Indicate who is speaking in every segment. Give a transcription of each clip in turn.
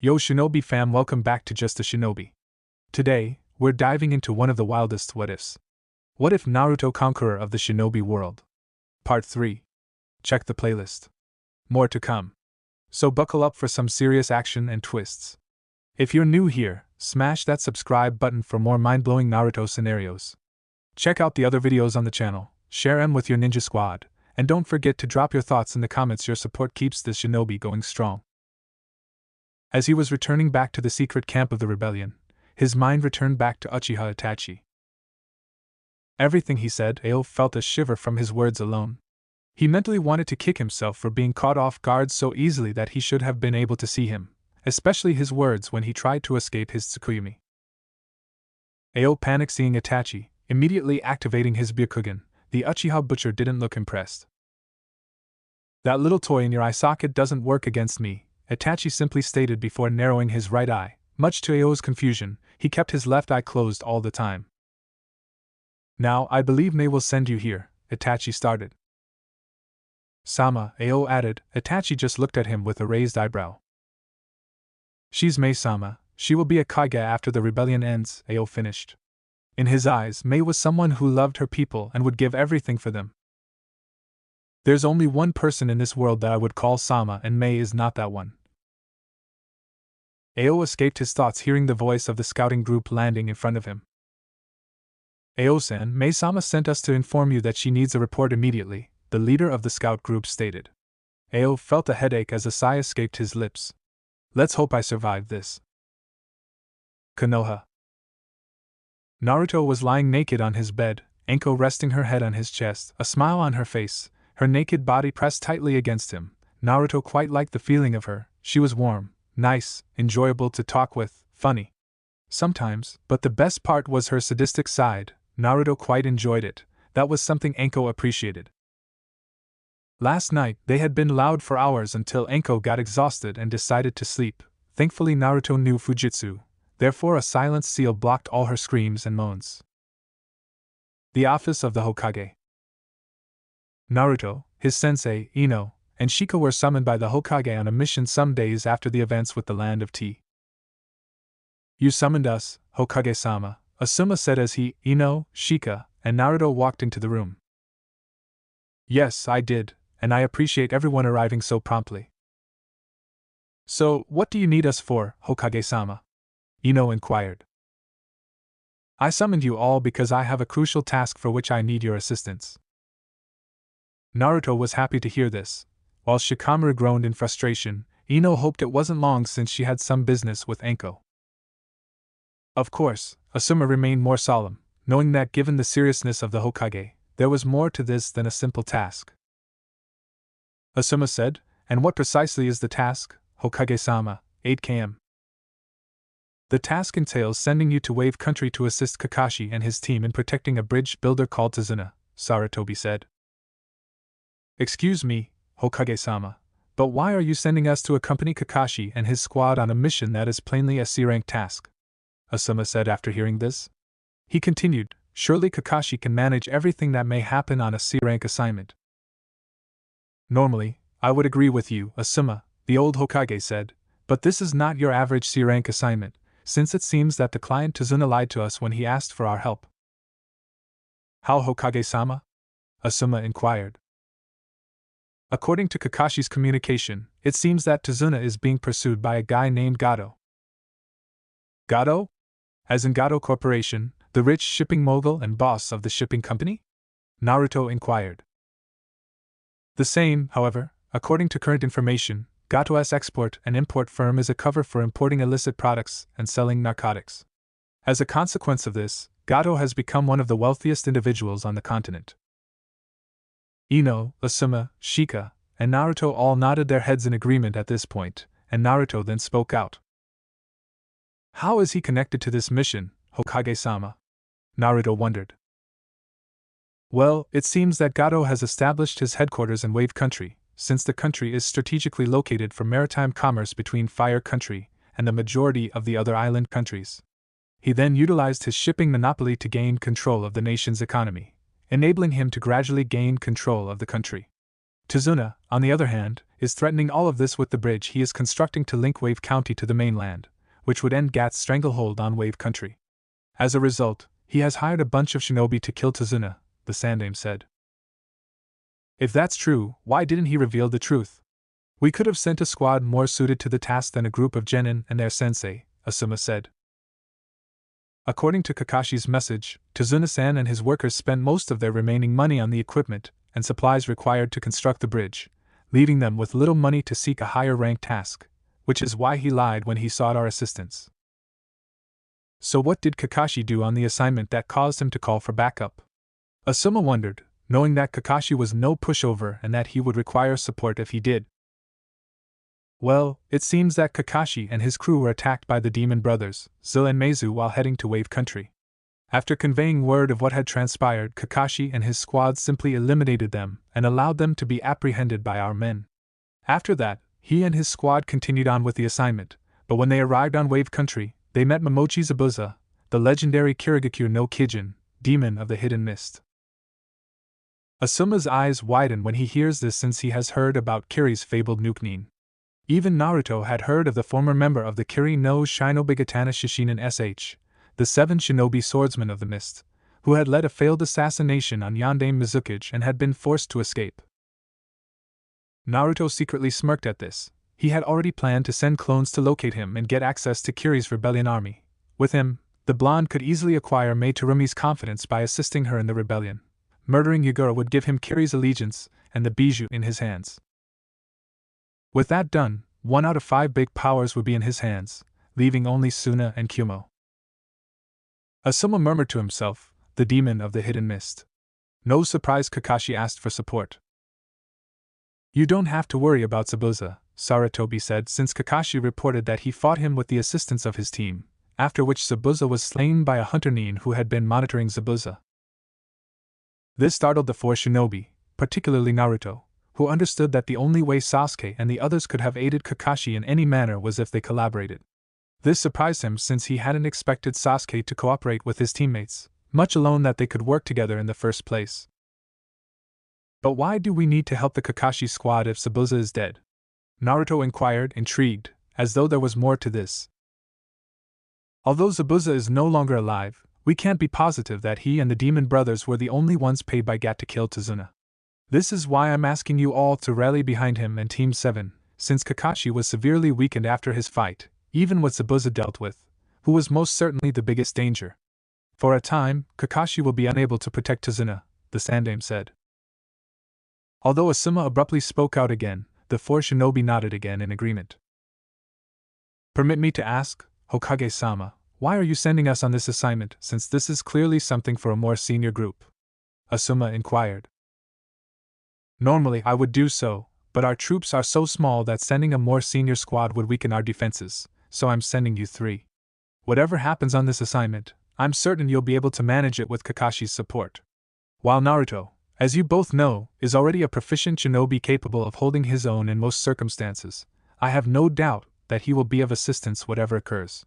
Speaker 1: Yo Shinobi fam, welcome back to Just a Shinobi. Today, we're diving into one of the wildest what-ifs. What if Naruto Conqueror of the Shinobi world? Part 3. Check the playlist. More to come. So buckle up for some serious action and twists. If you're new here, smash that subscribe button for more mind-blowing Naruto scenarios. Check out the other videos on the channel, share them with your ninja squad, and don't forget to drop your thoughts in the comments. Your support keeps this Shinobi going strong. As he was returning back to the secret camp of the rebellion, his mind returned back to Uchiha Itachi. Everything he said, Ao felt a shiver from his words alone. He mentally wanted to kick himself for being caught off guard so easily that he should have been able to see him, especially his words when he tried to escape his Tsukuyomi. Ao panicked seeing Itachi, immediately activating his Byakugan. The Uchiha butcher didn't look impressed. "That little toy in your eye socket doesn't work against me," Itachi simply stated before narrowing his right eye. Much to Ao's confusion, he kept his left eye closed all the time. "Now, I believe Mei will send you here," Itachi started. "Sama," Ao added. Itachi just looked at him with a raised eyebrow. "She's Mei-sama, she will be a Kage after the rebellion ends," Ao finished. In his eyes, Mei was someone who loved her people and would give everything for them. "There's only one person in this world that I would call Sama, and Mei is not that one." Ao escaped his thoughts hearing the voice of the scouting group landing in front of him. "Ao-san, Mei-sama sent us to inform you that she needs a report immediately," the leader of the scout group stated. Ao felt a headache as a sigh escaped his lips. "Let's hope I survive this." Konoha. Naruto was lying naked on his bed, Anko resting her head on his chest, a smile on her face, her naked body pressed tightly against him. Naruto quite liked the feeling of her. She was warm, nice, enjoyable to talk with, funny sometimes, but the best part was her sadistic side. Naruto quite enjoyed it. That was something Anko appreciated. Last night, they had been loud for hours until Anko got exhausted and decided to sleep. Thankfully, Naruto knew Fujitsu, therefore a silent seal blocked all her screams and moans. The office of the Hokage. Naruto, his sensei, Ino, and Shika were summoned by the Hokage on a mission some days after the events with the Land of Tea. "You summoned us, Hokage-sama," Asuma said as he, Ino, Shika, and Naruto walked into the room. "Yes, I did, and I appreciate everyone arriving so promptly." "So, what do you need us for, Hokage-sama?" Ino inquired. "I summoned you all because I have a crucial task for which I need your assistance." Naruto was happy to hear this. While Shikamaru groaned in frustration, Ino hoped it wasn't long since she had some business with Anko. Of course, Asuma remained more solemn, knowing that given the seriousness of the Hokage, there was more to this than a simple task. Asuma said, "And what precisely is the task, Hokage-sama, 8 km? "The task entails sending you to Wave Country to assist Kakashi and his team in protecting a bridge builder called Tazuna," Sarutobi said. "Excuse me, Hokage-sama, but why are you sending us to accompany Kakashi and his squad on a mission that is plainly a C-rank task?" Asuma said after hearing this. He continued, "Surely Kakashi can manage everything that may happen on a C-rank assignment." "Normally, I would agree with you, Asuma," the old Hokage said, "but this is not your average C-rank assignment, since it seems that the client Tazuna lied to us when he asked for our help." "How, Hokage-sama?" Asuma inquired. "According to Kakashi's communication, it seems that Tazuna is being pursued by a guy named Gato." "Gato? As in Gato Corporation, the rich shipping mogul and boss of the shipping company?" Naruto inquired. "The same, however. According to current information, Gato's export and import firm is a cover for importing illicit products and selling narcotics. As a consequence of this, Gato has become one of the wealthiest individuals on the continent." Ino, Asuma, Shika, and Naruto all nodded their heads in agreement at this point, and Naruto then spoke out. "How is he connected to this mission, Hokage-sama?" Naruto wondered. "Well, it seems that Gato has established his headquarters in Wave Country, since the country is strategically located for maritime commerce between Fire Country and the majority of the other island countries. He then utilized his shipping monopoly to gain control of the nation's economy, enabling him to gradually gain control of the country. Tazuna, on the other hand, is threatening all of this with the bridge he is constructing to link Wave County to the mainland, which would end Gat's stranglehold on Wave Country. As a result, he has hired a bunch of shinobi to kill Tazuna, the Sandaime said. If that's true, why didn't he reveal the truth? We could have sent a squad more suited to the task than a group of genin and their sensei, Asuma said. According to Kakashi's message, Tazuna-san and his workers spent most of their remaining money on the equipment and supplies required to construct the bridge, leaving them with little money to seek a higher-ranked task, which is why he lied when he sought our assistance. So what did Kakashi do on the assignment that caused him to call for backup? Asuma wondered, knowing that Kakashi was no pushover and that he would require support if he did. Well, it seems that Kakashi and his crew were attacked by the demon brothers, Zil and Meizu, while heading to Wave Country. After conveying word of what had transpired, Kakashi and his squad simply eliminated them and allowed them to be apprehended by our men. After that, he and his squad continued on with the assignment, but when they arrived on Wave Country, they met Momochi Zabuza, the legendary Kirigakure no Kijin, demon of the hidden mist. Asuma's eyes widen when he hears this, since he has heard about Kiri's fabled nukenin. Even Naruto had heard of the former member of the Kiri no Shinobigatana Shishinin sh, the 7 shinobi swordsmen of the mist, who had led a failed assassination on Yondaime Mizukage and had been forced to escape. Naruto secretly smirked at this. He had already planned to send clones to locate him and get access to Kiri's rebellion army. With him, the blonde could easily acquire Mei Terumi's confidence by assisting her in the rebellion. Murdering Yagura would give him Kiri's allegiance and the bijou in his hands. With that done, 1 out of 5 big powers would be in his hands, leaving only Suna and Kyumo. Asuma murmured to himself, the demon of the hidden mist. No surprise Kakashi asked for support. You don't have to worry about Zabuza, Sarutobi said, since Kakashi reported that he fought him with the assistance of his team, after which Zabuza was slain by a hunter nin who had been monitoring Zabuza. This startled the 4 shinobi, particularly Naruto, who understood that the only way Sasuke and the others could have aided Kakashi in any manner was if they collaborated. This surprised him, since he hadn't expected Sasuke to cooperate with his teammates, much alone that they could work together in the first place. But why do we need to help the Kakashi squad if Zabuza is dead? Naruto inquired, intrigued, as though there was more to this. Although Zabuza is no longer alive, we can't be positive that he and the demon brothers were the only ones paid by Gat to kill Tazuna. This is why I'm asking you all to rally behind him and Team 7, since Kakashi was severely weakened after his fight, even what Zabuza dealt with, who was most certainly the biggest danger. For a time, Kakashi will be unable to protect Tazuna, the Sandaime said. Although Asuma abruptly spoke out again, the 4 shinobi nodded again in agreement. Permit me to ask, Hokage-sama, why are you sending us on this assignment, since this is clearly something for a more senior group? Asuma inquired. Normally I would do so, but our troops are so small that sending a more senior squad would weaken our defenses, so I'm sending you 3. Whatever happens on this assignment, I'm certain you'll be able to manage it with Kakashi's support. While Naruto, as you both know, is already a proficient shinobi capable of holding his own in most circumstances, I have no doubt that he will be of assistance whatever occurs.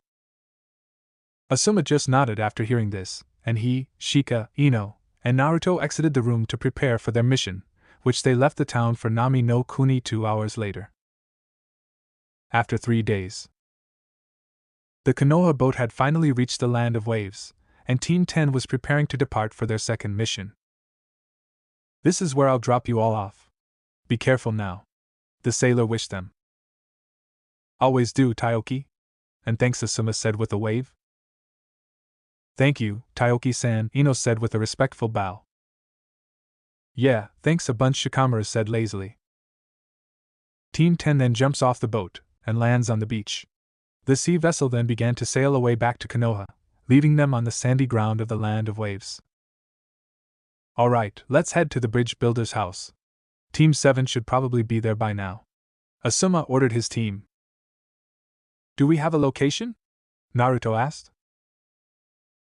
Speaker 1: Asuma just nodded after hearing this, and he, Shika, Ino, and Naruto exited the room to prepare for their mission, which they left the town for Nami no Kuni 2 hours later. After 3 days, the Konoha boat had finally reached the land of waves, and Team 10 was preparing to depart for their second mission. This is where I'll drop you all off. Be careful now, the sailor wished them. Always do, Taioki. And thanks, Asuma said with a wave. Thank you, Taioki-san, Ino said with a respectful bow. Yeah, thanks a bunch, Shikamaru said lazily. Team 10 then jumps off the boat and lands on the beach. The sea vessel then began to sail away back to Konoha, leaving them on the sandy ground of the land of waves. Alright, let's head to the bridge builder's house. Team 7 should probably be there by now. Asuma ordered his team. Do we have a location? Naruto asked.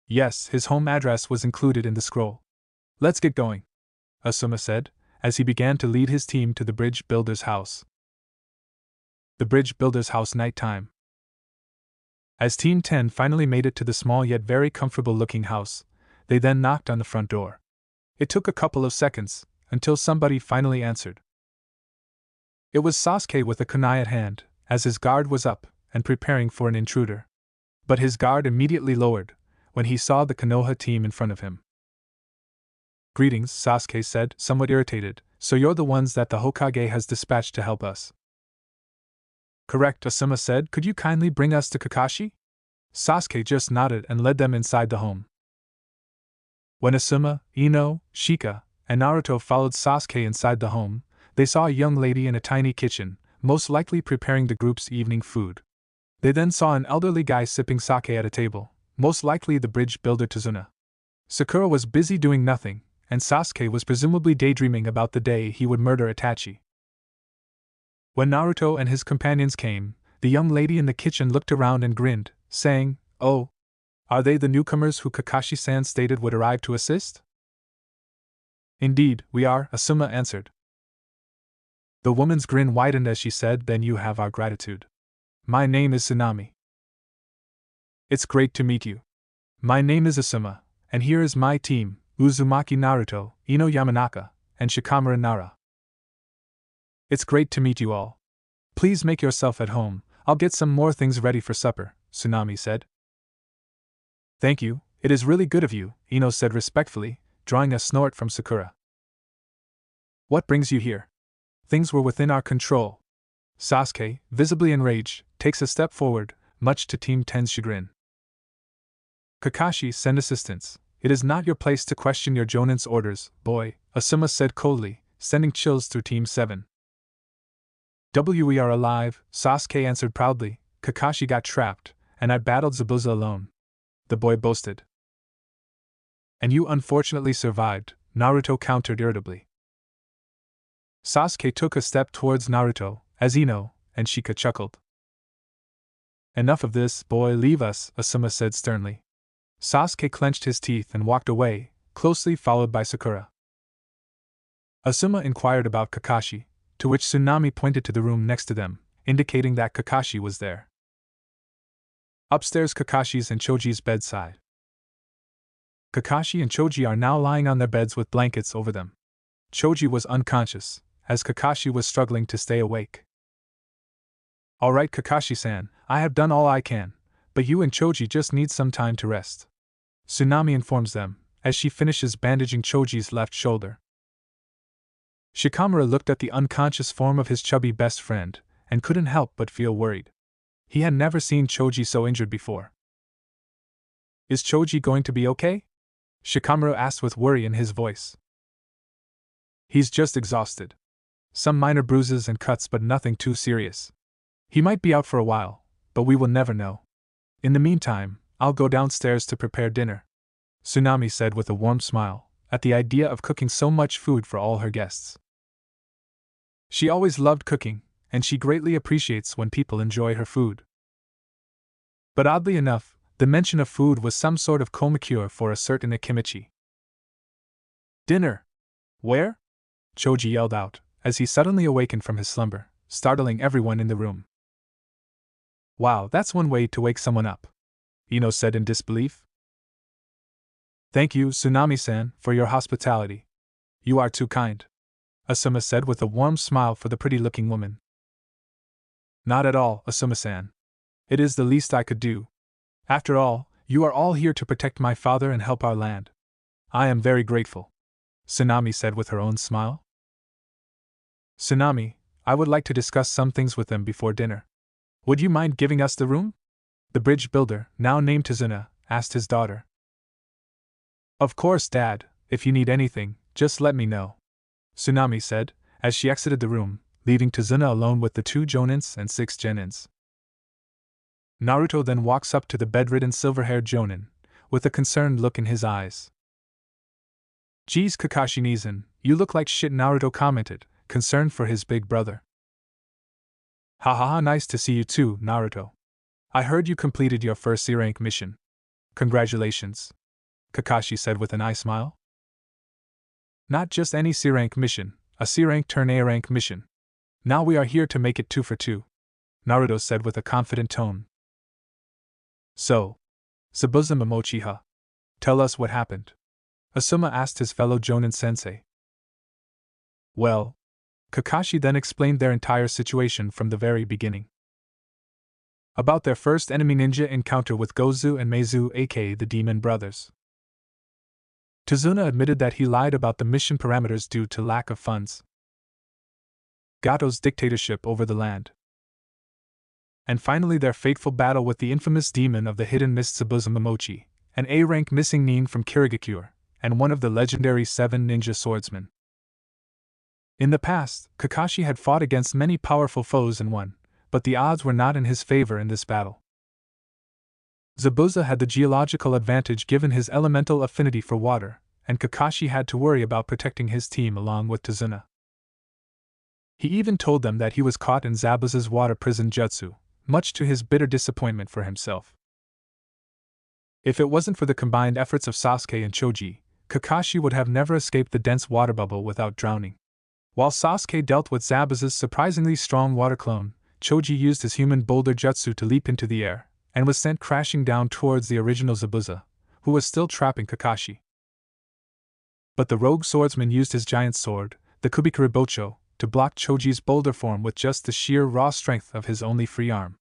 Speaker 1: Yes, his home address was included in the scroll. Let's get going, Asuma said, as he began to lead his team to the bridge builder's house. The bridge builder's house, nighttime. As Team 10 finally made it to the small yet very comfortable-looking house, they then knocked on the front door. It took a couple of seconds, until somebody finally answered. It was Sasuke with a kunai at hand, as his guard was up and preparing for an intruder. But his guard immediately lowered when he saw the Konoha team in front of him. "Greetings," Sasuke said, somewhat irritated. "So you're the ones that the Hokage has dispatched to help us?" "Correct," Asuma said. "Could you kindly bring us to Kakashi?" Sasuke just nodded and led them inside the home. When Asuma, Ino, Shika, and Naruto followed Sasuke inside the home, they saw a young lady in a tiny kitchen, most likely preparing the group's evening food. They then saw an elderly guy sipping sake at a table, most likely the bridge builder Tazuna. Sakura was busy doing nothing, and Sasuke was presumably daydreaming about the day he would murder Itachi. When Naruto and his companions came, the young lady in the kitchen looked around and grinned, saying, "Oh, are they the newcomers who Kakashi-san stated would arrive to assist?" "Indeed, we are," Asuma answered. The woman's grin widened as she said, "Then you have our gratitude. My name is Tsunami." "It's great to meet you. My name is Asuma, and here is my team, Uzumaki Naruto, Ino Yamanaka, and Shikamaru Nara." "It's great to meet you all. Please make yourself at home, I'll get some more things ready for supper," Tsunami said. "Thank you, it is really good of you," Ino said respectfully, drawing a snort from Sakura. "What brings you here?" "Things were within our control." Sasuke, visibly enraged, takes a step forward, much to Team 10's chagrin. "Kakashi, send assistance. It is not your place to question your Jonin's orders, boy," Asuma said coldly, sending chills through Team 7. "We are alive," Sasuke answered proudly. "Kakashi got trapped, and I battled Zabuza alone," the boy boasted. "And you unfortunately survived," Naruto countered irritably. Sasuke took a step towards Naruto, as Ino and Shika chuckled. "Enough of this, boy, leave us," Asuma said sternly. Sasuke clenched his teeth and walked away, closely followed by Sakura. Asuma inquired about Kakashi, to which Tsunami pointed to the room next to them, indicating that Kakashi was there. Upstairs, Kakashi's and Choji's bedside. Kakashi and Choji are now lying on their beds with blankets over them. Choji was unconscious, as Kakashi was struggling to stay awake. "All right, Kakashi-san, I have done all I can, but you and Choji just need some time to rest," Tsunami informs them, as she finishes bandaging Choji's left shoulder. Shikamaru looked at the unconscious form of his chubby best friend, and couldn't help but feel worried. He had never seen Choji so injured before. "Is Choji going to be okay?" Shikamaru asked with worry in his voice. "He's just exhausted. Some minor bruises and cuts, but nothing too serious. He might be out for a while, but we will never know. In the meantime, I'll go downstairs to prepare dinner," Tsunami said with a warm smile, at the idea of cooking so much food for all her guests. She always loved cooking, and she greatly appreciates when people enjoy her food. But oddly enough, the mention of food was some sort of cure for a certain Akimichi. "Dinner? Where?" Choji yelled out, as he suddenly awakened from his slumber, startling everyone in the room. "Wow, that's one way to wake someone up," Ino said in disbelief. "Thank you, Tsunami-san, for your hospitality. You are too kind," Asuma said with a warm smile for the pretty-looking woman. "Not at all, Asuma-san. It is the least I could do. After all, you are all here to protect my father and help our land. I am very grateful," Tsunami said with her own smile. "Tsunami, I would like to discuss some things with them before dinner. Would you mind giving us the room?" the bridge builder, now named Tazuna, asked his daughter. "Of course, Dad, if you need anything, just let me know," Tsunami said, as she exited the room, leaving Tazuna alone with the 2 Jonins and 6 Genins. Naruto then walks up to the bedridden silver-haired Jonin, with a concerned look in his eyes. "Geez, Kakashi-Nizan, you look like shit," Naruto commented, concerned for his big brother. "Ha ha ha, nice to see you too, Naruto. I heard you completed your first C-rank mission. Congratulations," Kakashi said with an eye smile. "Not just any C-rank mission, a C-rank turn A-rank mission. Now we are here to make it 2 for 2, Naruto said with a confident tone. "So, Zabuza Momochiha, tell us what happened," Asuma asked his fellow Jonin sensei. "Well," Kakashi then explained their entire situation from the very beginning. About their first enemy ninja encounter with Gozu and Meizu, aka the Demon Brothers. Tazuna admitted that he lied about the mission parameters due to lack of funds. Gato's dictatorship over the land. And finally their fateful battle with the infamous demon of the hidden mist Zabuza Momochi, an A-rank missing nin from Takigakure, and one of the legendary 7 ninja swordsmen. In the past, Kakashi had fought against many powerful foes and won, but the odds were not in his favor in this battle. Zabuza had the geological advantage given his elemental affinity for water, and Kakashi had to worry about protecting his team along with Tazuna. He even told them that he was caught in Zabuza's water prison jutsu, much to his bitter disappointment for himself. If it wasn't for the combined efforts of Sasuke and Choji, Kakashi would have never escaped the dense water bubble without drowning. While Sasuke dealt with Zabuza's surprisingly strong water clone, Choji used his human boulder jutsu to leap into the air, and was sent crashing down towards the original Zabuza, who was still trapping Kakashi. But the rogue swordsman used his giant sword, the Kubikuri Bocho, to block Choji's boulder form with just the sheer raw strength of his only free arm.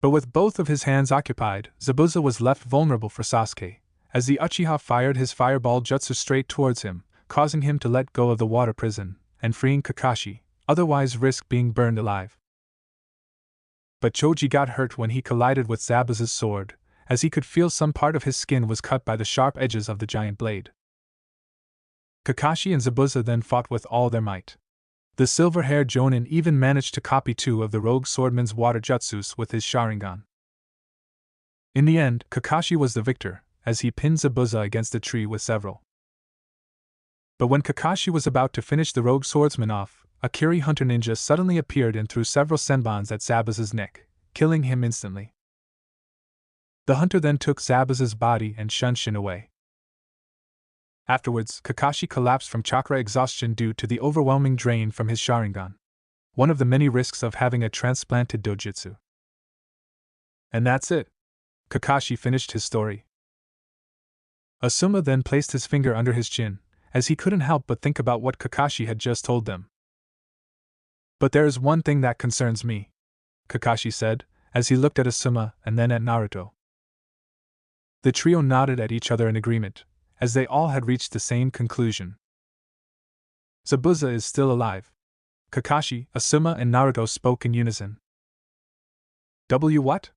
Speaker 1: But with both of his hands occupied, Zabuza was left vulnerable for Sasuke, as the Uchiha fired his fireball jutsu straight towards him, causing him to let go of the water prison, and freeing Kakashi, otherwise risk being burned alive. But Choji got hurt when he collided with Zabuza's sword, as he could feel some part of his skin was cut by the sharp edges of the giant blade. Kakashi and Zabuza then fought with all their might. The silver-haired Jonin even managed to copy 2 of the rogue swordman's water jutsus with his Sharingan. In the end, Kakashi was the victor, as he pinned Zabuza against a tree with several. But when Kakashi was about to finish the rogue swordsman off, a Kiri hunter ninja suddenly appeared and threw several senbons at Zabuza's neck, killing him instantly. The hunter then took Zabuza's body and shunshin away. Afterwards, Kakashi collapsed from chakra exhaustion due to the overwhelming drain from his Sharingan, one of the many risks of having a transplanted dojutsu. And that's it. Kakashi finished his story. Asuma then placed his finger under his chin, as he couldn't help but think about what Kakashi had just told them. But there is one thing that concerns me, Kakashi said, as he looked at Asuma and then at Naruto. The trio nodded at each other in agreement, as they all had reached the same conclusion. Zabuza is still alive. Kakashi, Asuma, and Naruto spoke in unison. What?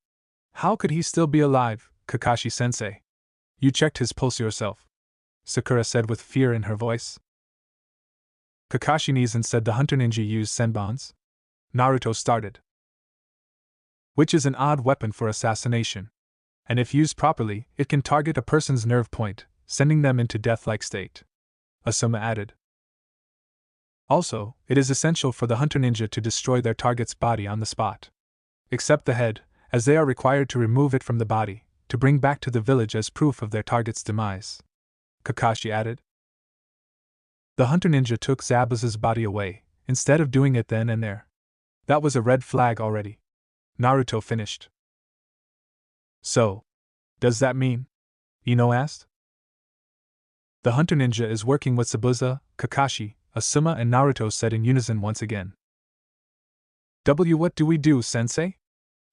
Speaker 1: How could he still be alive, Kakashi-sensei? You checked his pulse yourself, Sakura said with fear in her voice. Kakashi Nizan said the hunter ninja used senbons. Naruto started. Which is an odd weapon for assassination. And if used properly, it can target a person's nerve point, sending them into death-like state, Asuma added. Also, it is essential for the hunter ninja to destroy their target's body on the spot. Except the head, as they are required to remove it from the body, to bring back to the village as proof of their target's demise, Kakashi added. The hunter ninja took Zabuza's body away, instead of doing it then and there. That was a red flag already. Naruto finished. So, does that mean? Ino asked. The hunter ninja is working with Zabuza, Kakashi, Asuma, and Naruto said in unison once again. What do we do, sensei?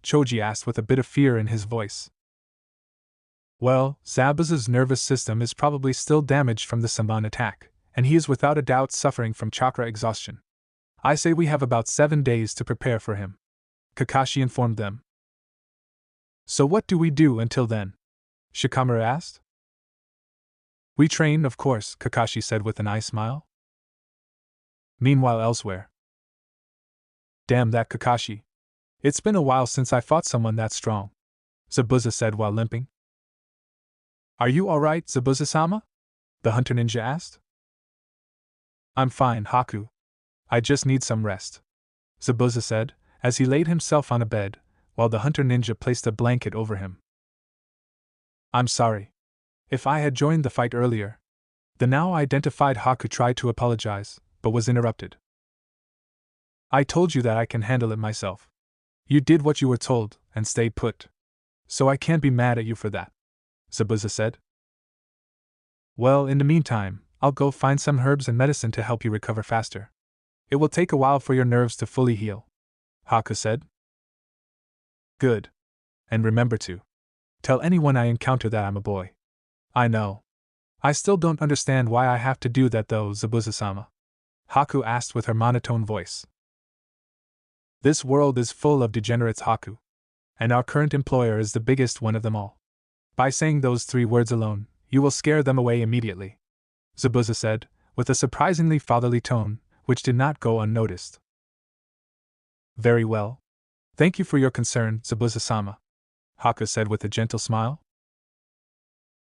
Speaker 1: Choji asked with a bit of fear in his voice. Well, Zabuza's nervous system is probably still damaged from the senbon attack, and he is without a doubt suffering from chakra exhaustion. I say we have about 7 days to prepare for him, Kakashi informed them. So what do we do until then? Shikamaru asked. We train, of course, Kakashi said with an eye smile. Meanwhile elsewhere. Damn that Kakashi. It's been a while since I fought someone that strong, Zabuza said while limping. Are you alright, Zabuza-sama? The hunter ninja asked. I'm fine, Haku. I just need some rest, Zabuza said, as he laid himself on a bed, while the hunter ninja placed a blanket over him. I'm sorry. If I had joined the fight earlier. The now identified Haku tried to apologize, but was interrupted. I told you that I can handle it myself. You did what you were told, and stayed put. So I can't be mad at you for that, Zabuza said. Well, in the meantime, I'll go find some herbs and medicine to help you recover faster. It will take a while for your nerves to fully heal, Haku said. Good. And remember to tell anyone I encounter that I'm a boy. I know. I still don't understand why I have to do that though, Zabuza-sama, Haku asked with her monotone voice. This world is full of degenerates, Haku. And our current employer is the biggest one of them all. By saying those 3 words alone, you will scare them away immediately, Zabuza said, with a surprisingly fatherly tone, which did not go unnoticed. Very well. Thank you for your concern, Zabuza-sama, Haku said with a gentle smile.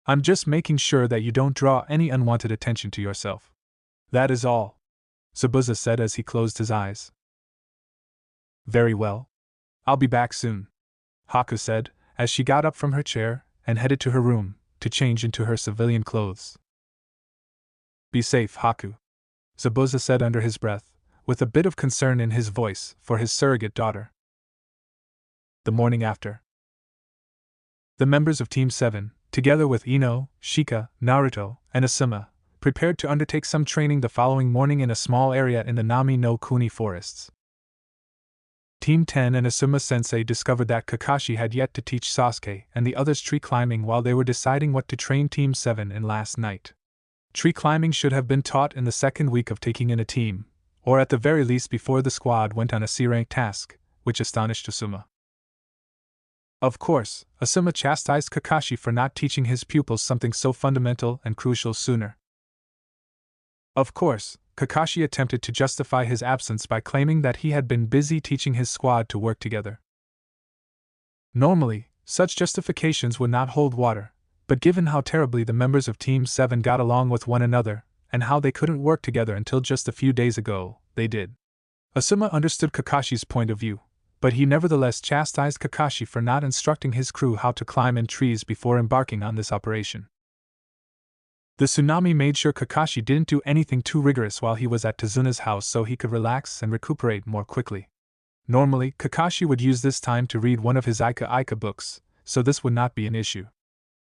Speaker 1: I'm just making sure that you don't draw any unwanted attention to yourself. That is all, Zabuza said as he closed his eyes. Very well. I'll be back soon, Haku said, as she got up from her chair and headed to her room to change into her civilian clothes. Be safe, Haku, Zabuza said under his breath, with a bit of concern in his voice for his surrogate daughter. The morning after. The members of Team 7, together with Ino, Shika, Naruto, and Asuma, prepared to undertake some training the following morning in a small area in the Nami no Kuni forests. Team 10 and Asuma-sensei discovered that Kakashi had yet to teach Sasuke and the others tree climbing while they were deciding what to train Team 7 in last night. Tree climbing should have been taught in the second week of taking in a team, or at the very least before the squad went on a C-rank task, which astonished Asuma. Of course, Asuma chastised Kakashi for not teaching his pupils something so fundamental and crucial sooner. Of course, Kakashi attempted to justify his absence by claiming that he had been busy teaching his squad to work together. Normally, such justifications would not hold water, but given how terribly the members of Team 7 got along with one another, and how they couldn't work together until just a few days ago, they did. Asuma understood Kakashi's point of view, but he nevertheless chastised Kakashi for not instructing his crew how to climb in trees before embarking on this operation. The tsunami made sure Kakashi didn't do anything too rigorous while he was at Tazuna's house so he could relax and recuperate more quickly. Normally, Kakashi would use this time to read one of his Ika books, so this would not be an issue.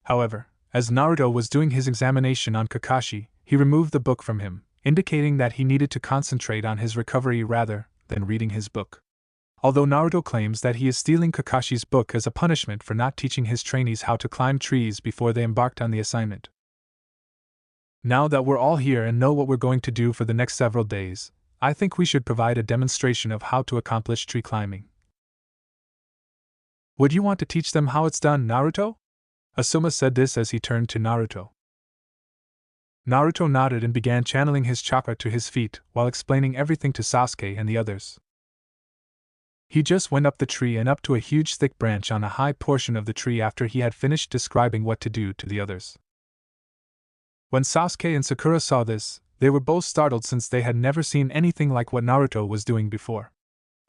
Speaker 1: However, as Naruto was doing his examination on Kakashi, he removed the book from him, indicating that he needed to concentrate on his recovery rather than reading his book. Although Naruto claims that he is stealing Kakashi's book as a punishment for not teaching his trainees how to climb trees before they embarked on the assignment. Now that we're all here and know what we're going to do for the next several days, I think we should provide a demonstration of how to accomplish tree climbing. Would you want to teach them how it's done, Naruto? Asuma said this as he turned to Naruto. Naruto nodded and began channeling his chakra to his feet while explaining everything to Sasuke and the others. He just went up the tree and up to a huge thick branch on a high portion of the tree after he had finished describing what to do to the others. When Sasuke and Sakura saw this, they were both startled since they had never seen anything like what Naruto was doing before.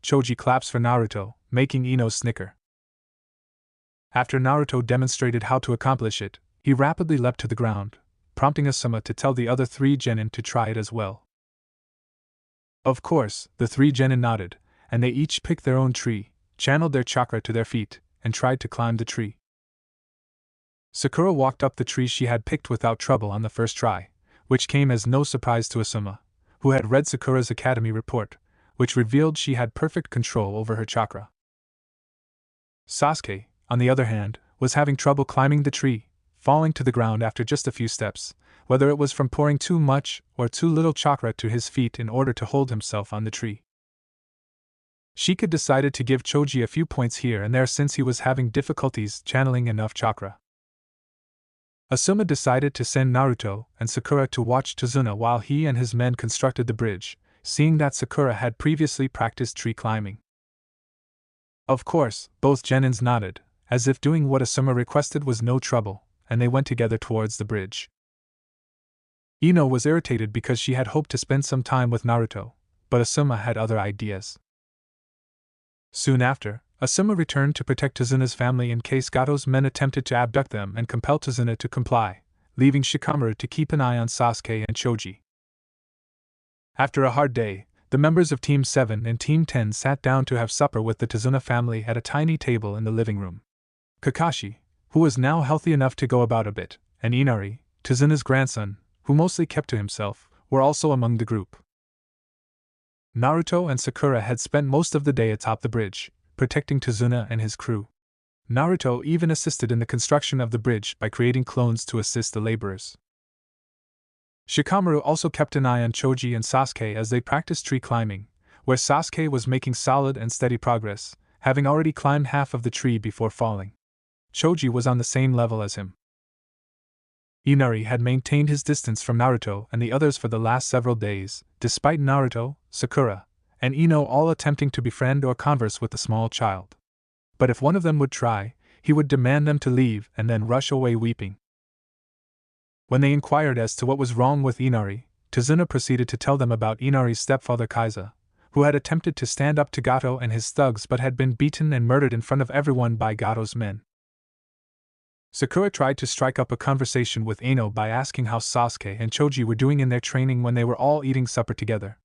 Speaker 1: Choji claps for Naruto, making Ino snicker. After Naruto demonstrated how to accomplish it, he rapidly leapt to the ground, prompting Asuma to tell the other 3 genin to try it as well. Of course, the 3 genin nodded, and they each picked their own tree, channeled their chakra to their feet, and tried to climb the tree. Sakura walked up the tree she had picked without trouble on the first try, which came as no surprise to Asuma, who had read Sakura's academy report, which revealed she had perfect control over her chakra. Sasuke, on the other hand, was having trouble climbing the tree, falling to the ground after just a few steps, whether it was from pouring too much or too little chakra to his feet in order to hold himself on the tree. Shika decided to give Choji a few points here and there since he was having difficulties channeling enough chakra. Asuma decided to send Naruto and Sakura to watch Tazuna while he and his men constructed the bridge, seeing that Sakura had previously practiced tree climbing. Of course, both genins nodded, as if doing what Asuma requested was no trouble, and they went together towards the bridge. Ino was irritated because she had hoped to spend some time with Naruto, but Asuma had other ideas. Soon after, Asuma returned to protect Tazuna's family in case Gato's men attempted to abduct them and compel Tazuna to comply, leaving Shikamaru to keep an eye on Sasuke and Choji. After a hard day, the members of Team 7 and Team 10 sat down to have supper with the Tazuna family at a tiny table in the living room. Kakashi, who was now healthy enough to go about a bit, and Inari, Tazuna's grandson, who mostly kept to himself, were also among the group. Naruto and Sakura had spent most of the day atop the bridge, protecting Tazuna and his crew. Naruto even assisted in the construction of the bridge by creating clones to assist the laborers. Shikamaru also kept an eye on Choji and Sasuke as they practiced tree climbing, where Sasuke was making solid and steady progress, having already climbed half of the tree before falling. Choji was on the same level as him. Inari had maintained his distance from Naruto and the others for the last several days, despite Naruto, Sakura, and Ino all attempting to befriend or converse with the small child. But if one of them would try, he would demand them to leave and then rush away weeping. When they inquired as to what was wrong with Inari, Tazuna proceeded to tell them about Inari's stepfather Kaiza, who had attempted to stand up to Gato and his thugs but had been beaten and murdered in front of everyone by Gato's men. Sakura tried to strike up a conversation with Ino by asking how Sasuke and Choji were doing in their training when they were all eating supper together.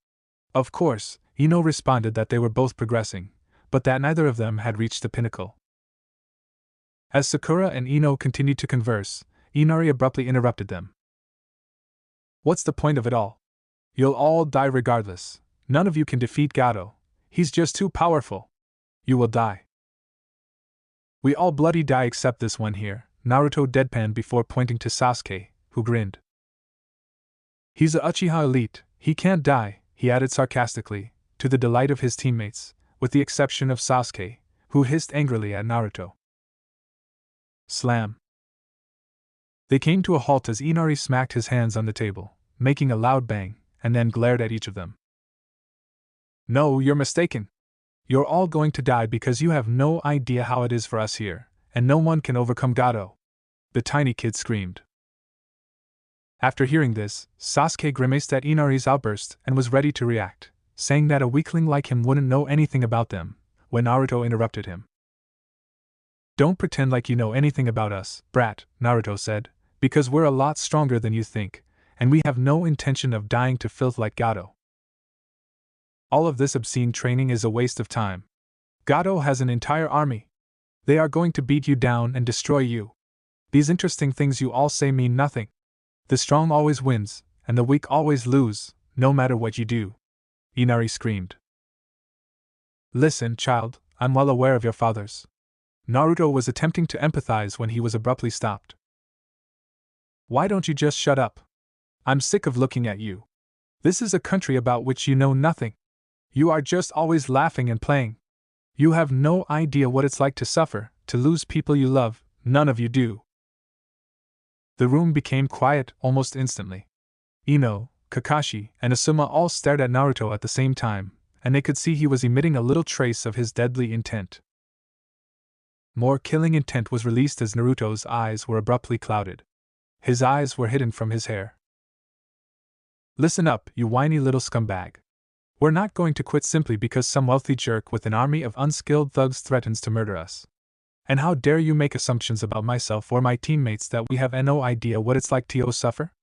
Speaker 1: Of course, Ino responded that they were both progressing, but that neither of them had reached the pinnacle. As Sakura and Ino continued to converse, Inari abruptly interrupted them. "What's the point of it all? You'll all die regardless. None of you can defeat Gato. He's just too powerful. You will die. We all bloody die except this one here," Naruto deadpanned before pointing to Sasuke, who grinned. "He's a Uchiha elite, he can't die," he added sarcastically, to the delight of his teammates, with the exception of Sasuke, who hissed angrily at Naruto. Slam. They came to a halt as Inari smacked his hands on the table, making a loud bang, and then glared at each of them. "No, you're mistaken. You're all going to die because you have no idea how it is for us here, and no one can overcome Gato," the tiny kid screamed. After hearing this, Sasuke grimaced at Inari's outburst and was ready to react, saying that a weakling like him wouldn't know anything about them, when Naruto interrupted him. "Don't pretend like you know anything about us, brat," Naruto said, "because we're a lot stronger than you think, and we have no intention of dying to filth like Gato. All of this obscene training is a waste of time. Gato has an entire army. They are going to beat you down and destroy you. These interesting things you all say mean nothing. The strong always wins, and the weak always lose, no matter what you do," Inari screamed. "Listen, child, I'm well aware of your fathers." Naruto was attempting to empathize when he was abruptly stopped. "Why don't you just shut up? I'm sick of looking at you. This is a country about which you know nothing. You are just always laughing and playing. You have no idea what it's like to suffer, to lose people you love, none of you do." The room became quiet almost instantly. Ino, Kakashi, and Asuma all stared at Naruto at the same time, and they could see he was emitting a little trace of his deadly intent. More killing intent was released as Naruto's eyes were abruptly clouded. His eyes were hidden from his hair. "Listen up, you whiny little scumbag. We're not going to quit simply because some wealthy jerk with an army of unskilled thugs threatens to murder us. And how dare you make assumptions about myself or my teammates that we have no idea what it's like to suffer?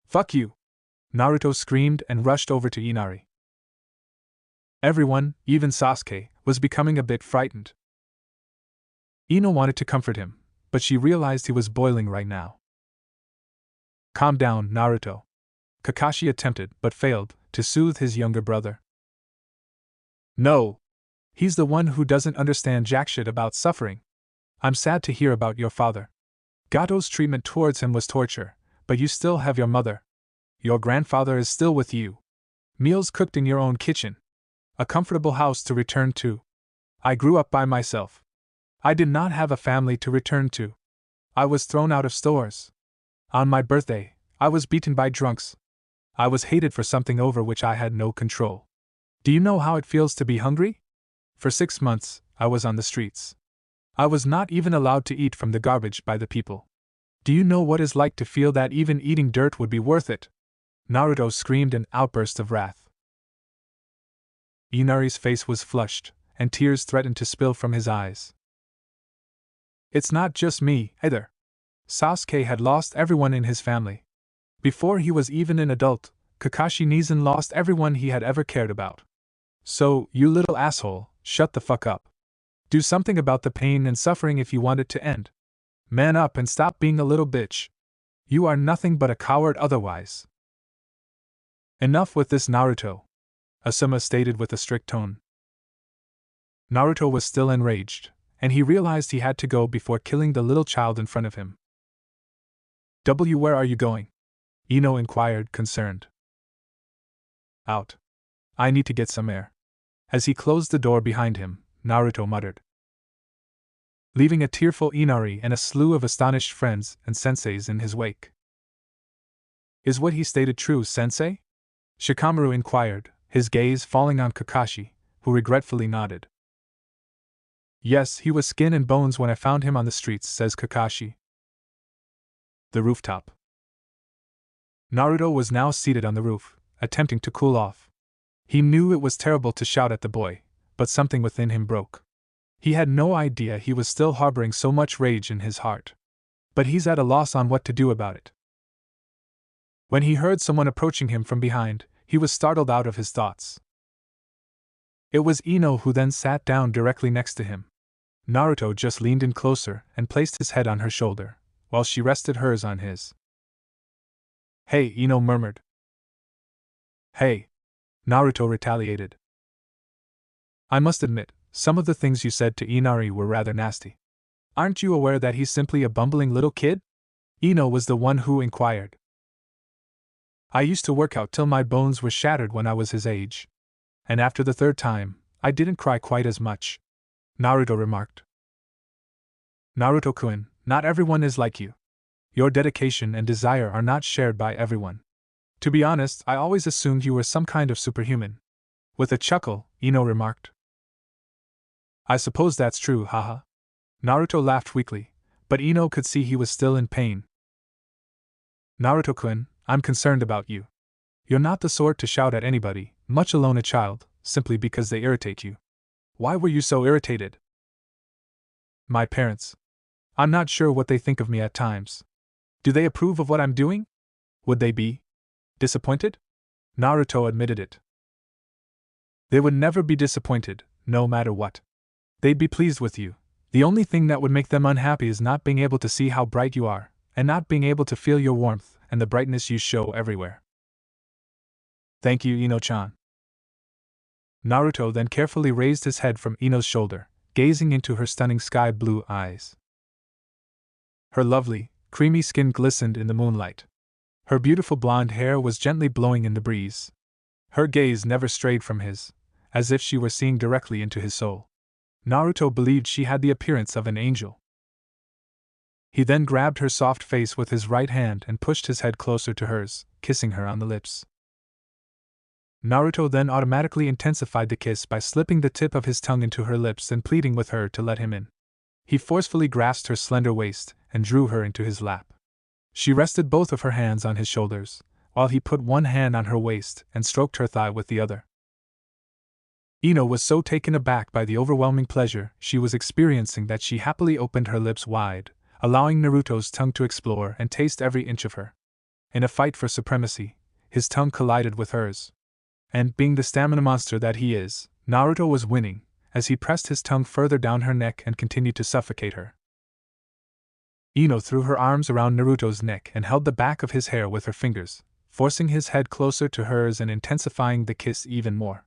Speaker 1: Fuck you!" Naruto screamed and rushed over to Inari. Everyone, even Sasuke, was becoming a bit frightened. Ino wanted to comfort him, but she realized he was boiling right now. "Calm down, Naruto," Kakashi attempted, but failed, to soothe his younger brother. "No! He's the one who doesn't understand jack shit about suffering. I'm sad to hear about your father. Gato's treatment towards him was torture, but you still have your mother. Your grandfather is still with you. Meals cooked in your own kitchen. A comfortable house to return to. I grew up by myself. I did not have a family to return to. I was thrown out of stores. On my birthday, I was beaten by drunks. I was hated for something over which I had no control. Do you know how it feels to be hungry? For 6 months, I was on the streets. I was not even allowed to eat from the garbage by the people. Do you know what it's like to feel that even eating dirt would be worth it?" Naruto screamed an outburst of wrath. Inari's face was flushed, and tears threatened to spill from his eyes. "It's not just me, either. Sasuke had lost everyone in his family. Before he was even an adult, Kakashi Nizan lost everyone he had ever cared about. So, you little asshole, shut the fuck up. Do something about the pain and suffering if you want it to end. Man up and stop being a little bitch. You are nothing but a coward otherwise." "Enough with this, Naruto. Asuma stated with a strict tone. Naruto was still enraged, and he realized he had to go before killing the little child in front of him. Where are you going? Ino inquired, concerned. Out. I need to get some air. As he closed the door behind him, Naruto muttered, leaving a tearful Inari and a slew of astonished friends and senseis in his wake. Is what he stated true, sensei? Shikamaru inquired, his gaze falling on Kakashi, who regretfully nodded. Yes, he was skin and bones when I found him on the streets, says Kakashi. The rooftop. Naruto was now seated on the roof, attempting to cool off. He knew it was terrible to shout at the boy, but something within him broke. He had no idea he was still harboring so much rage in his heart. But he's at a loss on what to do about it. When he heard someone approaching him from behind, he was startled out of his thoughts. It was Ino, who then sat down directly next to him. Naruto just leaned in closer and placed his head on her shoulder, while she rested hers on his. Hey, Ino murmured. Hey, Naruto retaliated. I must admit, some of the things you said to Inari were rather nasty. Aren't you aware that he's simply a bumbling little kid? Ino was the one who inquired. I used to work out till my bones were shattered when I was his age. And after the third time, I didn't cry quite as much, Naruto remarked. Naruto-kun, not everyone is like you. Your dedication and desire are not shared by everyone. To be honest, I always assumed you were some kind of superhuman. With a chuckle, Ino remarked. I suppose that's true, haha. Naruto laughed weakly, but Ino could see he was still in pain. Naruto-kun, I'm concerned about you. You're not the sort to shout at anybody, much alone a child, simply because they irritate you. Why were you so irritated? My parents. I'm not sure what they think of me at times. Do they approve of what I'm doing? Would they be disappointed? Naruto admitted it. They would never be disappointed, no matter what. They'd be pleased with you. The only thing that would make them unhappy is not being able to see how bright you are, and not being able to feel your warmth and the brightness you show everywhere. Thank you, Ino-chan. Naruto then carefully raised his head from Ino's shoulder, gazing into her stunning sky-blue eyes. Her lovely, creamy skin glistened in the moonlight. Her beautiful blonde hair was gently blowing in the breeze. Her gaze never strayed from his, as if she were seeing directly into his soul. Naruto believed she had the appearance of an angel. He then grabbed her soft face with his right hand and pushed his head closer to hers, kissing her on the lips. Naruto then automatically intensified the kiss by slipping the tip of his tongue into her lips and pleading with her to let him in. He forcefully grasped her slender waist and drew her into his lap. She rested both of her hands on his shoulders, while he put one hand on her waist and stroked her thigh with the other. Ino was so taken aback by the overwhelming pleasure she was experiencing that she happily opened her lips wide, allowing Naruto's tongue to explore and taste every inch of her. In a fight for supremacy, his tongue collided with hers. And, being the stamina monster that he is, Naruto was winning, as he pressed his tongue further down her neck and continued to suffocate her. Ino threw her arms around Naruto's neck and held the back of his hair with her fingers, forcing his head closer to hers and intensifying the kiss even more.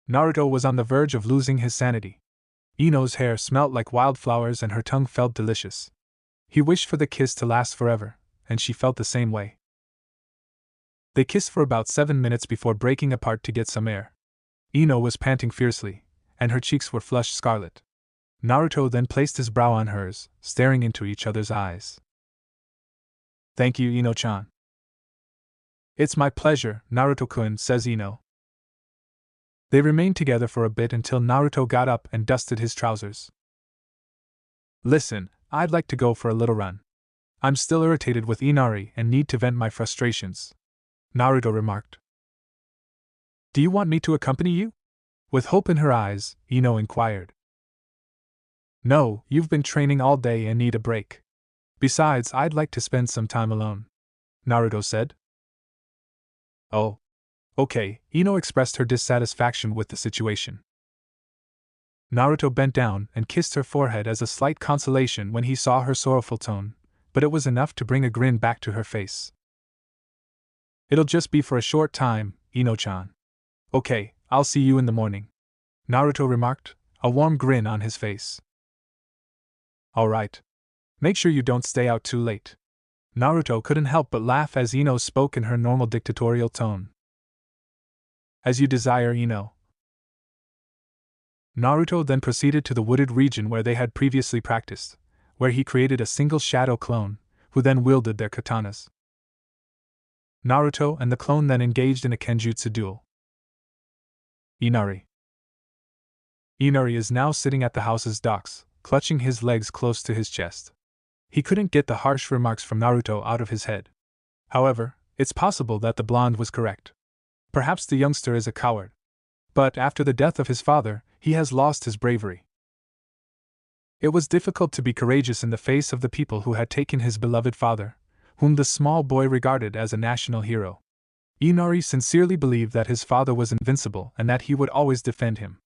Speaker 1: Naruto was on the verge of losing his sanity. Ino's hair smelt like wildflowers and her tongue felt delicious. He wished for the kiss to last forever, and she felt the same way. They kissed for about 7 minutes before breaking apart to get some air. Ino was panting fiercely, and her cheeks were flushed scarlet. Naruto then placed his brow on hers, staring into each other's eyes. Thank you, Ino-chan. It's my pleasure, Naruto-kun, says Ino. They remained together for a bit until Naruto got up and dusted his trousers. Listen, I'd like to go for a little run. I'm still irritated with Inari and need to vent my frustrations, Naruto remarked. Do you want me to accompany you? With hope in her eyes, Ino inquired. No, you've been training all day and need a break. Besides, I'd like to spend some time alone, Naruto said. Oh. Okay, Ino expressed her dissatisfaction with the situation. Naruto bent down and kissed her forehead as a slight consolation when he saw her sorrowful tone, but it was enough to bring a grin back to her face. It'll just be for a short time, Ino-chan. Okay, I'll see you in the morning, Naruto remarked, a warm grin on his face. Alright. Make sure you don't stay out too late. Naruto couldn't help but laugh as Ino spoke in her normal dictatorial tone. As you desire, Ino. Naruto then proceeded to the wooded region where they had previously practiced, where he created a single shadow clone, who then wielded their katanas. Naruto and the clone then engaged in a Genjutsu duel. Inari. Inari is now sitting at the house's docks, clutching his legs close to his chest. He couldn't get the harsh remarks from Naruto out of his head. However, it's possible that the blonde was correct. Perhaps the youngster is a coward. But after the death of his father, he has lost his bravery. It was difficult to be courageous in the face of the people who had taken his beloved father, whom the small boy regarded as a national hero. Inari sincerely believed that his father was invincible and that he would always defend him.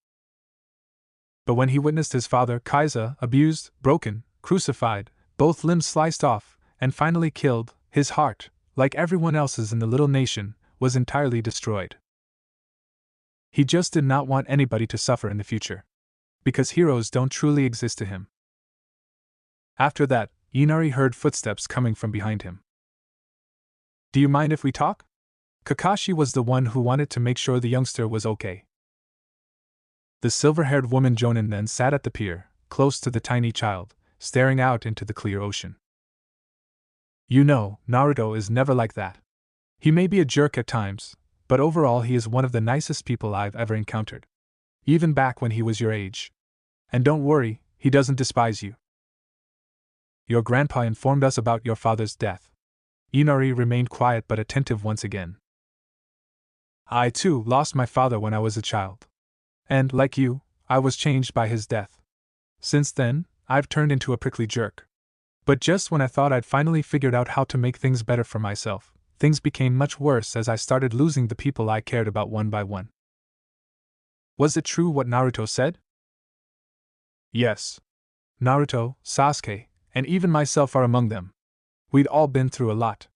Speaker 1: But when he witnessed his father, Kaiza, abused, broken, crucified, both limbs sliced off, and finally killed, his heart, like everyone else's in the little nation, was entirely destroyed. He just did not want anybody to suffer in the future. Because heroes don't truly exist to him. After that, Inari heard footsteps coming from behind him. Do you mind if we talk? Kakashi was the one who wanted to make sure the youngster was okay. The silver-haired woman Jonin then sat at the pier, close to the tiny child, staring out into the clear ocean. You know, Naruto is never like that. He may be a jerk at times, but overall he is one of the nicest people I've ever encountered. Even back when he was your age. And don't worry, he doesn't despise you. Your grandpa informed us about your father's death. Inari remained quiet but attentive once again. I too lost my father when I was a child. And, like you, I was changed by his death. Since then, I've turned into a prickly jerk. But just when I thought I'd finally figured out how to make things better for myself, things became much worse as I started losing the people I cared about one by one. Was it true what Naruto said? Yes. Naruto, Sasuke, and even myself are among them. We'd all been through a lot.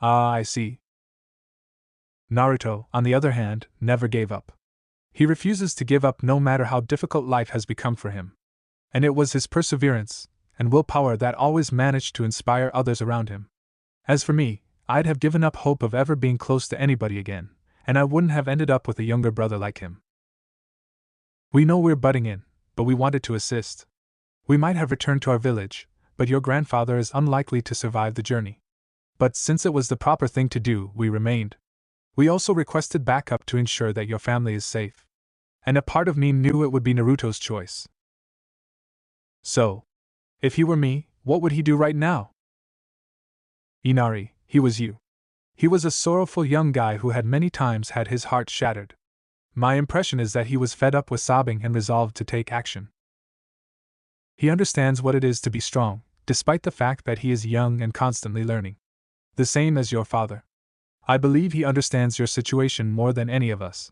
Speaker 1: Ah, I see. Naruto, on the other hand, never gave up. He refuses to give up no matter how difficult life has become for him. And it was his perseverance and willpower that always managed to inspire others around him. As for me, I'd have given up hope of ever being close to anybody again, and I wouldn't have ended up with a younger brother like him. We know we're butting in, but we wanted to assist. We might have returned to our village, but your grandfather is unlikely to survive the journey. But since it was the proper thing to do, we remained. We also requested backup to ensure that your family is safe. And a part of me knew it would be Naruto's choice. So, if he were me, what would he do right now? Inari, he was you. He was a sorrowful young guy who had many times had his heart shattered. My impression is that he was fed up with sobbing and resolved to take action. He understands what it is to be strong, despite the fact that he is young and constantly learning. The same as your father. I believe he understands your situation more than any of us.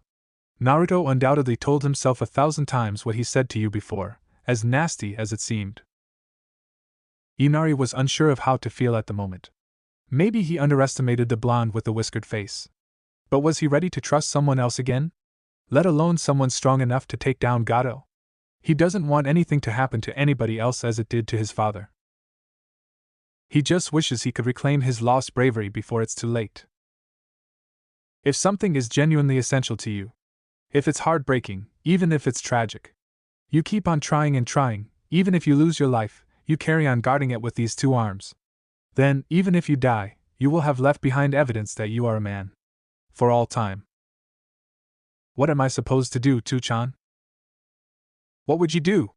Speaker 1: Naruto undoubtedly told himself 1,000 times what he said to you before, as nasty as it seemed. Inari was unsure of how to feel at the moment. Maybe he underestimated the blonde with the whiskered face. But was he ready to trust someone else again? Let alone someone strong enough to take down Gato? He doesn't want anything to happen to anybody else as it did to his father. He just wishes he could reclaim his lost bravery before it's too late. If something is genuinely essential to you, if it's heartbreaking, even if it's tragic, you keep on trying and trying, even if you lose your life, you carry on guarding it with these two arms. Then, even if you die, you will have left behind evidence that you are a man. For all time. What am I supposed to do, Two-chan? What would you do?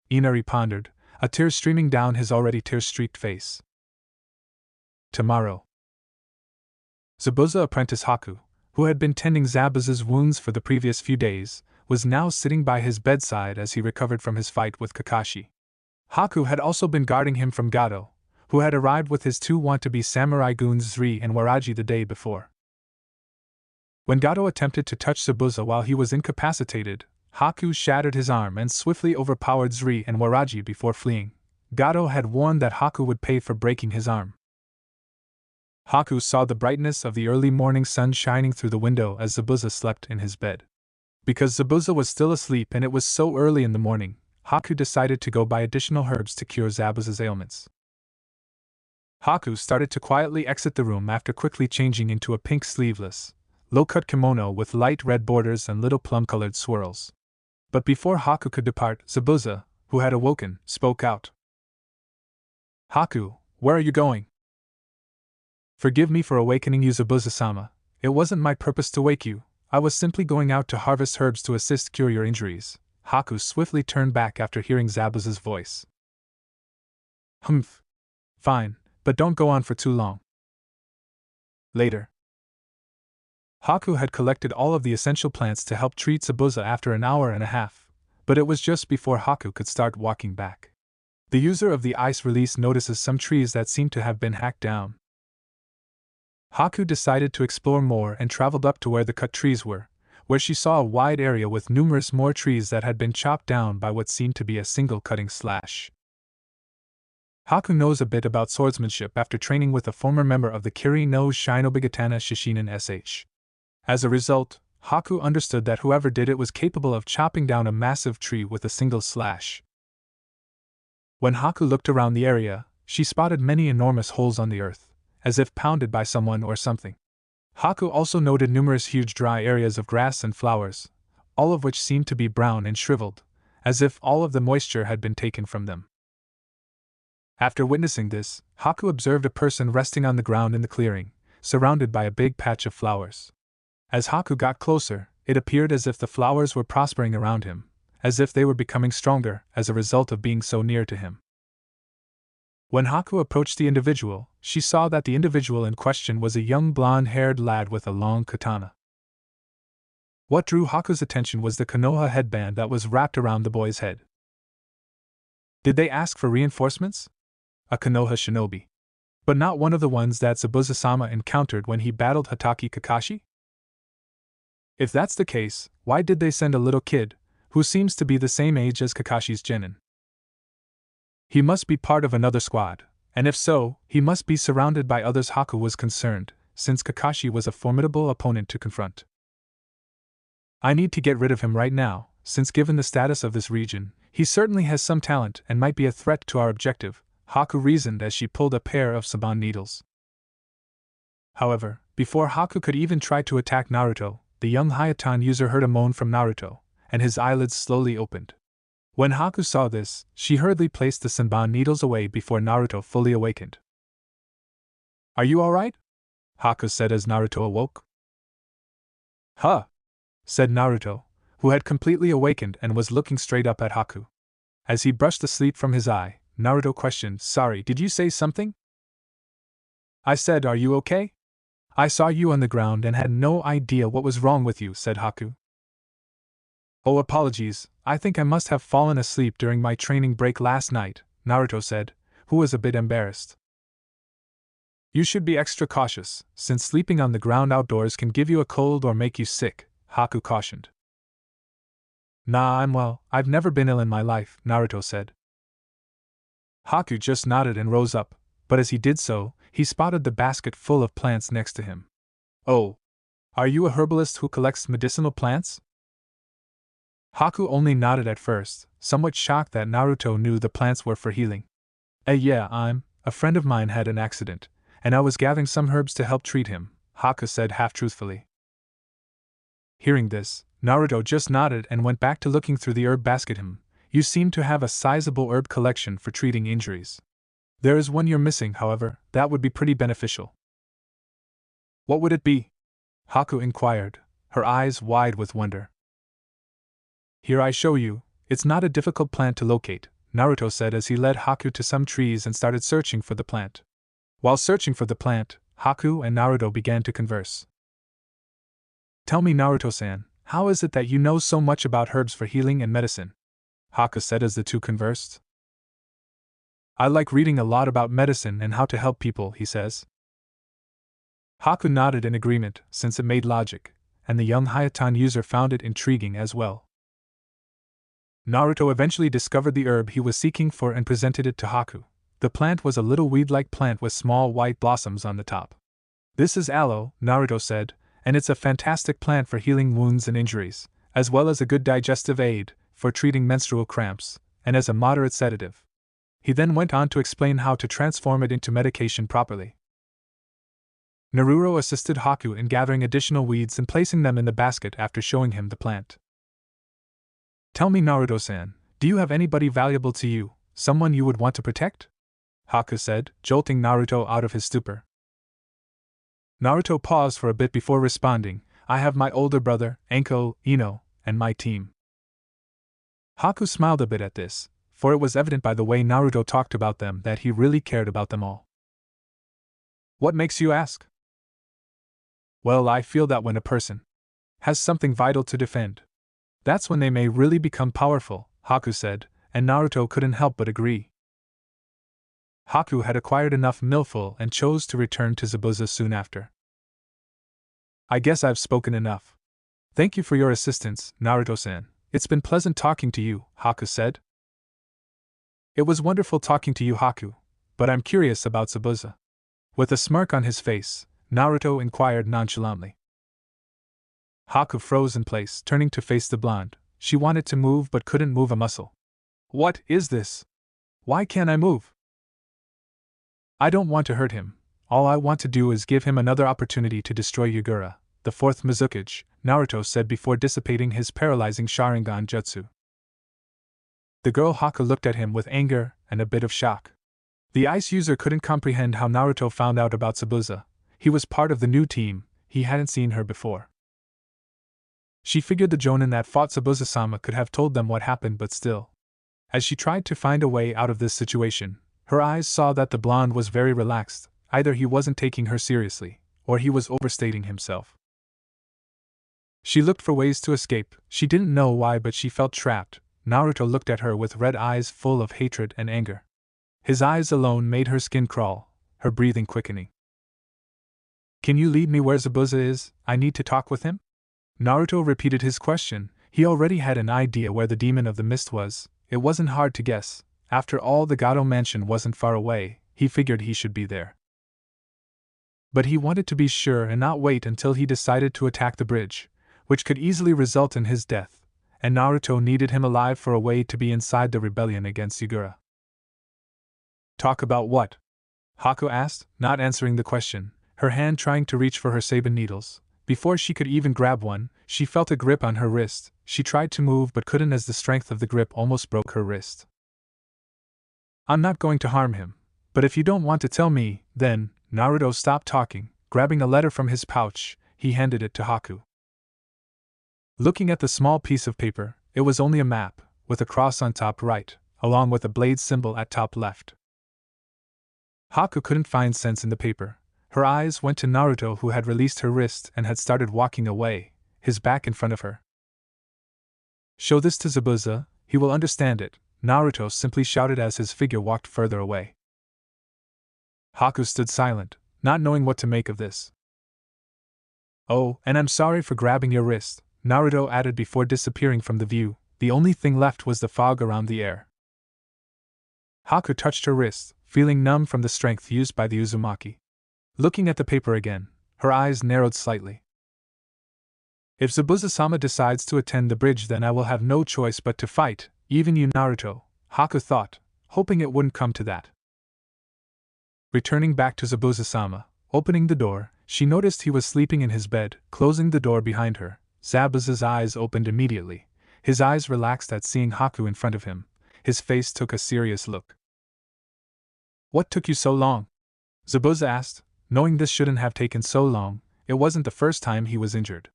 Speaker 1: Inari pondered, a tear streaming down his already tear-streaked face. Tomorrow. Zabuza apprentice Haku, who had been tending Zabuza's wounds for the previous few days, was now sitting by his bedside as he recovered from his fight with Kakashi. Haku had also been guarding him from Gato, who had arrived with his two want-to-be samurai goons Zri and Waraji the day before. When Gato attempted to touch Zabuza while he was incapacitated, Haku shattered his arm and swiftly overpowered Zri and Waraji before fleeing. Gato had warned that Haku would pay for breaking his arm. Haku saw the brightness of the early morning sun shining through the window as Zabuza slept in his bed. Because Zabuza was still asleep and it was so early in the morning, Haku decided to go buy additional herbs to cure Zabuza's ailments. Haku started to quietly exit the room after quickly changing into a pink sleeveless, low-cut kimono with light red borders and little plum-colored swirls. But before Haku could depart, Zabuza, who had awoken, spoke out. "Haku, where are you going?" "Forgive me for awakening you, Zabuza-sama. It wasn't my purpose to wake you. I was simply going out to harvest herbs to assist cure your injuries." Haku swiftly turned back after hearing Zabuza's voice. "Humph. Fine, but don't go on for too long." Later. Haku had collected all of the essential plants to help treat Zabuza after an hour and a half, but it was just before Haku could start walking back. The user of the ice release notices some trees that seem to have been hacked down. Haku decided to explore more and traveled up to where the cut trees were, where she saw a wide area with numerous more trees that had been chopped down by what seemed to be a single cutting slash. Haku knows a bit about swordsmanship after training with a former member of the Kiri no Shinobi Katana Shishinen sh. As a result, Haku understood that whoever did it was capable of chopping down a massive tree with a single slash. When Haku looked around the area, she spotted many enormous holes on the earth, as if pounded by someone or something. Haku also noted numerous huge dry areas of grass and flowers, all of which seemed to be brown and shriveled, as if all of the moisture had been taken from them. After witnessing this, Haku observed a person resting on the ground in the clearing, surrounded by a big patch of flowers. As Haku got closer, it appeared as if the flowers were prospering around him, as if they were becoming stronger as a result of being so near to him. When Haku approached the individual, she saw that the individual in question was a young blonde-haired lad with a long katana. What drew Haku's attention was the Konoha headband that was wrapped around the boy's head. Did they ask for reinforcements? A Konoha shinobi. But not one of the ones that Zabuza-sama encountered when he battled Hatake Kakashi? If that's the case, why did they send a little kid, who seems to be the same age as Kakashi's genin? He must be part of another squad, and if so, he must be surrounded by others. Haku was concerned, since Kakashi was a formidable opponent to confront. I need to get rid of him right now, since given the status of this region, he certainly has some talent and might be a threat to our objective, Haku reasoned as she pulled a pair of saban needles. However, before Haku could even try to attack Naruto, the young Hidan user heard a moan from Naruto, and his eyelids slowly opened. When Haku saw this, she hurriedly placed the saban needles away before Naruto fully awakened. "Are you alright?" Haku said as Naruto awoke. "Huh," said Naruto, who had completely awakened and was looking straight up at Haku. As he brushed the sleep from his eye, Naruto questioned, "Sorry, did you say something?" "I said, are you okay? I saw you on the ground and had no idea what was wrong with you," said Haku. "Oh, apologies, I think I must have fallen asleep during my training break last night," Naruto said, who was a bit embarrassed. "You should be extra cautious, since sleeping on the ground outdoors can give you a cold or make you sick," Haku cautioned. "Nah, I'm well, I've never been ill in my life," Naruto said. Haku just nodded and rose up, but as he did so, he spotted the basket full of plants next to him. "Oh, are you a herbalist who collects medicinal plants?" Haku only nodded at first, somewhat shocked that Naruto knew the plants were for healing. Yeah, a friend of mine had an accident, and I was gathering some herbs to help treat him," Haku said half-truthfully. Hearing this, Naruto just nodded and went back to looking through the herb basket. "You seem to have a sizable herb collection for treating injuries. There is one you're missing, however, that would be pretty beneficial." "What would it be?" Haku inquired, her eyes wide with wonder. "Here, I show you, it's not a difficult plant to locate," Naruto said as he led Haku to some trees and started searching for the plant. While searching for the plant, Haku and Naruto began to converse. "Tell me, Naruto-san, how is it that you know so much about herbs for healing and medicine?" Haku said as the two conversed. "I like reading a lot about medicine and how to help people," he says. Haku nodded in agreement, since it made logic, and the young Hidan user found it intriguing as well. Naruto eventually discovered the herb he was seeking for and presented it to Haku. The plant was a little weed-like plant with small white blossoms on the top. This is aloe, Naruto said, and it's a fantastic plant for healing wounds and injuries, as well as a good digestive aid for treating menstrual cramps, and as a moderate sedative. He then went on to explain how to transform it into medication properly. Naruto assisted Haku in gathering additional weeds and placing them in the basket after showing him the plant. Tell me, Naruto-san, do you have anybody valuable to you, someone you would want to protect? Haku said, jolting Naruto out of his stupor. Naruto paused for a bit before responding, I have my older brother, Anko, and my team. Haku smiled a bit at this, for it was evident by the way Naruto talked about them that he really cared about them all. What makes you ask? Well, I feel that when a person has something vital to defend, that's when they may really become powerful, Haku said, and Naruto couldn't help but agree. Haku had acquired enough millful and chose to return to Zabuza soon after. I guess I've spoken enough. Thank you for your assistance, Naruto-san. It's been pleasant talking to you, Haku said. It was wonderful talking to you, Haku, but I'm curious about Zabuza. With a smirk on his face, Naruto inquired nonchalantly. Haku froze in place, turning to face the blonde. She wanted to move but couldn't move a muscle. What is this? Why can't I move? I don't want to hurt him. All I want to do is give him another opportunity to destroy Yagura, the fourth Mizukage, Naruto said before dissipating his paralyzing Sharingan jutsu. The girl Haku looked at him with anger and a bit of shock. The ice user couldn't comprehend how Naruto found out about Zabuza. He was part of the new team, he hadn't seen her before. She figured the jonin that fought Zabuza-sama could have told them what happened, but still. As she tried to find a way out of this situation, her eyes saw that the blonde was very relaxed. Either he wasn't taking her seriously, or he was overstating himself. She looked for ways to escape, she didn't know why, but she felt trapped. Naruto looked at her with red eyes full of hatred and anger. His eyes alone made her skin crawl, her breathing quickening. Can you lead me where Zabuza is? I need to talk with him? Naruto repeated his question. He already had an idea where the demon of the mist was. It wasn't hard to guess. After all, the Gato mansion wasn't far away. He figured he should be there. But he wanted to be sure and not wait until he decided to attack the bridge, which could easily result in his death, and Naruto needed him alive for a way to be inside the rebellion against Yagura. Talk about what? Haku asked, not answering the question, her hand trying to reach for her saber needles. Before she could even grab one, she felt a grip on her wrist. She tried to move but couldn't as the strength of the grip almost broke her wrist. I'm not going to harm him, but if you don't want to tell me, then, Naruto stopped talking. Grabbing a letter from his pouch, he handed it to Haku. Looking at the small piece of paper, it was only a map, with a cross on top right, along with a blade symbol at top left. Haku couldn't find sense in the paper. Her eyes went to Naruto, who had released her wrist and had started walking away, his back in front of her. Show this to Zabuza, he will understand it, Naruto simply shouted as his figure walked further away. Haku stood silent, not knowing what to make of this. Oh, and I'm sorry for grabbing your wrist, Naruto added before disappearing from the view. The only thing left was the fog around the air. Haku touched her wrist, feeling numb from the strength used by the Uzumaki. Looking at the paper again, her eyes narrowed slightly. If Zabuza-sama decides to attend the bridge, then I will have no choice but to fight, even you, Naruto, Haku thought, hoping it wouldn't come to that. Returning back to Zabuza-sama, opening the door, she noticed he was sleeping in his bed. Closing the door behind her, Zabuza's eyes opened immediately. His eyes relaxed at seeing Haku in front of him. His face took a serious look. What took you so long? Zabuza asked, knowing this shouldn't have taken so long. It wasn't the first time he was injured.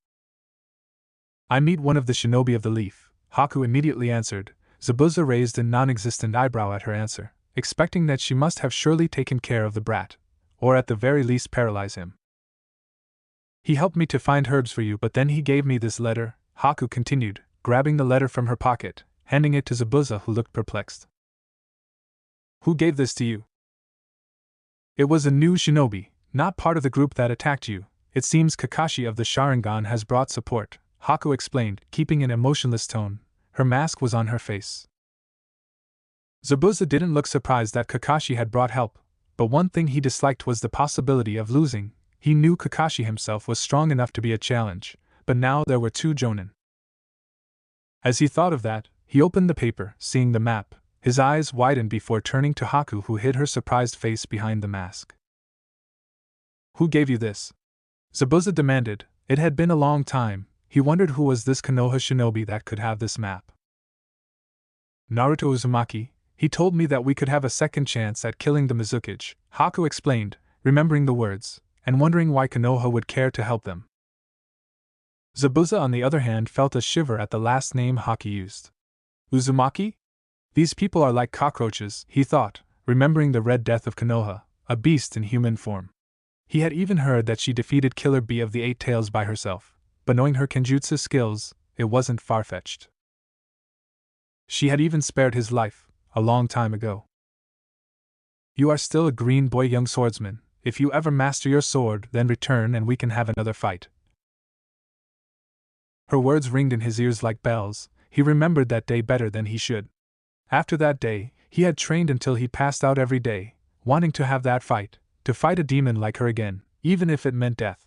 Speaker 1: I meet one of the shinobi of the leaf, Haku immediately answered. Zabuza raised a non-existent eyebrow at her answer, expecting that she must have surely taken care of the brat, or at the very least paralyze him. He helped me to find herbs for you, but then he gave me this letter, Haku continued, grabbing the letter from her pocket, handing it to Zabuza, who looked perplexed. Who gave this to you? It was a new shinobi, not part of the group that attacked you. It seems Kakashi of the Sharingan has brought support, Haku explained, keeping an emotionless tone. Her mask was on her face. Zabuza didn't look surprised that Kakashi had brought help, but one thing he disliked was the possibility of losing, He knew Kakashi himself was strong enough to be a challenge, but now there were two jonin. As he thought of that, he opened the paper, seeing the map. His eyes widened before turning to Haku, who hid her surprised face behind the mask. "Who gave you this?" Zabuza demanded. It had been a long time. He wondered who was this Konoha shinobi that could have this map. "Naruto Uzumaki. He told me that we could have a second chance at killing the Mizukage," Haku explained, remembering the words, and wondering why Konoha would care to help them. Zabuza, on the other hand, felt a shiver at the last name Haku used. "Uzumaki? These people are like cockroaches," he thought, remembering the Red Death of Konoha, a beast in human form. He had even heard that she defeated Killer Bee of the Eight Tails by herself, but knowing her Genjutsu skills, it wasn't far-fetched. She had even spared his life, a long time ago. "You are still a green boy young swordsman. If you ever master your sword, then return and we can have another fight." Her words ringed in his ears like bells. He remembered that day better than he should. After that day, he had trained until he passed out every day, wanting to have that fight, to fight a demon like her again, even if it meant death.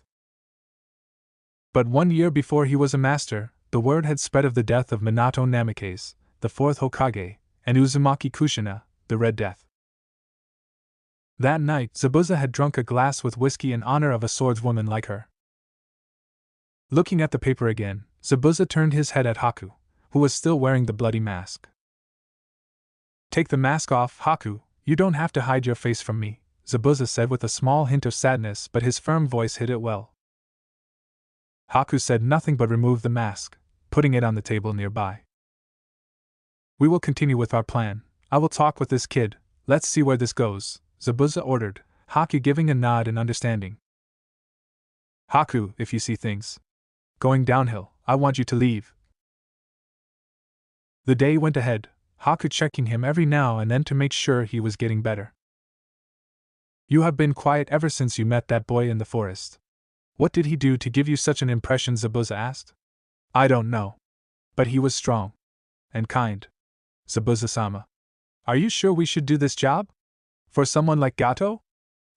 Speaker 1: But 1 year before he was a master, the word had spread of the death of Minato Namikaze, the fourth Hokage, and Uzumaki Kushina, the Red Death. That night, Zabuza had drunk a glass with whiskey in honor of a swordswoman like her. Looking at the paper again, Zabuza turned his head at Haku, who was still wearing the bloody mask. "Take the mask off, Haku. You don't have to hide your face from me," Zabuza said with a small hint of sadness, but his firm voice hid it well. Haku said nothing but removed the mask, putting it on the table nearby. "We will continue with our plan. I will talk with this kid. Let's see where this goes," Zabuza ordered, Haku giving a nod in understanding. "Haku, if you see things going downhill, I want you to leave." The day went ahead, Haku checking him every now and then to make sure he was getting better. "You have been quiet ever since you met that boy in the forest. What did he do to give you such an impression?" Zabuza asked. "I don't know. But he was strong. And kind. Zabuza-sama. Are you sure we should do this job? For someone like Gato?"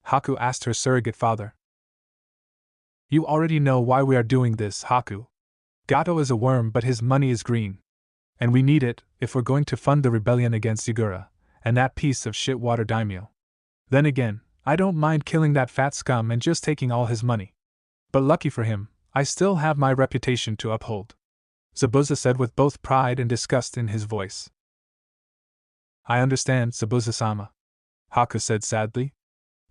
Speaker 1: Haku asked her surrogate father. "You already know why we are doing this, Haku. Gato is a worm, but his money is green. And we need it, if we're going to fund the rebellion against Yagura, and that piece of shit water daimyo. Then again, I don't mind killing that fat scum and just taking all his money. But lucky for him, I still have my reputation to uphold," Zabuza said with both pride and disgust in his voice. "I understand, Zabuza-sama," Haku said sadly.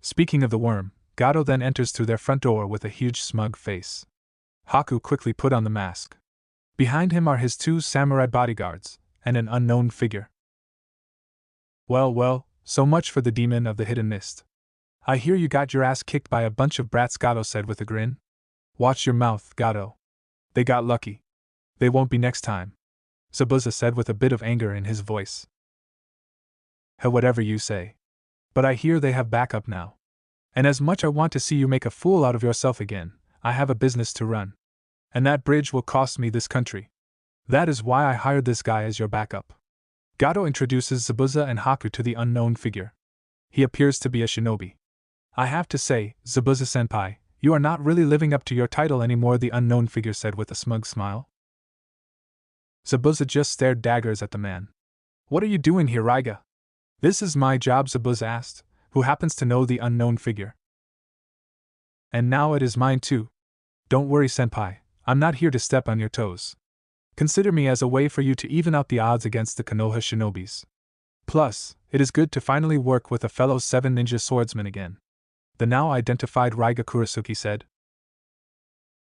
Speaker 1: Speaking of the worm, Gato then enters through their front door with a huge smug face. Haku quickly put on the mask. Behind him are his two samurai bodyguards, and an unknown figure. "Well, well, so much for the demon of the hidden mist. I hear you got your ass kicked by a bunch of brats," Gato said with a grin. "Watch your mouth, Gato. They got lucky. They won't be next time," Zabuza said with a bit of anger in his voice. "Hell, whatever you say. But I hear they have backup now. And as much I want to see you make a fool out of yourself again, I have a business to run. And that bridge will cost me this country. That is why I hired this guy as your backup." Gato introduces Zabuza and Haku to the unknown figure. He appears to be a shinobi. "I have to say, Zabuza-senpai, you are not really living up to your title anymore," the unknown figure said with a smug smile. Zabuza just stared daggers at the man. "What are you doing here, Raiga?" "This is my job," Zabuza asked, who happens to know the unknown figure. "And now it is mine too. Don't worry, senpai, I'm not here to step on your toes. Consider me as a way for you to even out the odds against the Konoha shinobis. Plus, it is good to finally work with a fellow 7 ninja swordsman again," the now identified Raiga Kurisuke said.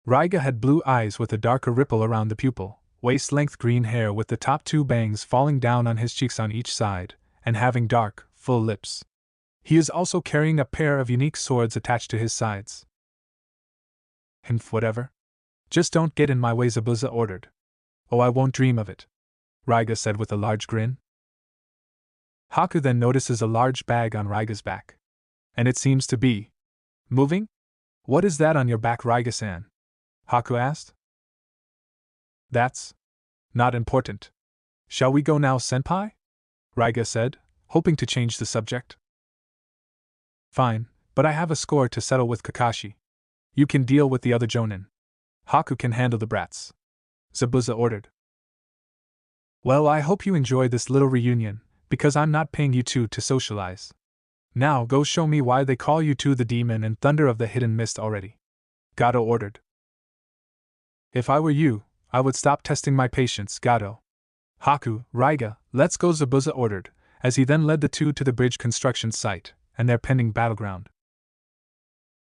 Speaker 1: Raiga had blue eyes with a darker ripple around the pupil, waist-length green hair with the top 2 bangs falling down on his cheeks on each side, and having dark, full lips. He is also carrying a pair of unique swords attached to his sides. Whatever. Just don't get in my way," Zabuza ordered. "Oh, I won't dream of it," Raiga said with a large grin. Haku then notices a large bag on Raiga's back. "And it seems to be moving? What is that on your back, Raiga-san?" Haku asked. "That's not important. Shall we go now, senpai?" Raiga said, hoping to change the subject. "Fine, but I have a score to settle with Kakashi. You can deal with the other jonin. Haku can handle the brats. Zabuza ordered. Well, I hope you enjoy this little reunion, because I'm not paying you two to socialize. Now go show me why they call you two the demon and thunder of the hidden mist already. Gato ordered. If I were you, I would stop testing my patience, Gato. Haku, Raiga, let's go, Zabuza ordered, as he then led the two to the bridge construction site and their pending battleground.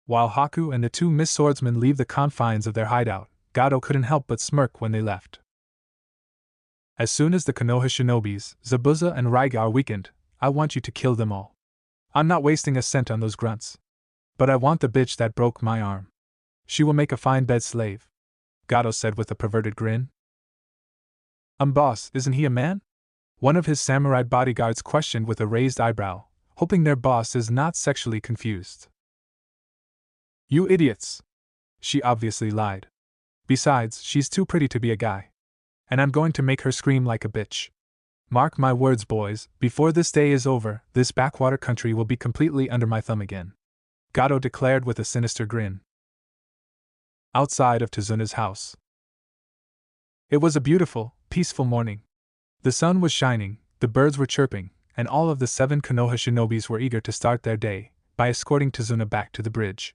Speaker 1: While Haku and the two Mist Swordsmen leave the confines of their hideout, Gato couldn't help but smirk when they left. As soon as the Konoha Shinobis, Zabuza and Raiga are weakened, I want you to kill them all. I'm not wasting a cent on those grunts. But I want the bitch that broke my arm. She will make a fine bed slave, Gato said with a perverted grin. Boss, isn't he a man? One of his samurai bodyguards questioned with a raised eyebrow, hoping their boss is not sexually confused. You idiots! She obviously lied. Besides, she's too pretty to be a guy. And I'm going to make her scream like a bitch. Mark my words, boys, before this day is over, this backwater country will be completely under my thumb again, Gato declared with a sinister grin. Outside of Tazuna's house. It was a beautiful, peaceful morning. The sun was shining, the birds were chirping, and all of the 7 Konoha Shinobis were eager to start their day by escorting Tazuna back to the bridge.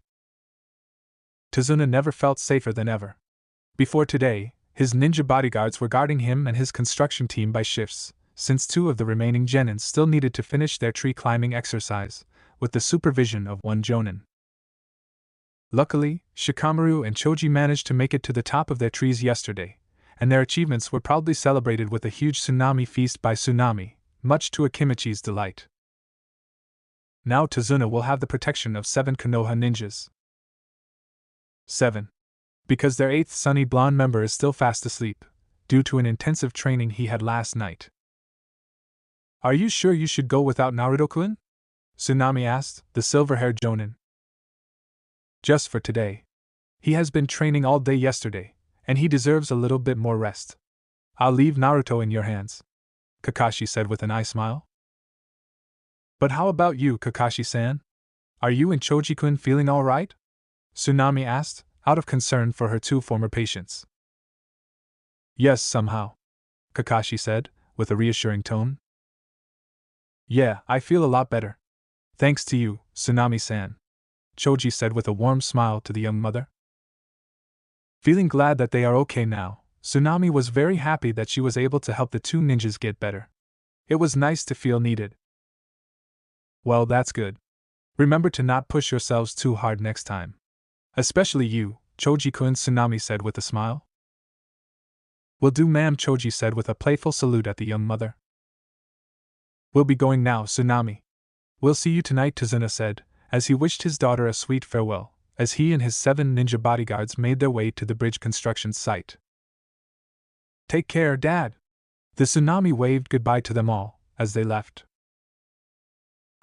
Speaker 1: Tazuna never felt safer than ever. Before today, his ninja bodyguards were guarding him and his construction team by shifts, since 2 of the remaining genins still needed to finish their tree climbing exercise, with the supervision of 1 jonin. Luckily, Shikamaru and Choji managed to make it to the top of their trees yesterday, and their achievements were proudly celebrated with a huge tsunami feast by Tsunami, much to Akimichi's delight. Now Tazuna will have the protection of 7 Konoha ninjas. 7. Because their 8th sunny blonde member is still fast asleep, due to an intensive training he had last night. Are you sure you should go without Naruto-kun? Tsunami asked, the silver-haired jonin. Just for today. He has been training all day yesterday, and he deserves a little bit more rest. I'll leave Naruto in your hands, Kakashi said with an eye smile. But how about you, Kakashi-san? Are you and Choji-kun feeling all right? Tsunami asked, out of concern for her 2 former patients. Yes, somehow, Kakashi said, with a reassuring tone. Yeah, I feel a lot better. Thanks to you, Tsunami-san, Choji said with a warm smile to the young mother. Feeling glad that they are okay now, Tsunami was very happy that she was able to help the 2 ninjas get better. It was nice to feel needed. Well, that's good. Remember to not push yourselves too hard next time. Especially you, Choji-kun, Tsunami said with a smile. Will do, ma'am, Choji said with a playful salute at the young mother. We'll be going now, Tsunami. We'll see you tonight, Tazuna said, as he wished his daughter a sweet farewell, as he and his 7 ninja bodyguards made their way to the bridge construction site. Take care, Dad. The Tsunami waved goodbye to them all, as they left.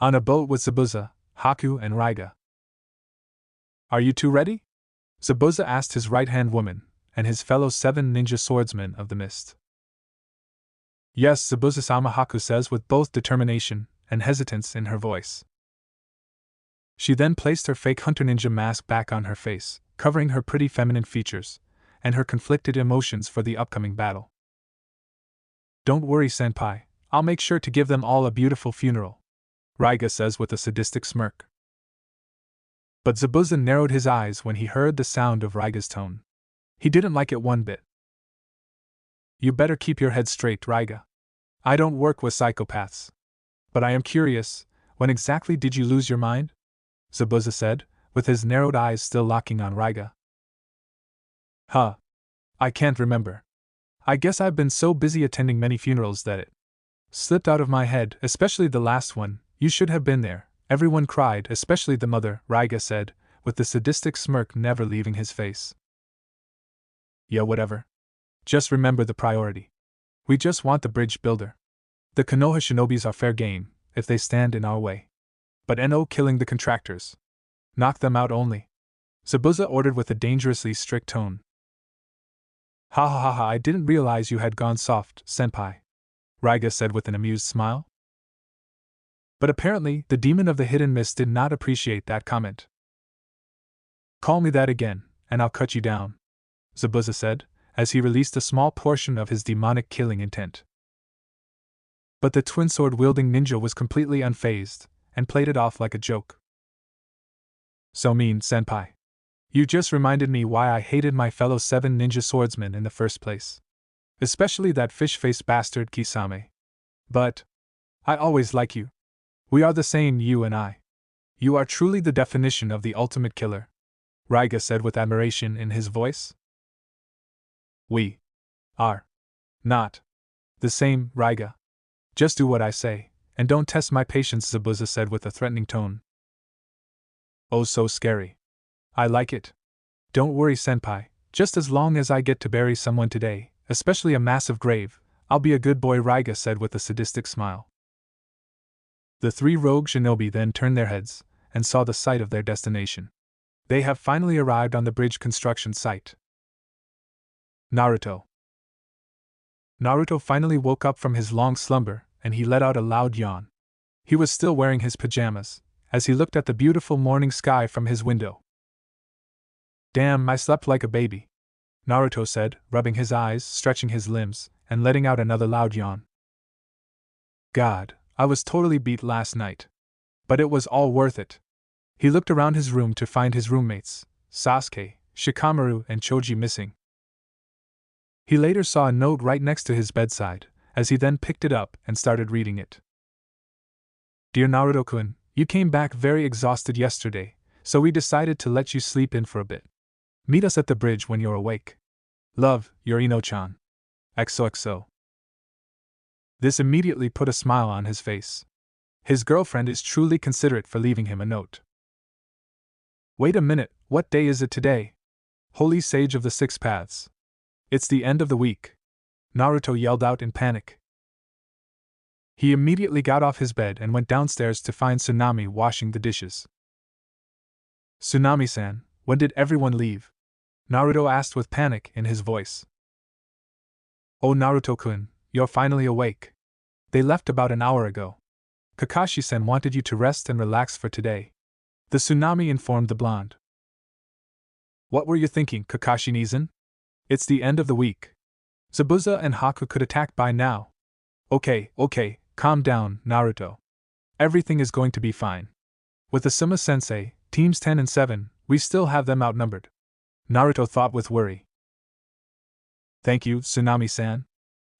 Speaker 1: On a boat with Zabuza, Haku, and Raiga. Are you two ready? Zabuza asked his right-hand woman, and his fellow 7 ninja swordsmen of the mist. Yes, Zabuza-sama, Haku says with both determination and hesitance in her voice. She then placed her fake hunter ninja mask back on her face, covering her pretty feminine features, and her conflicted emotions for the upcoming battle. Don't worry, senpai, I'll make sure to give them all a beautiful funeral, Raiga says with a sadistic smirk. But Zabuza narrowed his eyes when he heard the sound of Raiga's tone. He didn't like it one bit. You better keep your head straight, Raiga. I don't work with psychopaths. But I am curious, when exactly did you lose your mind? Zabuza said, with his narrowed eyes still locking on Raiga. Huh. I can't remember. I guess I've been so busy attending many funerals that it slipped out of my head, especially the last one. You should have been there. Everyone cried, especially the mother, Raiga said, with the sadistic smirk never leaving his face. Yeah, whatever. Just remember the priority. We just want the bridge builder. The Konoha Shinobis are fair game, if they stand in our way. But no killing the contractors. Knock them out only. Zabuza ordered with a dangerously strict tone. Ha ha ha ha, I didn't realize you had gone soft, senpai, Raiga said with an amused smile. But apparently, the demon of the hidden mist did not appreciate that comment. Call me that again, and I'll cut you down, Zabuza said, as he released a small portion of his demonic killing intent. But the twin sword-wielding ninja was completely unfazed, and played it off like a joke. So mean, senpai. You just reminded me why I hated my fellow 7 ninja swordsmen in the first place. Especially that fish-faced bastard Kisame. But I always like you. We are the same, you and I. You are truly the definition of the ultimate killer, Raiga said with admiration in his voice. We are not the same, Raiga. Just do what I say, and don't test my patience, Zabuza said with a threatening tone. Oh, so scary. I like it. Don't worry, senpai, just as long as I get to bury someone today, especially a massive grave, I'll be a good boy, Raiga said with a sadistic smile. The 3 rogue shinobi then turned their heads, and saw the site of their destination. They have finally arrived on the bridge construction site. Naruto finally woke up from his long slumber, and he let out a loud yawn. He was still wearing his pajamas, as he looked at the beautiful morning sky from his window. Damn, I slept like a baby, Naruto said, rubbing his eyes, stretching his limbs, and letting out another loud yawn. God, I was totally beat last night. But it was all worth it. He looked around his room to find his roommates, Sasuke, Shikamaru, and Choji missing. He later saw a note right next to his bedside, as he then picked it up and started reading it. Dear Naruto-kun, you came back very exhausted yesterday, so we decided to let you sleep in for a bit. Meet us at the bridge when you're awake. Love, your Ino-chan. XOXO. This immediately put a smile on his face. His girlfriend is truly considerate for leaving him a note. Wait a minute, what day is it today? Holy Sage of the 6 Paths. It's the end of the week. Naruto yelled out in panic. He immediately got off his bed and went downstairs to find Tsunami washing the dishes. Tsunami-san, when did everyone leave? Naruto asked with panic in his voice. Oh, Naruto-kun, you're finally awake. They left about an hour ago. Kakashi-san wanted you to rest and relax for today. The Tsunami informed the blonde. What were you thinking, Kakashi-Nizan? It's the end of the week. Zabuza and Haku could attack by now. Okay, calm down, Naruto. Everything is going to be fine. With Asuma-sensei, teams 10 and 7, we still have them outnumbered. Naruto thought with worry. Thank you, Tsunami-san,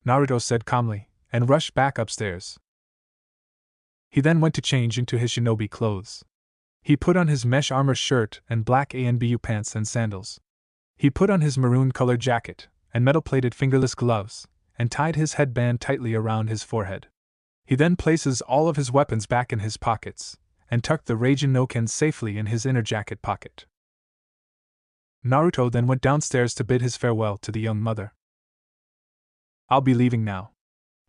Speaker 1: Naruto said calmly, and rushed back upstairs. He then went to change into his shinobi clothes. He put on his mesh armor shirt and black ANBU pants and sandals. He put on his maroon-colored jacket and metal-plated fingerless gloves, and tied his headband tightly around his forehead. He then places all of his weapons back in his pockets, and tucked the Raijin no Ken safely in his inner jacket pocket. Naruto then went downstairs to bid his farewell to the young mother. I'll be leaving now.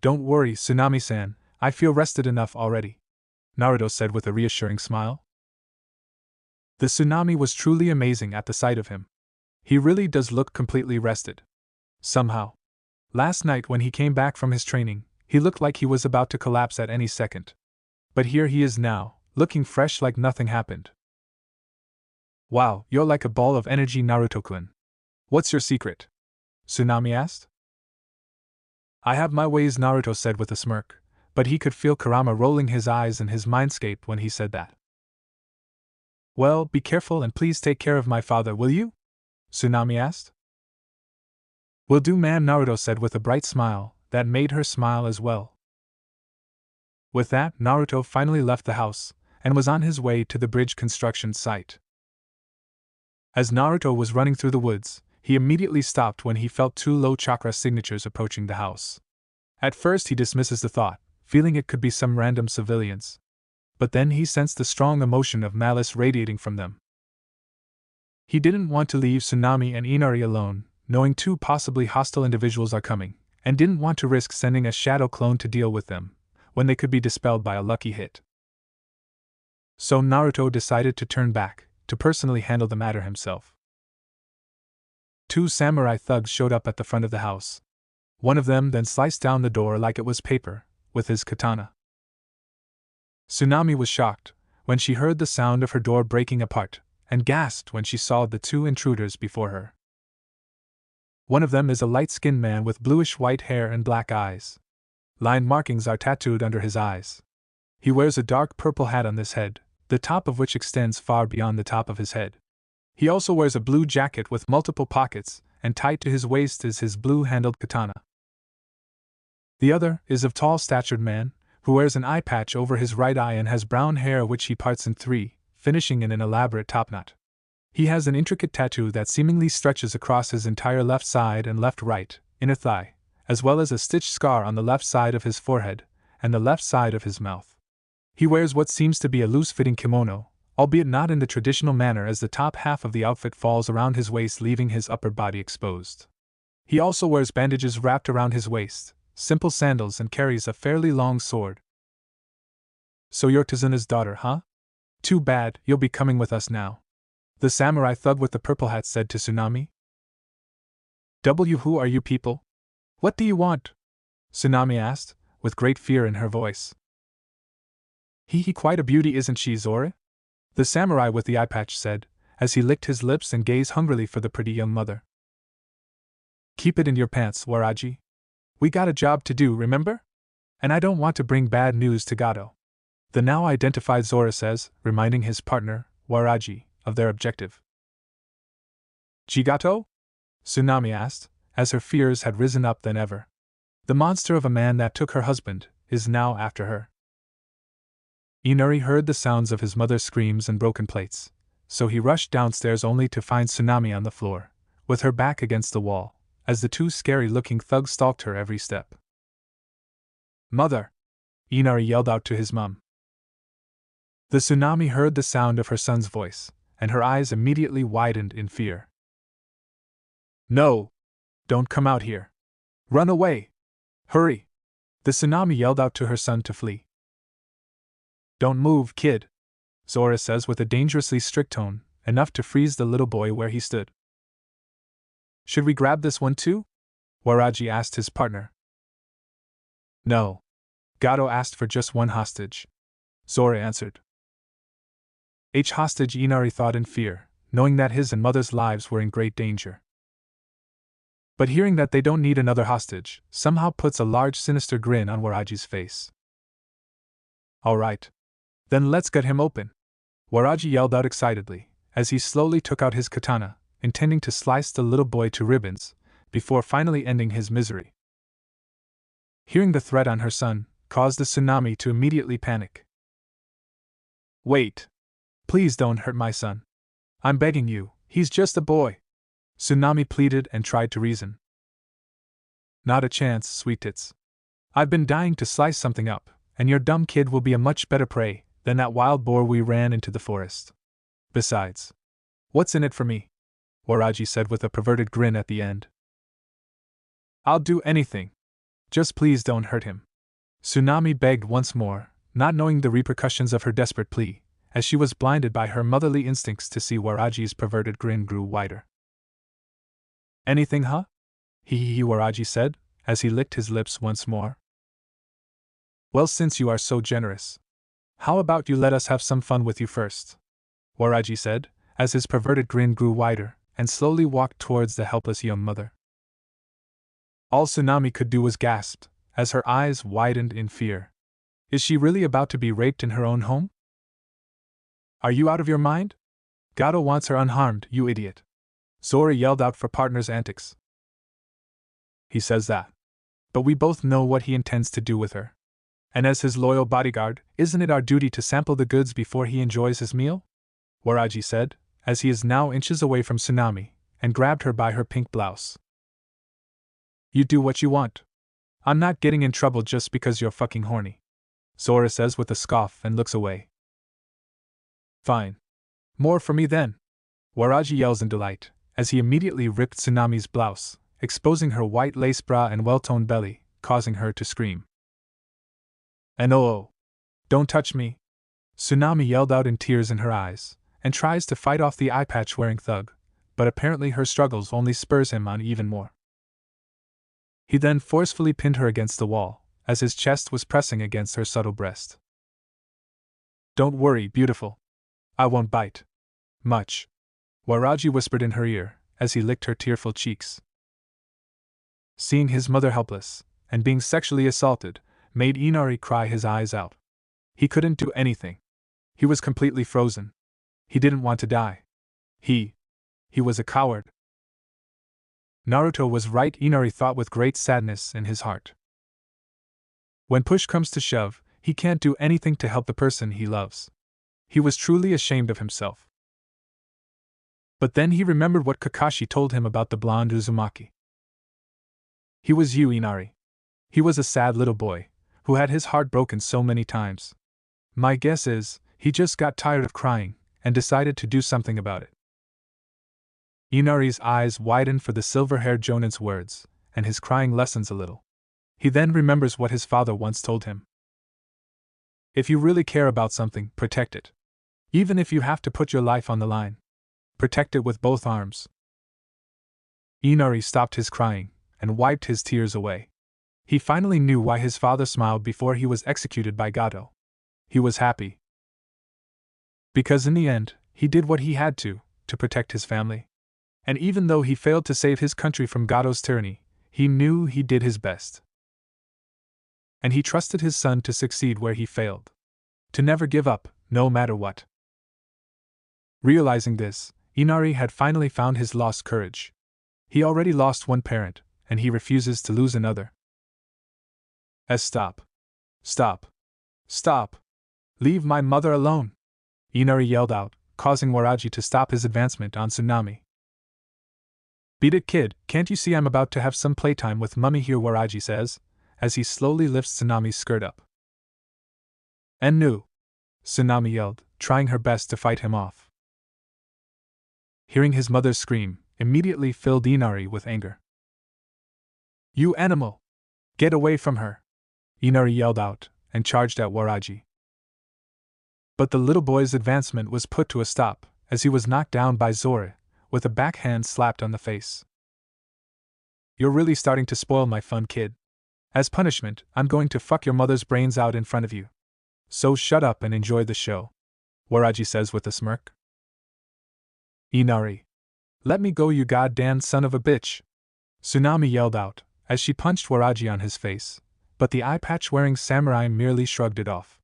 Speaker 1: Don't worry, Tsunami-san, I feel rested enough already, Naruto said with a reassuring smile. The Tsunami was truly amazing at the sight of him. He really does look completely rested. Somehow. Last night when he came back from his training, he looked like he was about to collapse at any second. But here he is now, looking fresh like nothing happened. Wow, you're like a ball of energy, Naruto-kun. What's your secret? Tsunami asked. I have my ways, Naruto said with a smirk, but he could feel Kurama rolling his eyes in his mindscape when he said that. Well, be careful and please take care of my father, will you? Tsunami asked. Will do, ma'am, Naruto said with a bright smile that made her smile as well. With that, Naruto finally left the house and was on his way to the bridge construction site. As Naruto was running through the woods, he immediately stopped when he felt 2 low chakra signatures approaching the house. At first he dismisses the thought, feeling it could be some random civilians. But then he sensed the strong emotion of malice radiating from them. He didn't want to leave Tsunami and Inari alone, knowing 2 possibly hostile individuals are coming, and didn't want to risk sending a shadow clone to deal with them, when they could be dispelled by a lucky hit. So Naruto decided to turn back, to personally handle the matter himself. 2 samurai thugs showed up at the front of the house. One of them then sliced down the door like it was paper, with his katana. Tsunami was shocked when she heard the sound of her door breaking apart, and gasped when she saw the two intruders before her. One of them is a light-skinned man with bluish-white hair and black eyes. Line markings are tattooed under his eyes. He wears a dark purple hat on his head, the top of which extends far beyond the top of his head. He also wears a blue jacket with multiple pockets, and tied to his waist is his blue-handled katana. The other is a tall-statured man, who wears an eye patch over his right eye and has brown hair which he parts in three, finishing in an elaborate topknot. He has an intricate tattoo that seemingly stretches across his entire left side and left inner thigh, as well as a stitched scar on the left side of his forehead and the left side of his mouth. He wears what seems to be a loose-fitting kimono, albeit not in the traditional manner, as the top half of the outfit falls around his waist, leaving his upper body exposed. He also wears bandages wrapped around his waist, simple sandals, and carries a fairly long sword. "So you're Tazuna's daughter, huh? Too bad, you'll be coming with us now," the samurai thug with the purple hat said to Tsunami. "Who are you people? What do you want?" Tsunami asked, with great fear in her voice. He quite a beauty, isn't she, Zora?" the samurai with the eye patch said, as he licked his lips and gazed hungrily for the pretty young mother. "Keep it in your pants, Waraji. We got a job to do, remember? And I don't want to bring bad news to Gato," the now identified Zora says, reminding his partner, Waraji, of their objective. "Jigato?" Tsunami asked, as her fears had risen up than ever. The monster of a man that took her husband is now after her. Inari heard the sounds of his mother's screams and broken plates, so he rushed downstairs only to find Tsunami on the floor, with her back against the wall, as the two scary-looking thugs stalked her every step. "Mother!" Inari yelled out to his mum. The Tsunami heard the sound of her son's voice, and her eyes immediately widened in fear. "No! Don't come out here! Run away! Hurry!" the Tsunami yelled out to her son to flee. "Don't move, kid," Zora says with a dangerously strict tone, enough to freeze the little boy where he stood. "Should we grab this one too?" Waraji asked his partner. "No. Gato asked for just one hostage," Zora answered. Hostage, Inari thought in fear, knowing that his and mother's lives were in great danger. But hearing that they don't need another hostage somehow puts a large sinister grin on Waraji's face. "All right. Then let's get him open," Waraji yelled out excitedly, as he slowly took out his katana, intending to slice the little boy to ribbons, before finally ending his misery. Hearing the threat on her son caused the Tsunami to immediately panic. "Wait. Please don't hurt my son. I'm begging you, he's just a boy," Tsunami pleaded and tried to reason. "Not a chance, sweet tits. I've been dying to slice something up, and your dumb kid will be a much better prey than that wild boar we ran into the forest. Besides, what's in it for me?" Waraji said with a perverted grin at the end. "I'll do anything. Just please don't hurt him," Tsunami begged once more, not knowing the repercussions of her desperate plea, as she was blinded by her motherly instincts to see Waraji's perverted grin grew wider. "Anything, huh?" Waraji said, as he licked his lips once more. "Well, since you are so generous, how about you let us have some fun with you first?" Waraji said, as his perverted grin grew wider, and slowly walked towards the helpless young mother. All Tsunami could do was gasp, as her eyes widened in fear. Is she really about to be raped in her own home? "Are you out of your mind? Gato wants her unharmed, you idiot!" Zora yelled out for partner's antics. "He says that. But we both know what he intends to do with her. And as his loyal bodyguard, isn't it our duty to sample the goods before he enjoys his meal?" Waraji said, as he is now inches away from Tsunami, and grabbed her by her pink blouse. "You do what you want. I'm not getting in trouble just because you're fucking horny," Zora says with a scoff and looks away. "Fine. More for me then," Waraji yells in delight, as he immediately ripped Tsunami's blouse, exposing her white lace bra and well-toned belly, causing her to scream. "And oh, don't touch me!" Tsunami yelled out in tears in her eyes, and tries to fight off the eye patch-wearing thug, but apparently her struggles only spurs him on even more. He then forcefully pinned her against the wall, as his chest was pressing against her subtle breast. "Don't worry, beautiful. I won't bite," Much. Waraji whispered in her ear, as he licked her tearful cheeks. Seeing his mother helpless, and being sexually assaulted, made Inari cry his eyes out. He couldn't do anything. He was completely frozen. He didn't want to die. He was a coward. Naruto was right, Inari thought with great sadness in his heart. When push comes to shove, he can't do anything to help the person he loves. He was truly ashamed of himself. But then he remembered what Kakashi told him about the blonde Uzumaki. He was you, Inari. He was a sad little boy, who had his heart broken so many times. My guess is, he just got tired of crying, and decided to do something about it. Inari's eyes widened for the silver-haired Jonin's words, and his crying lessens a little. He then remembers what his father once told him. If you really care about something, protect it. Even if you have to put your life on the line. Protect it with both arms. Inari stopped his crying, and wiped his tears away. He finally knew why his father smiled before he was executed by Gato. He was happy. Because in the end, he did what he had to protect his family. And even though he failed to save his country from Gato's tyranny, he knew he did his best. And he trusted his son to succeed where he failed. To never give up, no matter what. Realizing this, Inari had finally found his lost courage. He already lost one parent, and he refuses to lose another. Stop. Stop. Stop. Leave my mother alone! Inari yelled out, causing Waraji to stop his advancement on Tsunami. Beat it, kid, can't you see I'm about to have some playtime with mummy here, Waraji says, as he slowly lifts Tsunami's skirt up. And no! Tsunami yelled, trying her best to fight him off. Hearing his mother's scream, immediately filled Inari with anger. You animal! Get away from her! Inari yelled out, and charged at Waraji. But the little boy's advancement was put to a stop, as he was knocked down by Zora, with a backhand slapped on the face. You're really starting to spoil my fun, kid. As punishment, I'm going to fuck your mother's brains out in front of you. So shut up and enjoy the show, Waraji says with a smirk. Inari. Let me go, you goddamn son of a bitch! Tsunami yelled out, as she punched Waraji on his face, but the eye patch-wearing samurai merely shrugged it off.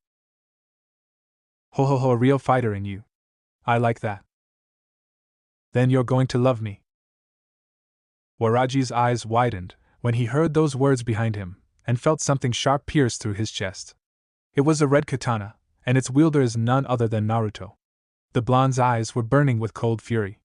Speaker 1: Ho ho ho, a real fighter in you. I like that. Then you're going to love me. Waraji's eyes widened when he heard those words behind him, and felt something sharp pierce through his chest. It was a red katana, and its wielder is none other than Naruto. The blonde's eyes were burning with cold fury.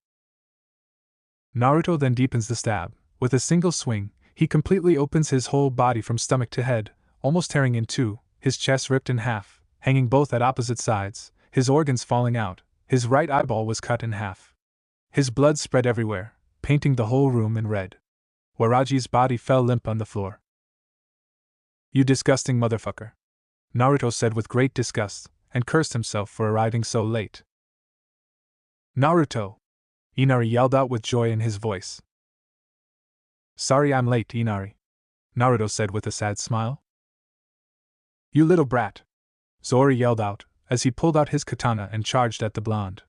Speaker 1: Naruto then deepens the stab. With a single swing, he completely opens his whole body from stomach to head, almost tearing in two, his chest ripped in half, hanging both at opposite sides, his organs falling out. His right eyeball was cut in half. His blood spread everywhere, painting the whole room in red. Waraji's body fell limp on the floor. You disgusting motherfucker, Naruto said with great disgust, and cursed himself for arriving so late. Naruto! Inari yelled out with joy in his voice. Sorry I'm late, Inari, Naruto said with a sad smile. You little brat! Zora yelled out, as he pulled out his katana and charged at the blonde.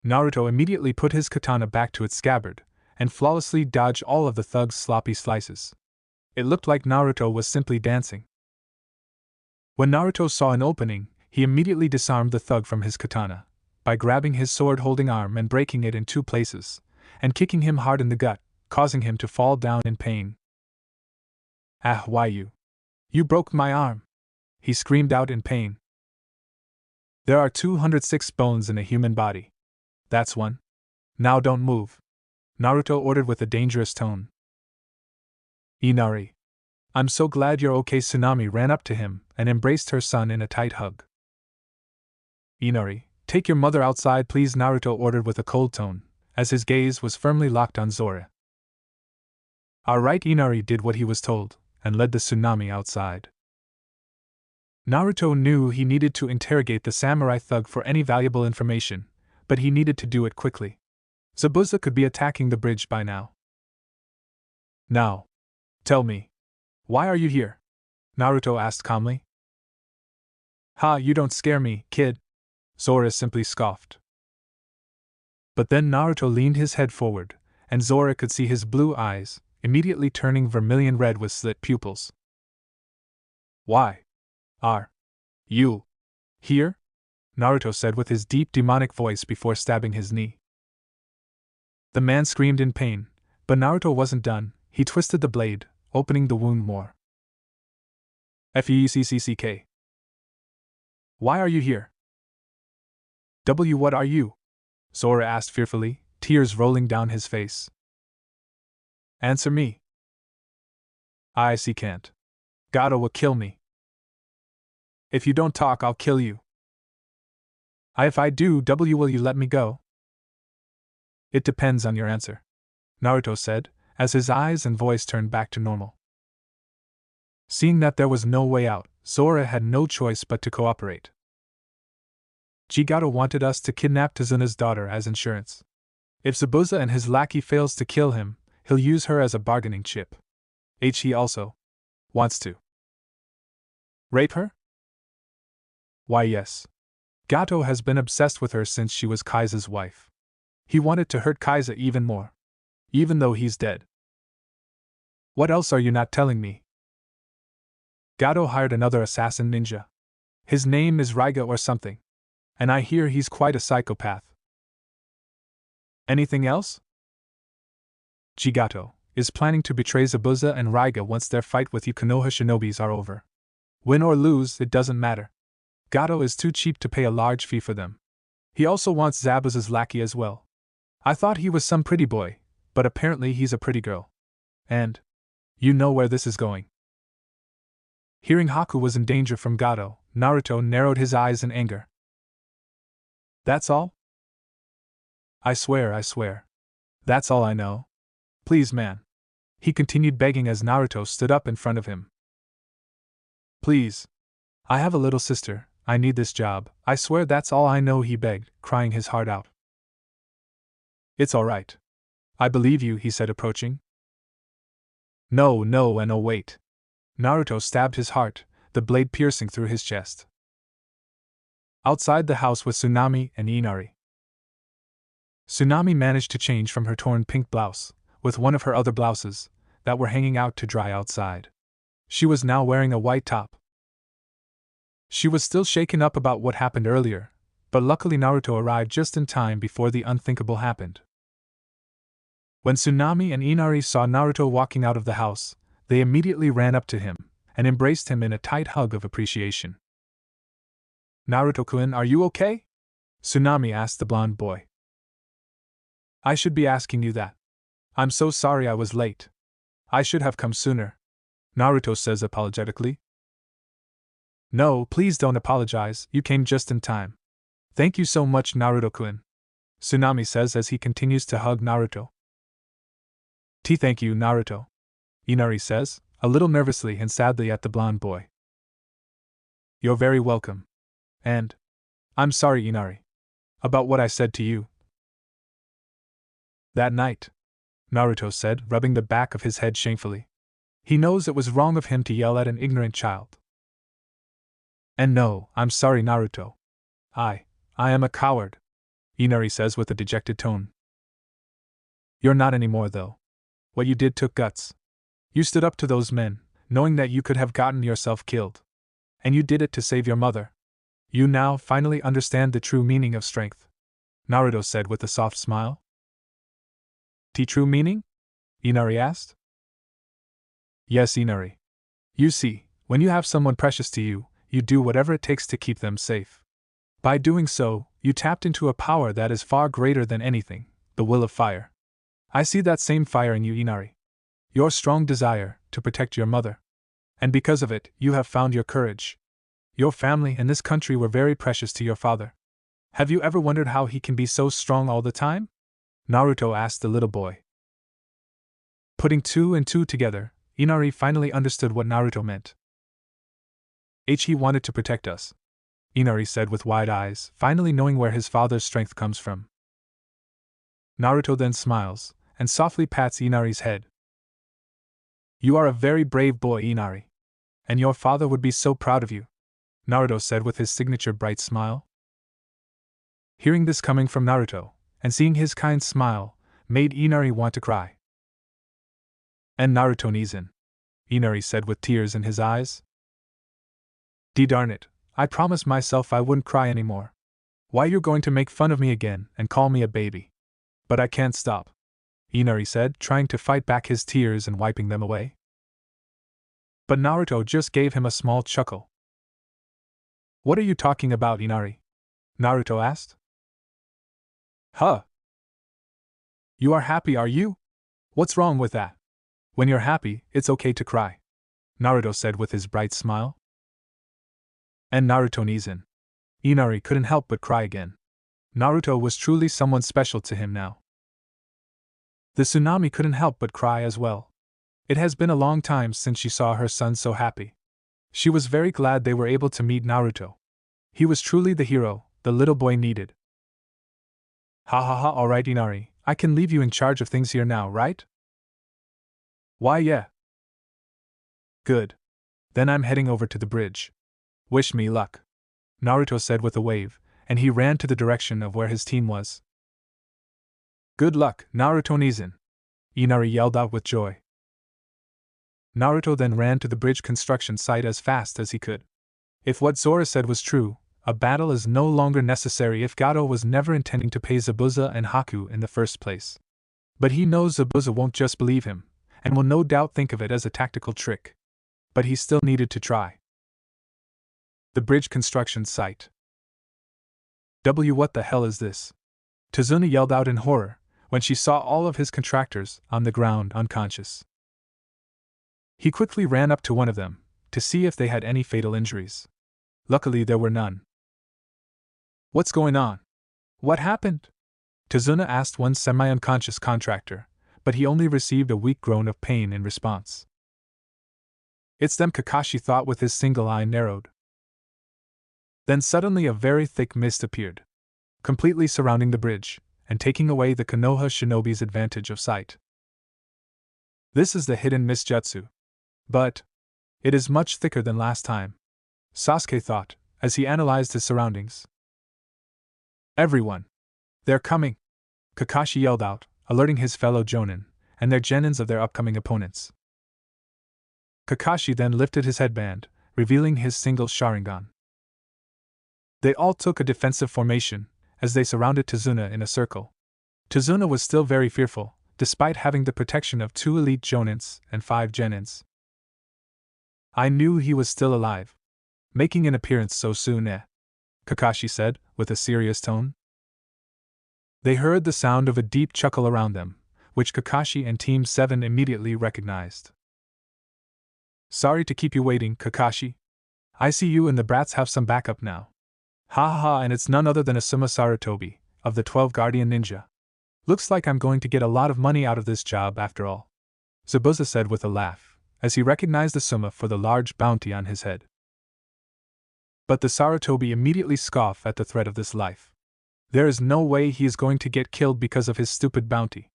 Speaker 1: Naruto immediately put his katana back to its scabbard, and flawlessly dodged all of the thug's sloppy slices. It looked like Naruto was simply dancing. When Naruto saw an opening, he immediately disarmed the thug from his katana, by grabbing his sword-holding arm and breaking it in two places, and kicking him hard in the gut, causing him to fall down in pain. Ah, why you? You broke my arm! He screamed out in pain. There are 206 bones in a human body. That's one. Now don't move, Naruto ordered with a dangerous tone. Inari. I'm so glad you're okay. Tsunami ran up to him and embraced her son in a tight hug. Inari, take your mother outside please, Naruto ordered with a cold tone, as his gaze was firmly locked on Zora. Alright, Inari did what he was told, and led the Tsunami outside. Naruto knew he needed to interrogate the samurai thug for any valuable information, but he needed to do it quickly. Zabuza could be attacking the bridge by now. Now, tell me, why are you here? Naruto asked calmly. Ha, you don't scare me, kid, Zora simply scoffed. But then Naruto leaned his head forward, and Zora could see his blue eyes, immediately turning vermilion red with slit pupils. Why are you here? Naruto said with his deep demonic voice before stabbing his knee. The man screamed in pain, but Naruto wasn't done. He twisted the blade, opening the wound more. Fuck. Why are you here? What are you? Zora asked fearfully, tears rolling down his face. Answer me. I see can't. Gato will kill me. If you don't talk, I'll kill you. If I do, will you let me go? It depends on your answer, Naruto said, as his eyes and voice turned back to normal. Seeing that there was no way out, Zora had no choice but to cooperate. Gato wanted us to kidnap Tazuna's daughter as insurance. If Zabuza and his lackey fails to kill him, he'll use her as a bargaining chip. He also wants to rape her? Why, yes. Gato has been obsessed with her since she was Kaisa's wife. He wanted to hurt Kaisa even more, even though he's dead. What else are you not telling me? Gato hired another assassin ninja. His name is Raiga or something, and I hear he's quite a psychopath. Anything else? Gato is planning to betray Zabuza and Raiga once their fight with you Konoha shinobis are over. Win or lose, it doesn't matter. Gato is too cheap to pay a large fee for them. He also wants Zabuza's lackey as well. I thought he was some pretty boy, but apparently he's a pretty girl. And you know where this is going. Hearing Haku was in danger from Gato, Naruto narrowed his eyes in anger. That's all? I swear. That's all I know. Please, man. He continued begging as Naruto stood up in front of him. Please. I have a little sister, I need this job, I swear that's all I know, he begged, crying his heart out. It's all right. I believe you, he said, approaching. No, and oh wait. Naruto stabbed his heart, the blade piercing through his chest. Outside the house was Tsunami and Inari. Tsunami managed to change from her torn pink blouse, with one of her other blouses, that were hanging out to dry outside. She was now wearing a white top. She was still shaken up about what happened earlier, but luckily Naruto arrived just in time before the unthinkable happened. When Tsunami and Inari saw Naruto walking out of the house, they immediately ran up to him and embraced him in a tight hug of appreciation. Naruto-kun, are you okay? Tsunami asked the blonde boy. I should be asking you that. I'm so sorry I was late. I should have come sooner, Naruto says apologetically. No, please don't apologize, you came just in time. Thank you so much, Naruto-kun, Tsunami says as he continues to hug Naruto. Thank you, Naruto, Inari says, a little nervously and sadly at the blonde boy. You're very welcome. And I'm sorry, Inari, about what I said to you. That night, Naruto said, rubbing the back of his head shamefully. He knows it was wrong of him to yell at an ignorant child. And no, I'm sorry, Naruto. I am a coward, Inari says with a dejected tone. You're not anymore, though. What you did took guts. You stood up to those men, knowing that you could have gotten yourself killed. And you did it to save your mother. You now finally understand the true meaning of strength, Naruto said with a soft smile. True meaning? Inari asked. Yes, Inari. You see, when you have someone precious to you, you do whatever it takes to keep them safe. By doing so, you tapped into a power that is far greater than anything, the will of fire. I see that same fire in you, Inari. Your strong desire to protect your mother. And because of it, you have found your courage. Your family and this country were very precious to your father. Have you ever wondered how he can be so strong all the time? Naruto asked the little boy. Putting two and two together, Inari finally understood what Naruto meant. He wanted to protect us, Inari said with wide eyes, finally knowing where his father's strength comes from. Naruto then smiles, and softly pats Inari's head. You are a very brave boy, Inari. And your father would be so proud of you, Naruto said with his signature bright smile. Hearing this coming from Naruto, and seeing his kind smile, made Inari want to cry. And Naruto Nizin, Inari said with tears in his eyes. Darn it, I promised myself I wouldn't cry anymore. Why you're going to make fun of me again and call me a baby? But I can't stop, Inari said, trying to fight back his tears and wiping them away. But Naruto just gave him a small chuckle. What are you talking about, Inari? Naruto asked. Huh? You are happy, are you? What's wrong with that? When you're happy, it's okay to cry, Naruto said with his bright smile. And Naruto Nizin, Inari couldn't help but cry again. Naruto was truly someone special to him now. The tsunami couldn't help but cry as well. It has been a long time since she saw her son so happy. She was very glad they were able to meet Naruto. He was truly the hero the little boy needed. Ha ha ha, alright Inari, I can leave you in charge of things here now, right? Why yeah. Good. Then I'm heading over to the bridge. Wish me luck, Naruto said with a wave, and he ran to the direction of where his team was. Good luck, Naruto Nizin, Inari yelled out with joy. Naruto then ran to the bridge construction site as fast as he could. If what Zora said was true, a battle is no longer necessary if Gato was never intending to pay Zabuza and Haku in the first place. But he knows Zabuza won't just believe him, and will no doubt think of it as a tactical trick. But he still needed to try. The bridge construction site. What the hell is this? Tazuna yelled out in horror when she saw all of his contractors on the ground unconscious. He quickly ran up to one of them to see if they had any fatal injuries. Luckily there were none. What's going on? What happened? Tazuna asked one semi-unconscious contractor, but he only received a weak groan of pain in response. It's them, Kakashi thought with his single eye narrowed. Then suddenly a very thick mist appeared, completely surrounding the bridge, and taking away the Konoha shinobi's advantage of sight. This is the hidden mist jutsu. But it is much thicker than last time, Sasuke thought, as he analyzed his surroundings. Everyone! They're coming! Kakashi yelled out, alerting his fellow Jonin, and their genins of their upcoming opponents. Kakashi then lifted his headband, revealing his single Sharingan. They all took a defensive formation, as they surrounded Tazuna in a circle. Tazuna was still very fearful, despite having the protection of 2 elite Jonins and 5 genins. I knew he was still alive. Making an appearance so soon, Kakashi said, with a serious tone. They heard the sound of a deep chuckle around them, which Kakashi and Team 7 immediately recognized. Sorry to keep you waiting, Kakashi. I see you and the brats have some backup now. Ha ha ha, and it's none other than Asuma Sarutobi, of the 12 Guardian Ninja. Looks like I'm going to get a lot of money out of this job after all, Zabuza said with a laugh, as he recognized Asuma for the large bounty on his head. But the Sarutobi immediately scoffed at the threat of this life. There is no way he is going to get killed because of his stupid bounty.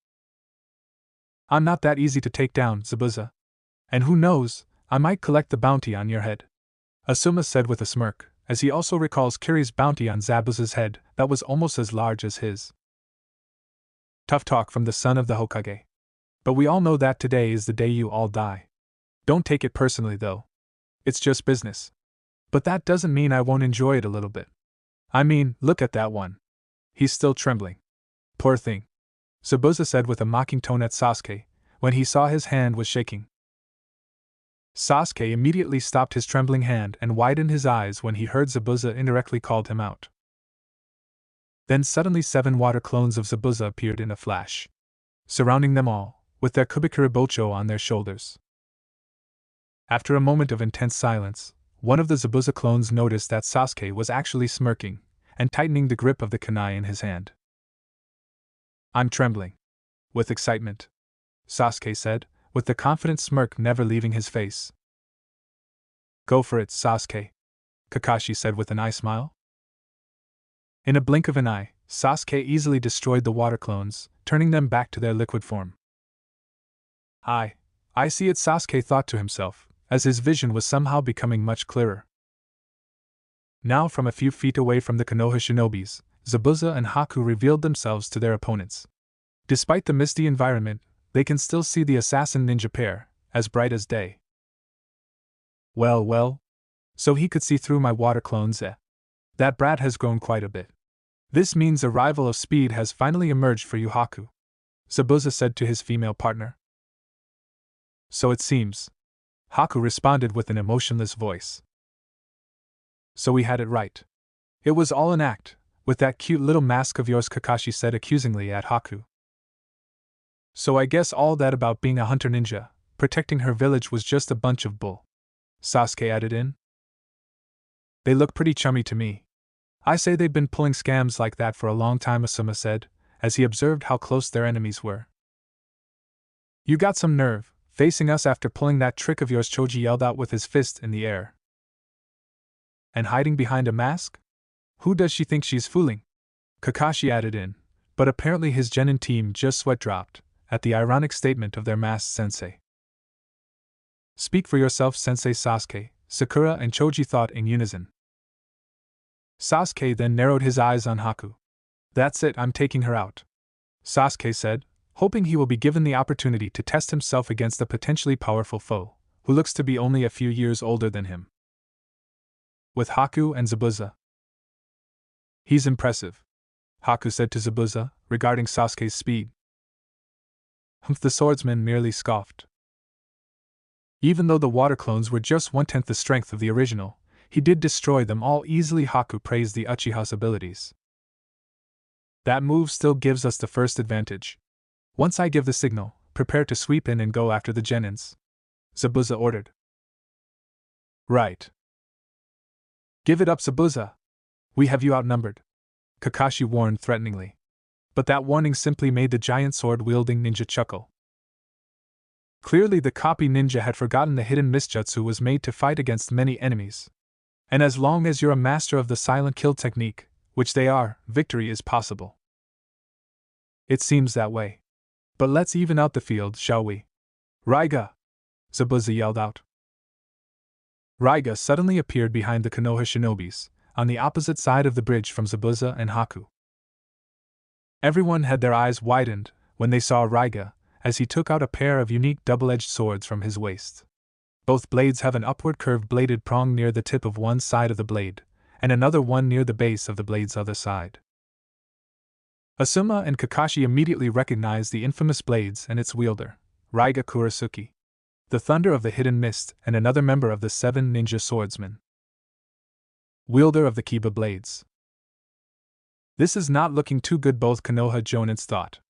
Speaker 1: I'm not that easy to take down, Zabuza. And who knows, I might collect the bounty on your head, Asuma said with a smirk, as he also recalls Kiri's bounty on Zabuza's head that was almost as large as his. Tough talk from the son of the Hokage. But we all know that today is the day you all die. Don't take it personally though. It's just business. But that doesn't mean I won't enjoy it a little bit. I mean, look at that one. He's still trembling. Poor thing, Zabuza said with a mocking tone at Sasuke, when he saw his hand was shaking. Sasuke immediately stopped his trembling hand and widened his eyes when he heard Zabuza indirectly called him out. Then suddenly 7 water clones of Zabuza appeared in a flash, surrounding them all, with their Kubikura Bocho on their shoulders. After a moment of intense silence, one of the Zabuza clones noticed that Sasuke was actually smirking and tightening the grip of the kunai in his hand. I'm trembling with excitement, Sasuke said, with the confident smirk never leaving his face. Go for it, Sasuke, Kakashi said with an eye smile. In a blink of an eye, Sasuke easily destroyed the water clones, turning them back to their liquid form. I see it, Sasuke thought to himself, as his vision was somehow becoming much clearer. Now from a few feet away from the Konoha shinobis, Zabuza and Haku revealed themselves to their opponents. Despite the misty environment, they can still see the assassin ninja pair, as bright as day. Well, so he could see through my water clones, eh? That brat has grown quite a bit. This means a rival of speed has finally emerged for you, Haku, Zabuza said to his female partner. So it seems, Haku responded with an emotionless voice. So we had it right. It was all an act, with that cute little mask of yours, Kakashi said accusingly at Haku. So I guess all that about being a hunter ninja, protecting her village was just a bunch of bull, Sasuke added in. They look pretty chummy to me. I say they've been pulling scams like that for a long time, Asuma said, as he observed how close their enemies were. You got some nerve, facing us after pulling that trick of yours, Choji yelled out with his fist in the air. And hiding behind a mask? Who does she think she's fooling? Kakashi added in, but apparently his genin team just sweat dropped at the ironic statement of their masked sensei. Speak for yourself, Sensei, Sasuke, Sakura and Choji thought in unison. Sasuke then narrowed his eyes on Haku. That's it, I'm taking her out, Sasuke said, hoping he will be given the opportunity to test himself against a potentially powerful foe, who looks to be only a few years older than him. With Haku and Zabuza. He's impressive, Haku said to Zabuza, regarding Sasuke's speed. The swordsman merely scoffed. Even though the water clones were just 1/10 the strength of the original, he did destroy them all easily. Haku praised the Uchiha's abilities. That move still gives us the first advantage. Once I give the signal, prepare to sweep in and go after the genins, Zabuza ordered. Right. Give it up, Zabuza. We have you outnumbered, Kakashi warned threateningly. But that warning simply made the giant sword-wielding ninja chuckle. Clearly the copy ninja had forgotten the hidden misjutsu was made to fight against many enemies. And as long as you're a master of the silent kill technique, which they are, victory is possible. It seems that way. But let's even out the field, shall we? Raiga! Zabuza yelled out. Raiga suddenly appeared behind the Konoha shinobis, on the opposite side of the bridge from Zabuza and Haku. Everyone had their eyes widened when they saw Raiga, as he took out a pair of unique double-edged swords from his waist. Both blades have an upward curved bladed prong near the tip of one side of the blade, and another one near the base of the blade's other side. Asuma and Kakashi immediately recognized the infamous blades and its wielder, Raiga Kurasuke, the Thunder of the Hidden Mist and another member of the 7 ninja swordsmen. Wielder of the Kiba blades. This is not looking too good, both Konoha Jonins thought.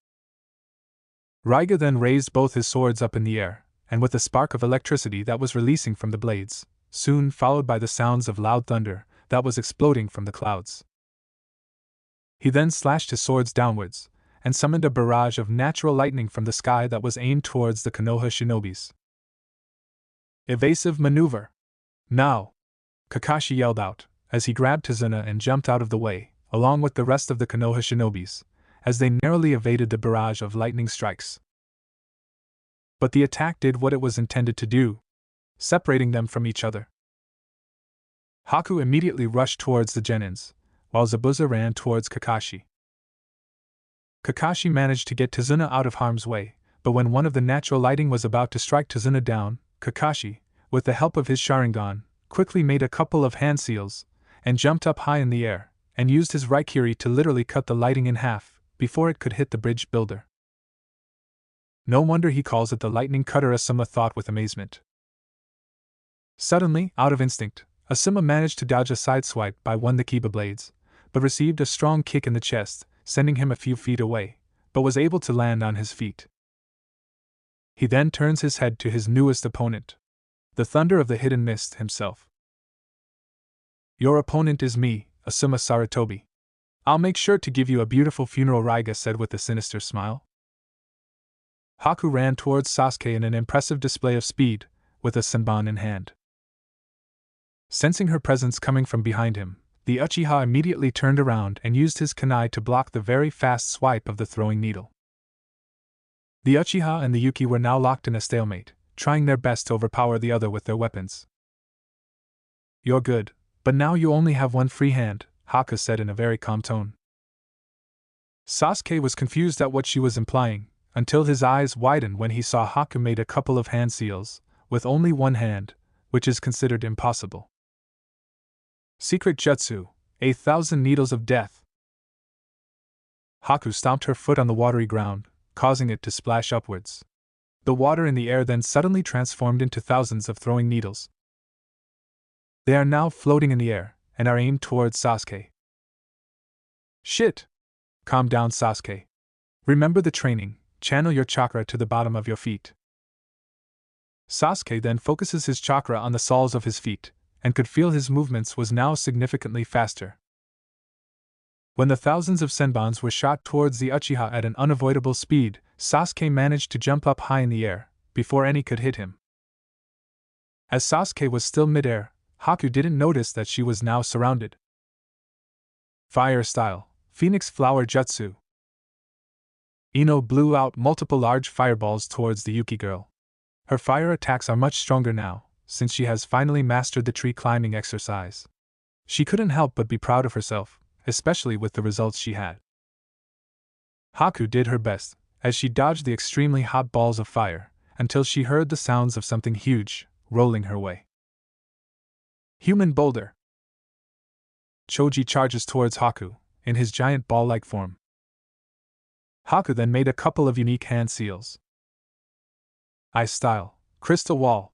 Speaker 1: Raiga then raised both his swords up in the air, and with a spark of electricity that was releasing from the blades, soon followed by the sounds of loud thunder that was exploding from the clouds. He then slashed his swords downwards, and summoned a barrage of natural lightning from the sky that was aimed towards the Konoha shinobis. Evasive maneuver! Now! Kakashi yelled out, as he grabbed Tazuna and jumped out of the way, along with the rest of the Konoha shinobis, as they narrowly evaded the barrage of lightning strikes. But the attack did what it was intended to do, separating them from each other. Haku immediately rushed towards the genins, while Zabuza ran towards Kakashi. Kakashi managed to get Tazuna out of harm's way, but when one of the natural lighting was about to strike Tazuna down, Kakashi, with the help of his Sharingan, quickly made a couple of hand seals, and jumped up high in the air, and used his Raikiri to literally cut the lighting in half, before it could hit the bridge builder. No wonder he calls it the lightning cutter, Asuma thought with amazement. Suddenly, out of instinct, Asuma managed to dodge a sideswipe by one of the Kiba blades, but received a strong kick in the chest, sending him a few feet away, but was able to land on his feet. He then turns his head to his newest opponent, the Thunder of the Hidden Mist himself. Your opponent is me, Asuma Saratobi. I'll make sure to give you a beautiful funeral, Raiga said with a sinister smile. Haku ran towards Sasuke in an impressive display of speed, with a senbon in hand. Sensing her presence coming from behind him, the Uchiha immediately turned around and used his kunai to block the very fast swipe of the throwing needle. The Uchiha and the Yuki were now locked in a stalemate, trying their best to overpower the other with their weapons. You're good, but now you only have one free hand, Haku said in a very calm tone. Sasuke was confused at what she was implying, until his eyes widened when he saw Haku made a couple of hand seals, with only one hand, which is considered impossible. Secret Jutsu, 1,000 Needles of Death. Haku stomped her foot on the watery ground, causing it to splash upwards. The water in the air then suddenly transformed into thousands of throwing needles. They are now floating in the air, and are aimed towards Sasuke. Shit! Calm down, Sasuke. Remember the training, channel your chakra to the bottom of your feet. Sasuke then focuses his chakra on the soles of his feet, and could feel his movements was now significantly faster. When the thousands of senbons were shot towards the Uchiha at an unavoidable speed, Sasuke managed to jump up high in the air, before any could hit him. As Sasuke was still midair, Haku didn't notice that she was now surrounded. Fire Style, Phoenix Flower Jutsu. Ino blew out multiple large fireballs towards the Yuki girl. Her fire attacks are much stronger now, since she has finally mastered the tree climbing exercise. She couldn't help but be proud of herself, especially with the results she had. Haku did her best, as she dodged the extremely hot balls of fire, until she heard the sounds of something huge, rolling her way. Human Boulder. Choji charges towards Haku, in his giant ball-like form. Haku then made a couple of unique hand seals. Ice Style, Crystal Wall.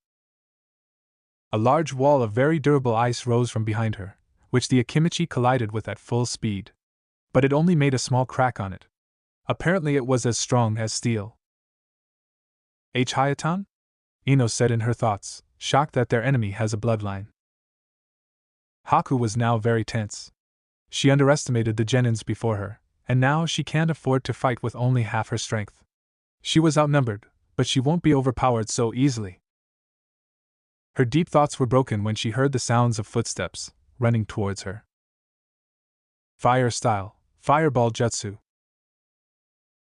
Speaker 1: A large wall of very durable ice rose from behind her, which the Akimichi collided with at full speed. But it only made a small crack on it. Apparently it was as strong as steel. Hayatan? Ino said in her thoughts, shocked that their enemy has a bloodline. Haku was now very tense. She underestimated the genins before her, and now she can't afford to fight with only half her strength. She was outnumbered, but she won't be overpowered so easily. Her deep thoughts were broken when she heard the sounds of footsteps, running towards her. Fire Style, Fireball Jutsu.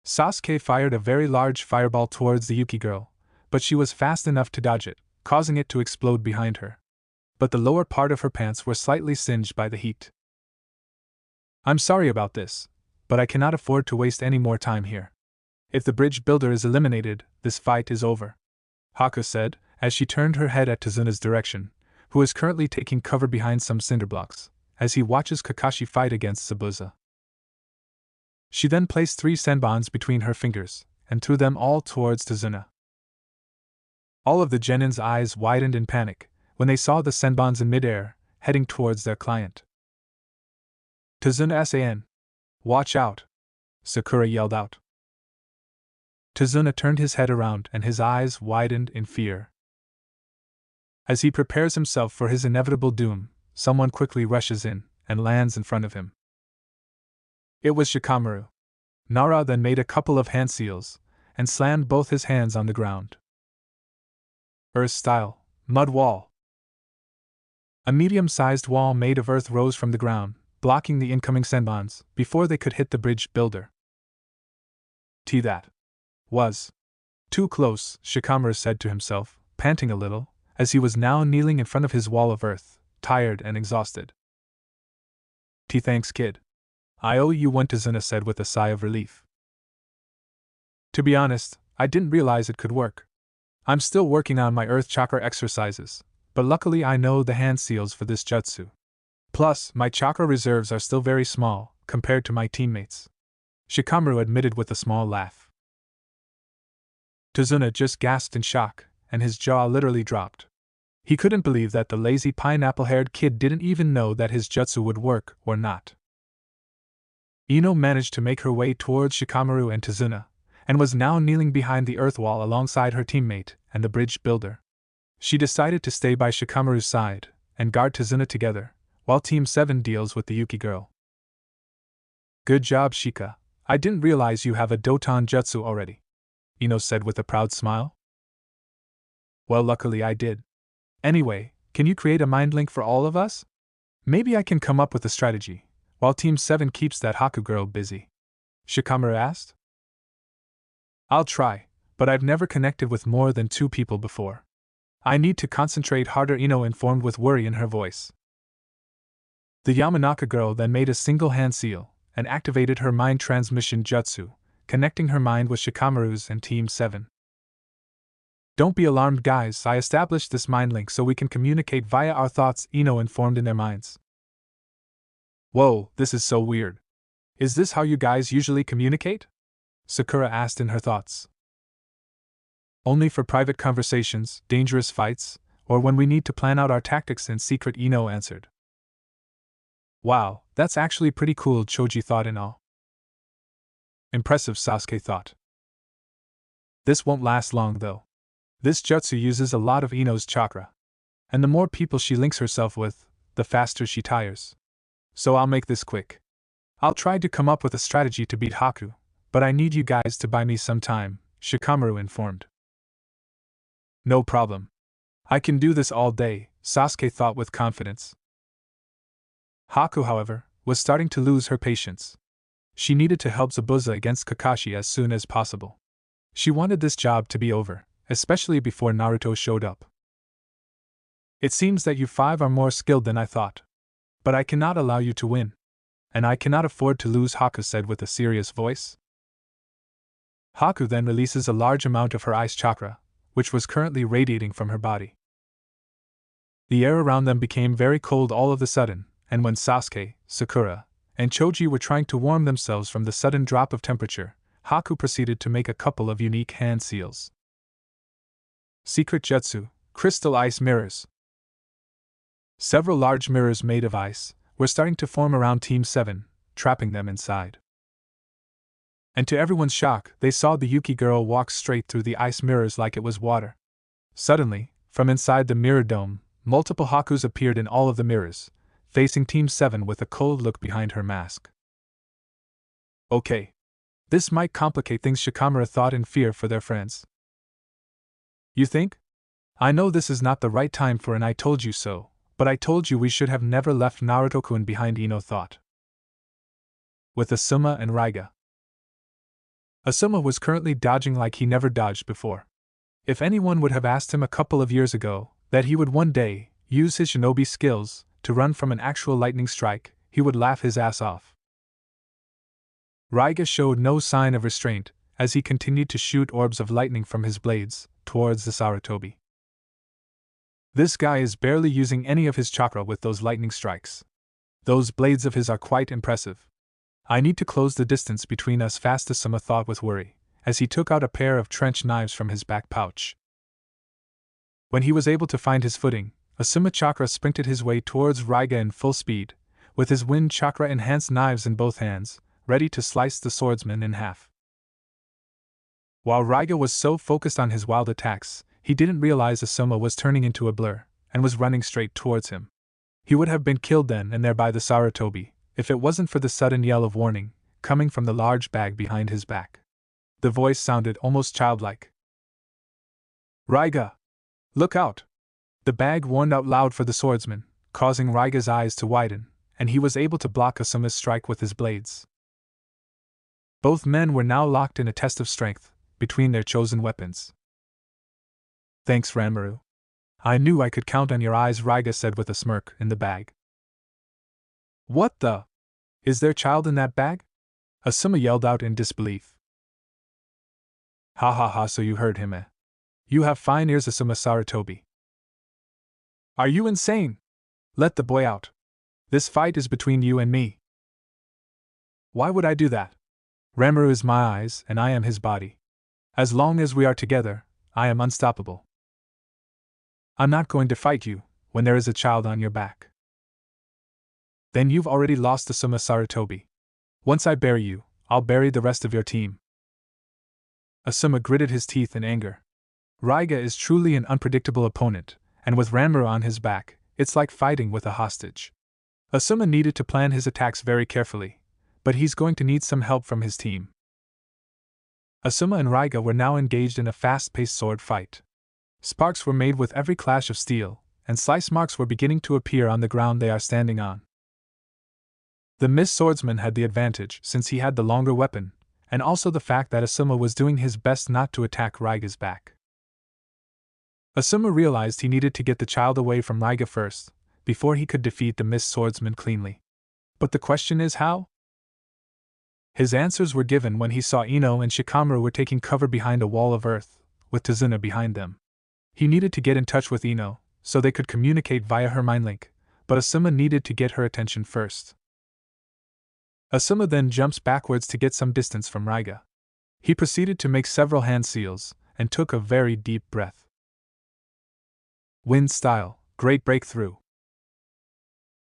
Speaker 1: Sasuke fired a very large fireball towards the Yuki girl, but she was fast enough to dodge it, causing it to explode behind her. But the lower part of her pants were slightly singed by the heat. I'm sorry about this, but I cannot afford to waste any more time here. If the bridge builder is eliminated, this fight is over, Haku said, as she turned her head at Tazuna's direction, who is currently taking cover behind some cinder blocks, as he watches Kakashi fight against Zabuza. She then placed 3 senbons between her fingers, and threw them all towards Tazuna. All of the genins' eyes widened in panic when they saw the senbons in midair, heading towards their client. Tazuna-san! Watch out! Sakura yelled out. Tazuna turned his head around and his eyes widened in fear. As he prepares himself for his inevitable doom, someone quickly rushes in and lands in front of him. It was Shikamaru. Nara then made a couple of hand seals and slammed both his hands on the ground. Earth Style, Mud Wall. A medium-sized wall made of earth rose from the ground, blocking the incoming senbons before they could hit the bridge builder. That was too close, Shikamaru said to himself, panting a little, as he was now kneeling in front of his wall of earth, tired and exhausted. Thanks, kid. I owe you one, Tazuna said with a sigh of relief. To be honest, I didn't realize it could work. I'm still working on my earth chakra exercises, but luckily I know the hand seals for this jutsu. Plus, my chakra reserves are still very small, compared to my teammates, Shikamaru admitted with a small laugh. Tazuna just gasped in shock, and his jaw literally dropped. He couldn't believe that the lazy pineapple-haired kid didn't even know that his jutsu would work or not. Ino managed to make her way towards Shikamaru and Tazuna, and was now kneeling behind the earth wall alongside her teammate and the bridge builder. She decided to stay by Shikamaru's side and guard Tazuna together, while Team 7 deals with the Yuki girl. Good job, Shika. I didn't realize you have a Doton jutsu already, Ino said with a proud smile. Well, luckily I did. Anyway, can you create a mind link for all of us? Maybe I can come up with a strategy, while Team 7 keeps that Haku girl busy, Shikamaru asked. I'll try, but I've never connected with more than 2 people before. I need to concentrate harder, Ino informed with worry in her voice. The Yamanaka girl then made a single hand seal, and activated her mind transmission jutsu, connecting her mind with Shikamaru's and Team 7. Don't be alarmed, guys, I established this mind link so we can communicate via our thoughts, Ino informed in their minds. Whoa, this is so weird. Is this how you guys usually communicate? Sakura asked in her thoughts. Only for private conversations, dangerous fights, or when we need to plan out our tactics in secret, Ino answered. Wow, that's actually pretty cool, Choji thought in awe. Impressive, Sasuke thought. This won't last long though. This jutsu uses a lot of Ino's chakra. And the more people she links herself with, the faster she tires. So I'll make this quick. I'll try to come up with a strategy to beat Haku, but I need you guys to buy me some time, Shikamaru informed. No problem. I can do this all day, Sasuke thought with confidence. Haku, however, was starting to lose her patience. She needed to help Zabuza against Kakashi as soon as possible. She wanted this job to be over, especially before Naruto showed up. It seems that you 5 are more skilled than I thought. But I cannot allow you to win. And I cannot afford to lose, Haku said with a serious voice. Haku then releases a large amount of her ice chakra, which was currently radiating from her body. The air around them became very cold all of a sudden, and when Sasuke, Sakura, and Choji were trying to warm themselves from the sudden drop of temperature, Haku proceeded to make a couple of unique hand seals. Secret Jutsu, Crystal Ice Mirrors. Several large mirrors made of ice were starting to form around Team 7, trapping them inside. And to everyone's shock, they saw the Yuki girl walk straight through the ice mirrors like it was water. Suddenly, from inside the mirror dome, multiple Hakus appeared in all of the mirrors, facing Team 7 with a cold look behind her mask. Okay. This might complicate things, Shikamaru thought in fear for their friends. You think? I know this is not the right time for an I told you so, but I told you we should have never left Naruto-kun behind, Ino thought. With Asuma and Raiga. Asuma was currently dodging like he never dodged before. If anyone would have asked him a couple of years ago that he would one day use his shinobi skills to run from an actual lightning strike, he would laugh his ass off. Raiga showed no sign of restraint as he continued to shoot orbs of lightning from his blades towards the Sarutobi. This guy is barely using any of his chakra with those lightning strikes. Those blades of his are quite impressive. I need to close the distance between us fast, Asuma thought with worry, as he took out a pair of trench knives from his back pouch. When he was able to find his footing, Asuma chakra sprinted his way towards Raiga in full speed, with his wind chakra enhanced knives in both hands, ready to slice the swordsman in half. While Raiga was so focused on his wild attacks, he didn't realize Asuma was turning into a blur, and was running straight towards him. He would have been killed then and there by the Sarutobi, if it wasn't for the sudden yell of warning, coming from the large bag behind his back. The voice sounded almost childlike. Raiga! Look out! The bag warned out loud for the swordsman, causing Raiga's eyes to widen, and he was able to block Asuma's strike with his blades. Both men were now locked in a test of strength, between their chosen weapons. Thanks, Ranmaru. I knew I could count on your eyes, Raiga said with a smirk in the bag. What the? Is there child in that bag? Asuma yelled out in disbelief. Ha ha ha, so you heard him, eh? You have fine ears, Asuma Sarutobi. Are you insane? Let the boy out. This fight is between you and me. Why would I do that? Ranmaru is my eyes and I am his body. As long as we are together, I am unstoppable. I'm not going to fight you when there is a child on your back. Then you've already lost, Asuma Sarutobi. Once I bury you, I'll bury the rest of your team. Asuma gritted his teeth in anger. Raiga is truly an unpredictable opponent, and with Ranmaru on his back, it's like fighting with a hostage. Asuma needed to plan his attacks very carefully, but he's going to need some help from his team. Asuma and Raiga were now engaged in a fast-paced sword fight. Sparks were made with every clash of steel, and slice marks were beginning to appear on the ground they are standing on. The Mist Swordsman had the advantage since he had the longer weapon, and also the fact that Asuma was doing his best not to attack Raiga's back. Asuma realized he needed to get the child away from Raiga first, before he could defeat the Mist Swordsman cleanly. But the question is how? His answers were given when he saw Ino and Shikamaru were taking cover behind a wall of earth, with Tazuna behind them. He needed to get in touch with Ino, so they could communicate via her mind link, but Asuma needed to get her attention first. Asuma then jumps backwards to get some distance from Raiga. He proceeded to make several hand seals, and took a very deep breath. Wind style, great breakthrough.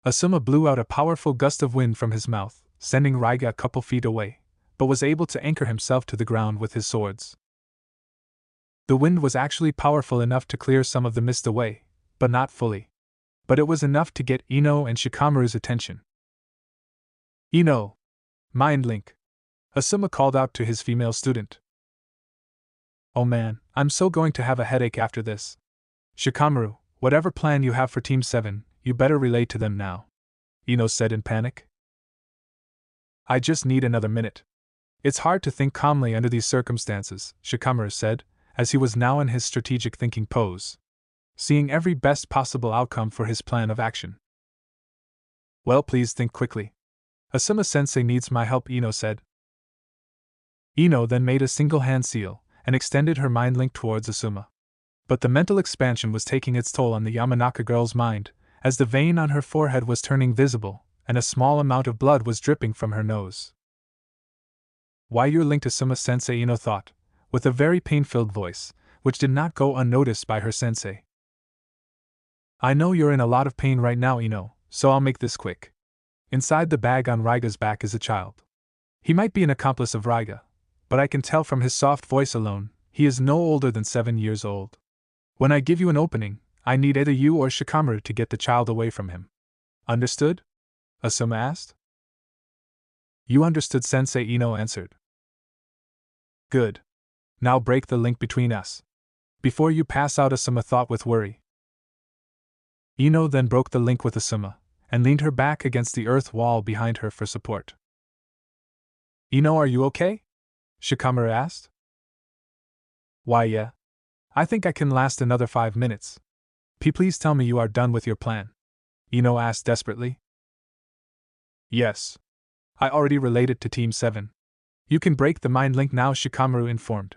Speaker 1: Asuma blew out a powerful gust of wind from his mouth, sending Raiga a couple feet away, but was able to anchor himself to the ground with his swords. The wind was actually powerful enough to clear some of the mist away, but not fully. But it was enough to get Ino and Shikamaru's attention. Ino! Mind link! Asuma called out to his female student. Oh man, I'm so going to have a headache after this. Shikamaru, whatever plan you have for Team 7, you better relay to them now. Ino said in panic. I just need another minute. It's hard to think calmly under these circumstances, Shikamaru said, as he was now in his strategic thinking pose, seeing every best possible outcome for his plan of action. Well, please think quickly. Asuma-sensei needs my help, Ino said. Ino then made a single hand seal, and extended her mind link towards Asuma. But the mental expansion was taking its toll on the Yamanaka girl's mind, as the vein on her forehead was turning visible, and a small amount of blood was dripping from her nose. Why you're linked, Asuma-sensei, Ino thought, with a very pain-filled voice, which did not go unnoticed by her sensei. I know you're in a lot of pain right now, Ino, so I'll make this quick. Inside the bag on Raiga's back is a child. He might be an accomplice of Raiga, but I can tell from his soft voice alone, he is no older than 7 years old. When I give you an opening, I need either you or Shikamaru to get the child away from him. Understood? Asuma asked. You understood, Sensei, Ino answered. Good. Now break the link between us. Before you pass out, Asuma thought with worry. Ino then broke the link with Asuma, and leaned her back against the earth wall behind her for support. Ino, are you okay? Shikamaru asked. Why, yeah. I think I can last another 5 minutes. Please tell me you are done with your plan. Ino asked desperately. Yes. I already related to Team 7. You can break the mind link now, Shikamaru informed.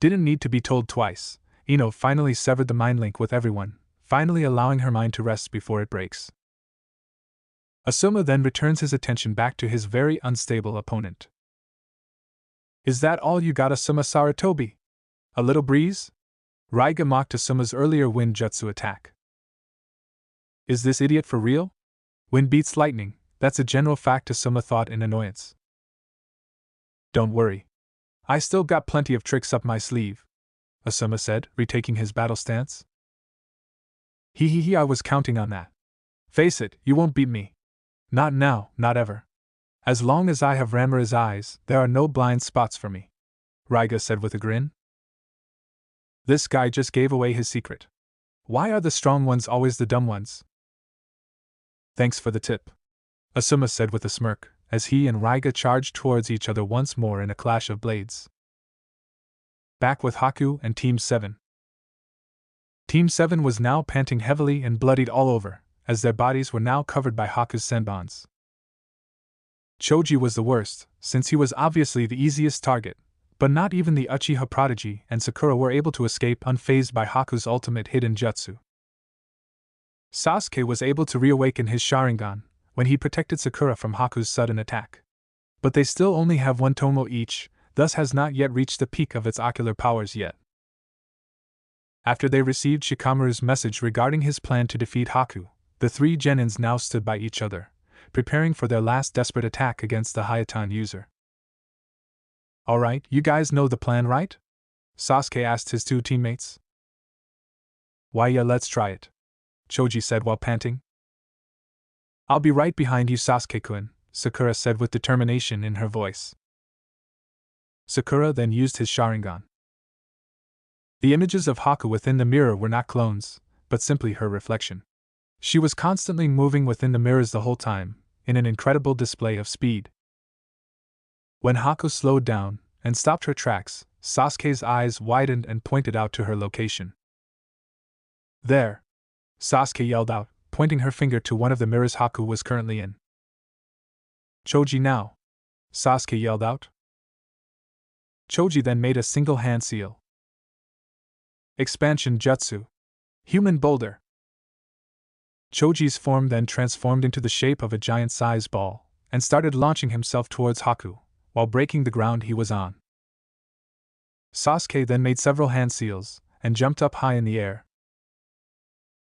Speaker 1: Didn't need to be told twice. Ino finally severed the mind link with everyone, finally allowing her mind to rest before it breaks. Asuma then returns his attention back to his very unstable opponent. Is that all you got, Asuma Saratobi? A little breeze? Raiga mocked Asuma's earlier wind jutsu attack. Is this idiot for real? Wind beats lightning, that's a general fact, Asuma thought in annoyance. Don't worry. I still got plenty of tricks up my sleeve, Asuma said, retaking his battle stance. I was counting on that. Face it, you won't beat me. Not now, not ever. As long as I have Ranmaru's eyes, there are no blind spots for me, Raiga said with a grin. This guy just gave away his secret. Why are the strong ones always the dumb ones? Thanks for the tip, Asuma said with a smirk, as he and Raiga charged towards each other once more in a clash of blades. Back with Haku and Team 7. Team 7 was now panting heavily and bloodied all over, as their bodies were now covered by Haku's senbons. Choji was the worst, since he was obviously the easiest target, but not even the Uchiha prodigy and Sakura were able to escape unfazed by Haku's ultimate hidden jutsu. Sasuke was able to reawaken his Sharingan when he protected Sakura from Haku's sudden attack. But they still only have one tomo each, thus has not yet reached the peak of its ocular powers yet. After they received Shikamaru's message regarding his plan to defeat Haku, the three genins now stood by each other, preparing for their last desperate attack against the Hayaton user. Alright, you guys know the plan, right? Sasuke asked his two teammates. Why, yeah, let's try it, Choji said while panting. I'll be right behind you, Sasuke-kun, Sakura said with determination in her voice. Sakura then used his Sharingan. The images of Haku within the mirror were not clones, but simply her reflection. She was constantly moving within the mirrors the whole time, in an incredible display of speed. When Haku slowed down and stopped her tracks, Sasuke's eyes widened and pointed out to her location. There! Sasuke yelled out, pointing her finger to one of the mirrors Haku was currently in. Choji now! Sasuke yelled out. Choji then made a single hand seal. Expansion Jutsu. Human Boulder. Choji's form then transformed into the shape of a giant-sized ball, and started launching himself towards Haku, while breaking the ground he was on. Sasuke then made several hand seals, and jumped up high in the air.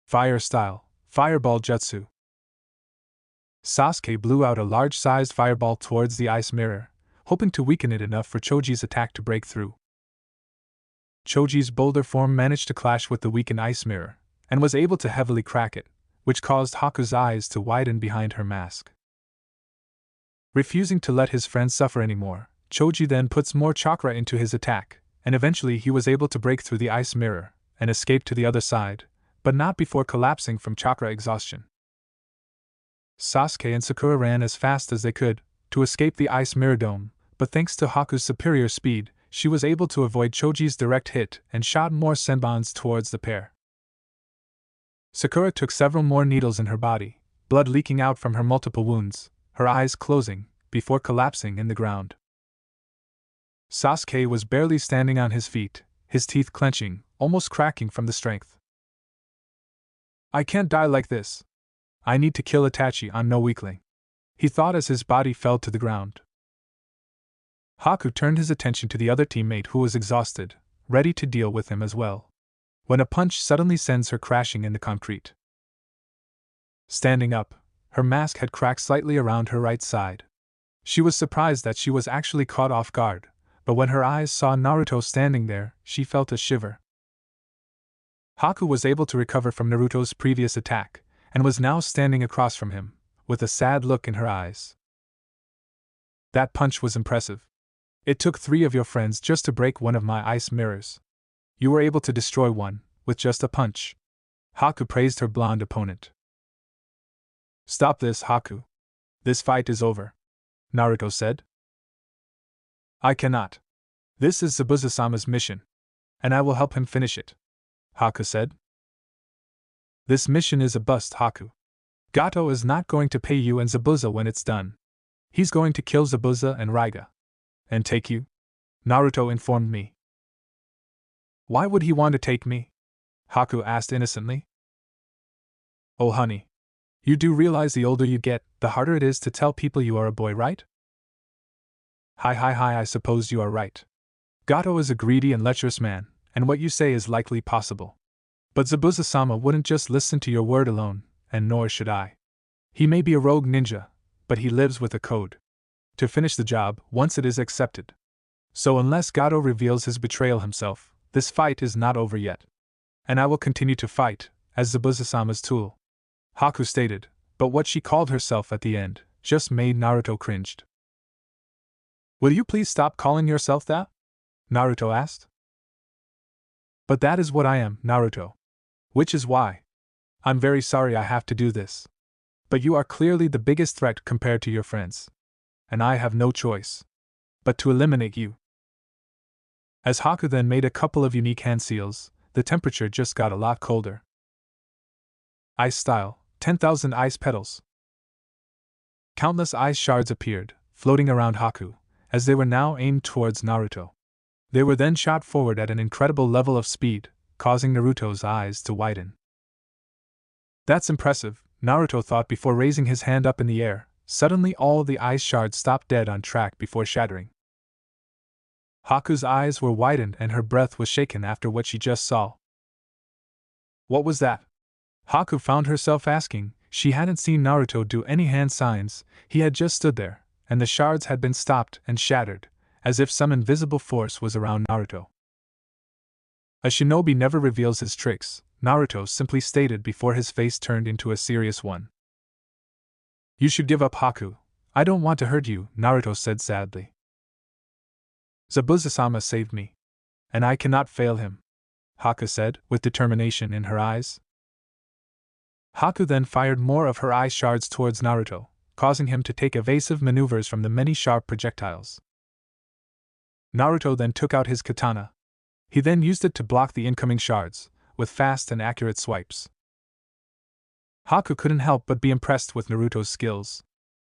Speaker 1: Fire Style, Fireball Jutsu. Sasuke blew out a large-sized fireball towards the ice mirror, hoping to weaken it enough for Choji's attack to break through. Choji's boulder form managed to clash with the weakened ice mirror, and was able to heavily crack it, which caused Haku's eyes to widen behind her mask. Refusing to let his friend suffer anymore, Choji then puts more chakra into his attack, and eventually he was able to break through the ice mirror and escape to the other side, but not before collapsing from chakra exhaustion. Sasuke and Sakura ran as fast as they could to escape the ice mirror dome, but thanks to Haku's superior speed, she was able to avoid Choji's direct hit and shot more senbons towards the pair. Sakura took several more needles in her body, blood leaking out from her multiple wounds, her eyes closing, before collapsing in the ground. Sasuke was barely standing on his feet, his teeth clenching, almost cracking from the strength. I can't die like this. I need to kill Itachi, I'm no weakling, he thought as his body fell to the ground. Haku turned his attention to the other teammate who was exhausted, ready to deal with him as well, when a punch suddenly sends her crashing in the concrete. Standing up, her mask had cracked slightly around her right side. She was surprised that she was actually caught off guard, but when her eyes saw Naruto standing there, she felt a shiver. Haku was able to recover from Naruto's previous attack, and was now standing across from him, with a sad look in her eyes. That punch was impressive. It took 3 of your friends just to break one of my ice mirrors. You were able to destroy one, with just a punch. Haku praised her blonde opponent. Stop this, Haku. This fight is over, Naruto said. I cannot. This is Zabuza-sama's mission, and I will help him finish it, Haku said. This mission is a bust, Haku. Gato is not going to pay you and Zabuza when it's done. He's going to kill Zabuza and Raiga. And take you? Naruto informed me. Why would he want to take me? Haku asked innocently. Oh honey. You do realize the older you get, the harder it is to tell people you are a boy, right? Hi, I suppose you are right. Gato is a greedy and lecherous man, and what you say is likely possible. But Zabuza-sama wouldn't just listen to your word alone, and nor should I. He may be a rogue ninja, but he lives with a code to finish the job once it is accepted. So unless Gato reveals his betrayal himself, this fight is not over yet. And I will continue to fight, as Zabuza-sama's tool, Haku stated, but what she called herself at the end just made Naruto cringed. Will you please stop calling yourself that? Naruto asked. But that is what I am, Naruto. Which is why I'm very sorry I have to do this. But you are clearly the biggest threat compared to your friends. And I have no choice but to eliminate you. As Haku then made a couple of unique hand seals, the temperature just got a lot colder. Ice Style, 10,000 Ice Petals. Countless ice shards appeared, floating around Haku, as they were now aimed towards Naruto. They were then shot forward at an incredible level of speed, causing Naruto's eyes to widen. That's impressive, Naruto thought before raising his hand up in the air. Suddenly all the ice shards stopped dead on track before shattering. Haku's eyes were widened and her breath was shaken after what she just saw. What was that? Haku found herself asking. She hadn't seen Naruto do any hand signs, he had just stood there, and the shards had been stopped and shattered, as if some invisible force was around Naruto. A shinobi never reveals his tricks, Naruto simply stated before his face turned into a serious one. You should give up, Haku. I don't want to hurt you, Naruto said sadly. Zabuza-sama saved me, and I cannot fail him, Haku said, with determination in her eyes. Haku then fired more of her ice shards towards Naruto, causing him to take evasive maneuvers from the many sharp projectiles. Naruto then took out his katana. He then used it to block the incoming shards, with fast and accurate swipes. Haku couldn't help but be impressed with Naruto's skills.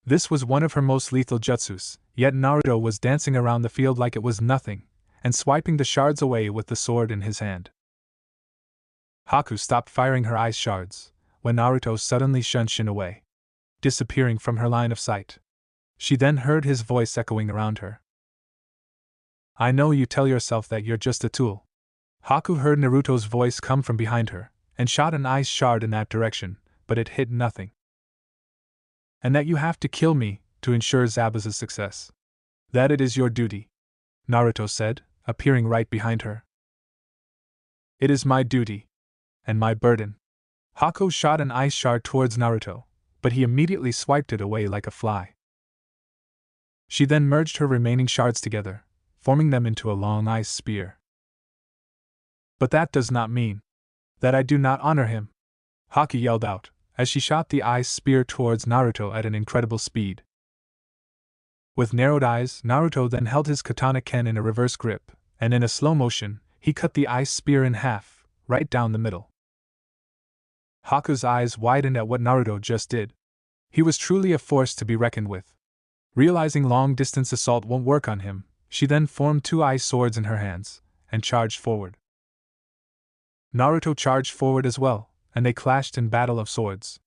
Speaker 1: This was one of her most lethal jutsus, Yet Naruto was dancing around the field like it was nothing, and swiping the shards away with the sword in his hand. Haku stopped firing her ice shards, when Naruto suddenly shunshin away, disappearing from her line of sight. She then heard his voice echoing around her. I know you tell yourself that you're just a tool. Haku heard Naruto's voice come from behind her, and shot an ice shard in that direction, but it hit nothing. And that you have to kill me to ensure Zabuza's success. That it is your duty, Naruto said, appearing right behind her. It is my duty. And my burden. Haku shot an ice shard towards Naruto, but he immediately swiped it away like a fly. She then merged her remaining shards together, forming them into a long ice spear. But that does not mean that I do not honor him, Haku yelled out, as she shot the ice spear towards Naruto at an incredible speed. With narrowed eyes, Naruto then held his katana ken in a reverse grip, and in a slow motion, he cut the ice spear in half, right down the middle. Haku's eyes widened at what Naruto just did. He was truly a force to be reckoned with. Realizing long-distance assault won't work on him, she then formed two ice swords in her hands, and charged forward. Naruto charged forward as well, and they clashed in battle of swords.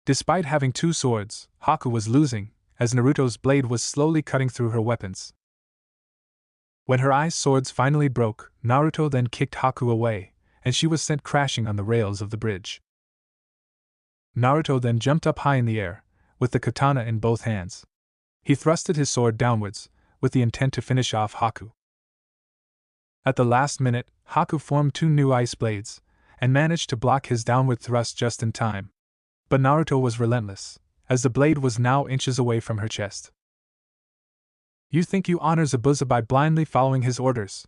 Speaker 1: Despite having two swords, Haku was losing, as Naruto's blade was slowly cutting through her weapons. When her ice swords finally broke, Naruto then kicked Haku away, and she was sent crashing on the rails of the bridge. Naruto then jumped up high in the air, with the katana in both hands. He thrusted his sword downwards, with the intent to finish off Haku. At the last minute, Haku formed two new ice blades, and managed to block his downward thrust just in time. But Naruto was relentless, as the blade was now inches away from her chest. You think you honor Zabuza by blindly following his orders?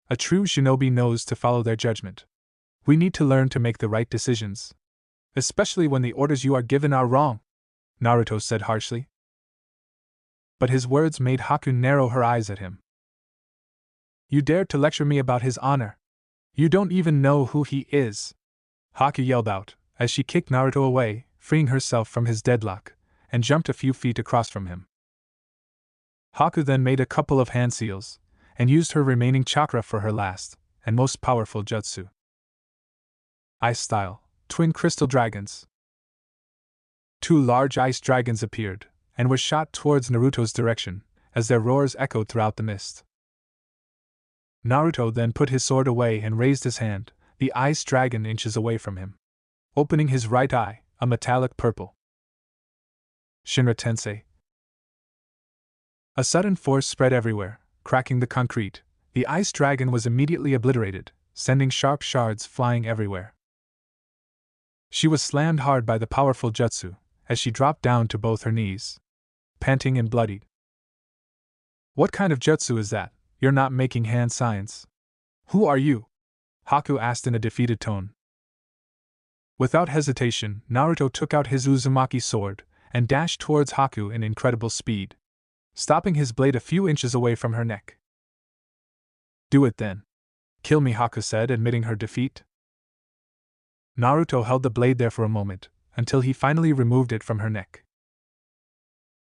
Speaker 1: A true shinobi knows to follow their judgment. We need to learn to make the right decisions. Especially when the orders you are given are wrong, Naruto said harshly. But his words made Haku narrow her eyes at him. You dared to lecture me about his honor. You don't even know who he is, Haku yelled out, as she kicked Naruto away, freeing herself from his deadlock, and jumped a few feet across from him. Haku then made a couple of hand seals, and used her remaining chakra for her last, and most powerful jutsu. Ice Style, Twin Crystal Dragons. Two large ice dragons appeared, and were shot towards Naruto's direction, as their roars echoed throughout the mist. Naruto then put his sword away and raised his hand, the ice dragon inches away from him, opening his right eye, a metallic purple. Shinra Tensei. A sudden force spread everywhere, cracking the concrete. The ice dragon was immediately obliterated, sending sharp shards flying everywhere. She was slammed hard by the powerful jutsu, as she dropped down to both her knees, panting and bloodied. What kind of jutsu is that? You're not making hand signs. Who are you? Haku asked in a defeated tone. Without hesitation, Naruto took out his Uzumaki sword, and dashed towards Haku in incredible speed, stopping his blade a few inches away from her neck. Do it then. Kill me, Haku said, admitting her defeat. Naruto held the blade there for a moment, until he finally removed it from her neck.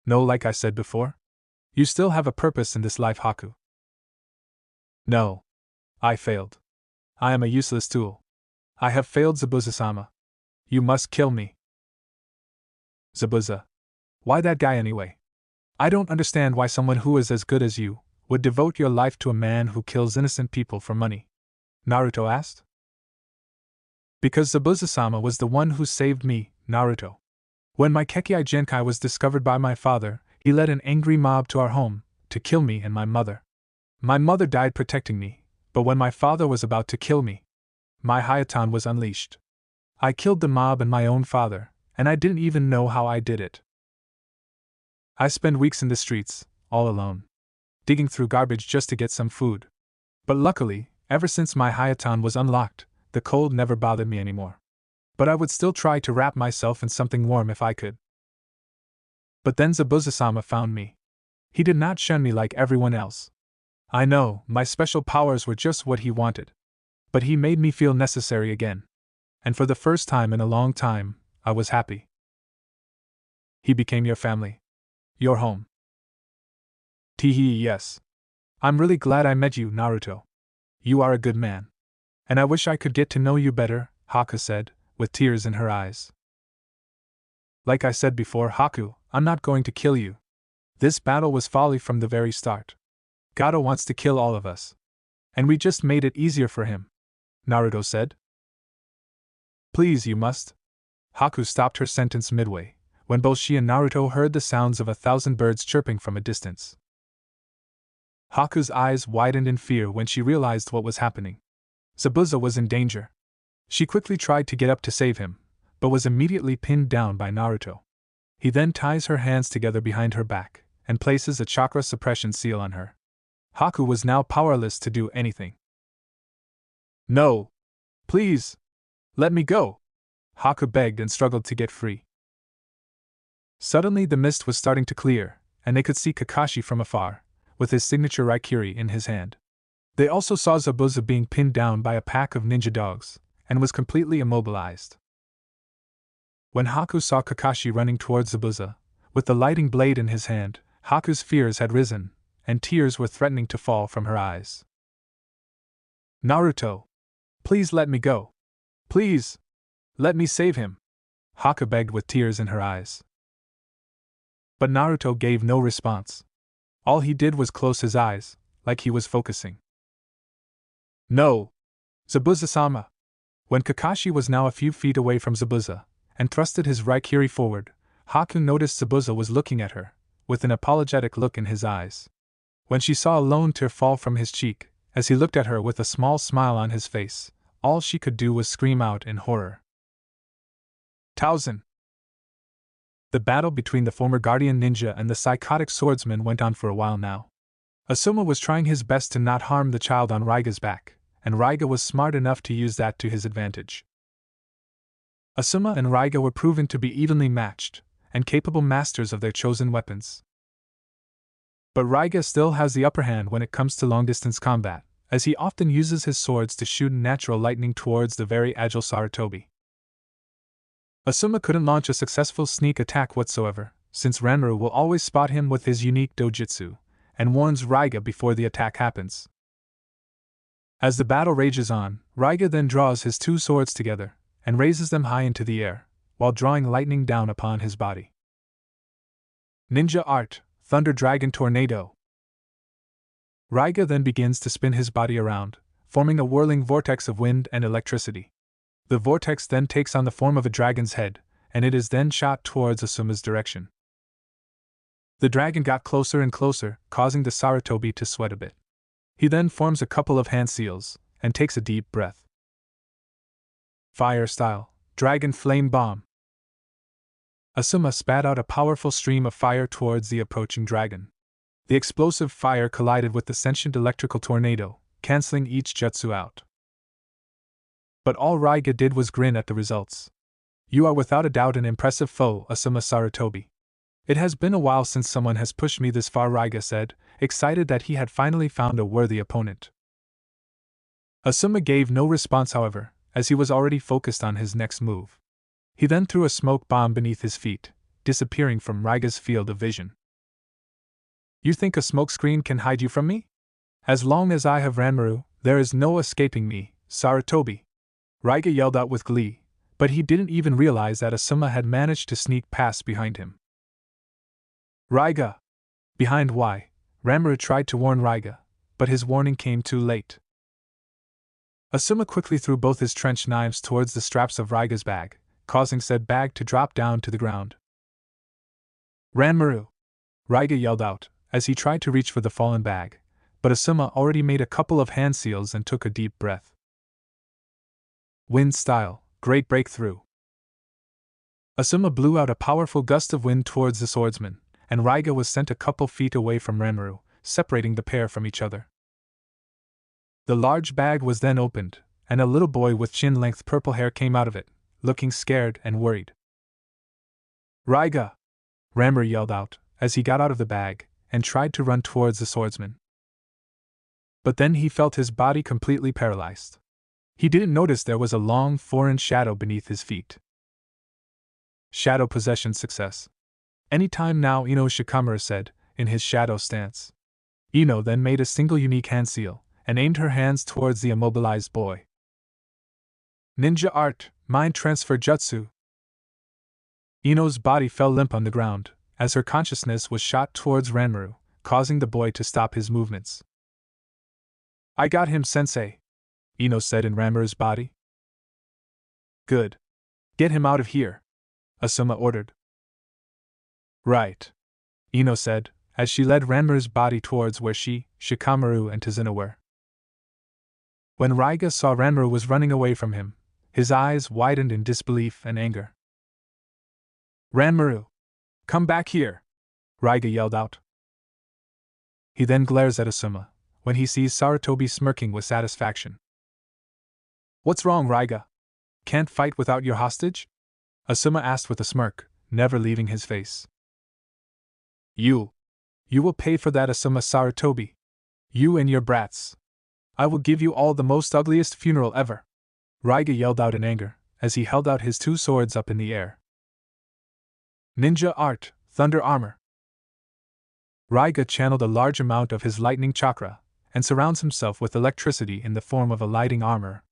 Speaker 1: No, like I said before? You still have a purpose in this life, Haku. No. I failed. I am a useless tool. I have failed, Zabuza-sama. You must kill me. Zabuza. Why that guy anyway? I don't understand why someone who is as good as you would devote your life to a man who kills innocent people for money, Naruto asked. Because Zabuza-sama was the one who saved me, Naruto. When my Kekei Genkai was discovered by my father, he led an angry mob to our home, to kill me and my mother. My mother died protecting me, but when my father was about to kill me, my Hayatan was unleashed. I killed the mob and my own father, and I didn't even know how I did it. I spent weeks in the streets, all alone, digging through garbage just to get some food. But luckily, ever since my Hayatan was unlocked, the cold never bothered me anymore. But I would still try to wrap myself in something warm if I could. But then Zabuza-sama found me. He did not shun me like everyone else. I know, my special powers were just what he wanted. But he made me feel necessary again. And for the first time in a long time, I was happy. He became your family. Your home. Teehee, yes. I'm really glad I met you, Naruto. You are a good man. And I wish I could get to know you better, Haku said, with tears in her eyes. Like I said before, Haku, I'm not going to kill you. This battle was folly from the very start. Gato wants to kill all of us. And we just made it easier for him, Naruto said. Please, you must. Haku stopped her sentence midway, when both she and Naruto heard the sounds of 1,000 birds chirping from a distance. Haku's eyes widened in fear when she realized what was happening. Zabuza was in danger. She quickly tried to get up to save him, but was immediately pinned down by Naruto. He then ties her hands together behind her back, and places a chakra suppression seal on her. Haku was now powerless to do anything. No! Please! Let me go! Haku begged and struggled to get free. Suddenly the mist was starting to clear, and they could see Kakashi from afar, with his signature Raikiri in his hand. They also saw Zabuza being pinned down by a pack of ninja dogs, and was completely immobilized. When Haku saw Kakashi running towards Zabuza, with the lighting blade in his hand, Haku's fears had risen, and tears were threatening to fall from her eyes. Naruto! Please let me go! Please! Let me save him! Haku begged with tears in her eyes. But Naruto gave no response. All he did was close his eyes, like he was focusing. No! Zabuza-sama! When Kakashi was now a few feet away from Zabuza, and thrusted his Raikiri forward, Haku noticed Zabuza was looking at her, with an apologetic look in his eyes. When she saw a lone tear fall from his cheek, as he looked at her with a small smile on his face, all she could do was scream out in horror. Tauzen! The battle between the former guardian ninja and the psychotic swordsman went on for a while now. Asuma was trying his best to not harm the child on Raiga's back, and Raiga was smart enough to use that to his advantage. Asuma and Raiga were proven to be evenly matched, and capable masters of their chosen weapons. But Raiga still has the upper hand when it comes to long-distance combat, as he often uses his swords to shoot natural lightning towards the very agile Sarutobi. Asuma couldn't launch a successful sneak attack whatsoever, since Ranmaru will always spot him with his unique dojutsu, and warns Raiga before the attack happens. As the battle rages on, Raiga then draws his two swords together, and raises them high into the air, while drawing lightning down upon his body. Ninja Art, Thunder Dragon Tornado. Raiga then begins to spin his body around, forming a whirling vortex of wind and electricity. The vortex then takes on the form of a dragon's head, and it is then shot towards Asuma's direction. The dragon got closer and closer, causing the Sarutobi to sweat a bit. He then forms a couple of hand seals, and takes a deep breath. Fire style, Dragon Flame Bomb. Asuma spat out a powerful stream of fire towards the approaching dragon. The explosive fire collided with the sentient electrical tornado, canceling each jutsu out. But all Raiga did was grin at the results. You are without a doubt an impressive foe, Asuma Sarutobi. It has been a while since someone has pushed me this far, Raiga said, excited that he had finally found a worthy opponent. Asuma gave no response, however, as he was already focused on his next move. He then threw a smoke bomb beneath his feet, disappearing from Raiga's field of vision. You think a smokescreen can hide you from me? As long as I have Ranmaru, there is no escaping me, Sarutobi. Raiga yelled out with glee, but he didn't even realize that Asuma had managed to sneak past behind him. Raiga! Behind why? Ranmaru tried to warn Raiga, but his warning came too late. Asuma quickly threw both his trench knives towards the straps of Raiga's bag, causing said bag to drop down to the ground. Ranmaru! Raiga yelled out, as he tried to reach for the fallen bag, but Asuma already made a couple of hand seals and took a deep breath. Wind style, Great Breakthrough. Asuma blew out a powerful gust of wind towards the swordsman, and Raiga was sent a couple feet away from Ranmaru, separating the pair from each other. The large bag was then opened, and a little boy with chin-length purple hair came out of it, looking scared and worried. Raiga! Ranmaru yelled out, as he got out of the bag, and tried to run towards the swordsman. But then he felt his body completely paralyzed. He didn't notice there was a long, foreign shadow beneath his feet. Shadow possession success. Anytime now, Ino Shikamaru said, in his shadow stance. Ino then made a single unique hand seal, and aimed her hands towards the immobilized boy. Ninja Art, Mind Transfer Jutsu. Ino's body fell limp on the ground, as her consciousness was shot towards Ranmaru, causing the boy to stop his movements. I got him, sensei, Ino said in Ranmaru's body. Good. Get him out of here, Asuma ordered. Right, Ino said, as she led Ranmaru's body towards where she, Shikamaru, and Tazuna were. When Raiga saw Ranmaru was running away from him, his eyes widened in disbelief and anger. Ranmaru! Come back here! Raiga yelled out. He then glares at Asuma, when he sees Sarutobi smirking with satisfaction. What's wrong, Raiga? Can't fight without your hostage? Asuma asked with a smirk, never leaving his face. You will pay for that, Asuma Sarutobi. You and your brats. I will give you all the most ugliest funeral ever. Raiga yelled out in anger, as he held out his two swords up in the air. Ninja Art, Thunder Armor. Raiga channeled a large amount of his lightning chakra, and surrounds himself with electricity in the form of a lighting armor.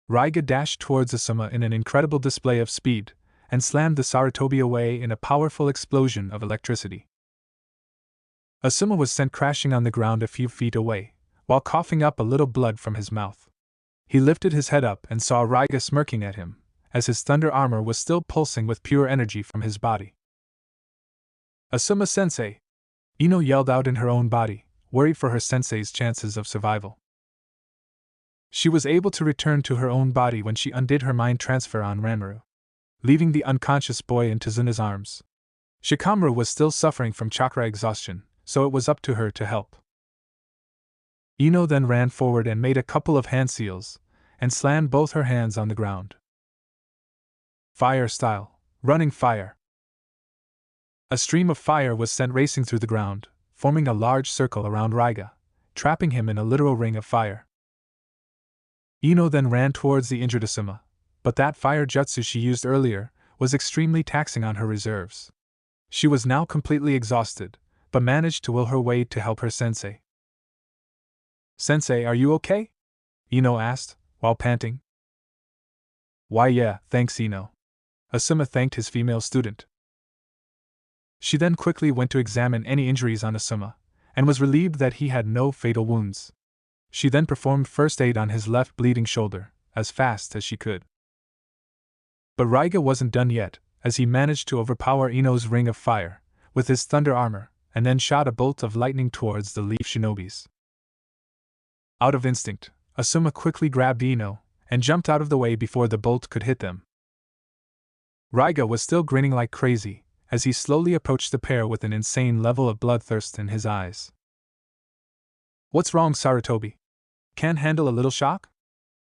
Speaker 1: Raiga dashed towards Asuma in an incredible display of speed, and slammed the Sarutobi away in a powerful explosion of electricity. Asuma was sent crashing on the ground a few feet away, while coughing up a little blood from his mouth. He lifted his head up and saw Raiga smirking at him, as his thunder armor was still pulsing with pure energy from his body. Asuma-sensei! Ino yelled out in her own body, worried for her sensei's chances of survival. She was able to return to her own body when she undid her mind transfer on Ranmaru, leaving the unconscious boy in Tazuna's arms. Shikamaru was still suffering from chakra exhaustion, so it was up to her to help. Ino then ran forward and made a couple of hand seals, and slammed both her hands on the ground. Fire style, running fire. A stream of fire was sent racing through the ground, forming a large circle around Raiga, trapping him in a literal ring of fire. Ino then ran towards the injured Asuma, but that fire jutsu she used earlier was extremely taxing on her reserves. She was now completely exhausted, but managed to will her way to help her sensei. Sensei, are you okay? Ino asked, while panting. Why yeah, thanks Ino. Asuma thanked his female student. She then quickly went to examine any injuries on Asuma, and was relieved that he had no fatal wounds. She then performed first aid on his left bleeding shoulder, as fast as she could. But Raiga wasn't done yet, as he managed to overpower Ino's ring of fire, with his thunder armor, and then shot a bolt of lightning towards the leaf shinobis. Out of instinct, Asuma quickly grabbed Ino, and jumped out of the way before the bolt could hit them. Raiga was still grinning like crazy, as he slowly approached the pair with an insane level of bloodthirst in his eyes. What's wrong, Sarutobi? Can't handle a little shock?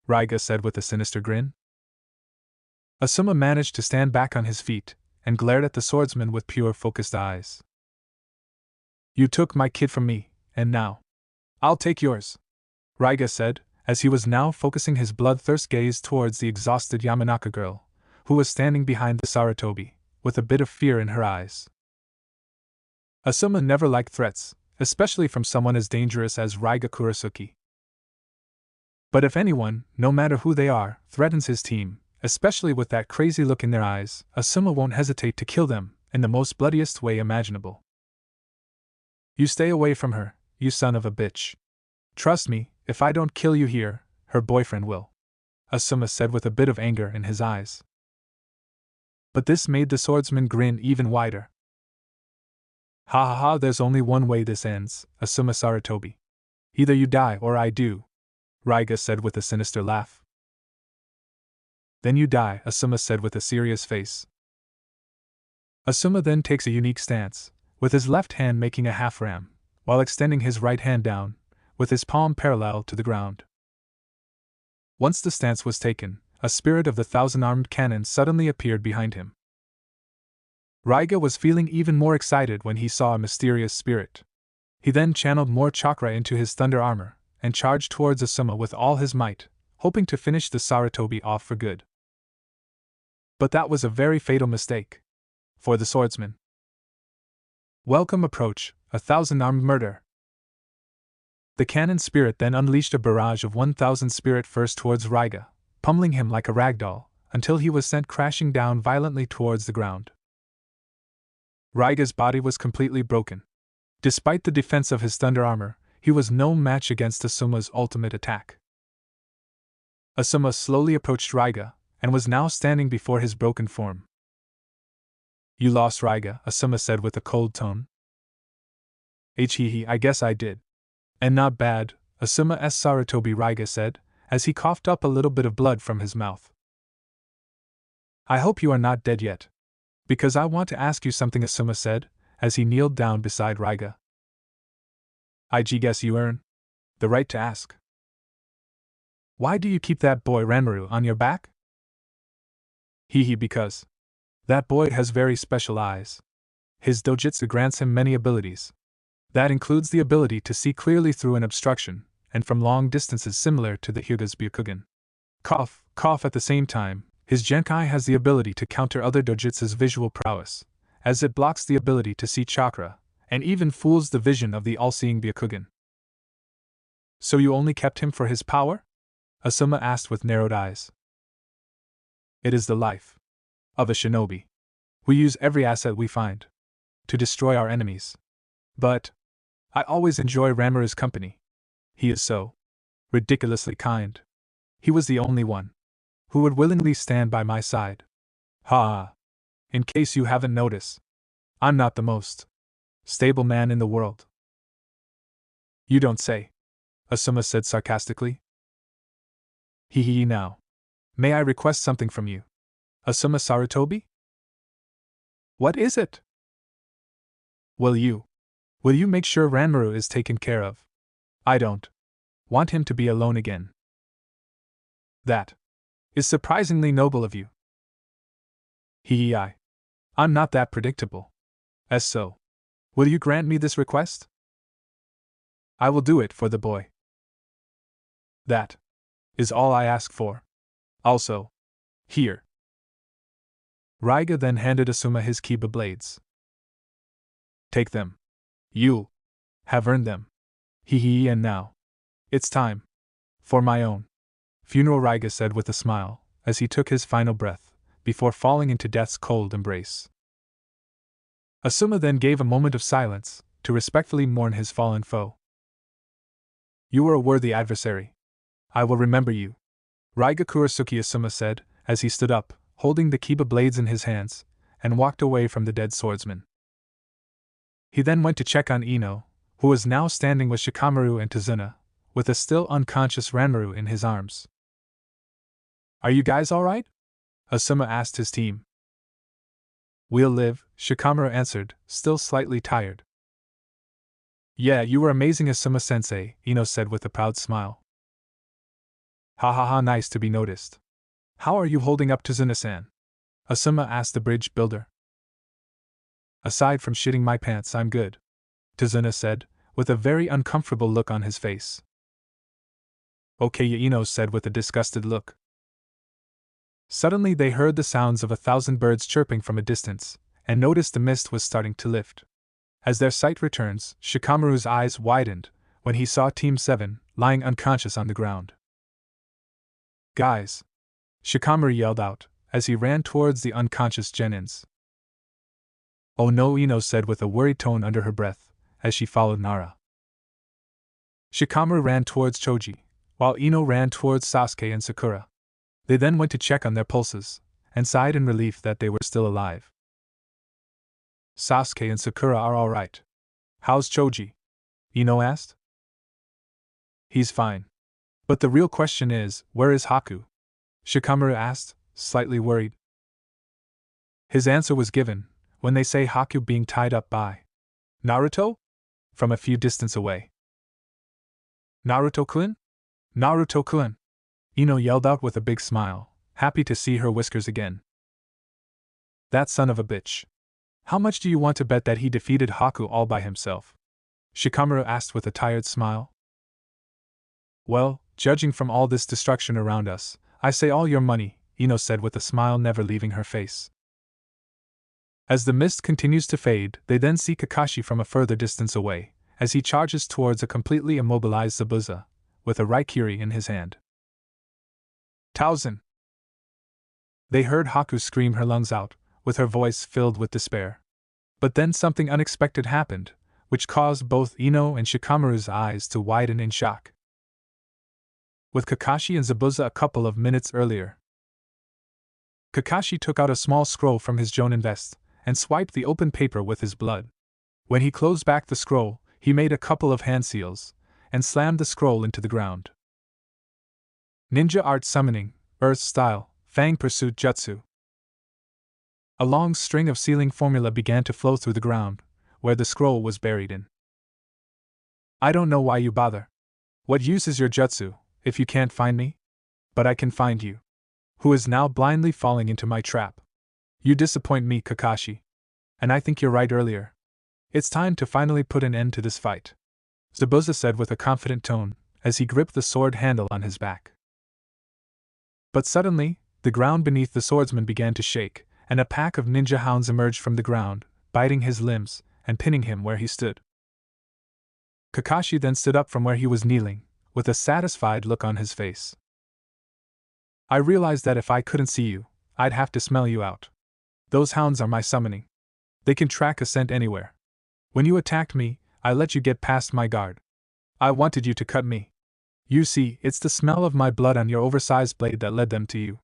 Speaker 1: Raiga said with a sinister grin. Asuma managed to stand back on his feet, and glared at the swordsman with pure focused eyes. You took my kid from me, and now I'll take yours, Raiga said, as he was now focusing his bloodthirst gaze towards the exhausted Yamanaka girl, who was standing behind the Sarutobi, with a bit of fear in her eyes. Asuma never liked threats, especially from someone as dangerous as Raiga Kurasuke. But if anyone, no matter who they are, threatens his team, especially with that crazy look in their eyes, Asuma won't hesitate to kill them, in the most bloodiest way imaginable. You stay away from her, you son of a bitch. Trust me, if I don't kill you here, her boyfriend will, Asuma said with a bit of anger in his eyes. But this made the swordsman grin even wider. Ha ha ha, there's only one way this ends, Asuma Sarutobi. Either you die or I do, Raiga said with a sinister laugh. Then you die, Asuma said with a serious face. Asuma then takes a unique stance, with his left hand making a half-ram, while extending his right hand down, with his palm parallel to the ground. Once the stance was taken, a spirit of the 1,000-armed cannon suddenly appeared behind him. Raiga was feeling even more excited when he saw a mysterious spirit. He then channeled more chakra into his thunder armor, and charged towards Asuma with all his might, hoping to finish the Sarutobi off for good. But that was a very fatal mistake for the swordsman. Welcome approach, 1,000-armed murder, The cannon spirit then unleashed a barrage of 1,000 spirit first towards Raiga, pummeling him like a ragdoll, until he was sent crashing down violently towards the ground. Raiga's body was completely broken. Despite the defense of his thunder armor, he was no match against Asuma's ultimate attack. Asuma slowly approached Raiga, and was now standing before his broken form. "You lost, Raiga," Asuma said with a cold tone. I guess I did. And not bad, Asuma Sarutobi, Raiga said, as he coughed up a little bit of blood from his mouth. "I hope you are not dead yet. Because I want to ask you something," Asuma said, as he kneeled down beside Raiga. "I guess you earn the right to ask. Why do you keep that boy Ranmaru on your back?" Because that boy has very special eyes. His dojutsu grants him many abilities. That includes the ability to see clearly through an obstruction, and from long distances similar to the Hyuga's Byakugan. Cough at the same time, his Genkai has the ability to counter other dojutsu's visual prowess, as it blocks the ability to see chakra, and even fools the vision of the all-seeing Byakugan. "So you only kept him for his power?" Asuma asked with narrowed eyes. "It is the life of a shinobi. We use every asset we find to destroy our enemies. But I always enjoy Ranmaru's company. He is so ridiculously kind. He was the only one who would willingly stand by my side. Ha! In case you haven't noticed, I'm not the most stable man in the world." "You don't say," Asuma said sarcastically. Now. May I request something from you, Asuma Sarutobi?" "What is it?" Will you make sure Ranmaru is taken care of? I don't want him to be alone again." "That is surprisingly noble of you." I'm not that predictable. So, will you grant me this request?" "I will do it for the boy." "That is all I ask for. Also, here." Raiga then handed Asuma his Kiba blades. "Take them. You have earned them. And now it's time for my own funeral," Raiga said with a smile, as he took his final breath, before falling into death's cold embrace. Asuma then gave a moment of silence, to respectfully mourn his fallen foe. "You were a worthy adversary. I will remember you," Raiga Kurasuki, Asuma said, as he stood up, holding the Kiba blades in his hands, and walked away from the dead swordsman. He then went to check on Ino, who was now standing with Shikamaru and Tazuna, with a still unconscious Ranmaru in his arms. "Are you guys alright?" Asuma asked his team. "We'll live," Shikamaru answered, still slightly tired. "Yeah, you were amazing, Asuma-sensei," Ino said with a proud smile. Ha, nice to be noticed. How are you holding up, Tazuna-san?" Asuma asked the bridge builder. "Aside from shitting my pants, I'm good," Tazuna said, with a very uncomfortable look on his face. "Okay," Ino said with a disgusted look. Suddenly they heard the sounds of 1,000 birds chirping from a distance, and noticed the mist was starting to lift. As their sight returns, Shikamaru's eyes widened when he saw Team 7 lying unconscious on the ground. "Guys!" Shikamaru yelled out, as he ran towards the unconscious Genins. "Oh no," Ino said with a worried tone under her breath, as she followed Nara. Shikamaru ran towards Choji, while Ino ran towards Sasuke and Sakura. They then went to check on their pulses, and sighed in relief that they were still alive. "Sasuke and Sakura are alright. How's Choji?" Ino asked. "He's fine. But the real question is, where is Haku?" Shikamaru asked, slightly worried. His answer was given, when they say Haku being tied up by Naruto? From a few distance away. "Naruto-kun? Naruto-kun!" Ino yelled out with a big smile, happy to see her whiskers again. "That son of a bitch. How much do you want to bet that he defeated Haku all by himself?" Shikamaru asked with a tired smile. "Well, judging from all this destruction around us, I say all your money," Ino said with a smile never leaving her face. As the mist continues to fade, they then see Kakashi from a further distance away, as he charges towards a completely immobilized Zabuza, with a Raikiri in his hand. "Tausen!" They heard Haku scream her lungs out, with her voice filled with despair. But then something unexpected happened, which caused both Ino and Shikamaru's eyes to widen in shock. With Kakashi and Zabuza a couple of minutes earlier, Kakashi took out a small scroll from his jonin vest and swiped the open paper with his blood. When he closed back the scroll, he made a couple of hand seals and slammed the scroll into the ground. Ninja Art Summoning, Earth Style, Fang Pursuit Jutsu. A long string of sealing formula began to flow through the ground, where the scroll was buried in. "I don't know why you bother. What use is your jutsu, if you can't find me? But I can find you. Who is now blindly falling into my trap. You disappoint me, Kakashi. And I think you're right earlier. It's time to finally put an end to this fight," Zabuza said with a confident tone, as he gripped the sword handle on his back. But suddenly, the ground beneath the swordsman began to shake, and a pack of ninja hounds emerged from the ground, biting his limbs and pinning him where he stood. Kakashi then stood up from where he was kneeling, with a satisfied look on his face. "I realized that if I couldn't see you, I'd have to smell you out. Those hounds are my summoning. They can track a scent anywhere. When you attacked me, I let you get past my guard. I wanted you to cut me. You see, it's the smell of my blood on your oversized blade that led them to you.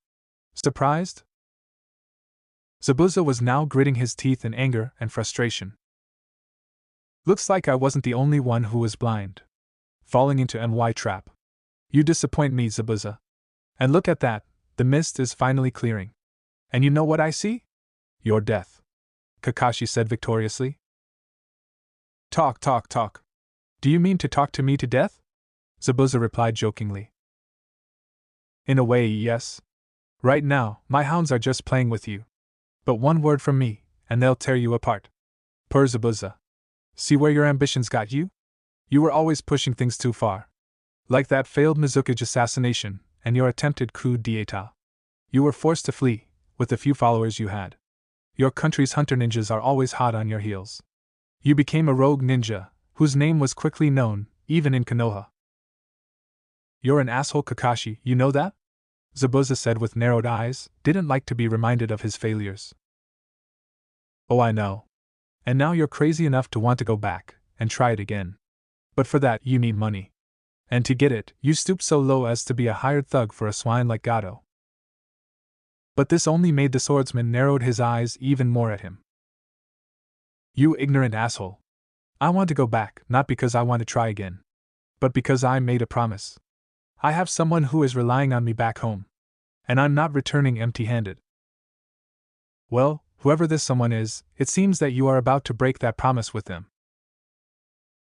Speaker 1: Surprised?" Zabuza was now gritting his teeth in anger and frustration. "Looks like I wasn't the only one who was blind. Falling into my trap. You disappoint me, Zabuza. And look at that, the mist is finally clearing. And you know what I see? Your death," Kakashi said victoriously. Talk. Do you mean to talk to me to death?" Zabuza replied jokingly. "In a way, yes. Right now, my hounds are just playing with you. But one word from me, and they'll tear you apart. Poor Zabuza. See where your ambitions got you? You were always pushing things too far. Like that failed Mizukage assassination, and your attempted coup d'etat. You were forced to flee, with the few followers you had. Your country's hunter ninjas are always hot on your heels. You became a rogue ninja, whose name was quickly known, even in Konoha. You're an asshole, Kakashi, you know that?" Zabuza said with narrowed eyes, didn't like to be reminded of his failures. "Oh, I know. And now you're crazy enough to want to go back and try it again. But for that, you need money. And to get it, you stoop so low as to be a hired thug for a swine like Gato." But this only made the swordsman narrowed his eyes even more at him. "You ignorant asshole. I want to go back, not because I want to try again, but because I made a promise. I have someone who is relying on me back home, and I'm not returning empty-handed." "Well, whoever this someone is, it seems that you are about to break that promise with them."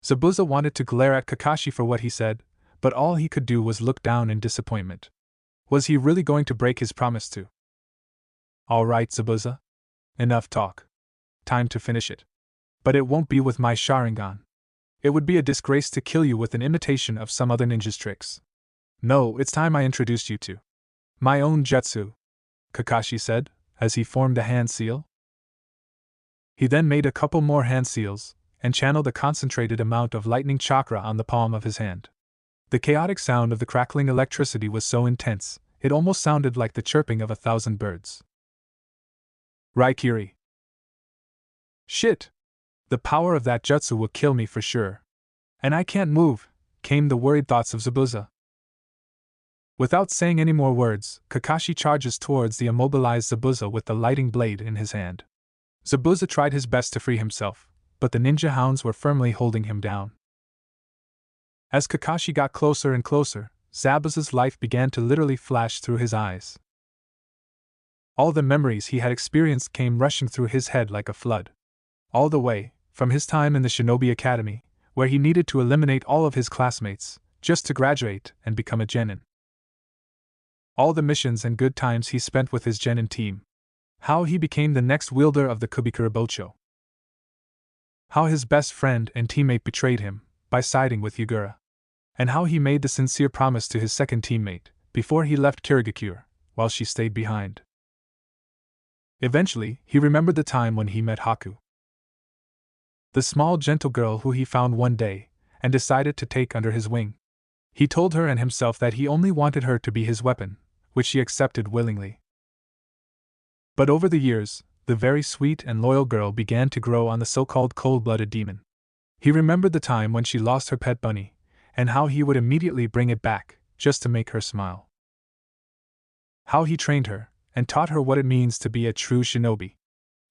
Speaker 1: Zabuza wanted to glare at Kakashi for what he said, but all he could do was look down in disappointment. Was he really going to break his promise too? "All right, Zabuza. Enough talk. Time to finish it. But it won't be with my Sharingan. It would be a disgrace to kill you with an imitation of some other ninja's tricks. No, it's time I introduced you to my own jutsu," Kakashi said, as he formed a hand seal. He then made a couple more hand seals, and channeled a concentrated amount of lightning chakra on the palm of his hand. The chaotic sound of the crackling electricity was so intense, it almost sounded like the chirping of 1,000 birds. Raikiri. "Shit! The power of that jutsu will kill me for sure. And I can't move," came the worried thoughts of Zabuza. Without saying any more words, Kakashi charges towards the immobilized Zabuza with the lighting blade in his hand. Zabuza tried his best to free himself, but the ninja hounds were firmly holding him down. As Kakashi got closer and closer, Zabuza's life began to literally flash through his eyes. All the memories he had experienced came rushing through his head like a flood. All the way, from his time in the Shinobi Academy, where he needed to eliminate all of his classmates, just to graduate and become a genin. All the missions and good times he spent with his genin team. How he became the next wielder of the Kubikura Bocho. How his best friend and teammate betrayed him, by siding with Yagura. And how he made the sincere promise to his second teammate, before he left Kirigakure, while she stayed behind. Eventually, he remembered the time when he met Haku. the small gentle girl who he found one day, and decided to take under his wing. He told her and himself that he only wanted her to be his weapon, which she accepted willingly. But over the years, the very sweet and loyal girl began to grow on the so-called cold-blooded demon. He remembered the time when she lost her pet bunny, and how he would immediately bring it back, just to make her smile. How he trained her, and taught her what it means to be a true shinobi.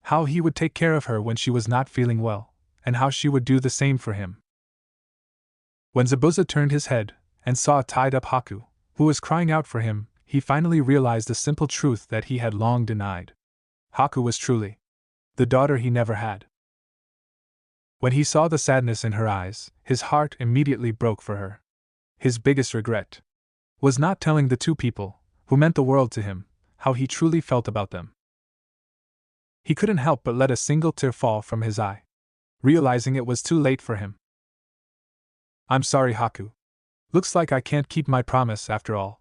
Speaker 1: How he would take care of her when she was not feeling well, and how she would do the same for him. When Zabuza turned his head, and saw a tied-up Haku, who was crying out for him, he finally realized the simple truth that he had long denied. Haku was truly the daughter he never had. When he saw the sadness in her eyes, his heart immediately broke for her. His biggest regret was not telling the two people, who meant the world to him, how he truly felt about them. He couldn't help but let a single tear fall from his eye, realizing it was too late for him. "I'm sorry, Haku. Looks like I can't keep my promise after all,"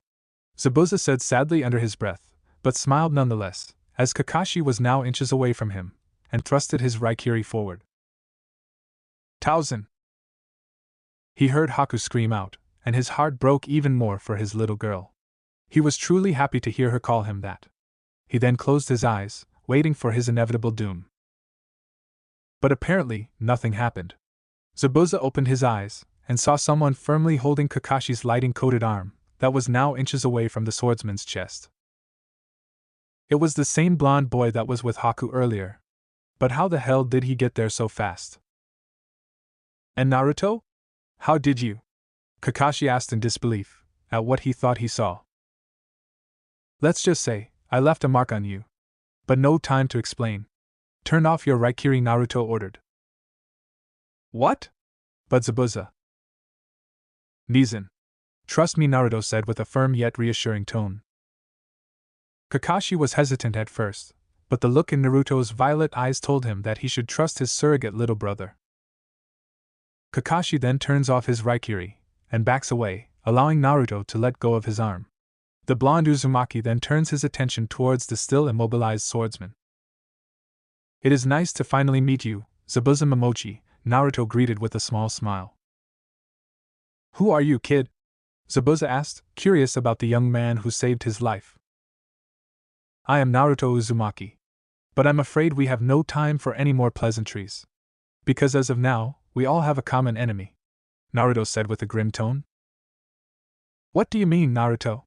Speaker 1: Zabuza said sadly under his breath, but smiled nonetheless, as Kakashi was now inches away from him, and thrusted his Raikiri forward. "Tauzen!" He heard Haku scream out, and his heart broke even more for his little girl. He was truly happy to hear her call him that. He then closed his eyes, waiting for his inevitable doom. But apparently, nothing happened. Zabuza opened his eyes, and saw someone firmly holding Kakashi's lighting-coated arm, that was now inches away from the swordsman's chest. It was the same blonde boy that was with Haku earlier. But how the hell did he get there so fast? "And Naruto? How did you?" Kakashi asked in disbelief, at what he thought he saw. "Let's just say, I left a mark on you. But no time to explain. Turn off your Raikiri," Naruto ordered. "What?" But Zabuza. "Nizen. Trust me," Naruto said with a firm yet reassuring tone. Kakashi was hesitant at first, but the look in Naruto's violet eyes told him that he should trust his surrogate little brother. Kakashi then turns off his Raikiri, and backs away, allowing Naruto to let go of his arm. The blonde Uzumaki then turns his attention towards the still immobilized swordsman. "It is nice to finally meet you, Zabuza Momochi," Naruto greeted with a small smile. "Who are you, kid?" Zabuza asked, curious about the young man who saved his life. "I am Naruto Uzumaki. But I'm afraid we have no time for any more pleasantries. Because as of now, we all have a common enemy," Naruto said with a grim tone. "What do you mean, Naruto?"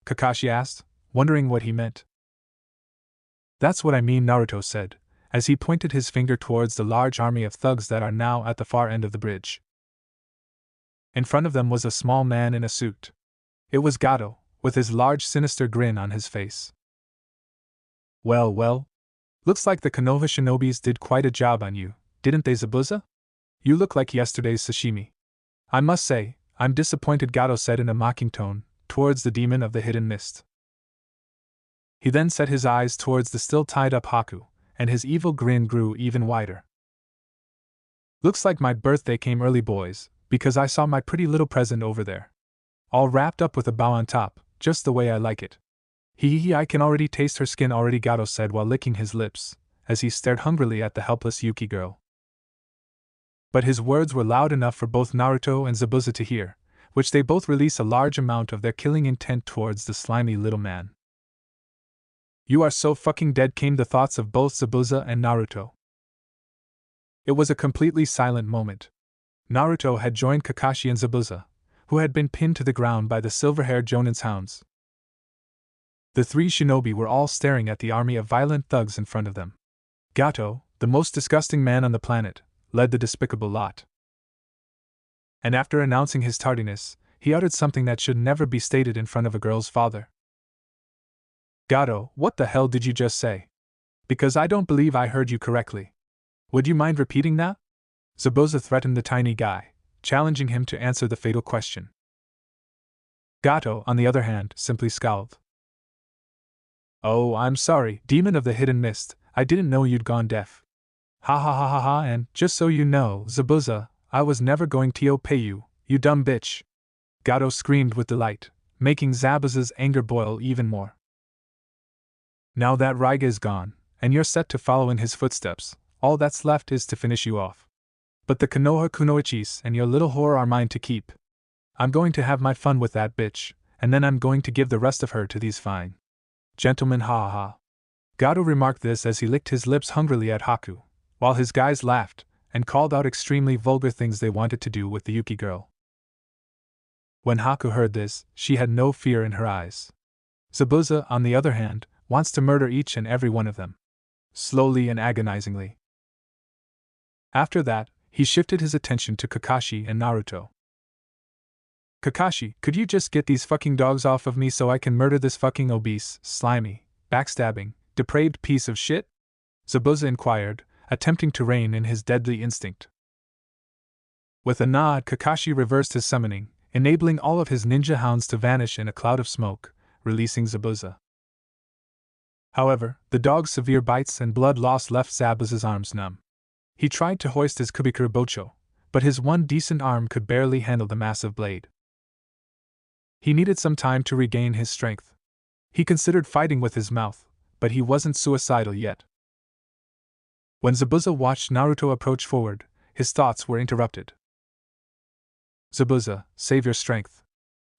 Speaker 1: Kakashi asked, wondering what he meant. "That's what I mean," Naruto said, as he pointed his finger towards the large army of thugs that are now at the far end of the bridge. In front of them was a small man in a suit. It was Gato, with his large sinister grin on his face. Well, well. Looks like the Konoha shinobis did quite a job on you, didn't they, Zabuza? You look like yesterday's sashimi. I must say, I'm disappointed, Gato said in a mocking tone, towards the demon of the hidden mist. He then set his eyes towards the still tied-up Haku, and his evil grin grew even wider. "Looks like my birthday came early, boys, because I saw my pretty little present over there. All wrapped up with a bow on top, just the way I like it. I can already taste her skin already," Gato said while licking his lips, as he stared hungrily at the helpless Yuki girl. But his words were loud enough for both Naruto and Zabuza to hear, which they both released a large amount of their killing intent towards the slimy little man. "You are so fucking dead," came the thoughts of both Zabuza and Naruto. It was a completely silent moment. Naruto had joined Kakashi and Zabuza, who had been pinned to the ground by the silver-haired Jonin's hounds. The three shinobi were all staring at the army of violent thugs in front of them. Gato, the most disgusting man on the planet, led the despicable lot. And after announcing his tardiness, he uttered something that should never be stated in front of a girl's father. "Gato, what the hell did you just say? Because I don't believe I heard you correctly. Would you mind repeating that?" Zabuza threatened the tiny guy, challenging him to answer the fatal question. Gato, on the other hand, simply scowled. "Oh, I'm sorry, demon of the hidden mist, I didn't know you'd gone deaf. Ha ha ha ha ha, and just so you know, Zabuza, I was never going to pay you, you dumb bitch." Gato screamed with delight, making Zabuza's anger boil even more. "Now that Raiga is gone, and you're set to follow in his footsteps, all that's left is to finish you off. But the Konoha Kunoichis and your little whore are mine to keep. I'm going to have my fun with that bitch, and then I'm going to give the rest of her to these fine gentlemen, ha ha ha. Gato remarked this as he licked his lips hungrily at Haku, while his guys laughed and called out extremely vulgar things they wanted to do with the Yuki girl. When Haku heard this, she had no fear in her eyes. Zabuza, on the other hand, wants to murder each and every one of them. Slowly and agonizingly. After that, he shifted his attention to Kakashi and Naruto. Kakashi, could you just get these fucking dogs off of me so I can murder this fucking obese, slimy, backstabbing, depraved piece of shit? Zabuza inquired, attempting to rein in his deadly instinct. With a nod, Kakashi reversed his summoning, enabling all of his ninja hounds to vanish in a cloud of smoke, releasing Zabuza. However, the dog's severe bites and blood loss left Zabuza's arms numb. He tried to hoist his Kubikuru Bocho, but his one decent arm could barely handle the massive blade. He needed some time to regain his strength. He considered fighting with his mouth, but he wasn't suicidal yet. When Zabuza watched Naruto approach forward, his thoughts were interrupted. Zabuza, save your strength.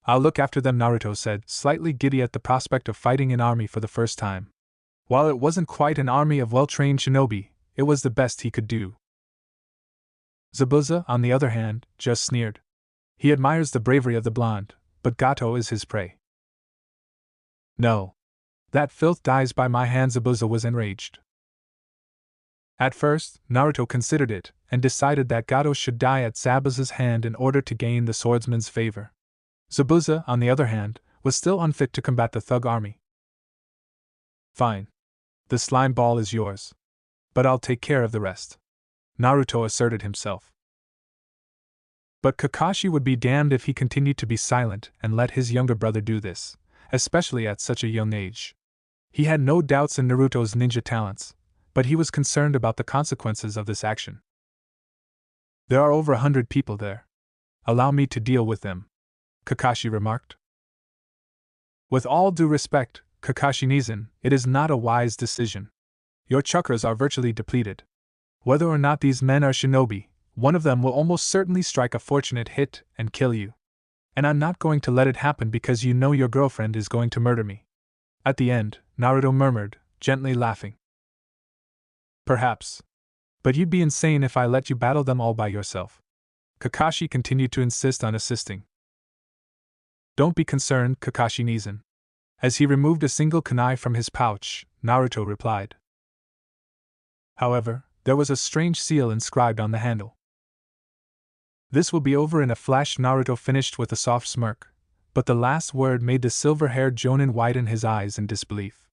Speaker 1: I'll look after them, Naruto said, slightly giddy at the prospect of fighting an army for the first time. While it wasn't quite an army of well-trained shinobi, it was the best he could do. Zabuza, on the other hand, just sneered. He admires the bravery of the blonde, but Gato is his prey. No. That filth dies by my hand, Zabuza was enraged. At first, Naruto considered it, and decided that Gato should die at Zabuza's hand in order to gain the swordsman's favor. Zabuza, on the other hand, was still unfit to combat the thug army. Fine. The slime ball is yours. But I'll take care of the rest. Naruto asserted himself. But Kakashi would be damned if he continued to be silent and let his younger brother do this, especially at such a young age. He had no doubts in Naruto's ninja talents, but he was concerned about the consequences of this action. There are over 100 people there. Allow me to deal with them, Kakashi remarked. With all due respect, Kakashi Nizan, it is not a wise decision. Your chakras are virtually depleted. Whether or not these men are shinobi, one of them will almost certainly strike a fortunate hit and kill you. And I'm not going to let it happen because you know your girlfriend is going to murder me. At the end, Naruto murmured, gently laughing. Perhaps. But you'd be insane if I let you battle them all by yourself. Kakashi continued to insist on assisting. Don't be concerned, Kakashi Nizan. As he removed a single kunai from his pouch, Naruto replied. However, there was a strange seal inscribed on the handle. This will be over in a flash, Naruto finished with a soft smirk, but the last word made the silver-haired Jonin widen his eyes in disbelief.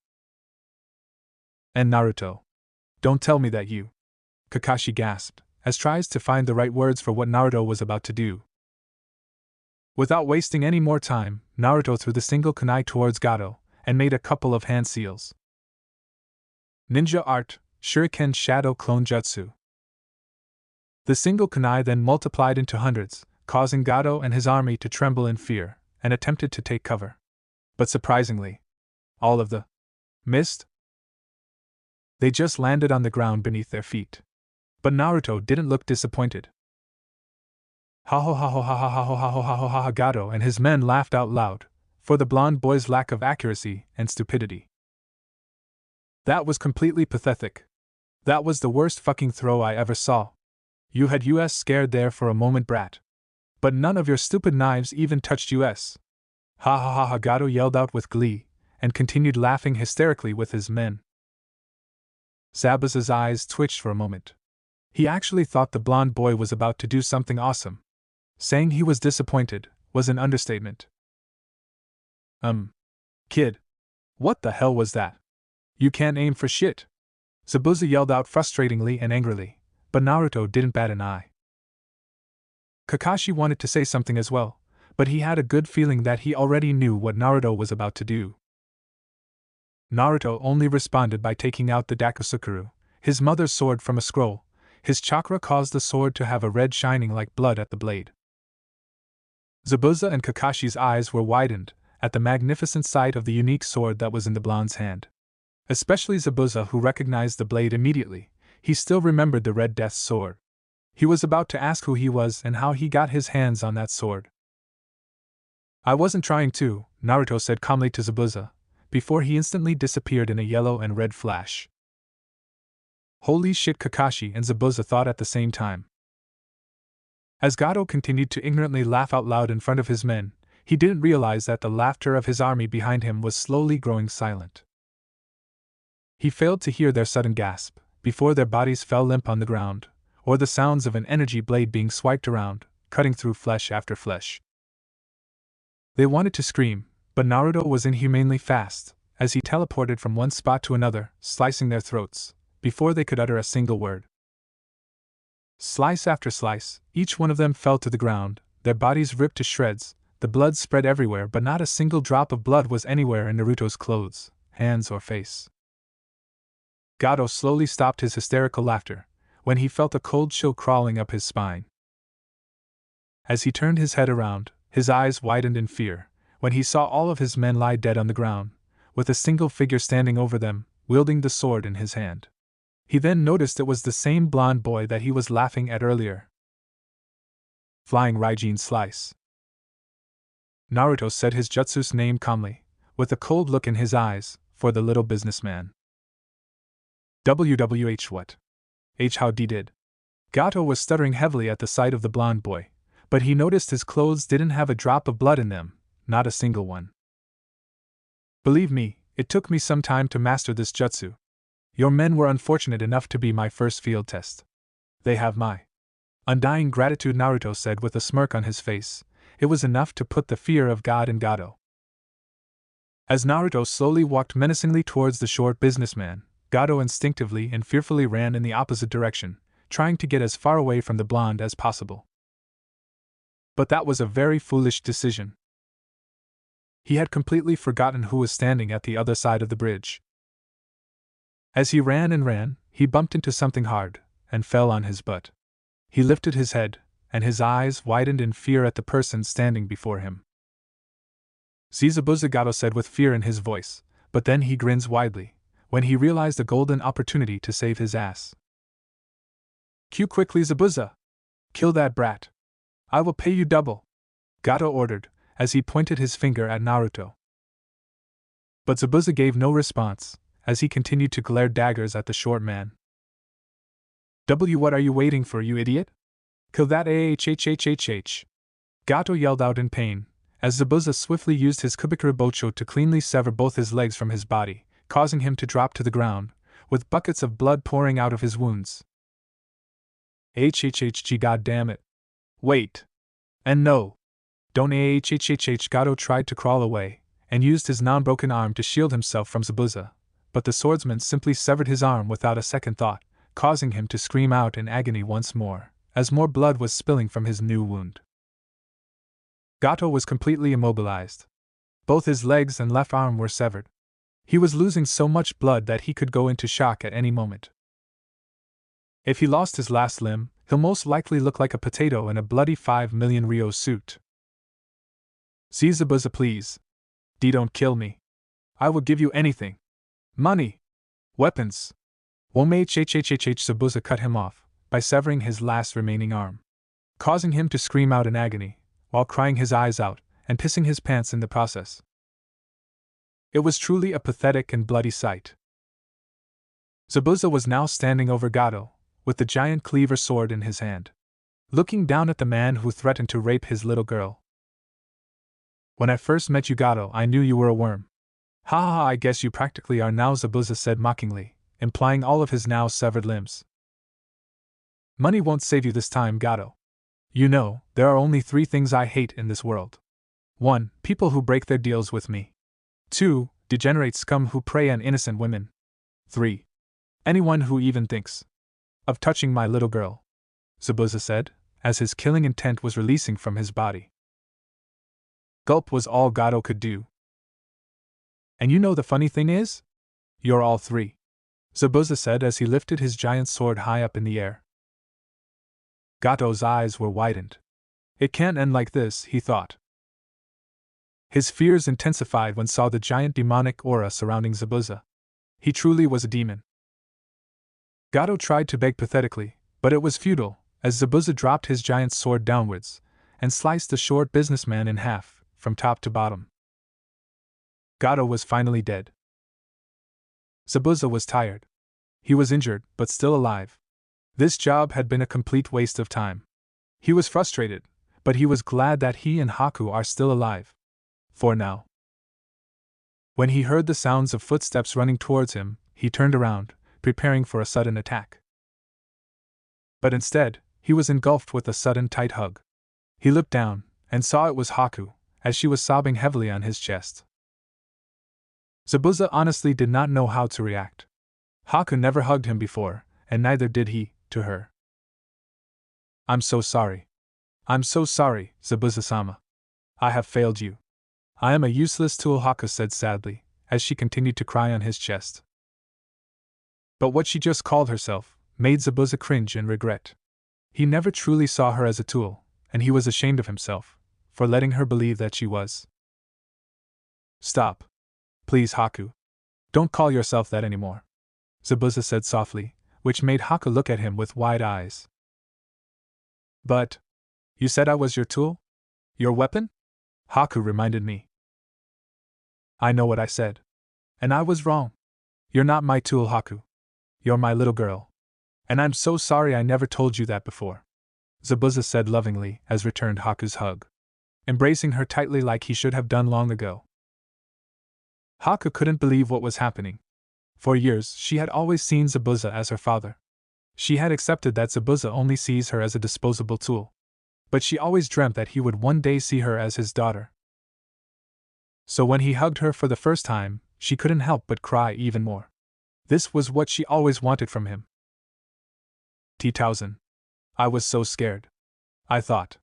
Speaker 1: And Naruto. Don't tell me that you... Kakashi gasped, as tries to find the right words for what Naruto was about to do. Without wasting any more time, Naruto threw the single kunai towards Gato, and made a couple of hand seals. Ninja Art, Shuriken Shadow Clone Jutsu. The single kunai then multiplied into hundreds, causing Gato and his army to tremble in fear, and attempted to take cover. But surprisingly, all of the missed. They just landed on the ground beneath their feet. But Naruto didn't look disappointed. Ha ho ha ho ha ha ha ho ha ho ha ho ha ha. Gato and his men laughed out loud, for the blonde boy's lack of accuracy and stupidity. That was completely pathetic. That was the worst fucking throw I ever saw. You had US scared there for a moment, brat. But none of your stupid knives even touched US. Ha ha ha ha. Gato yelled out with glee, and continued laughing hysterically with his men. Zabuza's eyes twitched for a moment. He actually thought the blonde boy was about to do something awesome. Saying he was disappointed was an understatement. Kid. What the hell was that? You can't aim for shit. Zabuza yelled out frustratingly and angrily, but Naruto didn't bat an eye. Kakashi wanted to say something as well, but he had a good feeling that he already knew what Naruto was about to do. Naruto only responded by taking out the Dakusukuru, his mother's sword, from a scroll. His chakra caused the sword to have a red shining like blood at the blade. Zabuza and Kakashi's eyes were widened at the magnificent sight of the unique sword that was in the blonde's hand. Especially Zabuza, who recognized the blade immediately. He still remembered the Red Death's sword. He was about to ask who he was and how he got his hands on that sword. I wasn't trying to, Naruto said calmly to Zabuza, before he instantly disappeared in a yellow and red flash. Holy shit, Kakashi and Zabuza thought at the same time. As Gato continued to ignorantly laugh out loud in front of his men, he didn't realize that the laughter of his army behind him was slowly growing silent. He failed to hear their sudden gasp, before their bodies fell limp on the ground, or the sounds of an energy blade being swiped around, cutting through flesh after flesh. They wanted to scream, but Naruto was inhumanely fast, as he teleported from one spot to another, slicing their throats, before they could utter a single word. Slice after slice, each one of them fell to the ground, their bodies ripped to shreds, the blood spread everywhere, but not a single drop of blood was anywhere in Naruto's clothes, hands or face. Gato slowly stopped his hysterical laughter, when he felt a cold chill crawling up his spine. As he turned his head around, his eyes widened in fear, when he saw all of his men lie dead on the ground, with a single figure standing over them, wielding the sword in his hand. He then noticed it was the same blonde boy that he was laughing at earlier. Flying Raijin Slice. Naruto said his jutsu's name calmly, with a cold look in his eyes, for the little businessman. WWH what? How did? Gato was stuttering heavily at the sight of the blonde boy, but he noticed his clothes didn't have a drop of blood in them, not a single one. Believe me, it took me some time to master this jutsu. Your men were unfortunate enough to be my first field test. They have my undying gratitude, Naruto said with a smirk on his face. It was enough to put the fear of God in Gato. As Naruto slowly walked menacingly towards the short businessman, Gato instinctively and fearfully ran in the opposite direction, trying to get as far away from the blonde as possible. But that was a very foolish decision. He had completely forgotten who was standing at the other side of the bridge. As he ran and ran, he bumped into something hard, and fell on his butt. He lifted his head, and his eyes widened in fear at the person standing before him. "See, Zabuza," Gato said with fear in his voice, but then he grins widely, when he realized a golden opportunity to save his ass. "Cue quickly, Zabuza! Kill that brat! I will pay you double!" Gato ordered, as he pointed his finger at Naruto. But Zabuza gave no response, as he continued to glare daggers at the short man. What are you waiting for, you idiot? Kill that ahhhhhh! Gato yelled out in pain, as Zabuza swiftly used his Kubikura Bocho to cleanly sever both his legs from his body, causing him to drop to the ground, with buckets of blood pouring out of his wounds. HHHG, goddammit! Wait! And no! Don't ahhhhh! Gato tried to crawl away, and used his non-broken arm to shield himself from Zabuza, but the swordsman simply severed his arm without a second thought, causing him to scream out in agony once more, as more blood was spilling from his new wound. Gato was completely immobilized. Both his legs and left arm were severed. He was losing so much blood that he could go into shock at any moment. If he lost his last limb, he'll most likely look like a potato in a bloody 5 million Ryo suit. "See, Zabuza, please. Don't kill me. I will give you anything. Money. Weapons. Womei hhhhh." Zabuza cut him off, by severing his last remaining arm, causing him to scream out in agony, while crying his eyes out, and pissing his pants in the process. It was truly a pathetic and bloody sight. Zabuza was now standing over Gato, with the giant cleaver sword in his hand, looking down at the man who threatened to rape his little girl. "When I first met you, Gato, I knew you were a worm. Ha ha ha, I guess you practically are now," Zabuza said mockingly, implying all of his now severed limbs. "Money won't save you this time, Gato. You know, there are only 3 things I hate in this world. 1. People who break their deals with me. 2. Degenerate scum who prey on innocent women. 3. Anyone who even thinks of touching my little girl," Zabuza said, as his killing intent was releasing from his body. Gulp was all Gato could do. "And you know the funny thing is? You're all 3. Zabuza said as he lifted his giant sword high up in the air. Gato's eyes were widened. It can't end like this, he thought. His fears intensified when saw the giant demonic aura surrounding Zabuza. He truly was a demon. Gato tried to beg pathetically, but it was futile, as Zabuza dropped his giant sword downwards and sliced the short businessman in half, from top to bottom. Gato was finally dead. Zabuza was tired. He was injured, but still alive. This job had been a complete waste of time. He was frustrated, but he was glad that he and Haku are still alive. For now. When he heard the sounds of footsteps running towards him, he turned around, preparing for a sudden attack. But instead, he was engulfed with a sudden tight hug. He looked down, and saw it was Haku, as she was sobbing heavily on his chest. Zabuza honestly did not know how to react. Haku never hugged him before, and neither did he, to her. "I'm so sorry. I'm so sorry, Zabuza-sama. I have failed you. I am a useless tool," Haku said sadly, as she continued to cry on his chest. But what she just called herself made Zabuza cringe and regret. He never truly saw her as a tool, and he was ashamed of himself for letting her believe that she was. "Stop. Please, Haku. Don't call yourself that anymore," Zabuza said softly, which made Haku look at him with wide eyes. "But you said I was your tool? Your weapon?" Haku reminded me. "I know what I said. And I was wrong. You're not my tool, Haku. You're my little girl. And I'm so sorry I never told you that before," Zabuza said lovingly as returned Haku's hug, embracing her tightly like he should have done long ago. Haku couldn't believe what was happening. For years she had always seen Zabuza as her father. She had accepted that Zabuza only sees her as a disposable tool. But she always dreamt that he would one day see her as his daughter. So when he hugged her for the first time, she couldn't help but cry even more. This was what she always wanted from him. "T-1000. I was so scared. I thought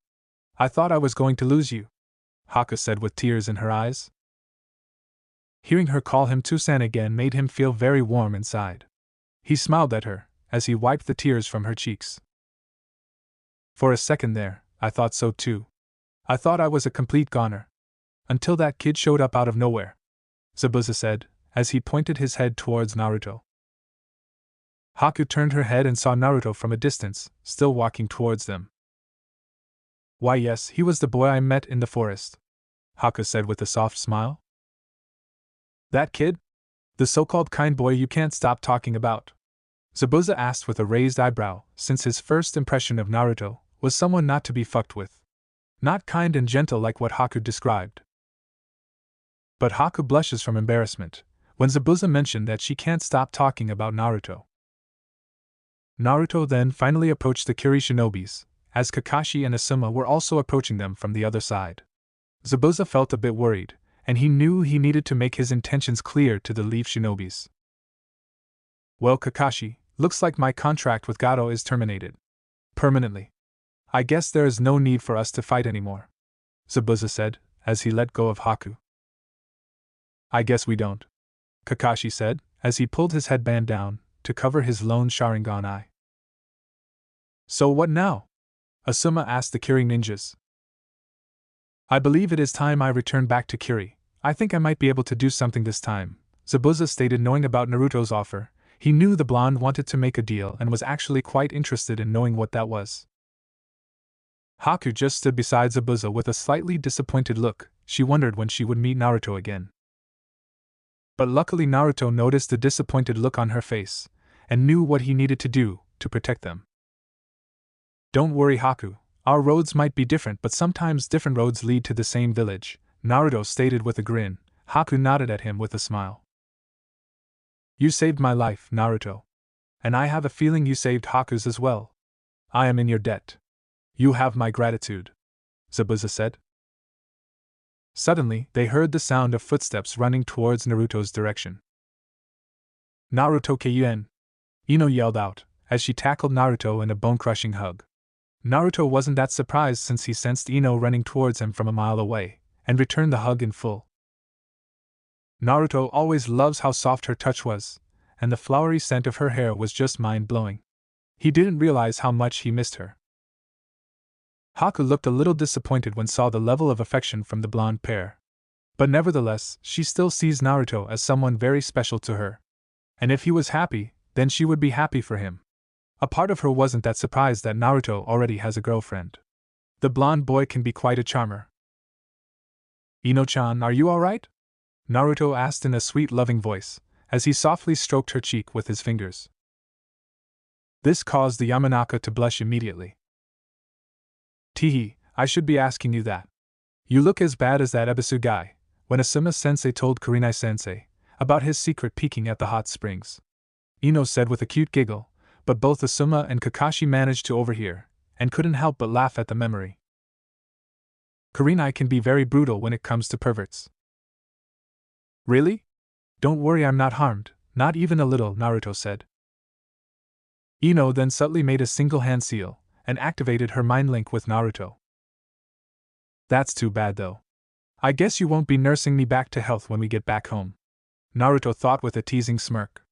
Speaker 1: I was going to lose you," Haku said with tears in her eyes. Hearing her call him Tusan again made him feel very warm inside. He smiled at her as he wiped the tears from her cheeks. "For a second there, I thought so too. I thought I was a complete goner. Until that kid showed up out of nowhere," Zabuza said, as he pointed his head towards Naruto. Haku turned her head and saw Naruto from a distance, still walking towards them. "Why, yes, he was the boy I met in the forest," Haku said with a soft smile. "That kid? The so-called kind boy you can't stop talking about?" Zabuza asked with a raised eyebrow, since his first impression of Naruto was someone not to be fucked with. Not kind and gentle like what Haku described. But Haku blushes from embarrassment when Zabuza mentioned that she can't stop talking about Naruto. Naruto then finally approached the Kiri Shinobis, as Kakashi and Asuma were also approaching them from the other side. Zabuza felt a bit worried, and he knew he needed to make his intentions clear to the Leaf Shinobis. "Well, Kakashi, looks like my contract with Gato is terminated. Permanently. I guess there is no need for us to fight anymore," Zabuza said, as he let go of Haku. "I guess we don't," Kakashi said, as he pulled his headband down to cover his lone Sharingan eye. "So what now?" Asuma asked the Kiri ninjas. "I believe it is time I return back to Kiri. I think I might be able to do something this time," Zabuza stated, knowing about Naruto's offer. He knew the blonde wanted to make a deal and was actually quite interested in knowing what that was. Haku just stood beside Zabuza with a slightly disappointed look. She wondered when she would meet Naruto again. But luckily Naruto noticed the disappointed look on her face, and knew what he needed to do to protect them. "Don't worry, Haku, our roads might be different, but sometimes different roads lead to the same village," Naruto stated with a grin. Haku nodded at him with a smile. "You saved my life, Naruto. And I have a feeling you saved Haku's as well. I am in your debt. You have my gratitude," Zabuza said. Suddenly, they heard the sound of footsteps running towards Naruto's direction. "Naruto Keien!" Ino yelled out, as she tackled Naruto in a bone-crushing hug. Naruto wasn't that surprised since he sensed Ino running towards him from a mile away, and returned the hug in full. Naruto always loves how soft her touch was, and the flowery scent of her hair was just mind-blowing. He didn't realize how much he missed her. Haku looked a little disappointed when saw the level of affection from the blonde pair. But nevertheless, she still sees Naruto as someone very special to her. And if he was happy, then she would be happy for him. A part of her wasn't that surprised that Naruto already has a girlfriend. The blonde boy can be quite a charmer. Ino-chan, are you alright? Naruto asked in a sweet, loving voice, as he softly stroked her cheek with his fingers. This caused the Yamanaka to blush immediately. Teehee, I should be asking you that. You look as bad as that Ebisu guy, when Asuma-sensei told Kurenai-sensei about his secret peeking at the hot springs. Ino said with a cute giggle, but both Asuma and Kakashi managed to overhear, and couldn't help but laugh at the memory. Kurenai can be very brutal when it comes to perverts. Really? Don't worry, I'm not harmed, not even a little, Naruto said. Ino then subtly made a single hand seal, and activated her mind link with Naruto. That's too bad though. I guess you won't be nursing me back to health when we get back home, Naruto thought with a teasing smirk.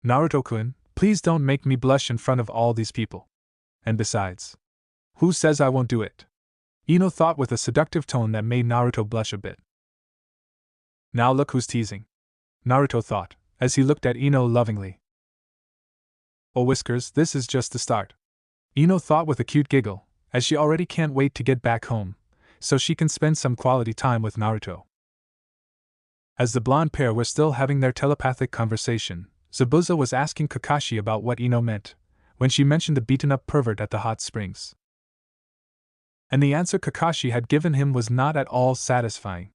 Speaker 1: Naruto-kun, please don't make me blush in front of all these people. And besides, who says I won't do it? Ino thought with a seductive tone that made Naruto blush a bit. Now look who's teasing, Naruto thought, as he looked at Ino lovingly. Oh Whiskers, this is just the start, Ino thought with a cute giggle, as she already can't wait to get back home, so she can spend some quality time with Naruto. As the blonde pair were still having their telepathic conversation, Zabuza was asking Kakashi about what Ino meant when she mentioned the beaten-up pervert at the hot springs. And the answer Kakashi had given him was not at all satisfying.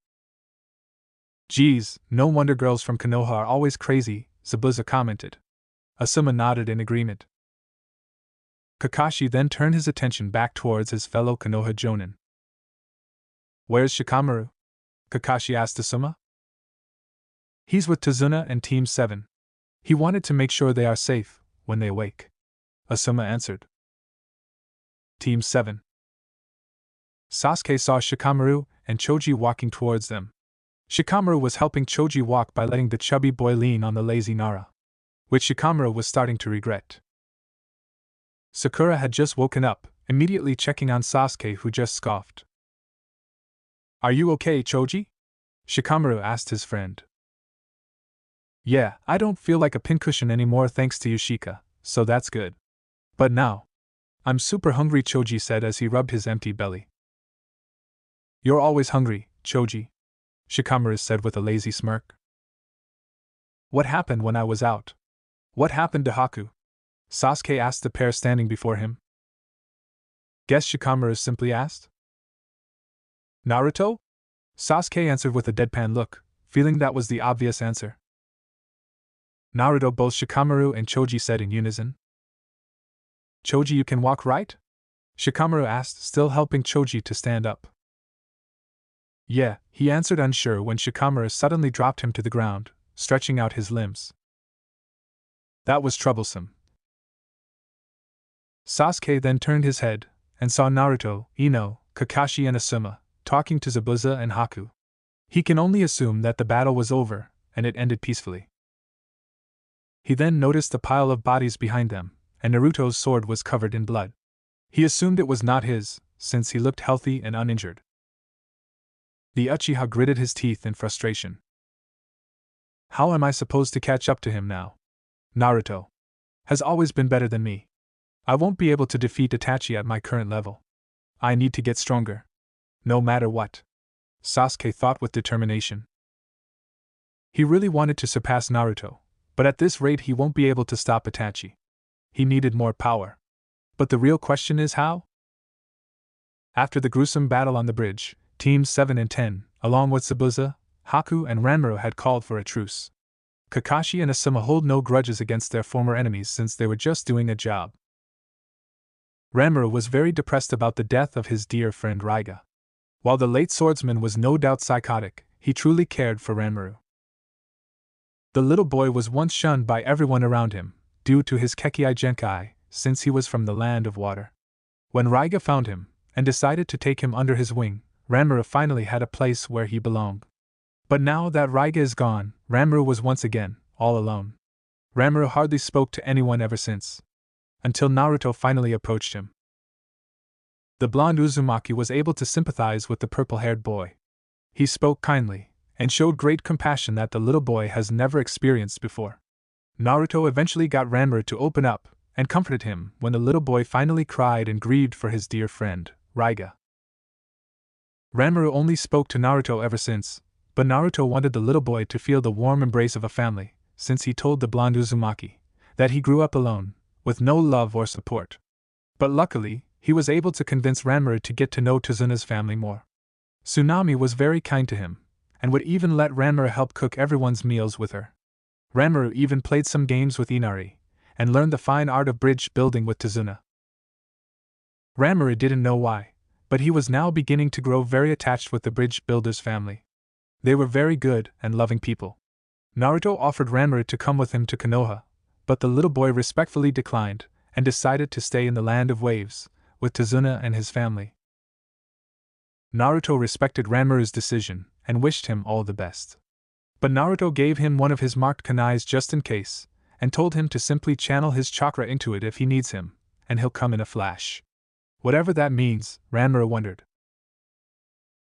Speaker 1: Geez, no wonder girls from Konoha are always crazy, Zabuza commented. Asuma nodded in agreement. Kakashi then turned his attention back towards his fellow Konoha jonin. Where's Shikamaru? Kakashi asked Asuma. He's with Tazuna and Team 7. He wanted to make sure they are safe when they awake, Asuma answered. Team 7. Sasuke saw Shikamaru and Choji walking towards them. Shikamaru was helping Choji walk by letting the chubby boy lean on the lazy Nara, which Shikamaru was starting to regret. Sakura had just woken up, immediately checking on Sasuke, who just scoffed. Are you okay, Choji? Shikamaru asked his friend. Yeah, I don't feel like a pincushion anymore thanks to Yushika, so that's good. But now, I'm super hungry, Choji said as he rubbed his empty belly. You're always hungry, Choji, Shikamaru said with a lazy smirk. What happened when I was out? What happened to Haku? Sasuke asked the pair standing before him. Guess Shikamaru simply asked. Naruto? Sasuke answered with a deadpan look, feeling that was the obvious answer. Naruto, both Shikamaru and Choji said in unison. Choji, you can walk, right? Shikamaru asked, still helping Choji to stand up. Yeah, he answered, unsure when Shikamaru suddenly dropped him to the ground, stretching out his limbs. That was troublesome. Sasuke then turned his head and saw Naruto, Ino, Kakashi and Asuma talking to Zabuza and Haku. He can only assume that the battle was over and it ended peacefully. He then noticed a pile of bodies behind them, and Naruto's sword was covered in blood. He assumed it was not his, since he looked healthy and uninjured. The Uchiha gritted his teeth in frustration. How am I supposed to catch up to him now? Naruto has always been better than me. I won't be able to defeat Itachi at my current level. I need to get stronger. No matter what. Sasuke thought with determination. He really wanted to surpass Naruto, but at this rate he won't be able to stop Itachi. He needed more power. But the real question is how? After the gruesome battle on the bridge, Teams 7 and 10, along with Zabuza, Haku and Ranmaru had called for a truce. Kakashi and Asuma hold no grudges against their former enemies since they were just doing a job. Ranmaru was very depressed about the death of his dear friend Raiga. While the late swordsman was no doubt psychotic, he truly cared for Ranmaru. The little boy was once shunned by everyone around him, due to his Kekkei Genkai, since he was from the land of water. When Raiga found him, and decided to take him under his wing, Ranmaru finally had a place where he belonged. But now that Raiga is gone, Ranmaru was once again, all alone. Ranmaru hardly spoke to anyone ever since. Until Naruto finally approached him. The blonde Uzumaki was able to sympathize with the purple-haired boy. He spoke kindly, and showed great compassion that the little boy has never experienced before. Naruto eventually got Ranmaru to open up, and comforted him when the little boy finally cried and grieved for his dear friend, Raiga. Ranmaru only spoke to Naruto ever since, but Naruto wanted the little boy to feel the warm embrace of a family, since he told the blonde Uzumaki that he grew up alone, with no love or support. But luckily, he was able to convince Ranmaru to get to know Tazuna's family more. Tsunami was very kind to him, and would even let Ranmaru help cook everyone's meals with her. Ranmaru even played some games with Inari, and learned the fine art of bridge building with Tazuna. Ranmaru didn't know why, but he was now beginning to grow very attached with the bridge builders' family. They were very good and loving people. Naruto offered Ranmaru to come with him to Konoha, but the little boy respectfully declined, and decided to stay in the land of waves, with Tazuna and his family. Naruto respected Ranmaru's decision, and wished him all the best. But Naruto gave him one of his marked kunais just in case, and told him to simply channel his chakra into it if he needs him, and he'll come in a flash. Whatever that means, Ranmaru wondered.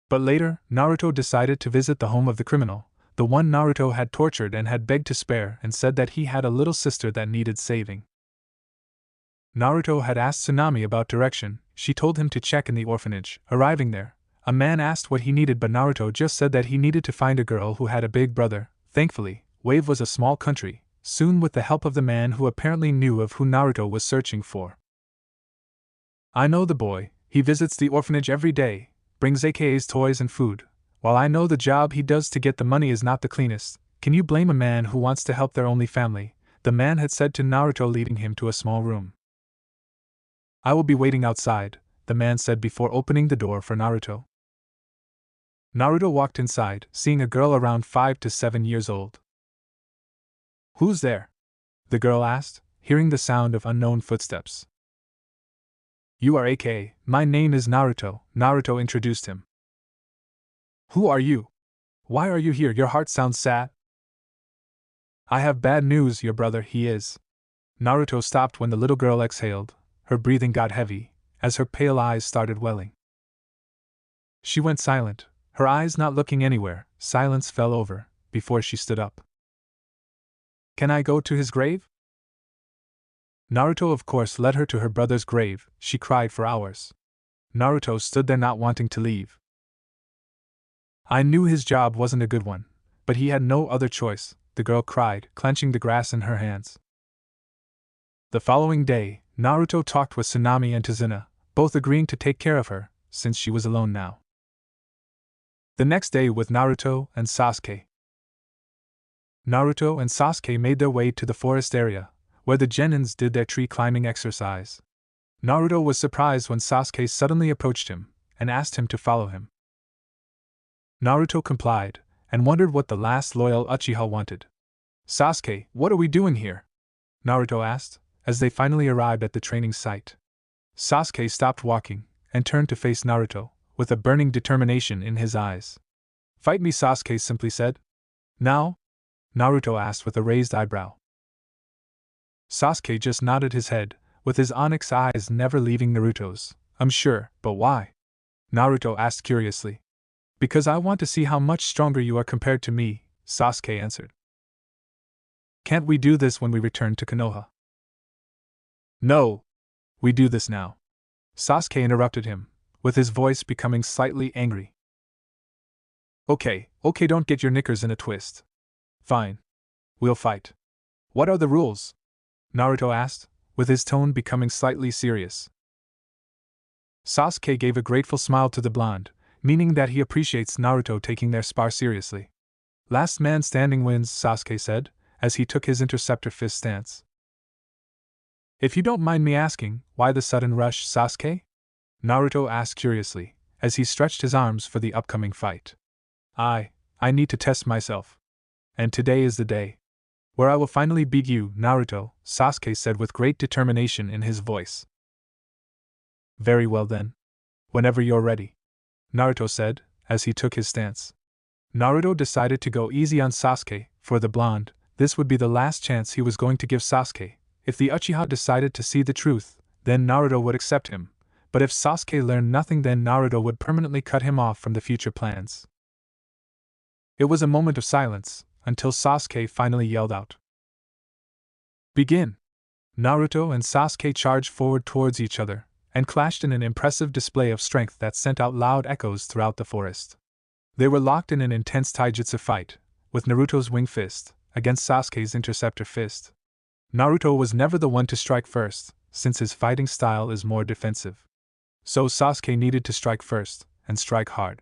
Speaker 1: But later, Naruto decided to visit the home of the criminal, the one Naruto had tortured and had begged to spare, and said that he had a little sister that needed saving. Naruto had asked Tsunami about direction. She told him to check in the orphanage. Arriving there, a man asked what he needed, but Naruto just said that he needed to find a girl who had a big brother. Thankfully, Wave was a small country, soon with the help of the man who apparently knew of who Naruto was searching for. I know the boy, he visits the orphanage every day, brings AKA's toys and food. While I know the job he does to get the money is not the cleanest, can you blame a man who wants to help their only family? The man had said to Naruto, leading him to a small room. I will be waiting outside, the man said before opening the door for Naruto. Naruto walked inside, seeing a girl around 5 to 7 years old. Who's there? The girl asked, hearing the sound of unknown footsteps. You are AKA, my name is Naruto, Naruto introduced him. Who are you? Why are you here? Your heart sounds sad. I have bad news, your brother, he is. Naruto stopped when the little girl exhaled. Her breathing got heavy, as her pale eyes started welling. She went silent, her eyes not looking anywhere. Silence fell over, before she stood up. Can I go to his grave? Naruto of course led her to her brother's grave. She cried for hours. Naruto stood there not wanting to leave. I knew his job wasn't a good one, but he had no other choice, the girl cried, clenching the grass in her hands. The following day, Naruto talked with Tsunami and Tazuna, both agreeing to take care of her, since she was alone now. The next day with Naruto and Sasuke. Naruto and Sasuke made their way to the forest area, where the Genins did their tree climbing exercise. Naruto was surprised when Sasuke suddenly approached him, and asked him to follow him. Naruto complied, and wondered what the last loyal Uchiha wanted. Sasuke, what are we doing here? Naruto asked, as they finally arrived at the training site. Sasuke stopped walking, and turned to face Naruto, with a burning determination in his eyes. Fight me, Sasuke simply said. Now? Naruto asked with a raised eyebrow. Sasuke just nodded his head, with his onyx eyes never leaving Naruto's. I'm sure, but why? Naruto asked curiously. Because I want to see how much stronger you are compared to me, Sasuke answered. Can't we do this when we return to Konoha? No! We do this now. Sasuke interrupted him, with his voice becoming slightly angry. Okay, don't get your knickers in a twist. Fine. We'll fight. What are the rules? Naruto asked, with his tone becoming slightly serious. Sasuke gave a grateful smile to the blonde, meaning that he appreciates Naruto taking their spar seriously. Last man standing wins, Sasuke said, as he took his interceptor fist stance. If you don't mind me asking, why the sudden rush, Sasuke? Naruto asked curiously, as he stretched his arms for the upcoming fight. I need to test myself. And today is the day where I will finally beat you, Naruto, Sasuke said with great determination in his voice. Very well then. Whenever you're ready, Naruto said, as he took his stance. Naruto decided to go easy on Sasuke. For the blonde, this would be the last chance he was going to give Sasuke. If the Uchiha decided to see the truth, then Naruto would accept him, but if Sasuke learned nothing, then Naruto would permanently cut him off from the future plans. It was a moment of silence, until Sasuke finally yelled out. Begin! Naruto and Sasuke charged forward towards each other, and clashed in an impressive display of strength that sent out loud echoes throughout the forest. They were locked in an intense taijutsu fight, with Naruto's wing fist against Sasuke's interceptor fist. Naruto was never the one to strike first, since his fighting style is more defensive. So Sasuke needed to strike first, and strike hard.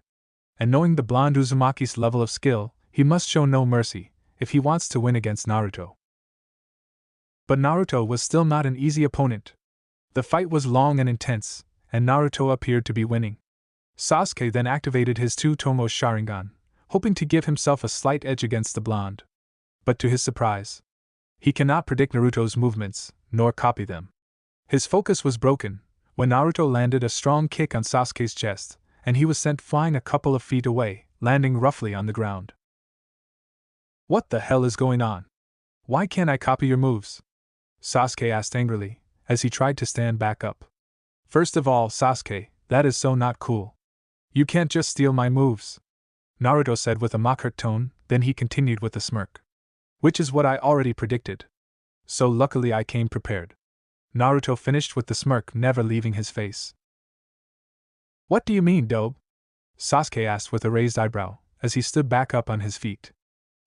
Speaker 1: And knowing the blonde Uzumaki's level of skill, he must show no mercy if he wants to win against Naruto. But Naruto was still not an easy opponent. The fight was long and intense, and Naruto appeared to be winning. Sasuke then activated his two-tomo Sharingan, hoping to give himself a slight edge against the blonde. But to his surprise, he cannot predict Naruto's movements, nor copy them. His focus was broken when Naruto landed a strong kick on Sasuke's chest, and he was sent flying a couple of feet away, landing roughly on the ground. What the hell is going on? Why can't I copy your moves? Sasuke asked angrily, as he tried to stand back up. First of all, Sasuke, that is so not cool. You can't just steal my moves, Naruto said with a mock-hurt tone, then he continued with a smirk. Which is what I already predicted. So luckily I came prepared. Naruto finished with the smirk never leaving his face. What do you mean, Dobe? Sasuke asked with a raised eyebrow, as he stood back up on his feet.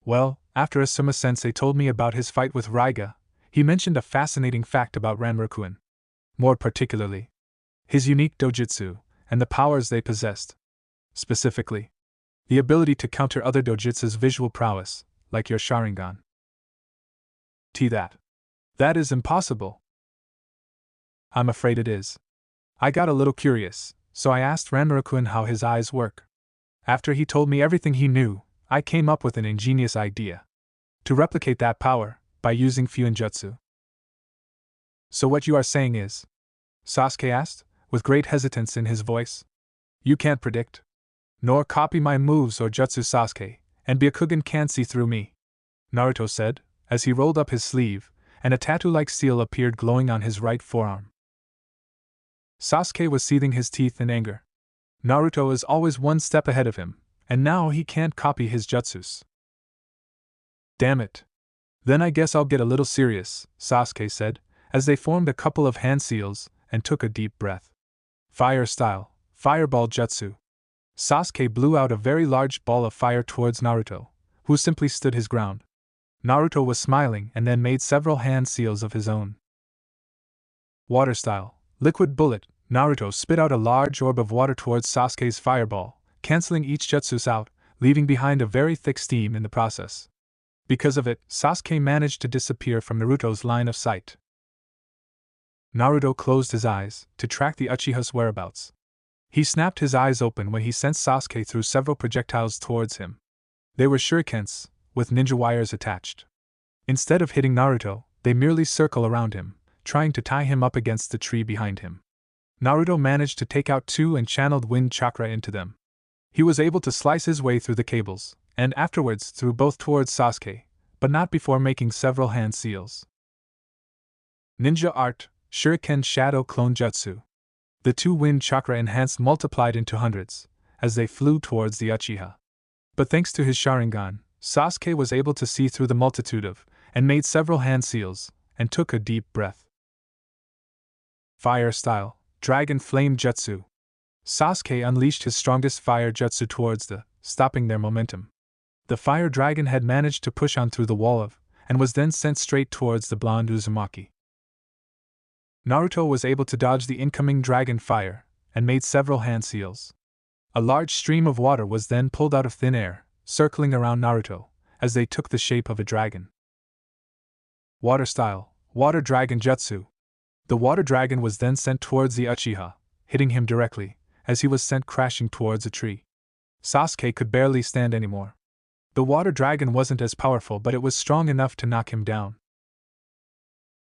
Speaker 1: Well, after Asuma-sensei told me about his fight with Raiga, he mentioned a fascinating fact about Ranrakuin. More particularly, his unique dojutsu, and the powers they possessed. Specifically, the ability to counter other dojutsu's visual prowess, like your Sharingan. That is impossible. I'm afraid it is. I got a little curious, so I asked Ranrakuin how his eyes work. After he told me everything he knew, I came up with an ingenious idea. To replicate that power, by using Fu and Jutsu. So what you are saying is? Sasuke asked, with great hesitance in his voice. You can't predict, nor copy my moves or jutsu, Sasuke, and Byakugan can't see through me, Naruto said, as he rolled up his sleeve, and a tattoo-like seal appeared glowing on his right forearm. Sasuke was seething his teeth in anger. Naruto is always one step ahead of him, and now he can't copy his jutsus. Damn it. Then I guess I'll get a little serious, Sasuke said, as they formed a couple of hand seals and took a deep breath. Fire style, fireball jutsu. Sasuke blew out a very large ball of fire towards Naruto, who simply stood his ground. Naruto was smiling and then made several hand seals of his own. Water style, liquid bullet. Naruto spit out a large orb of water towards Sasuke's fireball, canceling each jutsus out, leaving behind a very thick steam in the process. Because of it, Sasuke managed to disappear from Naruto's line of sight. Naruto closed his eyes to track the Uchiha's whereabouts. He snapped his eyes open when he sent Sasuke through several projectiles towards him. They were shurikens, with ninja wires attached. Instead of hitting Naruto, they merely circle around him, trying to tie him up against the tree behind him. Naruto managed to take out two and channeled wind chakra into them. He was able to slice his way through the cables, and afterwards threw both towards Sasuke, but not before making several hand seals. Ninja Art, Shuriken Shadow Clone Jutsu. The two wind chakra enhanced multiplied into hundreds, as they flew towards the Uchiha. But thanks to his Sharingan, Sasuke was able to see through the multitude of, and made several hand seals, and took a deep breath. Fire style, Dragon Flame Jutsu. Sasuke unleashed his strongest fire jutsu towards the, stopping their momentum. The fire dragon had managed to push on through the wall of, and was then sent straight towards the blonde Uzumaki. Naruto was able to dodge the incoming dragon fire, and made several hand seals. A large stream of water was then pulled out of thin air, circling around Naruto, as they took the shape of a dragon. Water style, Water Dragon Jutsu. The water dragon was then sent towards the Uchiha, hitting him directly, as he was sent crashing towards a tree. Sasuke could barely stand anymore. The water dragon wasn't as powerful, but it was strong enough to knock him down.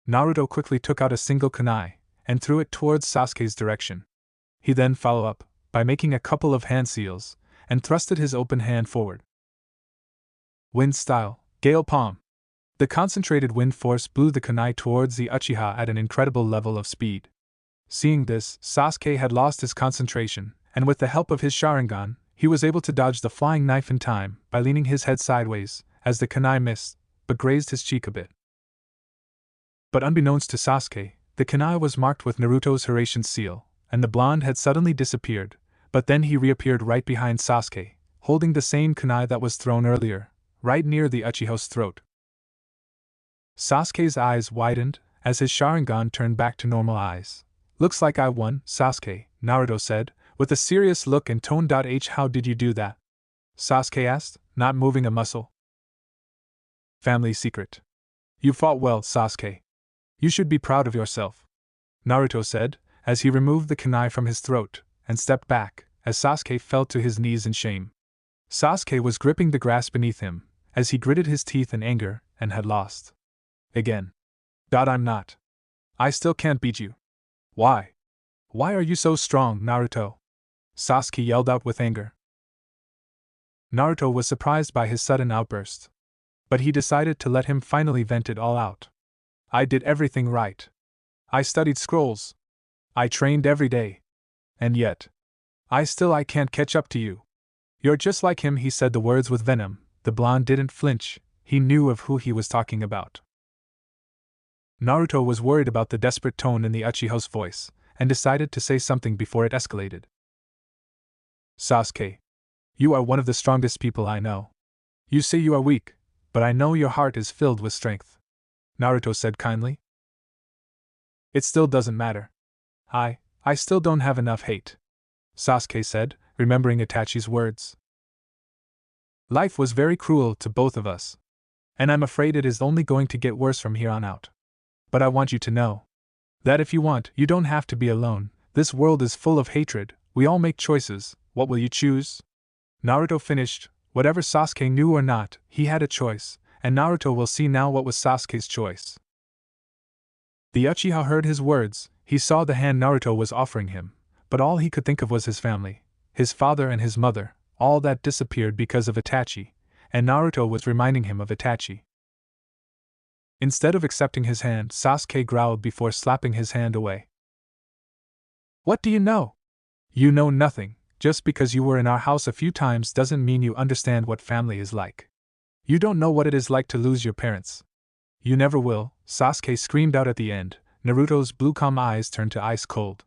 Speaker 1: Naruto quickly took out a single kunai, and threw it towards Sasuke's direction. He then followed up, by making a couple of hand seals, and thrusted his open hand forward. Wind style, Gale Palm. The concentrated wind force blew the kunai towards the Uchiha at an incredible level of speed. Seeing this, Sasuke had lost his concentration, and with the help of his Sharingan, he was able to dodge the flying knife in time by leaning his head sideways, as the kunai missed, but grazed his cheek a bit. But unbeknownst to Sasuke, the kunai was marked with Naruto's Hiraishin seal, and the blonde had suddenly disappeared, but then he reappeared right behind Sasuke, holding the same kunai that was thrown earlier, right near the Uchiha's throat. Sasuke's eyes widened as his Sharingan turned back to normal eyes. "Looks like I won, Sasuke," Naruto said, with a serious look and tone. How did you do that?" Sasuke asked, not moving a muscle. "Family secret. You fought well, Sasuke. You should be proud of yourself," Naruto said, as he removed the kunai from his throat and stepped back, as Sasuke fell to his knees in shame. Sasuke was gripping the grass beneath him, as he gritted his teeth in anger, and had lost. "Again. I'm not. I still can't beat you." "Why? Why are you so strong, Naruto?" Sasuke yelled out with anger. Naruto was surprised by his sudden outburst. But he decided to let him finally vent it all out. "I did everything right. I studied scrolls. I trained every day. And yet, I can't catch up to you. You're just like him." He said the words with venom. The blonde didn't flinch. He knew of who he was talking about. Naruto was worried about the desperate tone in the Uchiha's voice, and decided to say something before it escalated. "Sasuke, you are one of the strongest people I know. You say you are weak, but I know your heart is filled with strength," Naruto said kindly. "It still doesn't matter. I still don't have enough hate," Sasuke said, remembering Itachi's words. "Life was very cruel to both of us. And I'm afraid it is only going to get worse from here on out. But I want you to know that if you want, you don't have to be alone. This world is full of hatred, we all make choices. What will you choose?" Naruto finished. Whatever Sasuke knew or not, he had a choice, and Naruto will see now what was Sasuke's choice. The Uchiha heard his words. He saw the hand Naruto was offering him, but all he could think of was his family, his father and his mother. All that disappeared because of Itachi, and Naruto was reminding him of Itachi. Instead of accepting his hand, Sasuke growled before slapping his hand away. "What do you know? You know nothing. Just because you were in our house a few times doesn't mean you understand what family is like. You don't know what it is like to lose your parents. You never will," Sasuke screamed out at the end. Naruto's blue calm eyes turned to ice cold.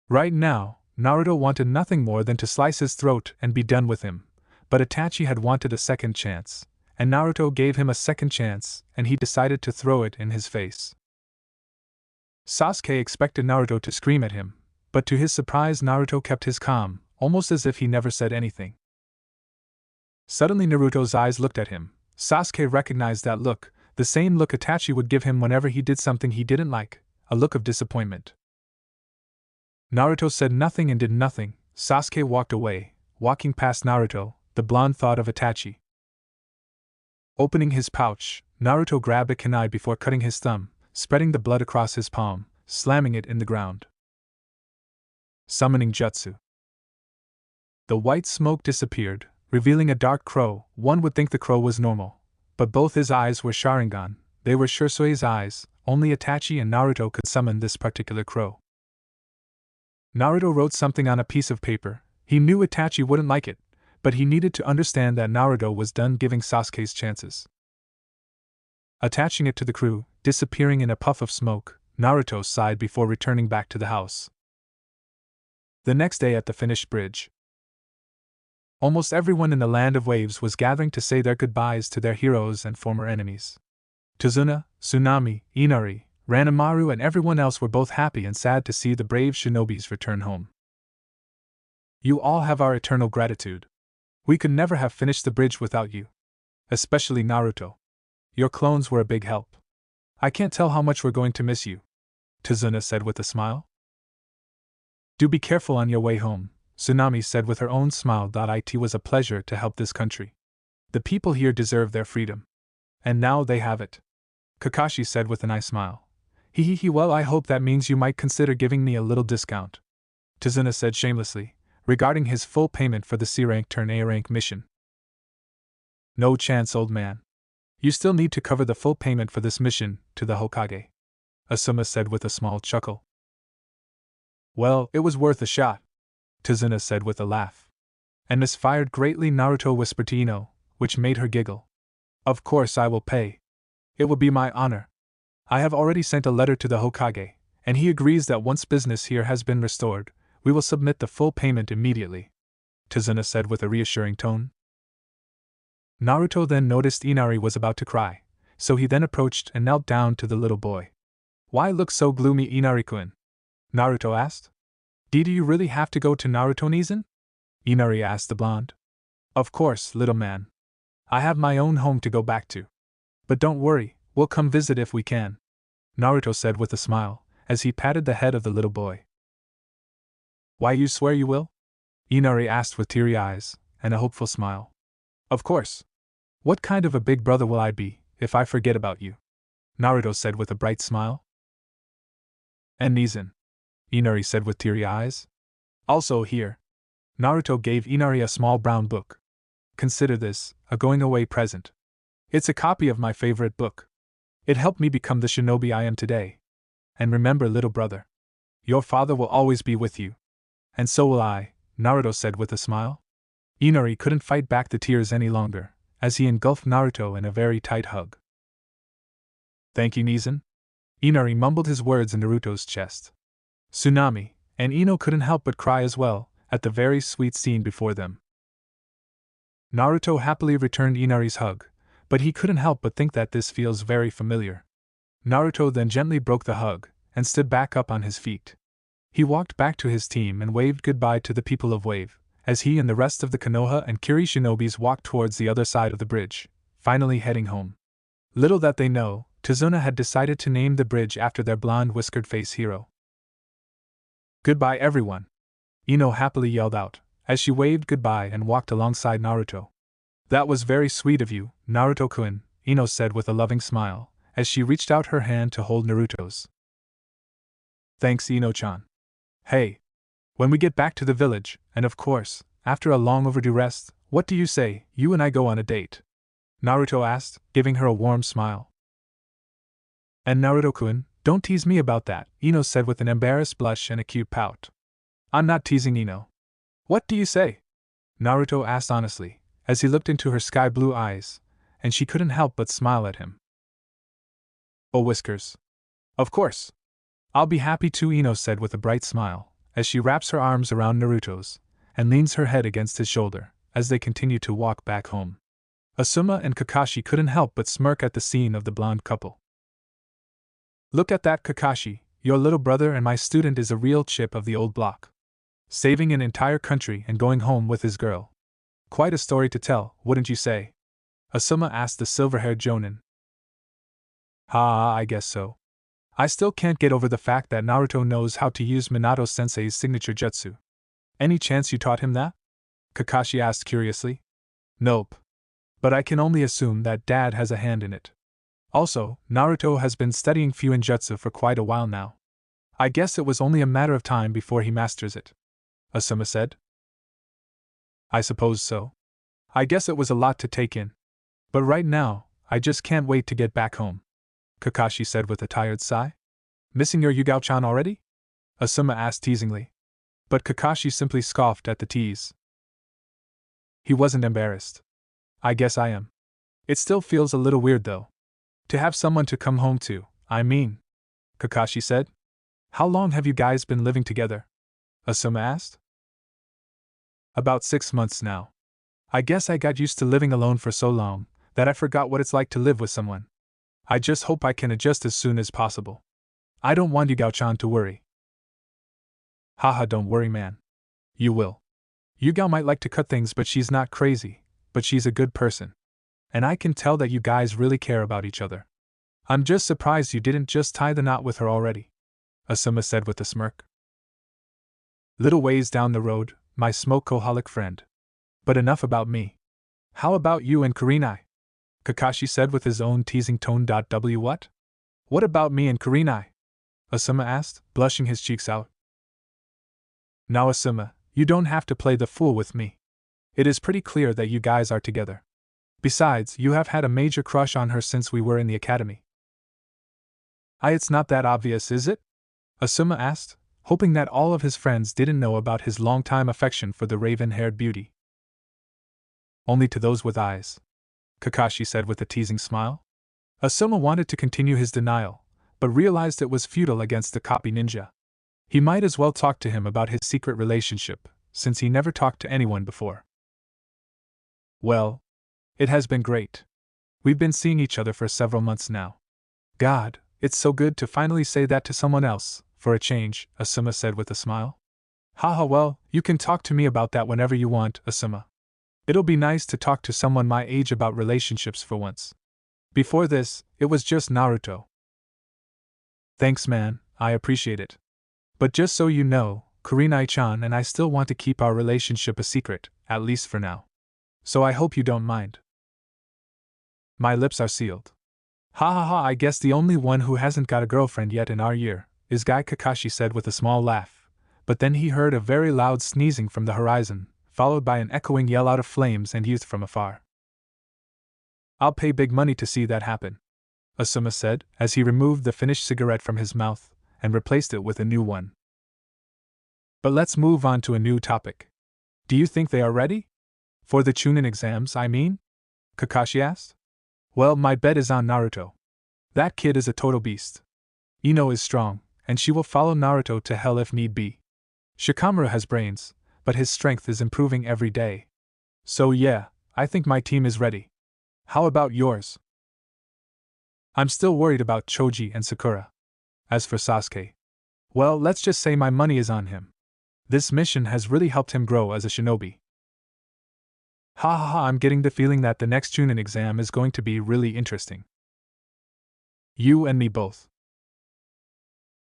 Speaker 1: Right now, Naruto wanted nothing more than to slice his throat and be done with him, but Itachi had wanted a second chance, and Naruto gave him a second chance, and he decided to throw it in his face. Sasuke expected Naruto to scream at him, but to his surprise Naruto kept his calm, almost as if he never said anything. Suddenly Naruto's eyes looked at him. Sasuke recognized that look, the same look Itachi would give him whenever he did something he didn't like, a look of disappointment. Naruto said nothing and did nothing. Sasuke walked away. Walking past Naruto, the blonde thought of Itachi. Opening his pouch, Naruto grabbed a kunai before cutting his thumb, spreading the blood across his palm, slamming it in the ground. Summoning Jutsu. The white smoke disappeared, revealing a dark crow. One would think the crow was normal, but both his eyes were Sharingan. They were Shusui's eyes. Only Itachi and Naruto could summon this particular crow. Naruto wrote something on a piece of paper. He knew Itachi wouldn't like it, but he needed to understand that Naruto was done giving Sasuke's chances. Attaching it to the crew, disappearing in a puff of smoke, Naruto sighed before returning back to the house. The next day at the finished bridge, almost everyone in the Land of Waves was gathering to say their goodbyes to their heroes and former enemies. Tazuna, Tsunami, Inari, Ranamaru and everyone else were both happy and sad to see the brave shinobis return home. "You all have our eternal gratitude. We could never have finished the bridge without you. Especially Naruto. Your clones were a big help. I can't tell how much we're going to miss you," Tazuna said with a smile. "Do be careful on your way home," Tsunami said with her own smile. It was a pleasure to help this country. The people here deserve their freedom. And now they have it, Kakashi said with a nice smile. Well, I hope that means you might consider giving me a little discount, Tazuna said shamelessly, regarding his full payment for the C-rank turn A-rank mission. "No chance, old man. You still need to cover the full payment for this mission to the Hokage," Asuma said with a small chuckle. "Well, it was worth a shot," Tazuna said with a laugh. "And misfired greatly," Naruto whispered to Ino, which made her giggle. "Of course I will pay. It will be my honor." I have already sent a letter to the Hokage, and he agrees that once business here has been restored, we will submit the full payment immediately, Tazuna said with a reassuring tone. Naruto then noticed Inari was about to cry, so he then approached and knelt down to the little boy. Why look so gloomy, Inari-kun? Naruto asked. Do you really have to go to Naruto-Nizan? Inari asked the blonde. Of course, little man. I have my own home to go back to. But don't worry, we'll come visit if we can, Naruto said with a smile, as he patted the head of the little boy. Why you swear you will? Inari asked with teary eyes and a hopeful smile. Of course. What kind of a big brother will I be if I forget about you? Naruto said with a bright smile. And Nizan, Inari said with teary eyes. Also here. Naruto gave Inari a small brown book. Consider this a going-away present. It's a copy of my favorite book. It helped me become the shinobi I am today. And remember, little brother, your father will always be with you. And so will I, Naruto said with a smile. Inari couldn't fight back the tears any longer, as he engulfed Naruto in a very tight hug. Thank you, Nizan. Inari mumbled his words in Naruto's chest. Tsunami and Ino couldn't help but cry as well, at the very sweet scene before them. Naruto happily returned Inari's hug, but he couldn't help but think that this feels very familiar. Naruto then gently broke the hug, and stood back up on his feet. He walked back to his team and waved goodbye to the people of Wave, as he and the rest of the Konoha and Kiri shinobis walked towards the other side of the bridge, finally heading home. Little that they know, Tazuna had decided to name the bridge after their blonde whiskered face hero. Goodbye everyone! Ino happily yelled out, as she waved goodbye and walked alongside Naruto. That was very sweet of you, Naruto-kun, Ino said with a loving smile, as she reached out her hand to hold Naruto's. Thanks, Ino-chan. Hey! When we get back to the village, and of course, after a long overdue rest, what do you say, you and I go on a date? Naruto asked, giving her a warm smile. And Naruto-kun, don't tease me about that, Ino said with an embarrassed blush and a cute pout. I'm not teasing, Ino. What do you say? Naruto asked honestly, as he looked into her sky-blue eyes, and she couldn't help but smile at him. Oh, Whiskers. Of course. I'll be happy to, Ino said with a bright smile, as she wraps her arms around Naruto's, and leans her head against his shoulder, as they continue to walk back home. Asuma and Kakashi couldn't help but smirk at the scene of the blonde couple. Look at that, Kakashi, your little brother and my student is a real chip of the old block. Saving an entire country and going home with his girl. Quite a story to tell, wouldn't you say? Asuma asked the silver-haired jonin. I guess so. I still can't get over the fact that Naruto knows how to use Minato-sensei's signature jutsu. Any chance you taught him that? Kakashi asked curiously. Nope. But I can only assume that Dad has a hand in it. Also, Naruto has been studying Fu and Jutsu for quite a while now. I guess it was only a matter of time before he masters it, Asuma said. I suppose so. I guess it was a lot to take in. But right now, I just can't wait to get back home, Kakashi said with a tired sigh. Missing your Yugao-chan already? Asuma asked teasingly. But Kakashi simply scoffed at the tease. He wasn't embarrassed. I guess I am. It still feels a little weird though. To have someone to come home to, I mean, Kakashi said. How long have you guys been living together? Asuma asked. About 6 months now. I guess I got used to living alone for so long that I forgot what it's like to live with someone. I just hope I can adjust as soon as possible. I don't want Yugao-chan to worry. Haha, don't worry, man. You will. Yugao might like to cut things, but she's not crazy, but she's a good person. And I can tell that you guys really care about each other. I'm just surprised you didn't just tie the knot with her already, Asuma said with a smirk. Little ways down the road, my smokeaholic friend. But enough about me. How about you and Kurenai? Kakashi said with his own teasing tone. What? What about me and Kurenai? Asuma asked, blushing his cheeks out. Now Asuma, you don't have to play the fool with me. It is pretty clear that you guys are together. Besides, you have had a major crush on her since we were in the academy. It's not that obvious, is it? Asuma asked, hoping that all of his friends didn't know about his long-time affection for the raven-haired beauty. Only to those with eyes, Kakashi said with a teasing smile. Asuma wanted to continue his denial, but realized it was futile against the copy ninja. He might as well talk to him about his secret relationship, since he never talked to anyone before. Well, it has been great. We've been seeing each other for several months now. God, it's so good to finally say that to someone else, for a change, Asuma said with a smile. Haha, well, you can talk to me about that whenever you want, Asuma. It'll be nice to talk to someone my age about relationships for once. Before this, it was just Naruto. Thanks, man, I appreciate it. But just so you know, Kurenai-chan and I still want to keep our relationship a secret, at least for now. So I hope you don't mind. My lips are sealed. Ha ha ha, I guess the only one who hasn't got a girlfriend yet in our year is Guy, Kakashi said with a small laugh, but then he heard a very loud sneezing from the horizon, followed by an echoing yell out of flames and youth from afar. I'll pay big money to see that happen, Asuma said, as he removed the finished cigarette from his mouth and replaced it with a new one. But let's move on to a new topic. Do you think they are ready? For the Chunin exams, I mean? Kakashi asked. Well, my bet is on Naruto. That kid is a total beast. Ino is strong, and she will follow Naruto to hell if need be. Shikamaru has brains, but his strength is improving every day. So yeah, I think my team is ready. How about yours? I'm still worried about Choji and Sakura. As for Sasuke, well, let's just say my money is on him. This mission has really helped him grow as a shinobi. Ha ha ha, I'm getting the feeling that the next Chunin exam is going to be really interesting. You and me both.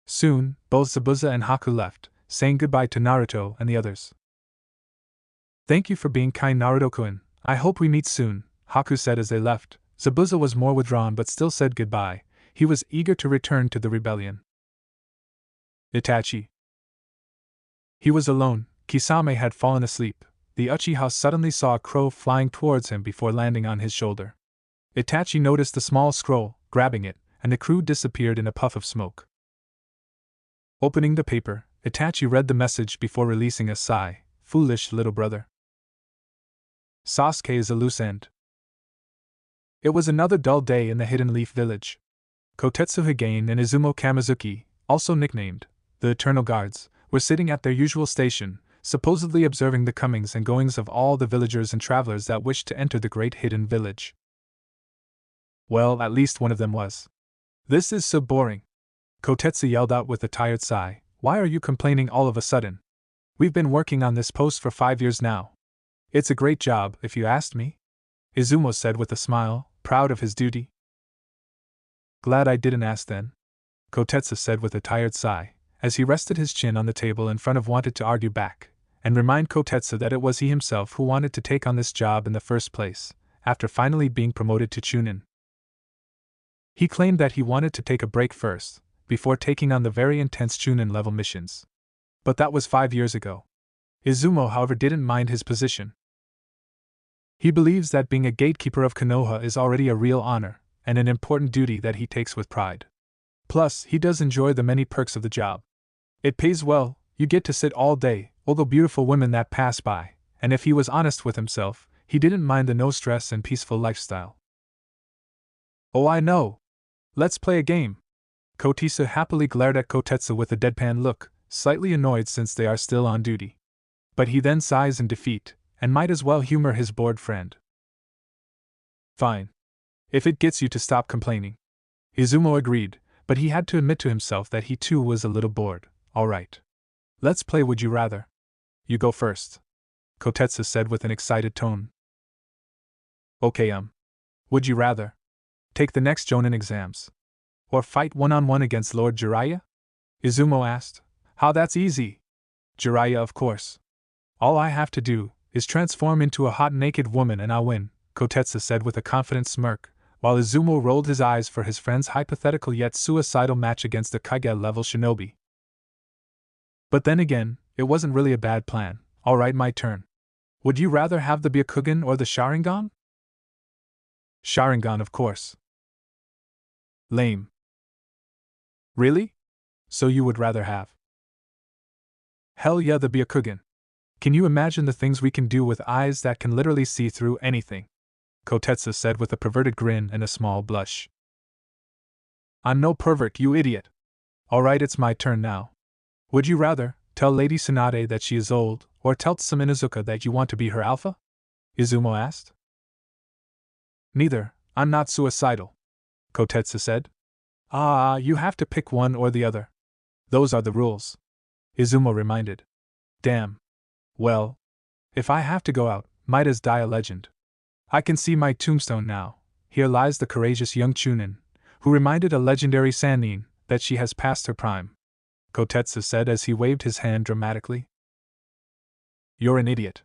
Speaker 1: Soon, both Zabuza and Haku left, saying goodbye to Naruto and the others. Thank you for being kind, Naruto-kun. I hope we meet soon, Haku said as they left. Zabuza was more withdrawn but still said goodbye. He was eager to return to the rebellion. Itachi. He was alone. Kisame had fallen asleep. The Uchiha suddenly saw a crow flying towards him before landing on his shoulder. Itachi noticed the small scroll, grabbing it, and the crew disappeared in a puff of smoke. Opening the paper, Itachi read the message before releasing a sigh. Foolish little brother. Sasuke is a loose end. It was another dull day in the Hidden Leaf Village. Kotetsu Hidan and Izumo Kamizuki, also nicknamed the Eternal Guards, were sitting at their usual station, supposedly observing the comings and goings of all the villagers and travelers that wished to enter the great hidden village. Well, at least one of them was. This is so boring. Kotetsu yelled out with a tired sigh. Why are you complaining all of a sudden? We've been working on this post for 5 years now. It's a great job, if you asked me. Izumo said with a smile, proud of his duty. Glad I didn't ask then, Kotetsu said with a tired sigh, as he rested his chin on the table in front of wanted to argue back, and remind Kotetsu that it was he himself who wanted to take on this job in the first place, after finally being promoted to Chunin. He claimed that he wanted to take a break first, before taking on the very intense Chunin-level missions. But that was 5 years ago. Izumo, however, didn't mind his position. He believes that being a gatekeeper of Konoha is already a real honor, and an important duty that he takes with pride. Plus, he does enjoy the many perks of the job. It pays well, you get to sit all day, all the beautiful women that pass by, and if he was honest with himself, he didn't mind the no-stress and peaceful lifestyle. Oh, I know. Let's play a game. Kotetsu happily glared at Kotetsu with a deadpan look, slightly annoyed since they are still on duty. But he then sighs in defeat, and might as well humor his bored friend. Fine. If it gets you to stop complaining. Izumo agreed, but he had to admit to himself that he too was a little bored. All right. Let's play Would You Rather. You go first, Kotetsu said with an excited tone. Okay, would you rather take the next Jonin exams? Or fight one-on-one against Lord Jiraiya? Izumo asked. How, that's easy. Jiraiya, of course. All I have to do is transform into a hot naked woman and I'll win, Kotetsu said with a confident smirk, while Izumo rolled his eyes for his friend's hypothetical yet suicidal match against a Kage-level shinobi. But then again, it wasn't really a bad plan. Alright, my turn. Would you rather have the Byakugan or the Sharingan? Sharingan, of course. Lame. Really? So you would rather have? Hell yeah, the Byakugan. Can you imagine the things we can do with eyes that can literally see through anything? Kotetsu said with a perverted grin and a small blush. I'm no pervert, you idiot. Alright, it's my turn now. Would you rather tell Lady Tsunade that she is old, or tell Tsum Inuzuka that you want to be her alpha? Izumo asked. Neither, I'm not suicidal, Kotetsu said. You have to pick one or the other. Those are the rules, Izumo reminded. Damn. Well, if I have to go out, might as die a legend. I can see my tombstone now. Here lies the courageous young Chunin, who reminded a legendary Sannin that she has passed her prime, Kotetsu said as he waved his hand dramatically. You're an idiot,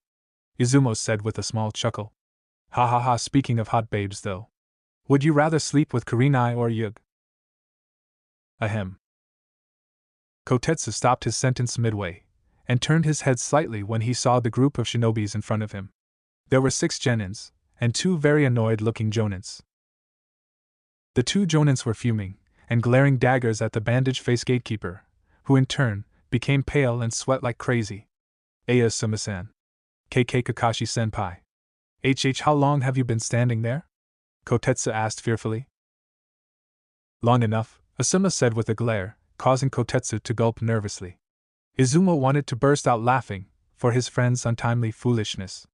Speaker 1: Izumo said with a small chuckle. Ha ha ha, speaking of hot babes though. Would you rather sleep with Kurenai or Yug? Ahem. Kotetsu stopped his sentence midway, and turned his head slightly when he saw the group of shinobis in front of him. There were 6 genins, and 2 very annoyed-looking jonins. The 2 jonins were fuming, and glaring daggers at the bandage-faced gatekeeper, who in turn became pale and sweat like crazy. Asuma-san. KK Kakashi-senpai. How long have you been standing there? Kotetsu asked fearfully. Long enough, Asuma said with a glare, causing Kotetsu to gulp nervously. Izumo wanted to burst out laughing, for his friend's untimely foolishness.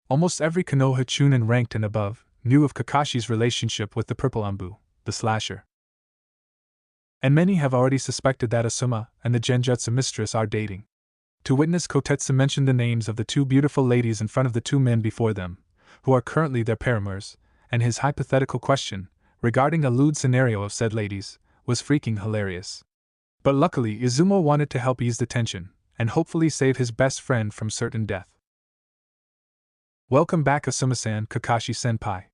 Speaker 1: Almost every Konoha Chunin ranked and above knew of Kakashi's relationship with the Purple Umbu, the Slasher. And many have already suspected that Asuma and the Genjutsu mistress are dating. To witness, Kotetsu mentioned the names of the 2 beautiful ladies in front of the 2 men before them, who are currently their paramours, and his hypothetical question, regarding a lewd scenario of said ladies, was freaking hilarious. But luckily Izumo wanted to help ease the tension, and hopefully save his best friend from certain death. Welcome back, Asuma-san, Kakashi-senpai.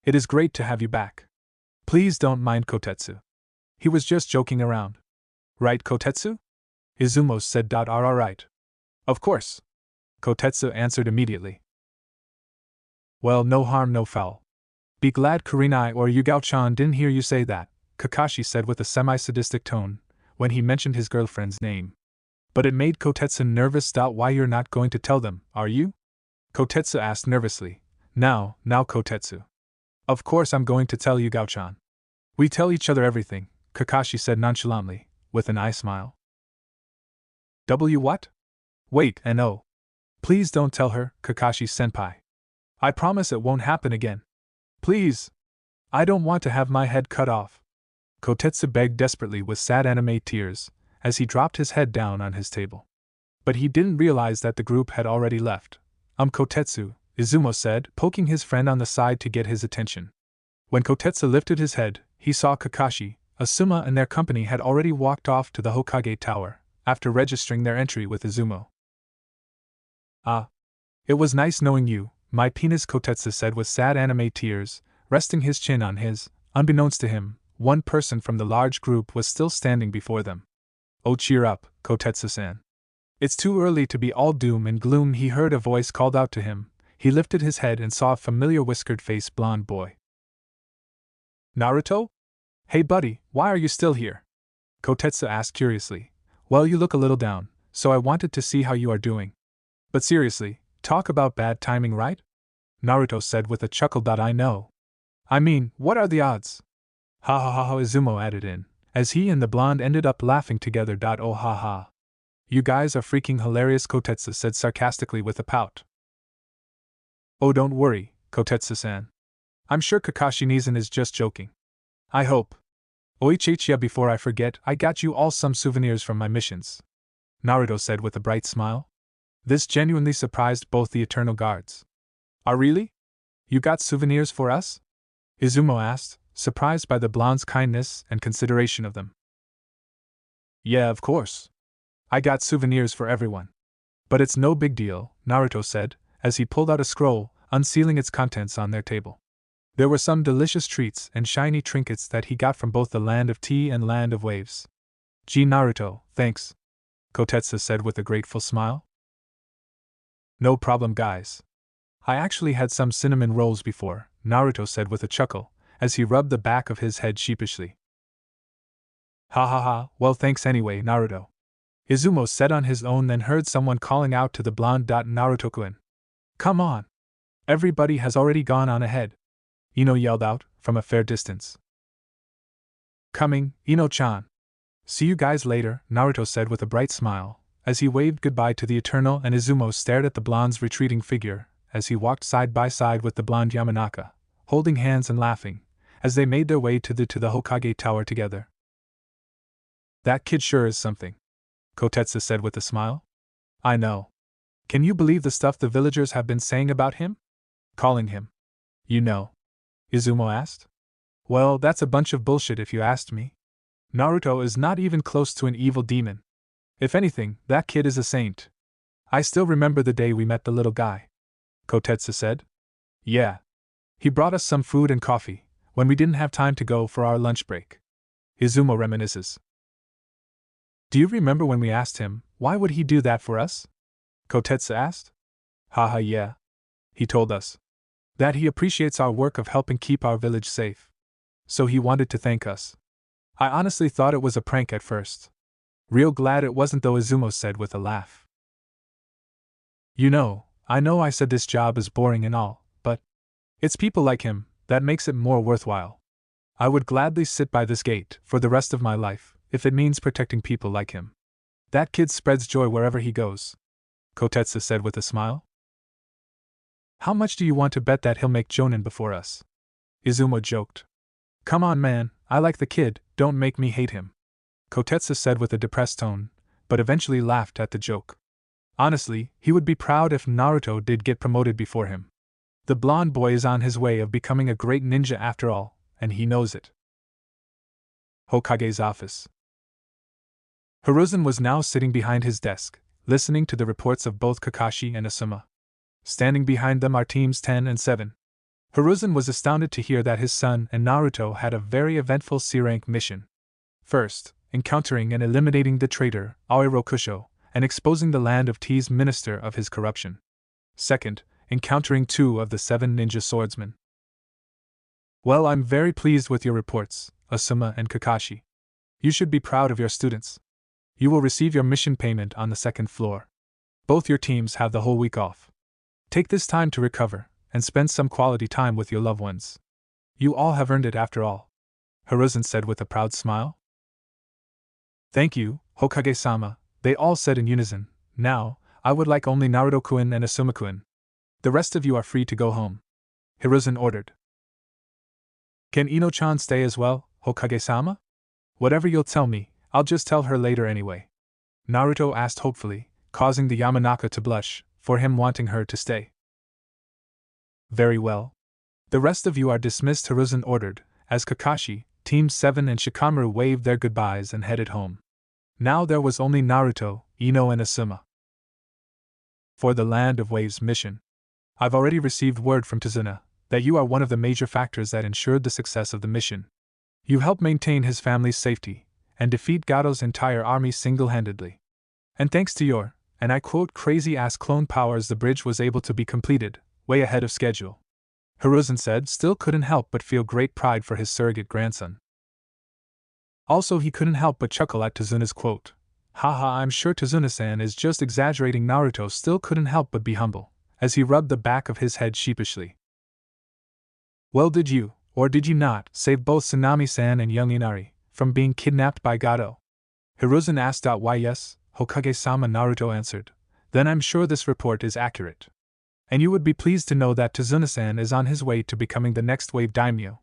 Speaker 1: It is great to have you back. Please don't mind Kotetsu. He was just joking around. Right, Kotetsu? Izumo said. Right. Of course. Kotetsu answered immediately. Well, no harm, no foul. Be glad Kurenai or Yugao-chan didn't hear you say that, Kakashi said with a semi-sadistic tone, when he mentioned his girlfriend's name. But it made Kotetsu nervous. Why, you're not going to tell them, are you? Kotetsu asked nervously. Now, Kotetsu. Of course I'm going to tell Yugao-chan. We tell each other everything, Kakashi said nonchalantly, with an eye smile. What? Wait, and oh. Please don't tell her, Kakashi-senpai. I promise it won't happen again. Please. I don't want to have my head cut off. Kotetsu begged desperately with sad anime tears, as he dropped his head down on his table. But he didn't realize that the group had already left. Kotetsu, Izumo said, poking his friend on the side to get his attention. When Kotetsu lifted his head, he saw Kakashi, Asuma and their company had already walked off to the Hokage Tower, after registering their entry with Izumo. It was nice knowing you, my penis, Kotetsu said with sad anime tears, resting his chin on his. Unbeknownst to him, one person from the large group was still standing before them. Oh, cheer up, Kotetsu-san. It's too early to be all doom and gloom. He heard a voice called out to him. He lifted his head and saw a familiar whiskered-faced blonde boy. Naruto? Hey buddy, why are you still here? Kotetsu asked curiously. Well, you look a little down, so I wanted to see how you are doing. But seriously, talk about bad timing, right? Naruto said with a chuckle. I know. I mean, what are the odds? Ha ha ha ha, Izumo added in, as he and the blonde ended up laughing together. Oh ha ha. You guys are freaking hilarious, Kotetsu said sarcastically with a pout. Oh, don't worry, Kotetsu-san. I'm sure Kakashi-nizen is just joking. I hope. Oichichiya, before I forget, I got you all some souvenirs from my missions, Naruto said with a bright smile. This genuinely surprised both the Eternal Guards. Really? You got souvenirs for us? Izumo asked, surprised by the blonde's kindness and consideration of them. Yeah, of course. I got souvenirs for everyone. But it's no big deal, Naruto said, as he pulled out a scroll, unsealing its contents on their table. There were some delicious treats and shiny trinkets that he got from both the Land of Tea and Land of Waves. Gee, Naruto, thanks, Kotetsu said with a grateful smile. No problem, guys. I actually had some cinnamon rolls before, Naruto said with a chuckle, as he rubbed the back of his head sheepishly. Ha ha ha, well thanks anyway, Naruto. Izumo said on his own, then heard someone calling out to the blonde. Naruto-kun. Come on. Everybody has already gone on ahead. Ino yelled out, from a fair distance. Coming, Ino-chan. See you guys later, Naruto said with a bright smile, as he waved goodbye to the Eternal, and Izumo stared at the blonde's retreating figure as he walked side by side with the blonde Yamanaka, holding hands and laughing, as they made their way to the Hokage tower together. That kid sure is something, Kotetsu said with a smile. I know. Can you believe the stuff the villagers have been saying about him? Calling him, Izumo asked. Well, that's a bunch of bullshit if you asked me. Naruto is not even close to an evil demon. If anything, that kid is a saint. I still remember the day we met the little guy, Kotetsu said. Yeah. He brought us some food and coffee, when we didn't have time to go for our lunch break. Izumo reminisces. Do you remember when we asked him, why would he do that for us? Kotetsu asked. Haha, yeah. He told us that he appreciates our work of helping keep our village safe. So he wanted to thank us. I honestly thought it was a prank at first. Real glad it wasn't though, Izumo said with a laugh. I know I said this job is boring and all, but it's people like him that makes it more worthwhile. I would gladly sit by this gate for the rest of my life, if it means protecting people like him. That kid spreads joy wherever he goes, Kotetsu said with a smile. How much do you want to bet that he'll make Jonin before us? Izumo joked. Come on, man, I like the kid, don't make me hate him, Kotetsu said with a depressed tone, but eventually laughed at the joke. Honestly, he would be proud if Naruto did get promoted before him. The blonde boy is on his way of becoming a great ninja after all, and he knows it. Hokage's office. Hiruzen was now sitting behind his desk, listening to the reports of both Kakashi and Asuma. Standing behind them are teams 10 and 7. Hiruzen was astounded to hear that his son and Naruto had a very eventful C-rank mission. First, encountering and eliminating the traitor, Aoi Rokusho, and exposing the land of T's minister of his corruption. Second, encountering 2 of the 7 ninja swordsmen. Well, I'm very pleased with your reports, Asuma and Kakashi. You should be proud of your students. You will receive your mission payment on the 2nd floor. Both your teams have the whole week off. Take this time to recover, and spend some quality time with your loved ones. You all have earned it after all, Hiruzen said with a proud smile. Thank you, Hokage-sama, they all said in unison. Now, I would like only Naruto-kun and Asuma-kun. The rest of you are free to go home, Hiruzen ordered. Can Ino-chan stay as well, Hokage-sama? Whatever you'll tell me, I'll just tell her later anyway, Naruto asked hopefully, causing the Yamanaka to blush, for him wanting her to stay. Very well. The rest of you are dismissed, Hiruzen ordered, as Kakashi, Team 7 and Shikamaru waved their goodbyes and headed home. Now there was only Naruto, Ino and Asuma. For the Land of Waves mission. I've already received word from Tazuna that you are one of the major factors that ensured the success of the mission. You helped maintain his family's safety, and defeat Gato's entire army single-handedly. And thanks to your, and I quote, crazy-ass clone powers, the bridge was able to be completed, way ahead of schedule, Hiruzen said, still couldn't help but feel great pride for his surrogate grandson. Also, he couldn't help but chuckle at Tazuna's quote. Haha, I'm sure Tazuna-san is just exaggerating. Naruto still couldn't help but be humble, as he rubbed the back of his head sheepishly. Well, did you, or did you not, save both Tsunami-san and young Inari from being kidnapped by Gato? Hiruzen asked. Why yes, Hokage-sama, Naruto answered. Then I'm sure this report is accurate. And you would be pleased to know that Tazuna-san is on his way to becoming the next wave daimyo,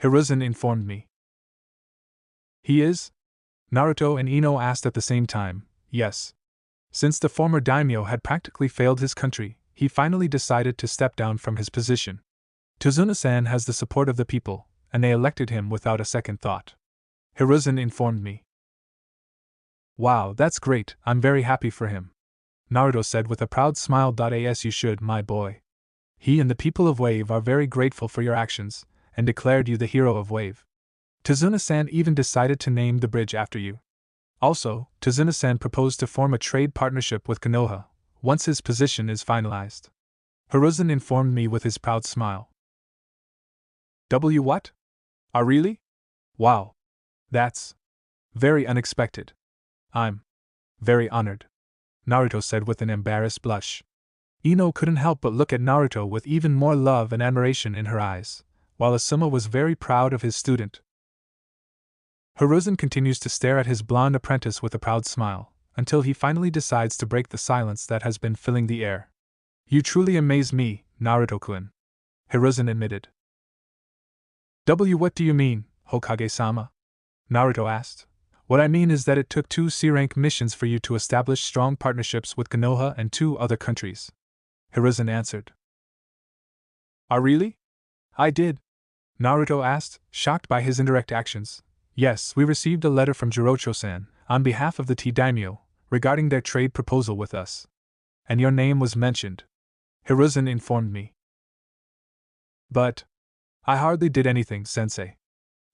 Speaker 1: Hiruzen informed me. He is? Naruto and Ino asked at the same time. Yes. Since the former daimyo had practically failed his country, he finally decided to step down from his position. Tazuna-san has the support of the people, and they elected him without a second thought, Hiruzen informed me. Wow, that's great, I'm very happy for him, Naruto said with a proud smile. As you should, my boy. He and the people of Wave are very grateful for your actions, and declared you the hero of Wave. Tazuna-san even decided to name the bridge after you. Also, Tazuna-san proposed to form a trade partnership with Konoha, once his position is finalized, Hiruzen informed me with his proud smile. What? Really? Wow. That's very unexpected. I'm very honored, Naruto said with an embarrassed blush. Ino couldn't help but look at Naruto with even more love and admiration in her eyes, while Asuma was very proud of his student. Hiruzen continues to stare at his blonde apprentice with a proud smile, until he finally decides to break the silence that has been filling the air. You truly amaze me, Naruto-kun, Hiruzen admitted. What do you mean, Hokage-sama? Naruto asked. What I mean is that it took 2 C-rank missions for you to establish strong partnerships with Konoha and 2 other countries. Hiruzen answered. Really? I did? Naruto asked, shocked by his indirect actions. Yes, we received a letter from Jirocho-san, on behalf of the T-daimyo, regarding their trade proposal with us. And your name was mentioned. Hiruzen informed me. But I hardly did anything, sensei.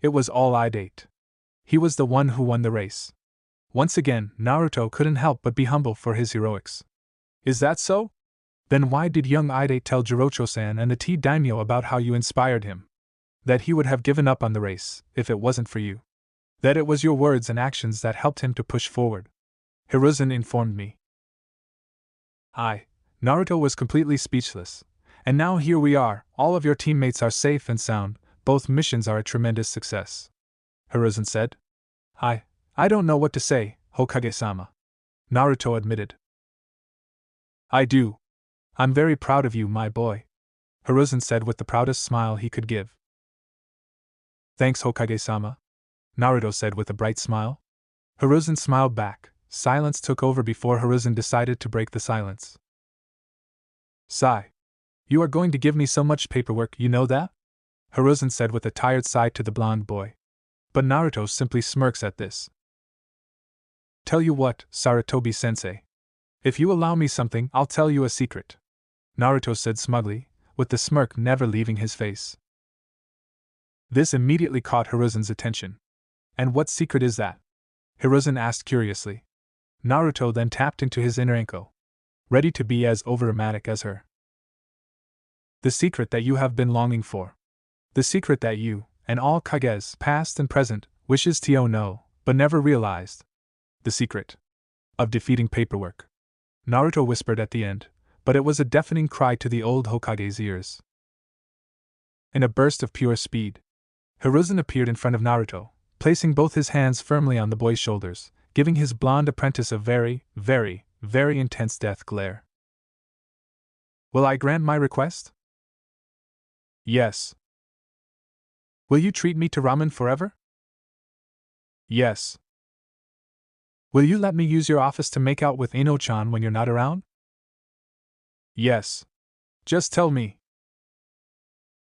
Speaker 1: It was all Ide. He was the one who won the race. Once again, Naruto couldn't help but be humble for his heroics. Is that so? Then why did young Ide tell Jirocho-san and the T-daimyo about how you inspired him? That he would have given up on the race, if it wasn't for you. That it was your words and actions that helped him to push forward. Hiruzen informed me. Naruto was completely speechless. And now here we are, all of your teammates are safe and sound, both missions are a tremendous success. Hiruzen said. I don't know what to say, Hokage-sama. Naruto admitted. I do. I'm very proud of you, my boy. Hiruzen said with the proudest smile he could give. Thanks, Hokage-sama. Naruto said with a bright smile. Hiruzen smiled back. Silence took over before Hiruzen decided to break the silence. Sigh. You are going to give me so much paperwork, you know that? Hiruzen said with a tired sigh to the blonde boy. But Naruto simply smirks at this. Tell you what, Sarutobi-sensei. If you allow me something, I'll tell you a secret. Naruto said smugly, with the smirk never leaving his face. This immediately caught Hiruzen's attention. And what secret is that? Hiruzen asked curiously. Naruto then tapped into his inner Anko, ready to be as overdramatic as her. The secret that you have been longing for. The secret that you, and all Kages, past and present, wishes to know, but never realized. The secret of defeating paperwork. Naruto whispered at the end, but it was a deafening cry to the old Hokage's ears. In a burst of pure speed, Hiruzen appeared in front of Naruto, placing both his hands firmly on the boy's shoulders, giving his blonde apprentice a very, very, very intense death glare. Will I grant my request? Yes. Will you treat me to ramen forever? Yes. Will you let me use your office to make out with Ino-chan when you're not around? Yes. Just tell me.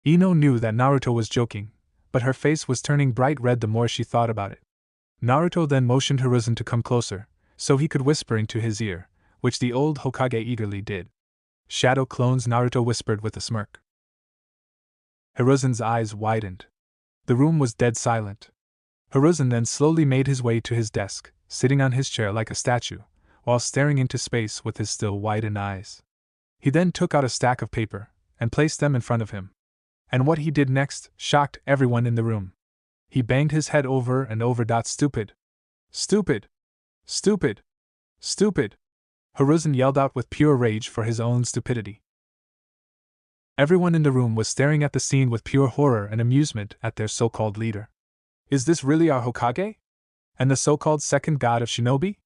Speaker 1: Ino knew that Naruto was joking, but her face was turning bright red the more she thought about it. Naruto then motioned Hiruzen to come closer, so he could whisper into his ear, which the old Hokage eagerly did. Shadow clones, Naruto whispered with a smirk. Hiruzen's eyes widened. The room was dead silent. Hiruzen then slowly made his way to his desk, sitting on his chair like a statue, while staring into space with his still widened eyes. He then took out a stack of paper, and placed them in front of him. And what he did next shocked everyone in the room. He banged his head over and over. Stupid! Stupid! Stupid! Stupid! Hiruzen yelled out with pure rage for his own stupidity. Everyone in the room was staring at the scene with pure horror and amusement at their so-called leader. Is this really our Hokage? And the so-called second god of Shinobi?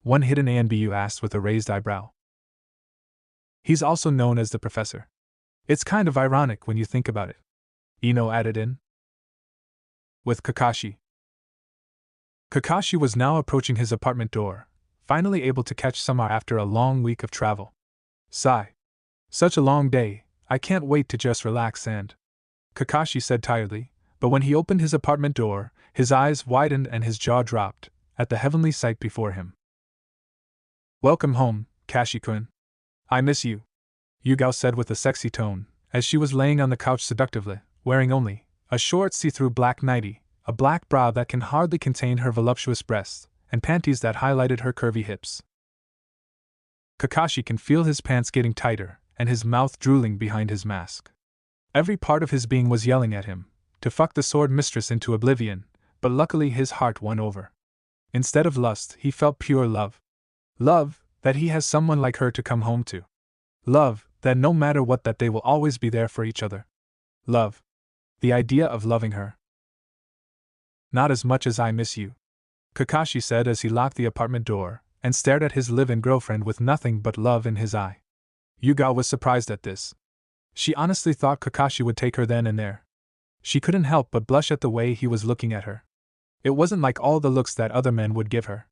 Speaker 1: One hidden ANBU asked with a raised eyebrow. He's also known as the Professor. It's kind of ironic when you think about it. Ino added in. With Kakashi. Kakashi was now approaching his apartment door, finally able to catch some air after a long week of travel. Sigh. Such a long day, I can't wait to just relax and... Kakashi said tiredly, but when he opened his apartment door, his eyes widened and his jaw dropped, at the heavenly sight before him. Welcome home, Kashi-kun. I miss you, Yugao said with a sexy tone, as she was laying on the couch seductively, wearing only a short see-through black nightie, a black bra that can hardly contain her voluptuous breasts, and panties that highlighted her curvy hips. Kakashi can feel his pants getting tighter, and his mouth drooling behind his mask. Every part of his being was yelling at him, to fuck the sword mistress into oblivion, but luckily his heart won over. Instead of lust, he felt pure love. Love, that he has someone like her to come home to. Love, that no matter what that they will always be there for each other. Love. The idea of loving her. Not as much as I miss you, Kakashi said as he locked the apartment door and stared at his live-in girlfriend with nothing but love in his eye. Yuga was surprised at this. She honestly thought Kakashi would take her then and there. She couldn't help but blush at the way he was looking at her. It wasn't like all the looks that other men would give her.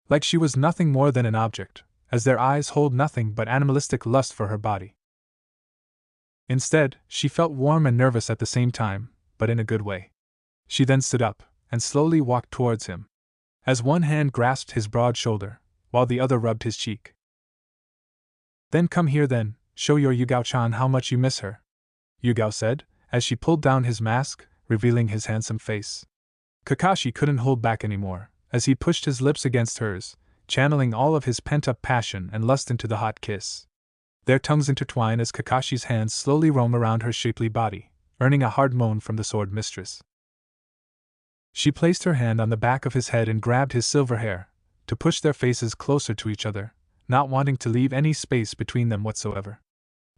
Speaker 1: Like she was nothing more than an object, as their eyes hold nothing but animalistic lust for her body. Instead, she felt warm and nervous at the same time, but in a good way. She then stood up and slowly walked towards him, as one hand grasped his broad shoulder, while the other rubbed his cheek. Then come here then, show your Yugao-chan how much you miss her, Yugao said, as she pulled down his mask, revealing his handsome face. Kakashi couldn't hold back anymore, as he pushed his lips against hers, channeling all of his pent-up passion and lust into the hot kiss. Their tongues intertwine as Kakashi's hands slowly roam around her shapely body, earning a hard moan from the sword mistress. She placed her hand on the back of his head and grabbed his silver hair, to push their faces closer to each other, not wanting to leave any space between them whatsoever.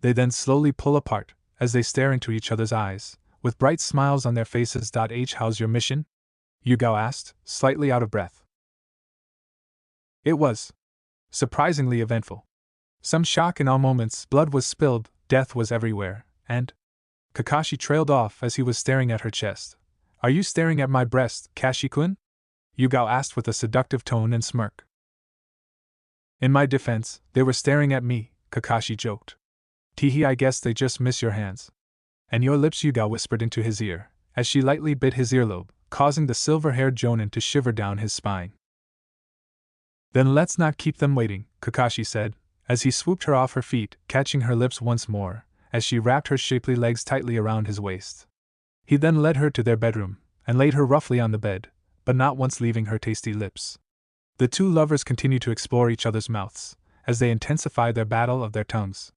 Speaker 1: They then slowly pull apart, as they stare into each other's eyes, with bright smiles on their faces. How's your mission? Yugao asked, slightly out of breath. It was surprisingly eventful. Some shock in all moments, blood was spilled, death was everywhere, and Kakashi trailed off as he was staring at her chest. Are you staring at my breast, Kashi-kun? Yugao asked with a seductive tone and smirk. In my defense, they were staring at me, Kakashi joked. Teehee, I guess they just miss your hands. And your lips, Yugao whispered into his ear, as she lightly bit his earlobe, causing the silver-haired jonin to shiver down his spine. Then let's not keep them waiting, Kakashi said, as he swooped her off her feet, catching her lips once more, as she wrapped her shapely legs tightly around his waist. He then led her to their bedroom, and laid her roughly on the bed, but not once leaving her tasty lips. The two lovers continued to explore each other's mouths, as they intensified their battle of their tongues.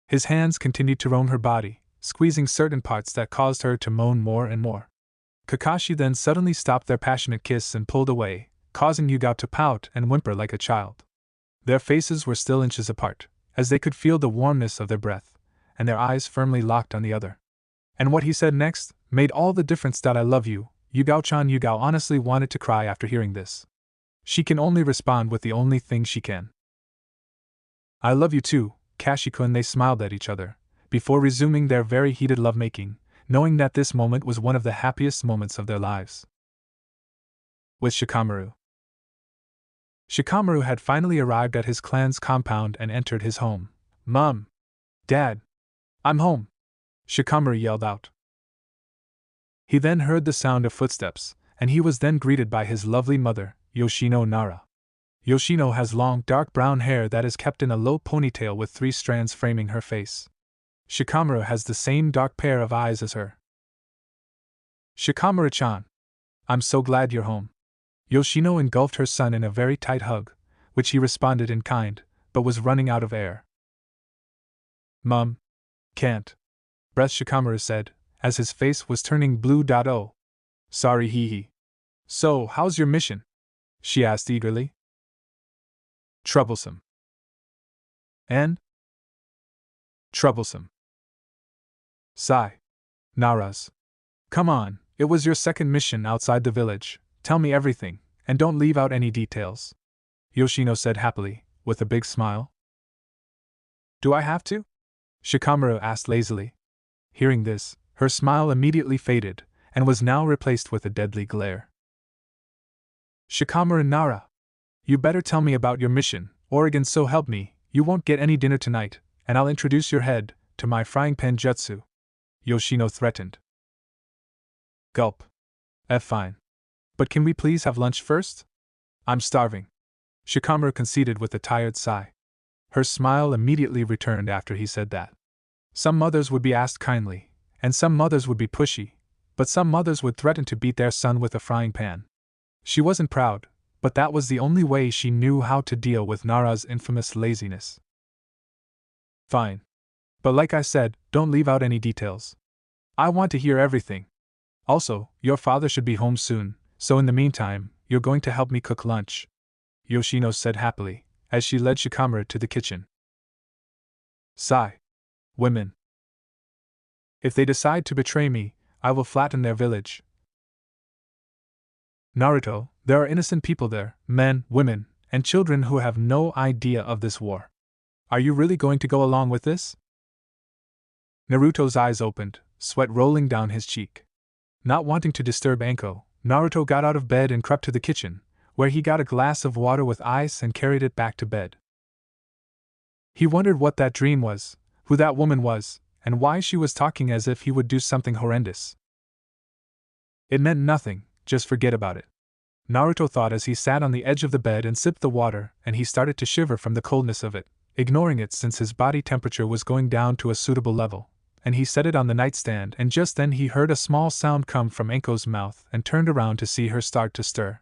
Speaker 1: His hands continued to roam her body, squeezing certain parts that caused her to moan more and more. Kakashi then suddenly stopped their passionate kiss and pulled away, causing Yugao to pout and whimper like a child. Their faces were still inches apart, as they could feel the warmness of their breath, and their eyes firmly locked on the other. And what he said next made all the difference. I love you, Yugao-chan. Yugao honestly wanted to cry after hearing this. She can only respond with the only thing she can. I love you too, Kashi-kun. They smiled at each other, before resuming their very heated lovemaking, knowing that this moment was one of the happiest moments of their lives. With Shikamaru. Shikamaru had finally arrived at his clan's compound and entered his home. Mom! Dad! I'm home! Shikamaru yelled out. He then heard the sound of footsteps, and he was then greeted by his lovely mother, Yoshino Nara. Yoshino has long, dark brown hair that is kept in a low ponytail with 3 strands framing her face. Shikamaru has the same dark pair of eyes as her. Shikamaru-chan! I'm so glad you're home. Yoshino engulfed her son in a very tight hug, which he responded in kind, but was running out of air. Mum. Can't. Breath, Shikamaru said, as his face was turning blue. Oh. Sorry, hee. So, how's your mission? She asked eagerly. Troublesome. And? Troublesome. Sigh. Nara's. Come on, it was your second mission outside the village. Tell me everything, and don't leave out any details. Yoshino said happily, with a big smile. Do I have to? Shikamaru asked lazily. Hearing this, her smile immediately faded, and was now replaced with a deadly glare. Shikamaru Nara! You better tell me about your mission, or again so help me, you won't get any dinner tonight, and I'll introduce your head to my frying pan jutsu. Yoshino threatened. Gulp. Fine. But can we please have lunch first? I'm starving. Shikamaru conceded with a tired sigh. Her smile immediately returned after he said that. Some mothers would be asked kindly, and some mothers would be pushy, but some mothers would threaten to beat their son with a frying pan. She wasn't proud, but that was the only way she knew how to deal with Nara's infamous laziness. Fine. But like I said, don't leave out any details. I want to hear everything. Also, your father should be home soon, so in the meantime, you're going to help me cook lunch. Yoshino said happily, as she led Shikamaru to the kitchen. Sigh. Women. If they decide to betray me, I will flatten their village. Naruto, there are innocent people there, men, women, and children who have no idea of this war. Are you really going to go along with this? Naruto's eyes opened, sweat rolling down his cheek. Not wanting to disturb Anko, Naruto got out of bed and crept to the kitchen, where he got a glass of water with ice and carried it back to bed. He wondered what that dream was, who that woman was, and why she was talking as if he would do something horrendous. It meant nothing, just forget about it. Naruto thought as he sat on the edge of the bed and sipped the water, and he started to shiver from the coldness of it, ignoring it since his body temperature was going down to a suitable level, and he set it on the nightstand, and just then he heard a small sound come from Anko's mouth and turned around to see her start to stir.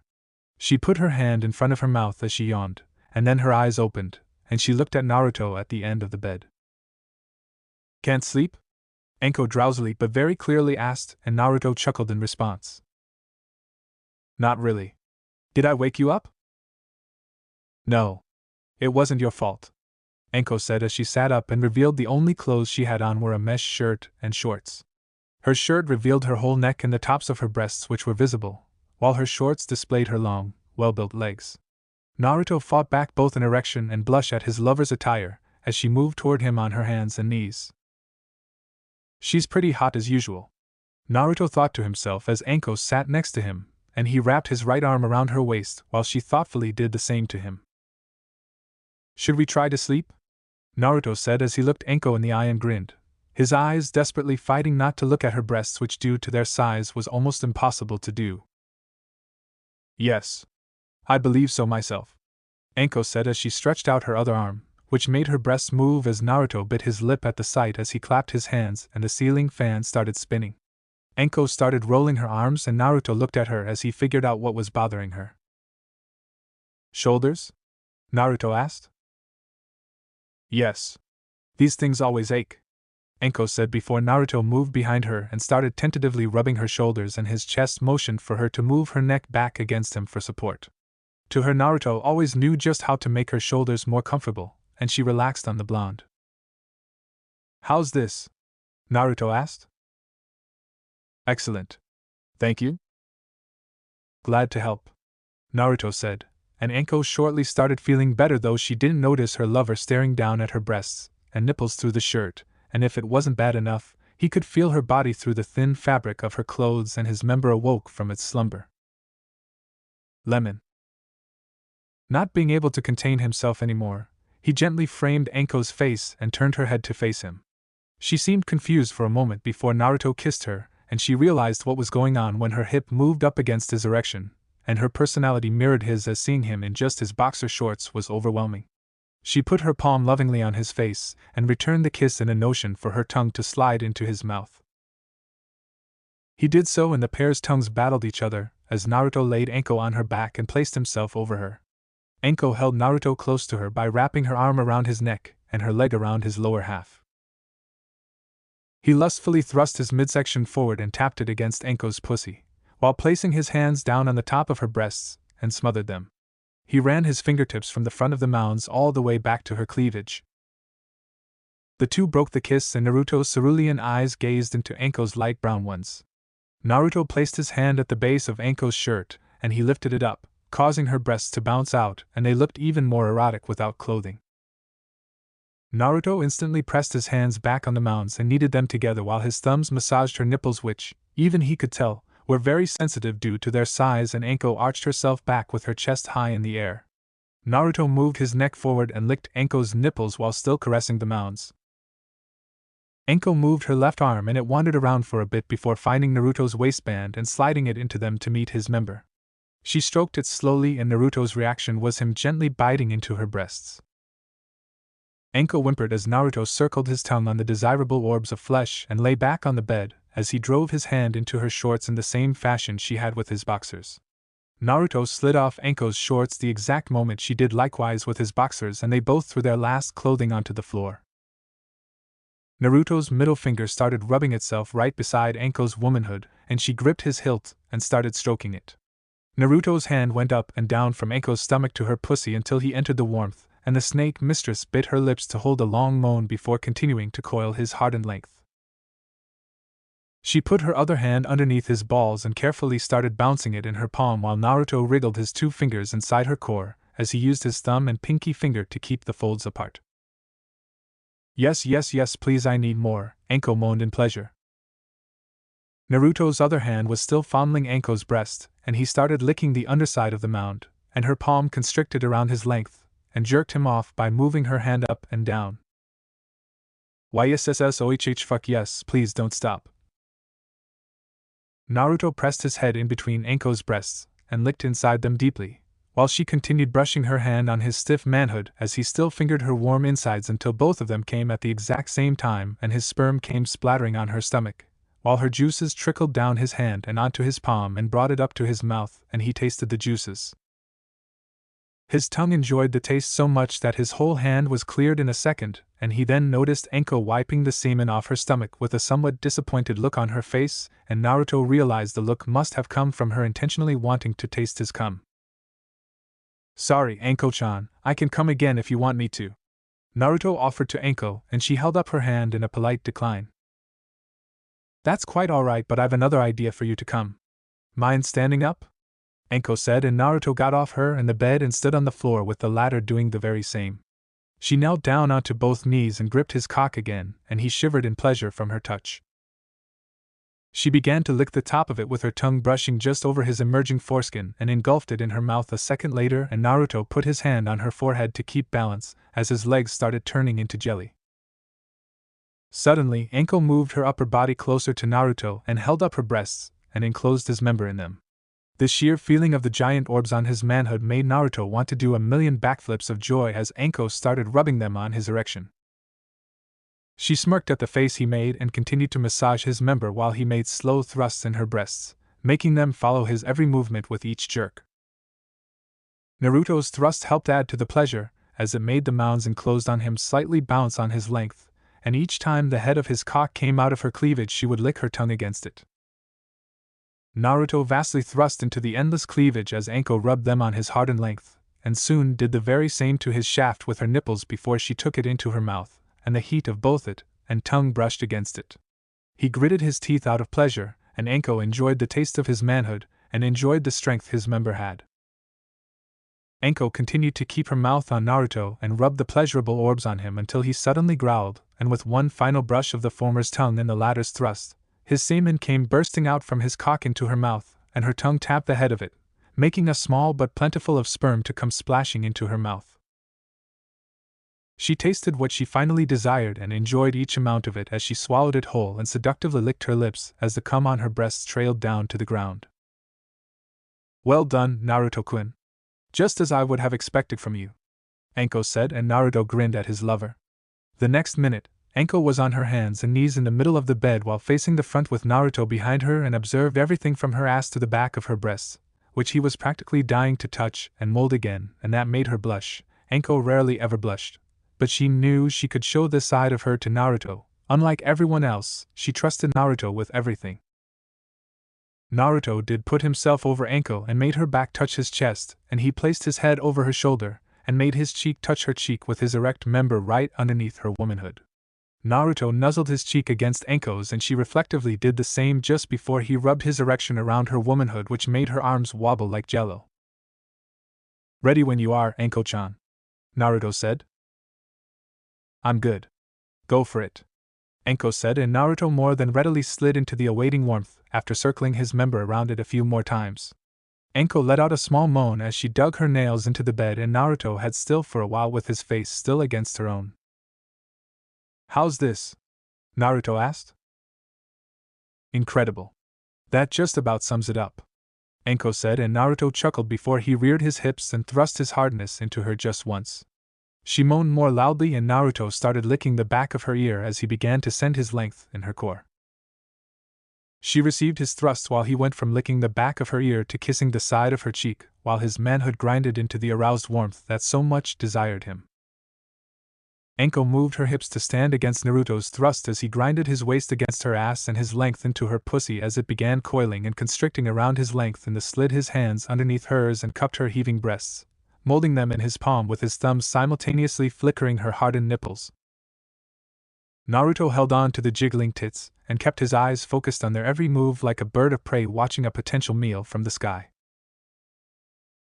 Speaker 1: She put her hand in front of her mouth as she yawned, and then her eyes opened, and she looked at Naruto at the end of the bed. Can't sleep? Anko drowsily but very clearly asked, and Naruto chuckled in response. Not really. Did I wake you up? No. It wasn't your fault, Anko said as she sat up and revealed the only clothes she had on were a mesh shirt and shorts. Her shirt revealed her whole neck and the tops of her breasts, which were visible, while her shorts displayed her long, well-built legs. Naruto fought back both an erection and blush at his lover's attire as she moved toward him on her hands and knees. She's pretty hot as usual, Naruto thought to himself as Anko sat next to him, and he wrapped his right arm around her waist while she thoughtfully did the same to him. Should we try to sleep? Naruto said as he looked Anko in the eye and grinned, his eyes desperately fighting not to look at her breasts, which due to their size was almost impossible to do. Yes. I believe so myself, Anko said as she stretched out her other arm, which made her breasts move as Naruto bit his lip at the sight as he clapped his hands and the ceiling fan started spinning. Anko started rolling her arms and Naruto looked at her as he figured out what was bothering her. Shoulders? Naruto asked. Yes. These things always ache, Anko said before Naruto moved behind her and started tentatively rubbing her shoulders, and his chest motioned for her to move her neck back against him for support. To her, Naruto always knew just how to make her shoulders more comfortable, and she relaxed on the blonde. How's this? Naruto asked. Excellent. Thank you. Glad to help, Naruto said, and Anko shortly started feeling better, though she didn't notice her lover staring down at her breasts and nipples through the shirt, and if it wasn't bad enough, he could feel her body through the thin fabric of her clothes, and his member awoke from its slumber. Lemon. Not being able to contain himself anymore, he gently framed Anko's face and turned her head to face him. She seemed confused for a moment before Naruto kissed her, and she realized what was going on when her hip moved up against his erection, and her personality mirrored his, as seeing him in just his boxer shorts was overwhelming. She put her palm lovingly on his face and returned the kiss in a notion for her tongue to slide into his mouth. He did so, and the pair's tongues battled each other as Naruto laid Anko on her back and placed himself over her. Anko held Naruto close to her by wrapping her arm around his neck and her leg around his lower half. He lustfully thrust his midsection forward and tapped it against Anko's pussy, while placing his hands down on the top of her breasts and smothered them. He ran his fingertips from the front of the mounds all the way back to her cleavage. The two broke the kiss, and Naruto's cerulean eyes gazed into Anko's light brown ones. Naruto placed his hand at the base of Anko's shirt, and he lifted it up, causing her breasts to bounce out, and they looked even more erotic without clothing. Naruto instantly pressed his hands back on the mounds and kneaded them together while his thumbs massaged her nipples, which, even he could tell, were very sensitive due to their size, and Anko arched herself back with her chest high in the air. Naruto moved his neck forward and licked Anko's nipples while still caressing the mounds. Anko moved her left arm and it wandered around for a bit before finding Naruto's waistband and sliding it into them to meet his member. She stroked it slowly, and Naruto's reaction was him gently biting into her breasts. Anko whimpered as Naruto circled his tongue on the desirable orbs of flesh and lay back on the bed as he drove his hand into her shorts in the same fashion she had with his boxers. Naruto slid off Anko's shorts the exact moment she did likewise with his boxers, and they both threw their last clothing onto the floor. Naruto's middle finger started rubbing itself right beside Anko's womanhood, and she gripped his hilt and started stroking it. Naruto's hand went up and down from Anko's stomach to her pussy until he entered the warmth, and the snake mistress bit her lips to hold a long moan before continuing to coil his hardened length. She put her other hand underneath his balls and carefully started bouncing it in her palm while Naruto wriggled his 2 fingers inside her core, as he used his thumb and pinky finger to keep the folds apart. Yes, yes, yes, please, I need more, Anko moaned in pleasure. Naruto's other hand was still fondling Anko's breast, and he started licking the underside of the mound, and her palm constricted around his length, and jerked him off by moving her hand up and down. YSSSOHH fuck yes, please don't stop. Naruto pressed his head in between Anko's breasts, and licked inside them deeply, while she continued brushing her hand on his stiff manhood as he still fingered her warm insides until both of them came at the exact same time and his sperm came splattering on her stomach, while her juices trickled down his hand and onto his palm and brought it up to his mouth, and he tasted the juices. His tongue enjoyed the taste so much that his whole hand was cleared in a second, and he then noticed Anko wiping the semen off her stomach with a somewhat disappointed look on her face, and Naruto realized the look must have come from her intentionally wanting to taste his cum. Sorry, Anko-chan, I can come again if you want me to. Naruto offered to Anko, and she held up her hand in a polite decline. That's quite alright, but I've another idea for you to come. Mind standing up? Anko said, and Naruto got off her and the bed and stood on the floor with the latter doing the very same. She knelt down onto both knees and gripped his cock again, and he shivered in pleasure from her touch. She began to lick the top of it with her tongue brushing just over his emerging foreskin and engulfed it in her mouth a second later, and Naruto put his hand on her forehead to keep balance as his legs started turning into jelly. Suddenly, Anko moved her upper body closer to Naruto and held up her breasts and enclosed his member in them. The sheer feeling of the giant orbs on his manhood made Naruto want to do a million backflips of joy as Anko started rubbing them on his erection. She smirked at the face he made and continued to massage his member while he made slow thrusts in her breasts, making them follow his every movement with each jerk. Naruto's thrust helped add to the pleasure, as it made the mounds enclosed on him slightly bounce on his length, and each time the head of his cock came out of her cleavage she would lick her tongue against it. Naruto vastly thrust into the endless cleavage as Anko rubbed them on his hardened length, and soon did the very same to his shaft with her nipples before she took it into her mouth, and the heat of both it and tongue brushed against it. He gritted his teeth out of pleasure, and Anko enjoyed the taste of his manhood, and enjoyed the strength his member had. Anko continued to keep her mouth on Naruto and rubbed the pleasurable orbs on him until he suddenly growled, and with one final brush of the former's tongue and the latter's thrust, his semen came bursting out from his cock into her mouth, and her tongue tapped the head of it, making a small but plentiful of sperm to come splashing into her mouth. She tasted what she finally desired and enjoyed each amount of it as she swallowed it whole and seductively licked her lips as the cum on her breasts trailed down to the ground. Well done, Naruto-kun. Just as I would have expected from you, Anko said, and Naruto grinned at his lover. The next minute, Anko was on her hands and knees in the middle of the bed while facing the front with Naruto behind her and observed everything from her ass to the back of her breasts, which he was practically dying to touch and mold again, and that made her blush. Anko rarely ever blushed, but she knew she could show this side of her to Naruto. Unlike everyone else, she trusted Naruto with everything. Naruto did put himself over Anko and made her back touch his chest, and he placed his head over her shoulder and made his cheek touch her cheek with his erect member right underneath her womanhood. Naruto nuzzled his cheek against Anko's and she reflectively did the same just before he rubbed his erection around her womanhood, which made her arms wobble like jello. Ready when you are, Anko-chan, Naruto said. I'm good. Go for it, Anko said, and Naruto more than readily slid into the awaiting warmth after circling his member around it a few more times. Anko let out a small moan as she dug her nails into the bed, and Naruto had still for a while with his face still against her own. How's this? Naruto asked. Incredible. That just about sums it up, Anko said, and Naruto chuckled before he reared his hips and thrust his hardness into her just once. She moaned more loudly and Naruto started licking the back of her ear as he began to send his length in her core. She received his thrusts while he went from licking the back of her ear to kissing the side of her cheek, while his manhood grinded into the aroused warmth that so much desired him. Anko moved her hips to stand against Naruto's thrust as he grinded his waist against her ass and his length into her pussy as it began coiling and constricting around his length, and slid his hands underneath hers and cupped her heaving breasts, molding them in his palm with his thumbs simultaneously flickering her hardened nipples. Naruto held on to the jiggling tits and kept his eyes focused on their every move like a bird of prey watching a potential meal from the sky.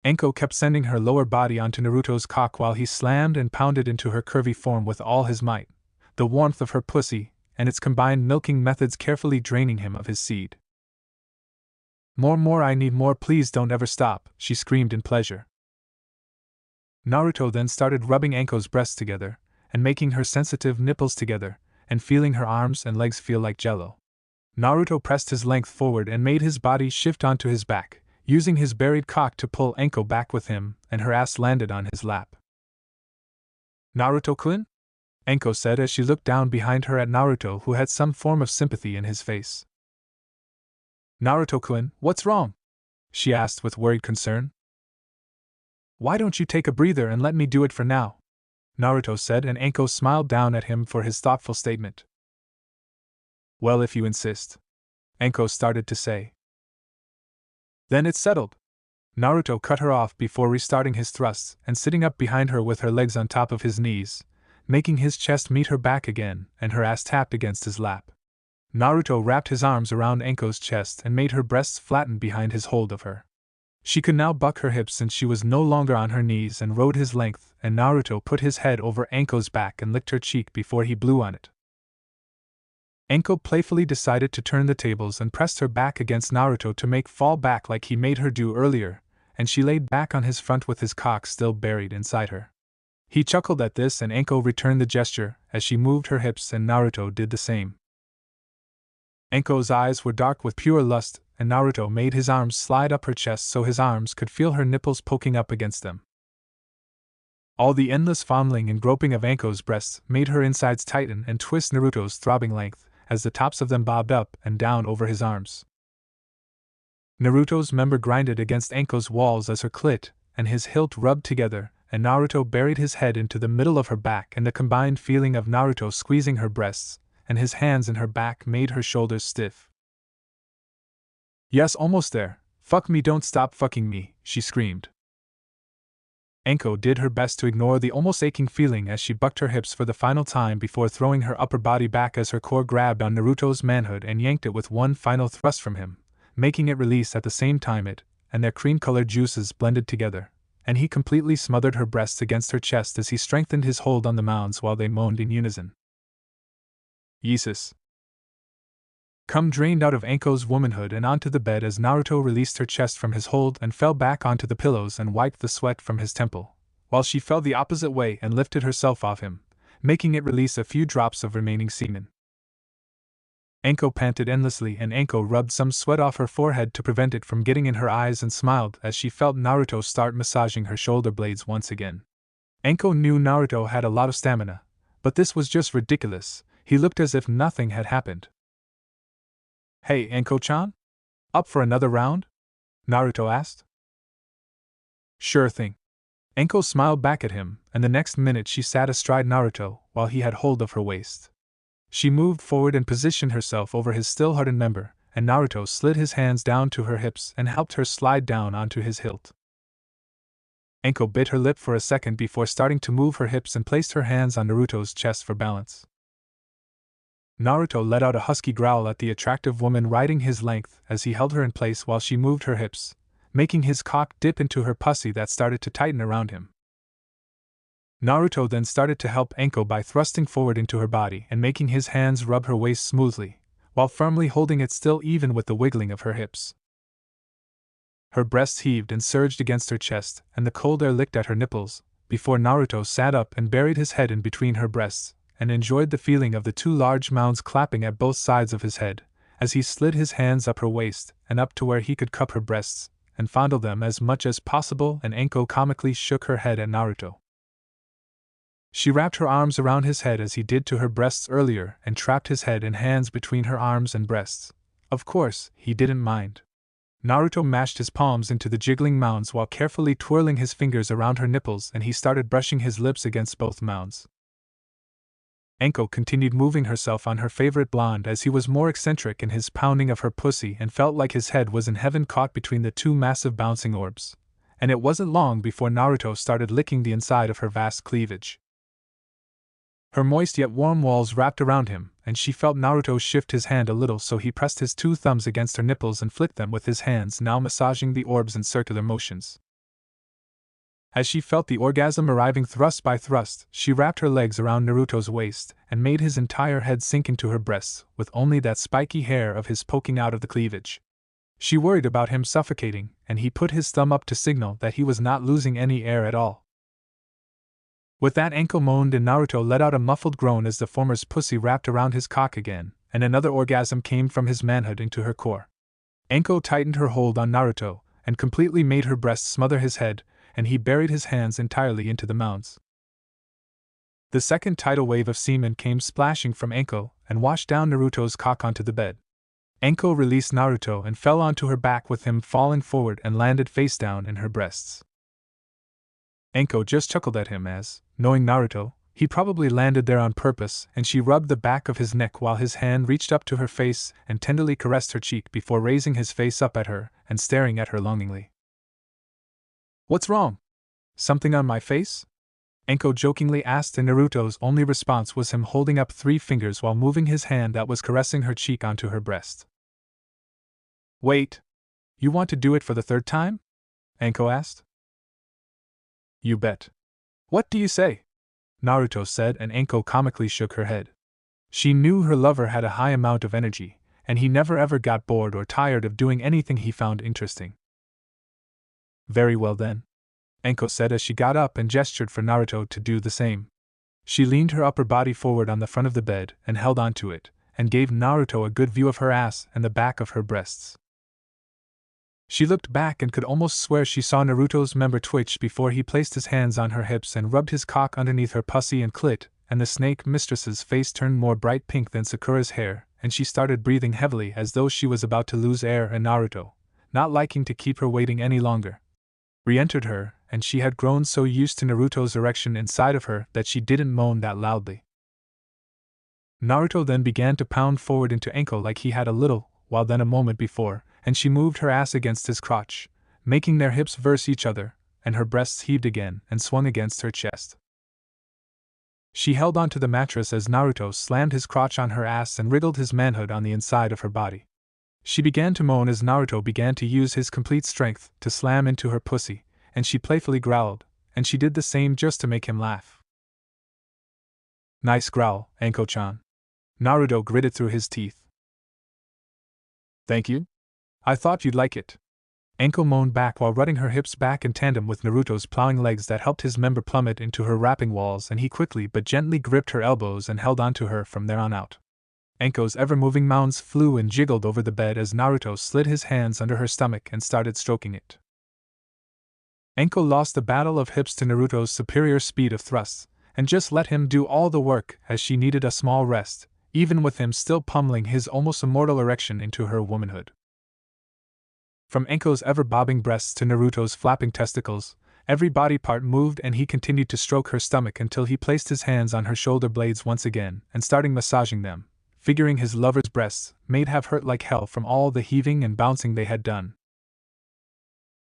Speaker 1: Anko kept sending her lower body onto Naruto's cock while he slammed and pounded into her curvy form with all his might, the warmth of her pussy and its combined milking methods carefully draining him of his seed. More, I need more, please don't ever stop," she screamed in pleasure. Naruto then started rubbing Anko's breasts together, and making her sensitive nipples together, and feeling her arms and legs feel like jello. Naruto pressed his length forward and made his body shift onto his back, using his buried cock to pull Anko back with him, and her ass landed on his lap. "Naruto-kun?" Anko said as she looked down behind her at Naruto, who had some form of sympathy in his face. "Naruto-kun, what's wrong?" she asked with worried concern. "Why don't you take a breather and let me do it for now?" Naruto said, and Anko smiled down at him for his thoughtful statement. "Well, if you insist," Anko started to say. "Then it's settled." Naruto cut her off before restarting his thrusts and sitting up behind her with her legs on top of his knees, making his chest meet her back again and her ass tapped against his lap. Naruto wrapped his arms around Anko's chest and made her breasts flatten behind his hold of her. She could now buck her hips since she was no longer on her knees and rode his length, and Naruto put his head over Anko's back and licked her cheek before he blew on it. Anko playfully decided to turn the tables and pressed her back against Naruto to make fall back like he made her do earlier, and she laid back on his front with his cock still buried inside her. He chuckled at this and Anko returned the gesture as she moved her hips and Naruto did the same. Anko's eyes were dark with pure lust, and Naruto made his arms slide up her chest so his arms could feel her nipples poking up against them. All the endless fondling and groping of Anko's breasts made her insides tighten and twist Naruto's throbbing length, as the tops of them bobbed up and down over his arms. Naruto's member grinded against Anko's walls as her clit and his hilt rubbed together, and Naruto buried his head into the middle of her back, and the combined feeling of Naruto squeezing her breasts and his hands in her back made her shoulders stiff. "Yes, almost there. Fuck me, don't stop fucking me," she screamed. Anko did her best to ignore the almost aching feeling as she bucked her hips for the final time before throwing her upper body back as her core grabbed on Naruto's manhood and yanked it with one final thrust from him, making it release at the same time it and their cream-colored juices blended together, and he completely smothered her breasts against her chest as he strengthened his hold on the mounds while they moaned in unison. "Yeesus." Cum drained out of Anko's womanhood and onto the bed as Naruto released her chest from his hold and fell back onto the pillows and wiped the sweat from his temple, while she fell the opposite way and lifted herself off him, making it release a few drops of remaining semen. Anko panted endlessly and Anko rubbed some sweat off her forehead to prevent it from getting in her eyes and smiled as she felt Naruto start massaging her shoulder blades once again. Anko knew Naruto had a lot of stamina, but this was just ridiculous. He looked as if nothing had happened. "Hey, Anko-chan? Up for another round?" Naruto asked. "Sure thing." Anko smiled back at him, and the next minute she sat astride Naruto while he had hold of her waist. She moved forward and positioned herself over his still hardened member, and Naruto slid his hands down to her hips and helped her slide down onto his hilt. Anko bit her lip for a second before starting to move her hips and placed her hands on Naruto's chest for balance. Naruto let out a husky growl at the attractive woman riding his length as he held her in place while she moved her hips, making his cock dip into her pussy that started to tighten around him. Naruto then started to help Anko by thrusting forward into her body and making his hands rub her waist smoothly, while firmly holding it still even with the wiggling of her hips. Her breasts heaved and surged against her chest, and the cold air licked at her nipples, before Naruto sat up and buried his head in between her breasts, and enjoyed the feeling of the two large mounds clapping at both sides of his head, as he slid his hands up her waist and up to where he could cup her breasts, and fondle them as much as possible, and Anko comically shook her head at Naruto. She wrapped her arms around his head as he did to her breasts earlier and trapped his head and hands between her arms and breasts. Of course, he didn't mind. Naruto mashed his palms into the jiggling mounds while carefully twirling his fingers around her nipples, and he started brushing his lips against both mounds. Anko continued moving herself on her favorite blonde as he was more eccentric in his pounding of her pussy and felt like his head was in heaven caught between the two massive bouncing orbs, and it wasn't long before Naruto started licking the inside of her vast cleavage. Her moist yet warm walls wrapped around him, and she felt Naruto shift his hand a little, so he pressed his two thumbs against her nipples and flicked them with his hands, now massaging the orbs in circular motions. As she felt the orgasm arriving thrust by thrust, she wrapped her legs around Naruto's waist and made his entire head sink into her breasts, with only that spiky hair of his poking out of the cleavage. She worried about him suffocating, and he put his thumb up to signal that he was not losing any air at all. With that, Anko moaned and Naruto let out a muffled groan as the former's pussy wrapped around his cock again, and another orgasm came from his manhood into her core. Anko tightened her hold on Naruto, and completely made her breast smother his head, and he buried his hands entirely into the mounds. The second tidal wave of semen came splashing from Anko and washed down Naruto's cock onto the bed. Anko released Naruto and fell onto her back, with him falling forward and landed face down in her breasts. Anko just chuckled at him as, knowing Naruto, he probably landed there on purpose, and she rubbed the back of his neck while his hand reached up to her face and tenderly caressed her cheek before raising his face up at her and staring at her longingly. "What's wrong? Something on my face?" Anko jokingly asked, and Naruto's only response was him holding up 3 fingers while moving his hand that was caressing her cheek onto her breast. "Wait. You want to do it for the 3rd time?" Anko asked. "You bet." "What do you say?" Naruto said, and Anko comically shook her head. She knew her lover had a high amount of energy, and he never ever got bored or tired of doing anything he found interesting. "Very well then," Anko said as she got up and gestured for Naruto to do the same. She leaned her upper body forward on the front of the bed and held onto it, and gave Naruto a good view of her ass and the back of her breasts. She looked back and could almost swear she saw Naruto's member twitch before he placed his hands on her hips and rubbed his cock underneath her pussy and clit, and the snake mistress's face turned more bright pink than Sakura's hair, and she started breathing heavily as though she was about to lose air, and Naruto, not liking to keep her waiting any longer, re-entered her, and she had grown so used to Naruto's erection inside of her that she didn't moan that loudly. Naruto then began to pound forward into Anko like he had a little while then a moment before, and she moved her ass against his crotch, making their hips verse each other, and her breasts heaved again and swung against her chest. She held onto the mattress as Naruto slammed his crotch on her ass and wriggled his manhood on the inside of her body. She began to moan as Naruto began to use his complete strength to slam into her pussy, and she playfully growled, and she did the same just to make him laugh. "Nice growl, Anko-chan." Naruto gritted through his teeth. "Thank you? I thought you'd like it." Anko moaned back while rutting her hips back in tandem with Naruto's plowing legs that helped his member plummet into her wrapping walls, and he quickly but gently gripped her elbows and held onto her from there on out. Anko's ever-moving mounds flew and jiggled over the bed as Naruto slid his hands under her stomach and started stroking it. Anko lost the battle of hips to Naruto's superior speed of thrusts, and just let him do all the work as she needed a small rest, even with him still pummeling his almost immortal erection into her womanhood. From Anko's ever-bobbing breasts to Naruto's flapping testicles, every body part moved, and he continued to stroke her stomach until he placed his hands on her shoulder blades once again and starting massaging them, figuring his lover's breasts may have hurt like hell from all the heaving and bouncing they had done.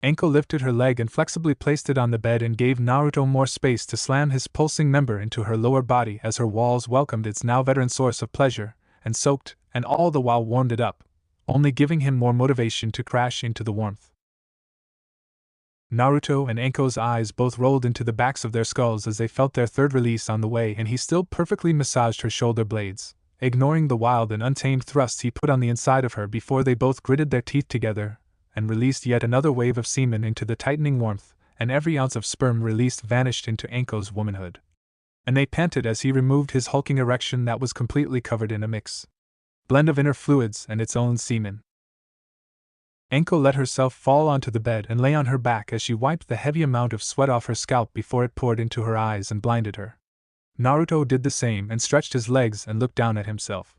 Speaker 1: Anko lifted her leg and flexibly placed it on the bed and gave Naruto more space to slam his pulsing member into her lower body as her walls welcomed its now veteran source of pleasure, and soaked, and all the while warmed it up, only giving him more motivation to crash into the warmth. Naruto and Anko's eyes both rolled into the backs of their skulls as they felt their third release on the way, and he still perfectly massaged her shoulder blades, ignoring the wild and untamed thrusts he put on the inside of her before they both gritted their teeth together and released yet another wave of semen into the tightening warmth, and every ounce of sperm released vanished into Anko's womanhood. And they panted as he removed his hulking erection that was completely covered in a blend of inner fluids and its own semen. Anko let herself fall onto the bed and lay on her back as she wiped the heavy amount of sweat off her scalp before it poured into her eyes and blinded her. Naruto did the same and stretched his legs and looked down at himself.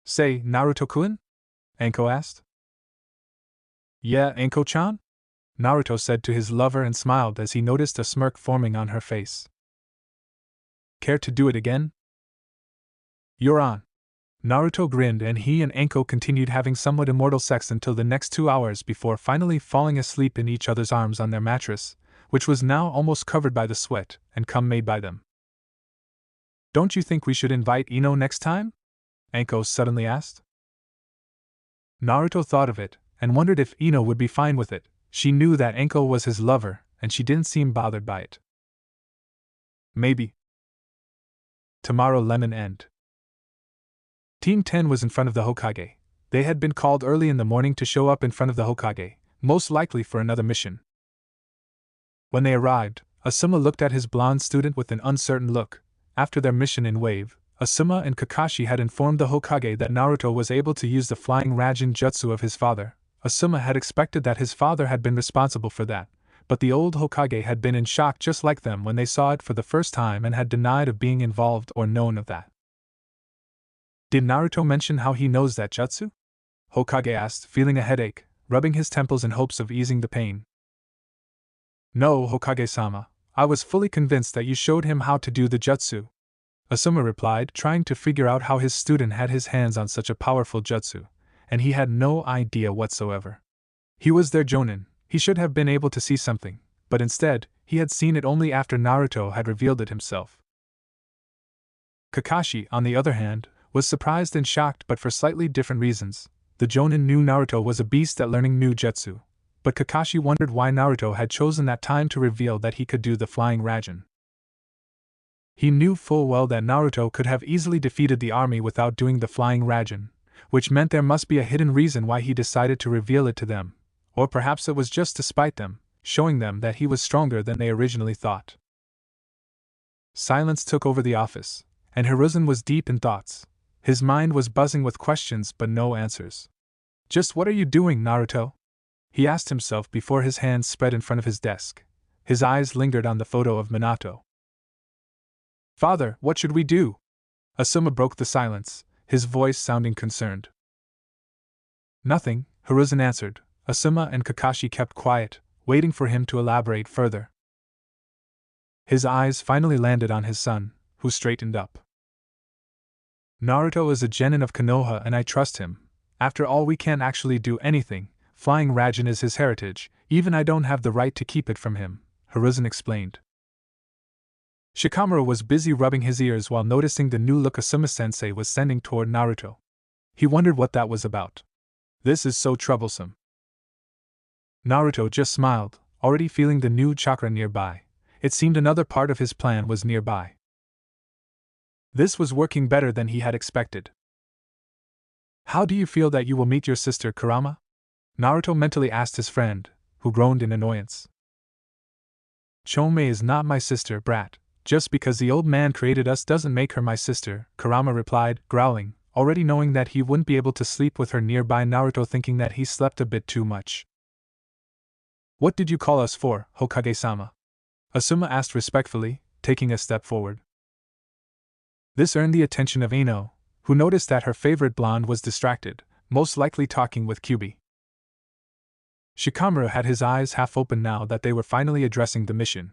Speaker 1: "Say, Naruto-kun?" Anko asked. "Yeah, Anko-chan?" Naruto said to his lover and smiled as he noticed a smirk forming on her face. "Care to do it again?" "You're on." Naruto grinned, and he and Anko continued having somewhat immortal sex until the next 2 hours before finally falling asleep in each other's arms on their mattress, which was now almost covered by the sweat and cum made by them. Don't you think we should invite Ino next time? Anko suddenly asked. Naruto thought of it, and wondered if Ino would be fine with it. She knew that Anko was his lover, and she didn't seem bothered by it. Maybe. Tomorrow lemon end. Team 10 was in front of the Hokage. They had been called early in the morning to show up in front of the Hokage, most likely for another mission. When they arrived, Asuma looked at his blonde student with an uncertain look. After their mission in Wave, Asuma and Kakashi had informed the Hokage that Naruto was able to use the flying Raijin jutsu of his father. Asuma had expected that his father had been responsible for that, but the old Hokage had been in shock just like them when they saw it for the first time and had denied of being involved or known of that. Did Naruto mention how he knows that jutsu? Hokage asked, feeling a headache, rubbing his temples in hopes of easing the pain. No, Hokage-sama, I was fully convinced that you showed him how to do the jutsu, Asuma replied, trying to figure out how his student had his hands on such a powerful jutsu, and he had no idea whatsoever. He was their Jonin, he should have been able to see something, but instead, he had seen it only after Naruto had revealed it himself. Kakashi, on the other hand, was surprised and shocked but for slightly different reasons. The Jonin knew Naruto was a beast at learning new jutsu, but Kakashi wondered why Naruto had chosen that time to reveal that he could do the flying Raijin. He knew full well that Naruto could have easily defeated the army without doing the flying Raijin, which meant there must be a hidden reason why he decided to reveal it to them, or perhaps it was just to spite them, showing them that he was stronger than they originally thought. Silence took over the office, and Hiruzen was deep in thoughts. His mind was buzzing with questions but no answers. Just what are you doing, Naruto? He asked himself before his hands spread in front of his desk. His eyes lingered on the photo of Minato. Father, what should we do? Asuma broke the silence, his voice sounding concerned. Nothing, Hiruzen answered. Asuma and Kakashi kept quiet, waiting for him to elaborate further. His eyes finally landed on his son, who straightened up. Naruto is a genin of Konoha and I trust him. After all, we can't actually do anything. Flying Raijin is his heritage, even I don't have the right to keep it from him, Hiruzen explained. Shikamaru was busy rubbing his ears while noticing the new look Asuma-sensei was sending toward Naruto. He wondered what that was about. This is so troublesome. Naruto just smiled, already feeling the new chakra nearby. It seemed another part of his plan was nearby. This was working better than he had expected. How do you feel that you will meet your sister Kurama? Naruto mentally asked his friend, who groaned in annoyance. Chomei is not my sister, brat. Just because the old man created us doesn't make her my sister, Kurama replied, growling, already knowing that he wouldn't be able to sleep with her nearby. Naruto thinking that he slept a bit too much. What did you call us for, Hokage-sama? Asuma asked respectfully, taking a step forward. This earned the attention of Ino, who noticed that her favorite blonde was distracted, most likely talking with Kyubi. Shikamaru had his eyes half open now that they were finally addressing the mission.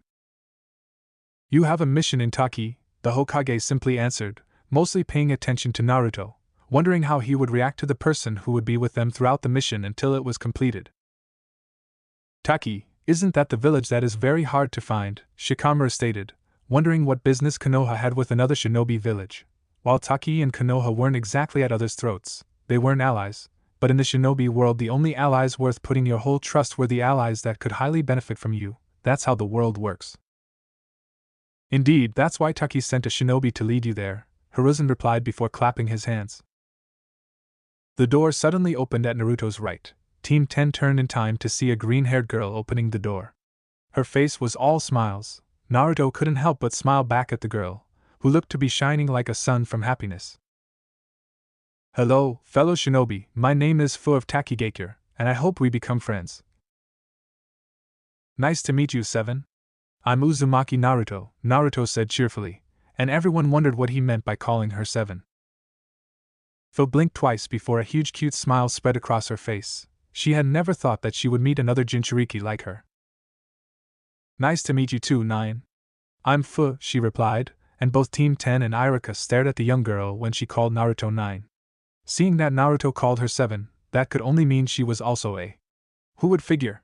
Speaker 1: You have a mission in Taki, the Hokage simply answered, mostly paying attention to Naruto, wondering how he would react to the person who would be with them throughout the mission until it was completed. Taki, isn't that the village that is very hard to find? Shikamaru stated, wondering what business Konoha had with another shinobi village. While Taki and Konoha weren't exactly at others' throats, they weren't allies, but in the shinobi world the only allies worth putting your whole trust were the allies that could highly benefit from you. That's how the world works. Indeed, that's why Taki sent a shinobi to lead you there, Hiruzen replied before clapping his hands. The door suddenly opened at Naruto's right. Team 10 turned in time to see a green-haired girl opening the door. Her face was all smiles. Naruto couldn't help but smile back at the girl, who looked to be shining like a sun from happiness. Hello, fellow shinobi, my name is Fu of Takigakure, and I hope we become friends. Nice to meet you, Seven. I'm Uzumaki Naruto, Naruto said cheerfully, and everyone wondered what he meant by calling her Seven. Fu blinked twice before a huge cute smile spread across her face. She had never thought that she would meet another Jinchuriki like her. Nice to meet you too, Nine. I'm Fu, she replied, and both Team 10 and Irika stared at the young girl when she called Naruto Nine. Seeing that Naruto called her Seven, that could only mean she was also a. Who would figure?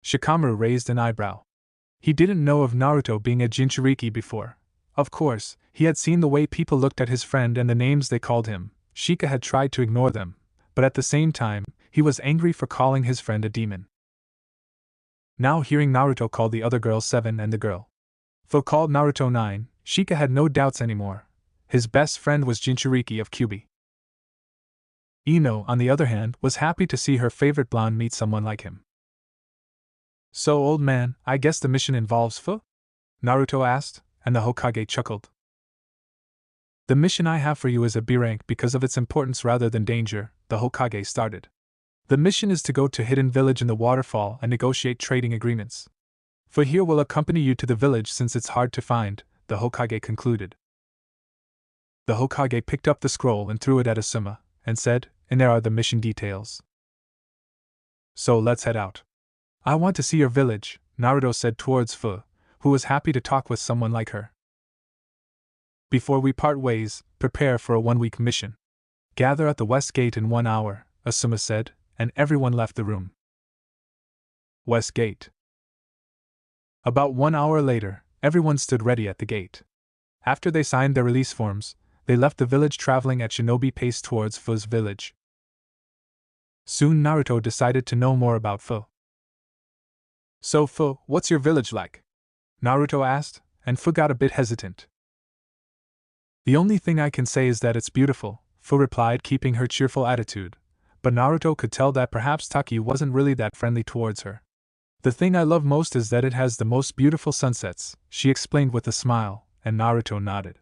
Speaker 1: Shikamaru raised an eyebrow. He didn't know of Naruto being a Jinchuriki before. Of course, He had seen the way people looked at his friend and the names they called him. Shika had tried to ignore them, but at the same time, he was angry for calling his friend a demon. Now hearing Naruto call the other girl 7 and the girl Fu called Naruto 9, Shika had no doubts anymore. His best friend was Jinchuriki of Kyubi. Ino, on the other hand, was happy to see her favorite blonde meet someone like him. So, old man, I guess the mission involves Fu? Naruto asked, and the Hokage chuckled. The mission I have for you is a B rank because of its importance rather than danger, the Hokage started. The mission is to go to Hidden Village in the waterfall and negotiate trading agreements. For here will accompany you to the village since it's hard to find, the Hokage concluded. The Hokage picked up the scroll and threw it at Asuma, and said, and there are the mission details. So let's head out. I want to see your village, Naruto said towards Fu, who was happy to talk with someone like her. Before we part ways, prepare for a 1-week mission. Gather at the West Gate in 1 hour, Asuma said, and everyone left the room. West Gate. About 1 hour later, everyone stood ready at the gate. After they signed their release forms, they left the village traveling at shinobi pace towards Fu's village. Soon Naruto decided to know more about Fu. So Fu, what's your village like? Naruto asked, and Fu got a bit hesitant. The only thing I can say is that it's beautiful, Fu replied, keeping her cheerful attitude, but Naruto could tell that perhaps Taki wasn't really that friendly towards her. The thing I love most is that it has the most beautiful sunsets, she explained with a smile, and Naruto nodded.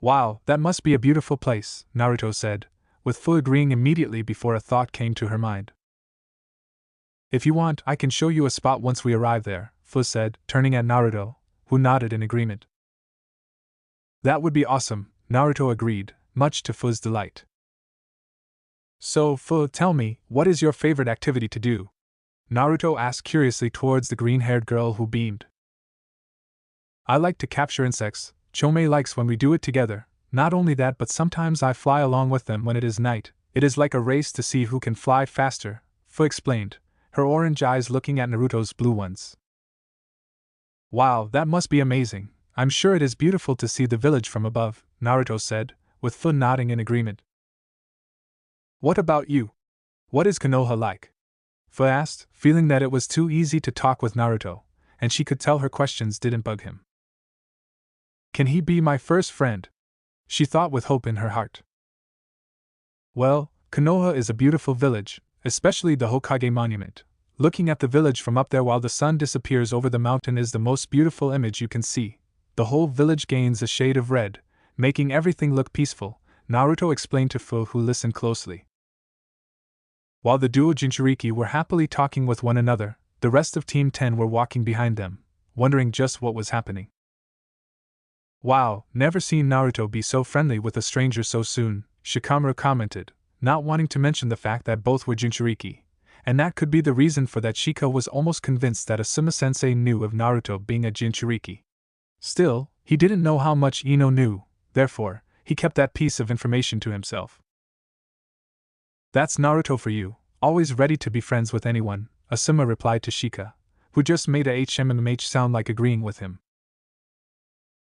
Speaker 1: Wow, that must be a beautiful place, Naruto said, with Fu agreeing immediately before a thought came to her mind. If you want, I can show you a spot once we arrive there, Fu said, turning at Naruto, who nodded in agreement. That would be awesome, Naruto agreed, much to Fu's delight. So, Fu, tell me, what is your favorite activity to do? Naruto asked curiously towards the green-haired girl who beamed. I like to capture insects, Chomei likes when we do it together. Not only that, but sometimes I fly along with them when it is night. It is like a race to see who can fly faster, Fu explained, her orange eyes looking at Naruto's blue ones. Wow, that must be amazing. I'm sure it is beautiful to see the village from above, Naruto said, with Fu nodding in agreement. What about you? What is Konoha like? Fu asked, feeling that it was too easy to talk with Naruto, and she could tell her questions didn't bug him. Can he be my first friend? She thought with hope in her heart. Well, Konoha is a beautiful village, especially the Hokage monument. Looking at the village from up there while the sun disappears over the mountain is the most beautiful image you can see. The whole village gains a shade of red, making everything look peaceful, Naruto explained to Fu, who listened closely. While the duo Jinchuriki were happily talking with one another, the rest of Team 10 were walking behind them, wondering just what was happening. Wow, never seen Naruto be so friendly with a stranger so soon, Shikamaru commented, not wanting to mention the fact that both were Jinchuriki, and that could be the reason for that. Shika was almost convinced that Asuma-sensei knew of Naruto being a Jinchuriki. Still, he didn't know how much Ino knew, therefore, he kept that piece of information to himself. That's Naruto for you, always ready to be friends with anyone, Asuma replied to Shika, who just made a HMMH sound like agreeing with him.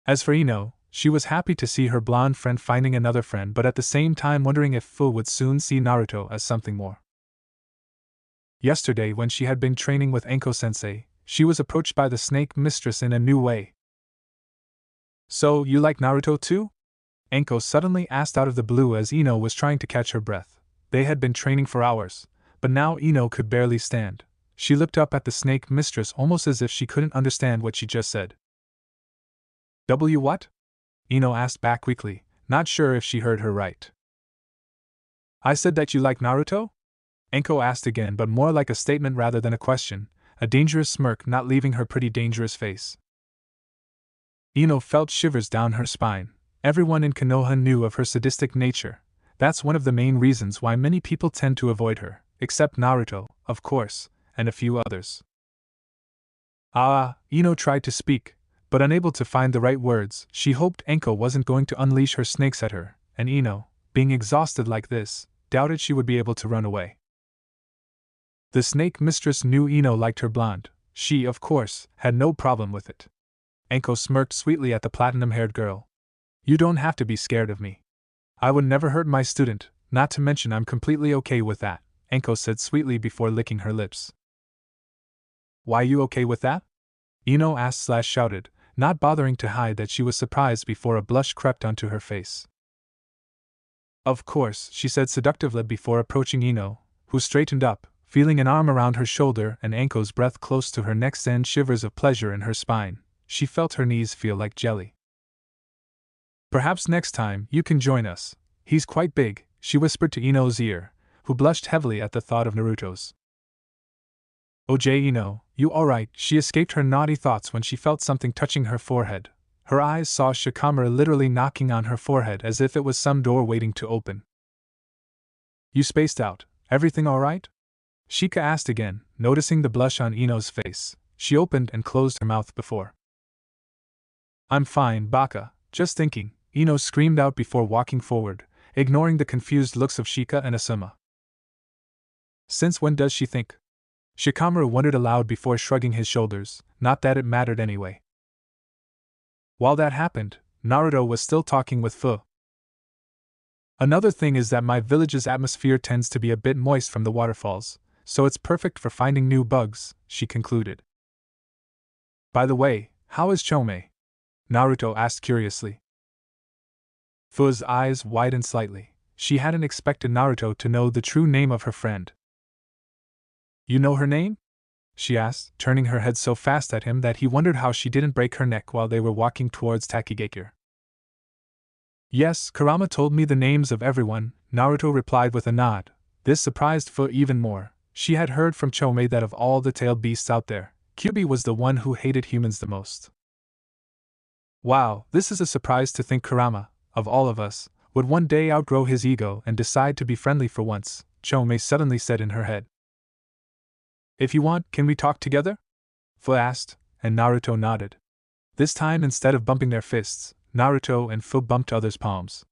Speaker 1: As for Ino, she was happy to see her blonde friend finding another friend, but at the same time wondering if Fu would soon see Naruto as something more. Yesterday, when she had been training with Anko-sensei, she was approached by the snake mistress in a new way. So, you like Naruto too? Anko suddenly asked out of the blue as Ino was trying to catch her breath. They had been training for hours, but now Ino could barely stand. She looked up at the snake mistress almost as if she couldn't understand what she just said. What? Ino asked back quickly, not sure if she heard her right. I said that you like Naruto? Anko asked again, but more like a statement rather than a question, a dangerous smirk not leaving her pretty dangerous face. Ino felt shivers down her spine. Everyone in Konoha knew of her sadistic nature. That's one of the main reasons why many people tend to avoid her, except Naruto, of course, and a few others. Ino tried to speak, but unable to find the right words. She hoped Anko wasn't going to unleash her snakes at her, and Ino, being exhausted like this, doubted she would be able to run away. The snake mistress knew Ino liked her blonde. She, of course, had no problem with it. Anko smirked sweetly at the platinum-haired girl. You don't have to be scared of me. I would never hurt my student, not to mention I'm completely okay with that, Anko said sweetly before licking her lips. Why you okay with that? Ino asked/shouted, not bothering to hide that she was surprised before a blush crept onto her face. Of course, she said seductively before approaching Ino, who straightened up, feeling an arm around her shoulder and Anko's breath close to her neck send shivers of pleasure in her spine. She felt her knees feel like jelly. Perhaps next time you can join us. He's quite big, she whispered to Ino's ear, who blushed heavily at the thought of Naruto's. OJ Ino, you alright? She escaped her naughty thoughts when she felt something touching her forehead. Her eyes saw Shikamaru literally knocking on her forehead as if it was some door waiting to open. You spaced out. Everything alright? Shika asked again, noticing the blush on Ino's face. She opened and closed her mouth before. I'm fine, Baka, just thinking, Ino screamed out before walking forward, ignoring the confused looks of Shika and Asuma. Since when does she think? Shikamaru wondered aloud before shrugging his shoulders, not that it mattered anyway. While that happened, Naruto was still talking with Fu. Another thing is that my village's atmosphere tends to be a bit moist from the waterfalls, so it's perfect for finding new bugs, she concluded. By the way, how is Chomei? Naruto asked curiously. Fu's eyes widened slightly. She hadn't expected Naruto to know the true name of her friend. You know her name? She asked, turning her head so fast at him that he wondered how she didn't break her neck while they were walking towards Takigakure. Yes, Kurama told me the names of everyone, Naruto replied with a nod. This surprised Fu even more. She had heard from Chomei that of all the tailed beasts out there, Kyuubi was the one who hated humans the most. Wow, this is a surprise to think Kurama, of all of us, would one day outgrow his ego and decide to be friendly for once, Chomei suddenly said in her head. If you want, can we talk together? Fu asked, and Naruto nodded. This time instead of bumping their fists, Naruto and Fu bumped others' palms.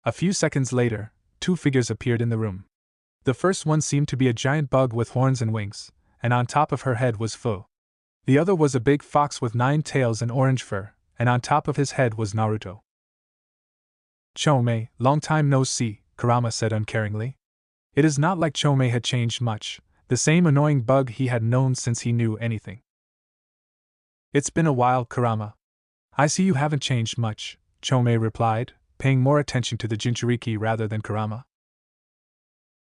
Speaker 1: A few seconds later, two figures appeared in the room. The first one seemed to be a giant bug with horns and wings, and on top of her head was Fu. The other was a big fox with 9 tails and orange fur, and on top of his head was Naruto. Chomei, long time no see, Kurama said uncaringly. It is not like Chomei had changed much, the same annoying bug he had known since he knew anything. It's been a while, Kurama. I see you haven't changed much, Chomei replied, paying more attention to the Jinchuriki rather than Kurama.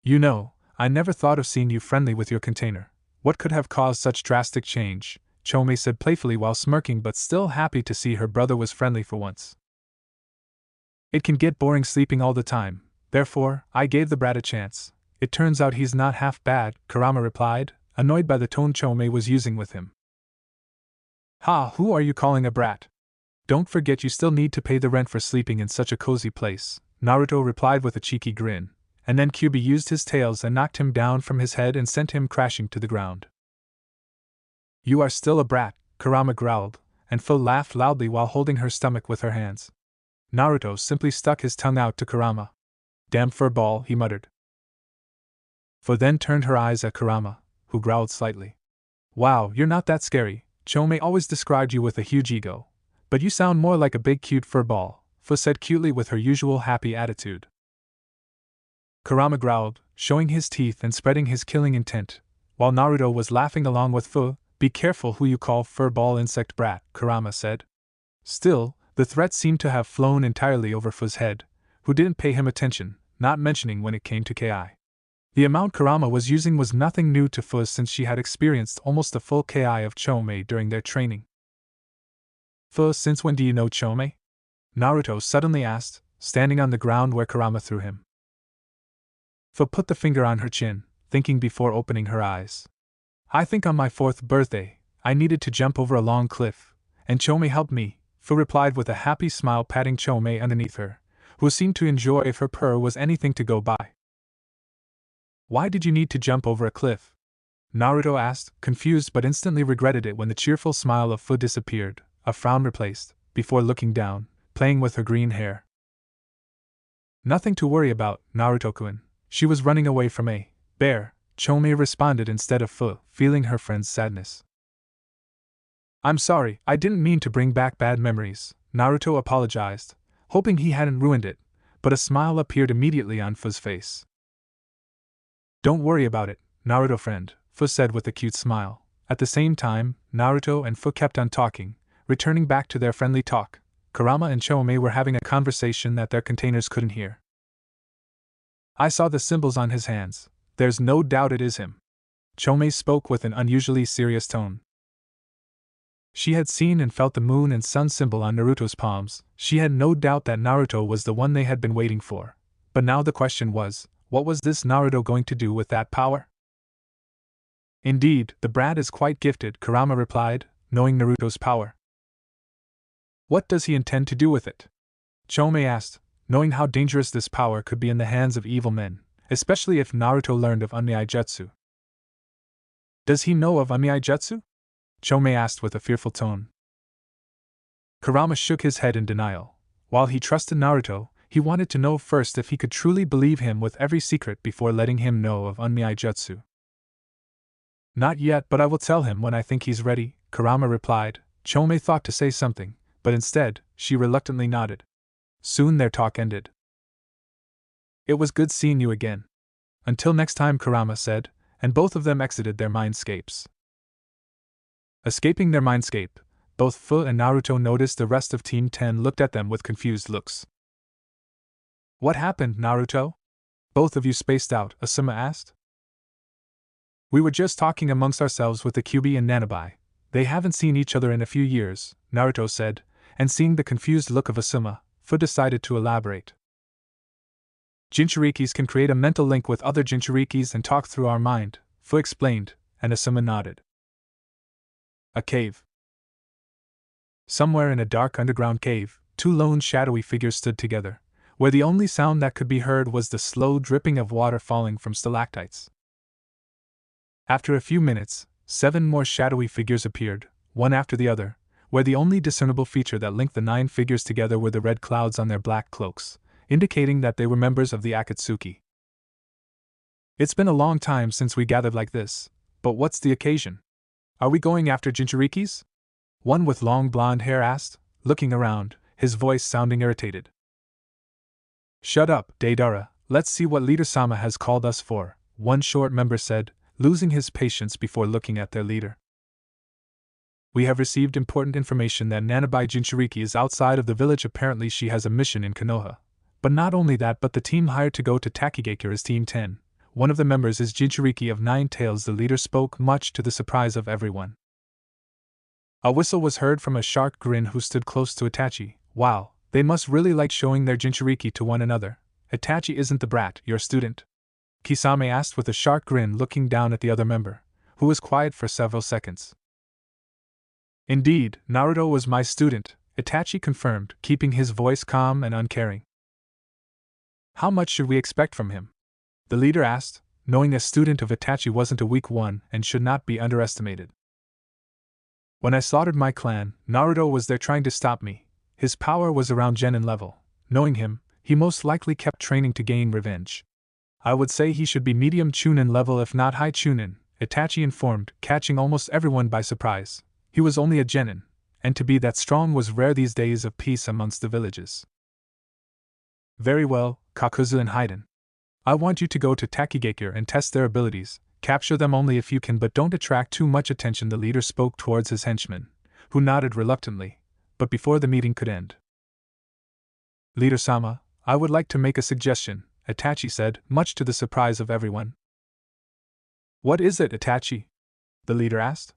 Speaker 1: You know, I never thought of seeing you friendly with your container. What could have caused such drastic change? Chomei said playfully while smirking but still happy to see her brother was friendly for once. It can get boring sleeping all the time, therefore, I gave the brat a chance. It turns out he's not half bad, Kurama replied, annoyed by the tone Chomei was using with him. Ha, who are you calling a brat? Don't forget you still need to pay the rent for sleeping in such a cozy place, Naruto replied with a cheeky grin, and then Kyuubi used his tails and knocked him down from his head and sent him crashing to the ground. You are still a brat, Kurama growled, and Fu laughed loudly while holding her stomach with her hands. Naruto simply stuck his tongue out to Kurama. Damn furball, he muttered. Fu then turned her eyes at Kurama, who growled slightly. Wow, you're not that scary, Chomei always described you with a huge ego. But you sound more like a big cute furball, Fu said cutely with her usual happy attitude. Kurama growled, showing his teeth and spreading his killing intent, while Naruto was laughing along with Fu. Be careful who you call furball insect brat, Kurama said. Still, the threat seemed to have flown entirely over Fu's head, who didn't pay him attention, not mentioning when it came to Ki. The amount Kurama was using was nothing new to Fu since she had experienced almost a full Ki of Chomei during their training. Fu, since when do you know Chomei? Naruto suddenly asked, standing on the ground where Kurama threw him. Fu put the finger on her chin, thinking before opening her eyes. I think on my 4th birthday, I needed to jump over a long cliff, and Chomei helped me, Fu replied with a happy smile patting Chomei underneath her, who seemed to enjoy if her purr was anything to go by. Why did you need to jump over a cliff? Naruto asked, confused but instantly regretted it when the cheerful smile of Fu disappeared, a frown replaced, before looking down, playing with her green hair. Nothing to worry about, Naruto-kun. She was running away from a bear, Chomei responded instead of Fu, feeling her friend's sadness. I'm sorry, I didn't mean to bring back bad memories, Naruto apologized, hoping he hadn't ruined it, but a smile appeared immediately on Fu's face. Don't worry about it, Naruto friend, Fu said with a cute smile. At the same time, Naruto and Fu kept on talking, returning back to their friendly talk. Kurama and Chomei were having a conversation that their containers couldn't hear. I saw the symbols on his hands. There's no doubt it is him. Chomei spoke with an unusually serious tone. She had seen and felt the moon and sun symbol on Naruto's palms. She had no doubt that Naruto was the one they had been waiting for. But now the question was, what was this Naruto going to do with that power? Indeed, the brat is quite gifted, Kurama replied, knowing Naruto's power. What does he intend to do with it? Chomei asked, knowing how dangerous this power could be in the hands of evil men, especially if Naruto learned of Unmei Jutsu. Does he know of Unmei Jutsu? Chomei asked with a fearful tone. Kurama shook his head in denial. While he trusted Naruto, he wanted to know first if he could truly believe him with every secret before letting him know of Unmei Jutsu. Not yet, but I will tell him when I think he's ready, Kurama replied. Chomei thought to say something, but instead, she reluctantly nodded. Soon their talk ended. It was good seeing you again. Until next time, Kurama said, and both of them exited their mindscapes. Escaping their mindscape, both Fu and Naruto noticed the rest of Team 10 looked at them with confused looks. What happened, Naruto? Both of you spaced out, Asuma asked. We were just talking amongst ourselves with the Kyuubi and Nanabi. They haven't seen each other in a few years, Naruto said, and seeing the confused look of Asuma, Fu decided to elaborate. Jinchurikis can create a mental link with other Jinchurikis and talk through our mind, Fu explained, and Asuma nodded. A cave. Somewhere in a dark underground cave, two lone shadowy figures stood together, where the only sound that could be heard was the slow dripping of water falling from stalactites. After a few minutes, 7 more shadowy figures appeared, one after the other, where the only discernible feature that linked the 9 figures together were the red clouds on their black cloaks, indicating that they were members of the Akatsuki. It's been a long time since we gathered like this, but what's the occasion? Are we going after Jinchurikis? One with long blonde hair asked, looking around, his voice sounding irritated. Shut up, Deidara, let's see what Leader Sama has called us for, one short member said, losing his patience before looking at their leader. We have received important information that Nanabi Jinchuriki is outside of the village. Apparently she has a mission in Konoha. But not only that, but the team hired to go to Takigakure is Team 10. One of the members is Jinchuriki of 9 Tails. The leader spoke, much to the surprise of everyone. A whistle was heard from a shark grin who stood close to Itachi. Wow, they must really like showing their Jinchuriki to one another. Itachi isn't the brat, your student? Kisame asked with a shark grin, looking down at the other member, who was quiet for several seconds. Indeed, Naruto was my student, Itachi confirmed, keeping his voice calm and uncaring. How much should we expect from him? The leader asked, knowing a student of Itachi wasn't a weak one and should not be underestimated. When I slaughtered my clan, Naruto was there trying to stop me. His power was around Genin level. Knowing him, he most likely kept training to gain revenge. I would say he should be medium Chunin level if not high Chunin, Itachi informed, catching almost everyone by surprise. He was only a genin, and to be that strong was rare these days of peace amongst the villages. Very well, Kakuzu and Hidan. I want you to go to Takigakure and test their abilities. Capture them only if you can, but don't attract too much attention. The leader spoke towards his henchman, who nodded reluctantly, but before the meeting could end. Leader Sama, I would like to make a suggestion, Itachi said, much to the surprise of everyone. What is it, Itachi? The leader asked.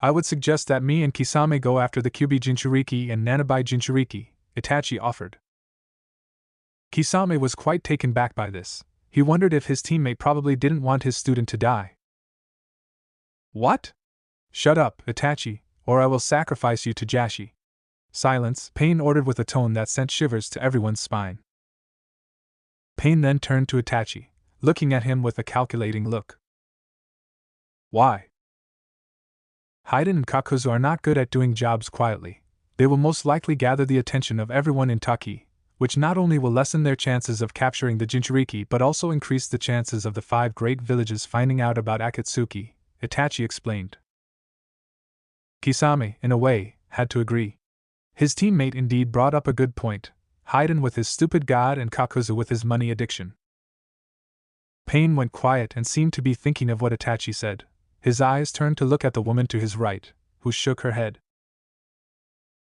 Speaker 1: I would suggest that me and Kisame go after the Kyuubi Jinchuriki and Nanabi Jinchuriki, Itachi offered. Kisame was quite taken back by this. He wondered if his teammate probably didn't want his student to die. What? Shut up, Itachi, or I will sacrifice you to Jashi. Silence, Pain ordered with a tone that sent shivers to everyone's spine. Pain then turned to Itachi, looking at him with a calculating look. Why? Hidan and Kakuzu are not good at doing jobs quietly. They will most likely gather the attention of everyone in Taki, which not only will lessen their chances of capturing the Jinchuriki but also increase the chances of the 5 great villages finding out about Akatsuki, Itachi explained. Kisame, in a way, had to agree. His teammate indeed brought up a good point, Hidan with his stupid god and Kakuzu with his money addiction. Pain went quiet and seemed to be thinking of what Itachi said. His eyes turned to look at the woman to his right, who shook her head.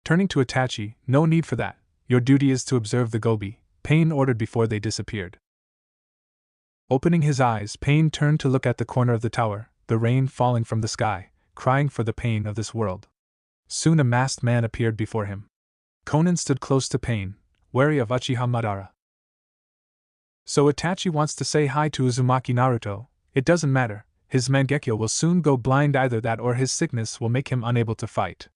Speaker 1: Turning to Itachi, "No need for that. Your duty is to observe the Gobi," Pain ordered before they disappeared. Opening his eyes, Pain turned to look at the corner of the tower, the rain falling from the sky, crying for the pain of this world. Soon a masked man appeared before him. Konan stood close to Pain, wary of Uchiha Madara. "So Itachi wants to say hi to Uzumaki Naruto. It doesn't matter, his Mangekyo will soon go blind, either that or his sickness will make him unable to fight.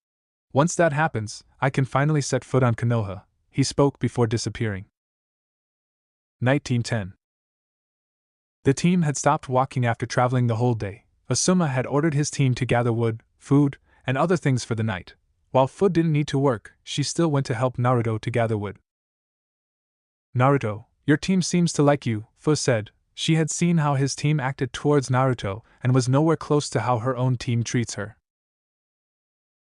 Speaker 1: Once that happens, I can finally set foot on Konoha," he spoke before disappearing. 1910. The team had stopped walking after traveling the whole day. Asuma had ordered his team to gather wood, food, and other things for the night. While Fu didn't need to work, she still went to help Naruto to gather wood. "Naruto, your team seems to like you," Fu said. She had seen how his team acted towards Naruto and was nowhere close to how her own team treats her.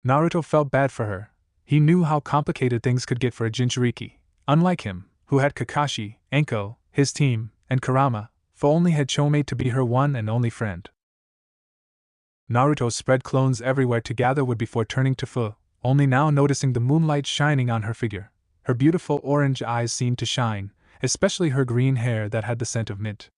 Speaker 1: Naruto felt bad for her. He knew how complicated things could get for a Jinchuriki. Unlike him, who had Kakashi, Anko, his team, and Kurama, Fu only had Chomei to be her one and only friend. Naruto spread clones everywhere to gather wood before turning to Fu, only now noticing the moonlight shining on her figure. Her beautiful orange eyes seemed to shine, especially her green hair that had the scent of mint.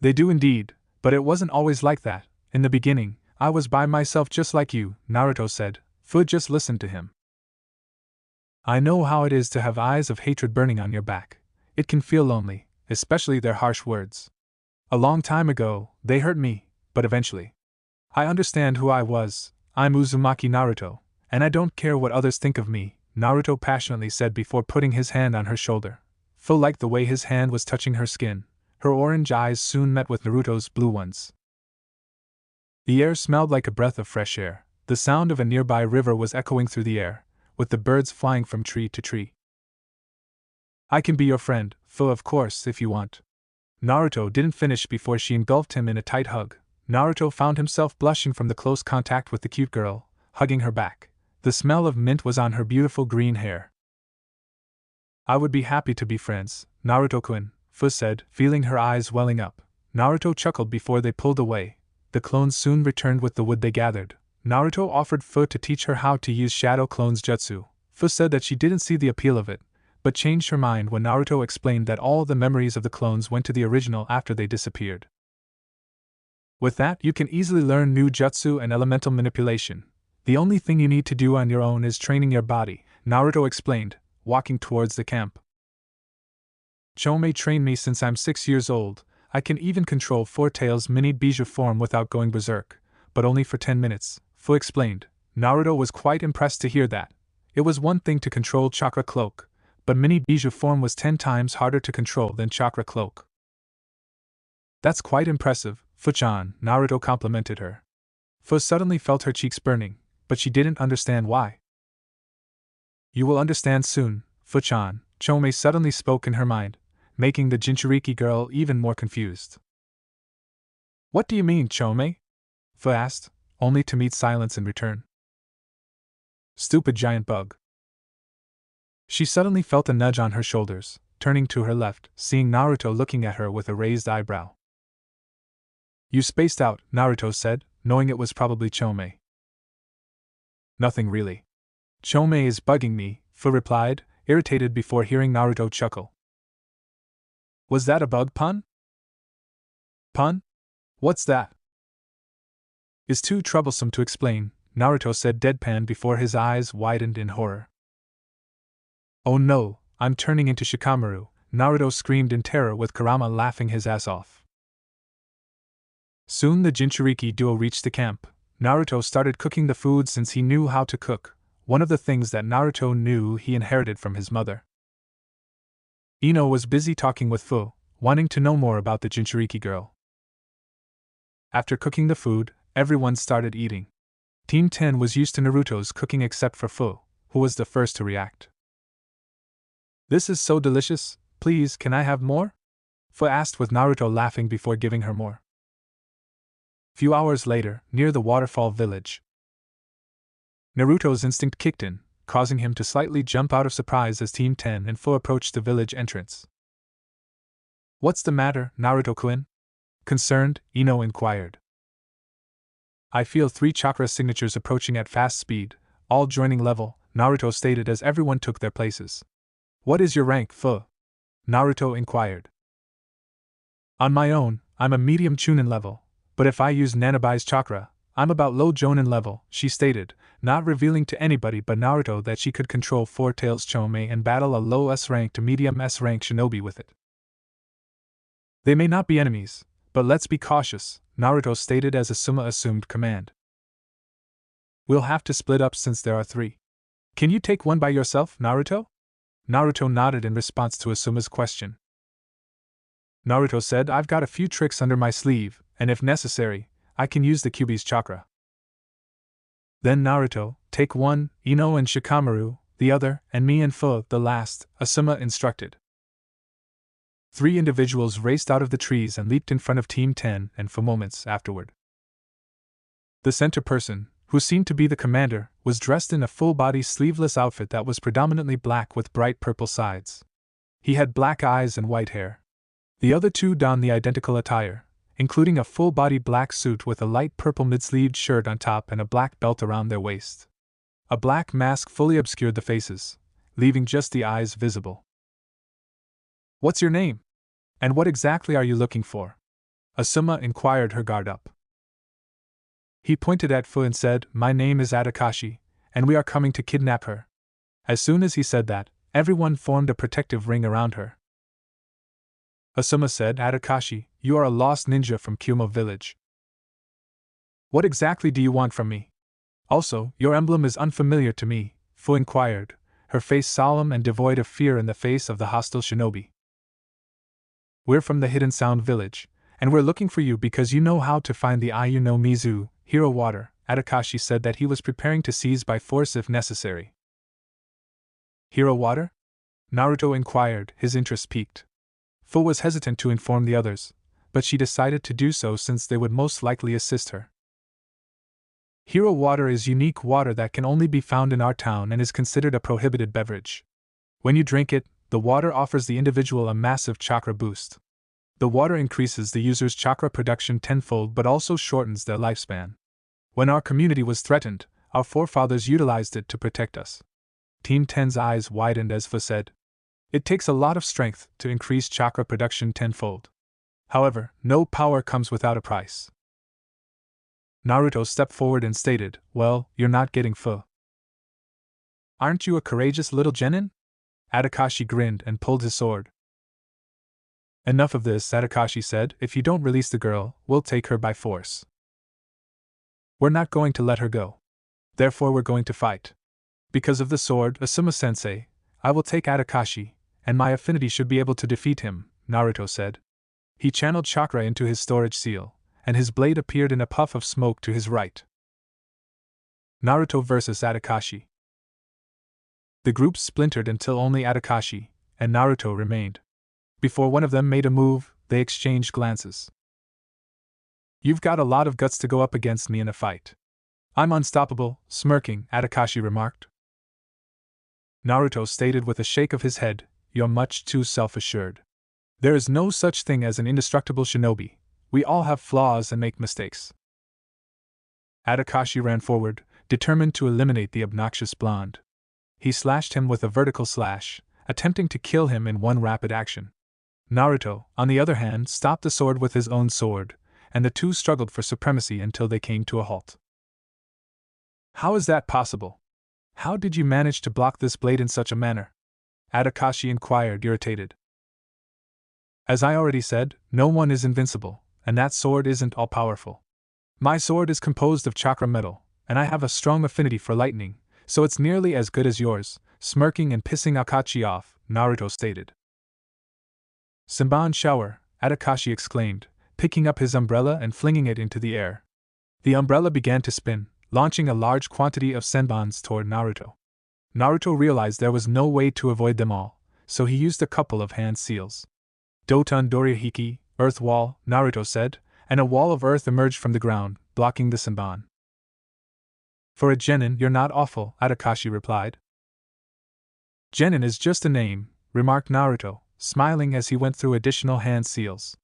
Speaker 1: "They do indeed, but it wasn't always like that. In the beginning, I was by myself just like you," Naruto said. Fu just listened to him. "I know how it is to have eyes of hatred burning on your back. It can feel lonely, especially their harsh words. A long time ago, they hurt me, but eventually. I understand who I was. I'm Uzumaki Naruto, and I don't care what others think of me," Naruto passionately said before putting his hand on her shoulder. Fu liked the way his hand was touching her skin. Her orange eyes soon met with Naruto's blue ones. The air smelled like a breath of fresh air. The sound of a nearby river was echoing through the air, with the birds flying from tree to tree. "I can be your friend, Fu, of course, if you want." Naruto didn't finish before she engulfed him in a tight hug. Naruto found himself blushing from the close contact with the cute girl, hugging her back. The smell of mint was on her beautiful green hair. "I would be happy to be friends, Naruto-kun," Fu said, feeling her eyes welling up. Naruto chuckled before they pulled away. The clones soon returned with the wood they gathered. Naruto offered Fu to teach her how to use Shadow Clone's jutsu. Fu said that she didn't see the appeal of it, but changed her mind when Naruto explained that all the memories of the clones went to the original after they disappeared. "With that, you can easily learn new jutsu and elemental manipulation. The only thing you need to do on your own is training your body," Naruto explained, walking towards the camp. "Chomei trained me since I'm 6 years old. I can even control Four Tails' mini bijou form without going berserk, but only for 10 minutes, Fu explained. Naruto was quite impressed to hear that. It was one thing to control Chakra Cloak, but mini bijou form was 10 times harder to control than Chakra Cloak. "That's quite impressive, Fu-chan," Naruto complimented her. Fu suddenly felt her cheeks burning, but she didn't understand why. "You will understand soon, Fu-chan," Chomei suddenly spoke in her mind, making the Jinchuriki girl even more confused. "What do you mean, Chomei?" Fu asked, only to meet silence in return. "Stupid giant bug." She suddenly felt a nudge on her shoulders, turning to her left, seeing Naruto looking at her with a raised eyebrow. "You spaced out," Naruto said, knowing it was probably Chomei. "Nothing really. Chomei is bugging me," Fu replied, irritated before hearing Naruto chuckle. "Was that a bug pun?" "Pun? What's that?" "Is too troublesome to explain," Naruto said deadpan before his eyes widened in horror. "Oh no, I'm turning into Shikamaru," Naruto screamed in terror with Kurama laughing his ass off. Soon the Jinchuriki duo reached the camp. Naruto started cooking the food since he knew how to cook, one of the things that Naruto knew he inherited from his mother. Ino was busy talking with Fu, wanting to know more about the Jinchuriki girl. After cooking the food, everyone started eating. Team 10 was used to Naruto's cooking except for Fu, who was the first to react. "This is so delicious, please can I have more?" Fu asked with Naruto laughing before giving her more. Few hours later, near the waterfall village. Naruto's instinct kicked in, causing him to slightly jump out of surprise as Team 10 and Fu approached the village entrance. "What's the matter, Naruto-kun?" Concerned, Ino inquired. "I feel 3 chakra signatures approaching at fast speed, all joining level," Naruto stated as everyone took their places. "What is your rank, Fu?" Naruto inquired. "On my own, I'm a medium Chunin level, but if I use Nanobai's chakra, I'm about low Jonin level," she stated, not revealing to anybody but Naruto that she could control Four Tails Chomei and battle a low S rank to medium S rank shinobi with it. "They may not be enemies, but let's be cautious," Naruto stated as Asuma assumed command. "We'll have to split up since there are 3. Can you take one by yourself, Naruto?" Naruto nodded in response to Asuma's question. Naruto said, "I've got a few tricks under my sleeve, and if necessary, I can use the Kyuubi's chakra." "Then Naruto, take one, Ino and Shikamaru, the other, and me and Fu, the last," Asuma instructed. 3 individuals raced out of the trees and leaped in front of Team 10 and Fu moments afterward. The center person, who seemed to be the commander, was dressed in a full-body sleeveless outfit that was predominantly black with bright purple sides. He had black eyes and white hair. The other 2 donned the identical attire, including a full-body black suit with a light purple mid-sleeved shirt on top and a black belt around their waist. A black mask fully obscured the faces, leaving just the eyes visible. "What's your name? And what exactly are you looking for?" Asuma inquired, her guard up. He pointed at Fu and said, "My name is Atakashi, and we are coming to kidnap her." As soon as he said that, everyone formed a protective ring around her. Asuma said, "Atakashi, you are a lost ninja from Kyumo village. What exactly do you want from me? Also, your emblem is unfamiliar to me," Fu inquired, her face solemn and devoid of fear in the face of the hostile shinobi. "We're from the Hidden Sound village, and we're looking for you because you know how to find the Ayu no Mizu, Hero Water," Atakashi said that he was preparing to seize by force if necessary. "Hero Water?" Naruto inquired, his interest piqued. Fu was hesitant to inform the others, but she decided to do so since they would most likely assist her. "Hero Water is unique water that can only be found in our town and is considered a prohibited beverage. When you drink it, the water offers the individual a massive chakra boost. The water increases the user's chakra production tenfold but also shortens their lifespan. When our community was threatened, our forefathers utilized it to protect us." Team 10's eyes widened as Fu said, "It takes a lot of strength to increase chakra production tenfold. However, no power comes without a price." Naruto stepped forward and stated, "Well, you're not getting Fu. Aren't you a courageous little genin?" Atakashi grinned and pulled his sword. "Enough of this," Atakashi said. "If you don't release the girl, we'll take her by force. We're not going to let her go. Therefore we're going to fight. Because of the sword, Asuma-sensei, I will take Atakashi, and my affinity should be able to defeat him," Naruto said. He channeled chakra into his storage seal, and his blade appeared in a puff of smoke to his right. Naruto vs. Atakashi. The group splintered until only Atakashi and Naruto remained. Before one of them made a move, they exchanged glances. "You've got a lot of guts to go up against me in a fight." "I'm unstoppable," smirking, Atakashi remarked. Naruto stated with a shake of his head, "You're much too self-assured. There is no such thing as an indestructible shinobi. We all have flaws and make mistakes." Atakashi ran forward, determined to eliminate the obnoxious blonde. He slashed him with a vertical slash, attempting to kill him in one rapid action. Naruto, on the other hand, stopped the sword with his own sword, and the 2 struggled for supremacy until they came to a halt. "How is that possible? How did you manage to block this blade in such a manner?" Atakashi inquired, irritated. "As I already said, no one is invincible, and that sword isn't all-powerful. My sword is composed of chakra metal, and I have a strong affinity for lightning, so it's nearly as good as yours," smirking and pissing Akachi off, Naruto stated. "Senban shower," Atakashi exclaimed, picking up his umbrella and flinging it into the air. The umbrella began to spin, launching a large quantity of senbans toward Naruto. Naruto realized there was no way to avoid them all, so he used a couple of hand seals. "Doton Dorihiki, earth wall," Naruto said, and a wall of earth emerged from the ground, blocking the senban. For a genin, you're not awful, Atakashi replied. Genin is just a name, remarked Naruto, smiling as he went through additional hand seals.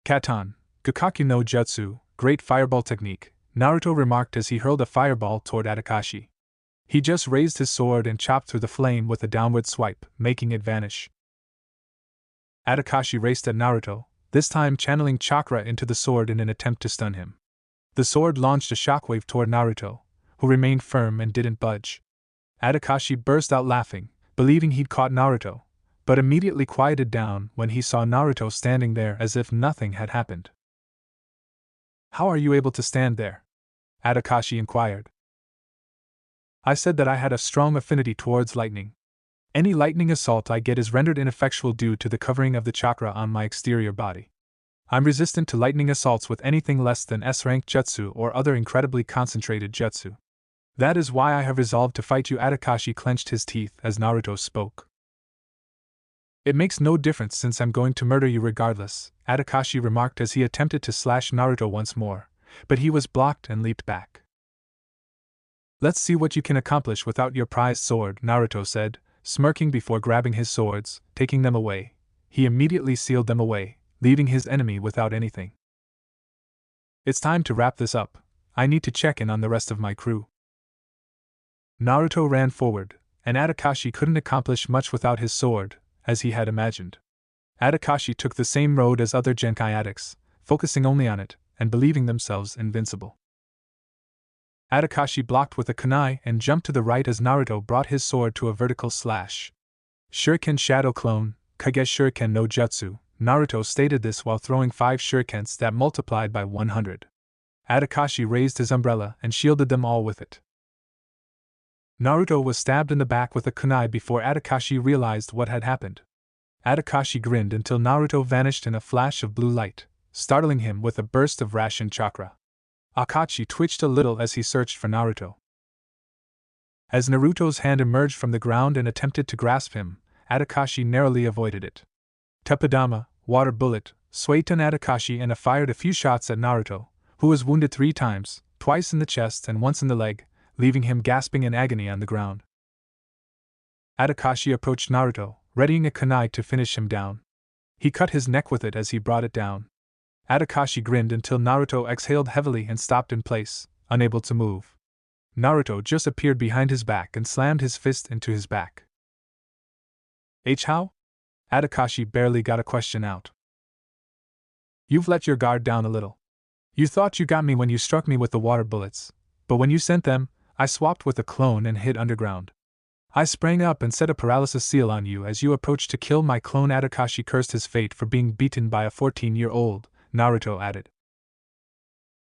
Speaker 1: Katan, Gakaku no Jutsu, great fireball technique, Naruto remarked as he hurled a fireball toward Atakashi. He just raised his sword and chopped through the flame with a downward swipe, making it vanish. Atakashi raced at Naruto, this time channeling chakra into the sword in an attempt to stun him. The sword launched a shockwave toward Naruto, who remained firm and didn't budge. Atakashi burst out laughing, believing he'd caught Naruto, but immediately quieted down when he saw Naruto standing there as if nothing had happened. How are you able to stand there? Atakashi inquired. I said that I had a strong affinity towards lightning. Any lightning assault I get is rendered ineffectual due to the covering of the chakra on my exterior body. I'm resistant to lightning assaults with anything less than S-rank jutsu or other incredibly concentrated jutsu. That is why I have resolved to fight you. Atakashi clenched his teeth as Naruto spoke. It makes no difference since I'm going to murder you regardless, Atakashi remarked as he attempted to slash Naruto once more, but he was blocked and leaped back. Let's see what you can accomplish without your prized sword, Naruto said, smirking before grabbing his swords, taking them away. He immediately sealed them away, leaving his enemy without anything. It's time to wrap this up. I need to check in on the rest of my crew. Naruto ran forward, and Atakashi couldn't accomplish much without his sword, as he had imagined. Atakashi took the same road as other Genkai addicts, focusing only on it, and believing themselves invincible. Atakashi blocked with a kunai and jumped to the right as Naruto brought his sword to a vertical slash. Shuriken Shadow Clone, Kage Shuriken no Jutsu, Naruto stated this while throwing 5 shurikens that multiplied by 100. Atakashi raised his umbrella and shielded them all with it. Naruto was stabbed in the back with a kunai before Atakashi realized what had happened. Atakashi grinned until Naruto vanished in a flash of blue light, startling him with a burst of ration chakra. Akachi twitched a little as he searched for Naruto. As Naruto's hand emerged from the ground and attempted to grasp him, Atakashi narrowly avoided it. Teppadama, water bullet, swayed on Atakashi and fired a few shots at Naruto, who was wounded 3 times, twice in the chest and once in the leg, leaving him gasping in agony on the ground. Atakashi approached Naruto, readying a kunai to finish him down. He cut his neck with it as he brought it down. Atakashi grinned until Naruto exhaled heavily and stopped in place, unable to move. Naruto just appeared behind his back and slammed his fist into his back. How? Atakashi barely got a question out. You've let your guard down a little. You thought you got me when you struck me with the water bullets, but when you sent them, I swapped with a clone and hid underground. I sprang up and set a paralysis seal on you as you approached to kill my clone. Atakashi cursed his fate for being beaten by a 14-year-old, Naruto added.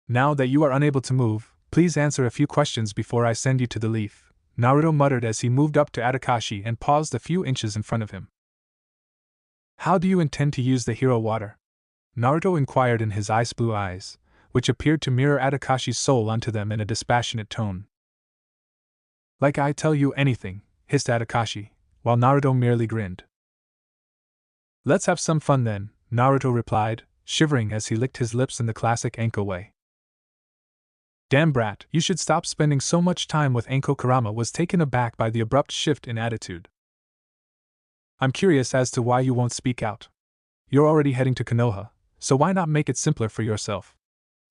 Speaker 1: Now that you are unable to move, please answer a few questions before I send you to the leaf, Naruto muttered as he moved up to Atakashi and paused a few inches in front of him. How do you intend to use the hero water? Naruto inquired in his ice blue eyes, which appeared to mirror Atakashi's soul onto them in a dispassionate tone. Like I tell you anything, hissed Atakashi, while Naruto merely grinned. Let's have some fun then, Naruto replied, shivering as he licked his lips in the classic Anko way. Damn brat, you should stop spending so much time with Anko. Kurama was taken aback by the abrupt shift in attitude. I'm curious as to why you won't speak out. You're already heading to Konoha, so why not make it simpler for yourself?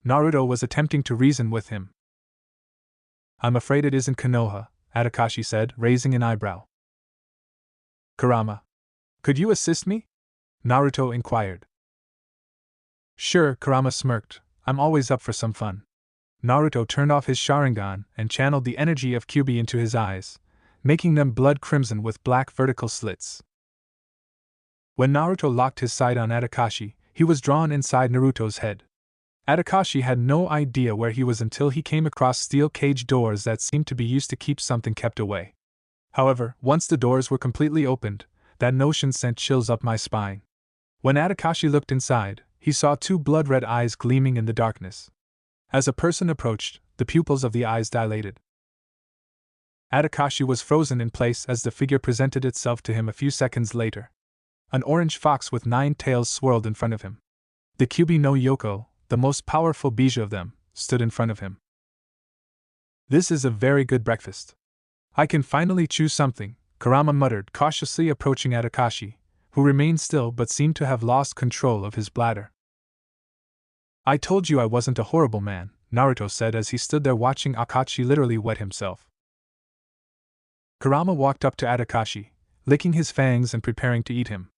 Speaker 1: Naruto was attempting to reason with him. I'm afraid it isn't Konoha, Atakashi said, raising an eyebrow. Kurama. Could you assist me? Naruto inquired. Sure, Kurama smirked, I'm always up for some fun. Naruto turned off his Sharingan and channeled the energy of Kyuubi into his eyes, making them blood crimson with black vertical slits. When Naruto locked his sight on Atakashi, he was drawn inside Naruto's head. Atakashi had no idea where he was until he came across steel cage doors that seemed to be used to keep something kept away. However, once the doors were completely opened, that notion sent chills up my spine. When Atakashi looked inside, he saw 2 blood-red eyes gleaming in the darkness. As a person approached, the pupils of the eyes dilated. Atakashi was frozen in place as the figure presented itself to him a few seconds later. An orange fox with 9 tails swirled in front of him. The Kyuubi no Yoko, the most powerful bijou of them, stood in front of him. This is a very good breakfast. I can finally choose something, Kurama muttered, cautiously approaching Atakashi, who remained still but seemed to have lost control of his bladder. I told you I wasn't a horrible man, Naruto said as he stood there watching Akashi literally wet himself. Kurama walked up to Atakashi, licking his fangs and preparing to eat him.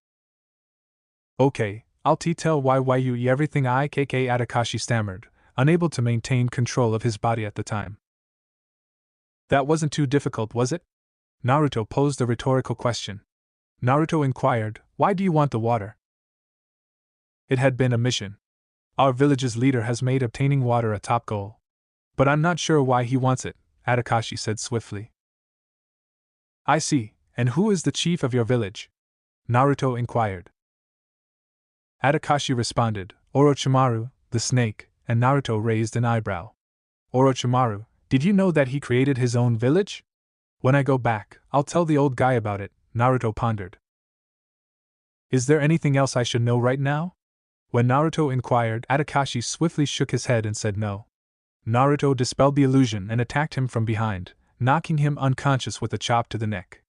Speaker 1: Okay, I'll tell why you eat everything IKK, Atakashi stammered, unable to maintain control of his body at the time. That wasn't too difficult, was it? Naruto posed a rhetorical question. Naruto inquired, why do you want the water? It had been a mission. Our village's leader has made obtaining water a top goal. But I'm not sure why he wants it, Atakashi said swiftly. I see, and who is the chief of your village? Naruto inquired. Atakashi responded, Orochimaru, the snake, and Naruto raised an eyebrow. Orochimaru, did you know that he created his own village? When I go back, I'll tell the old guy about it, Naruto pondered. Is there anything else I should know right now? When Naruto inquired, Atakashi swiftly shook his head and said no. Naruto dispelled the illusion and attacked him from behind, knocking him unconscious with a chop to the neck.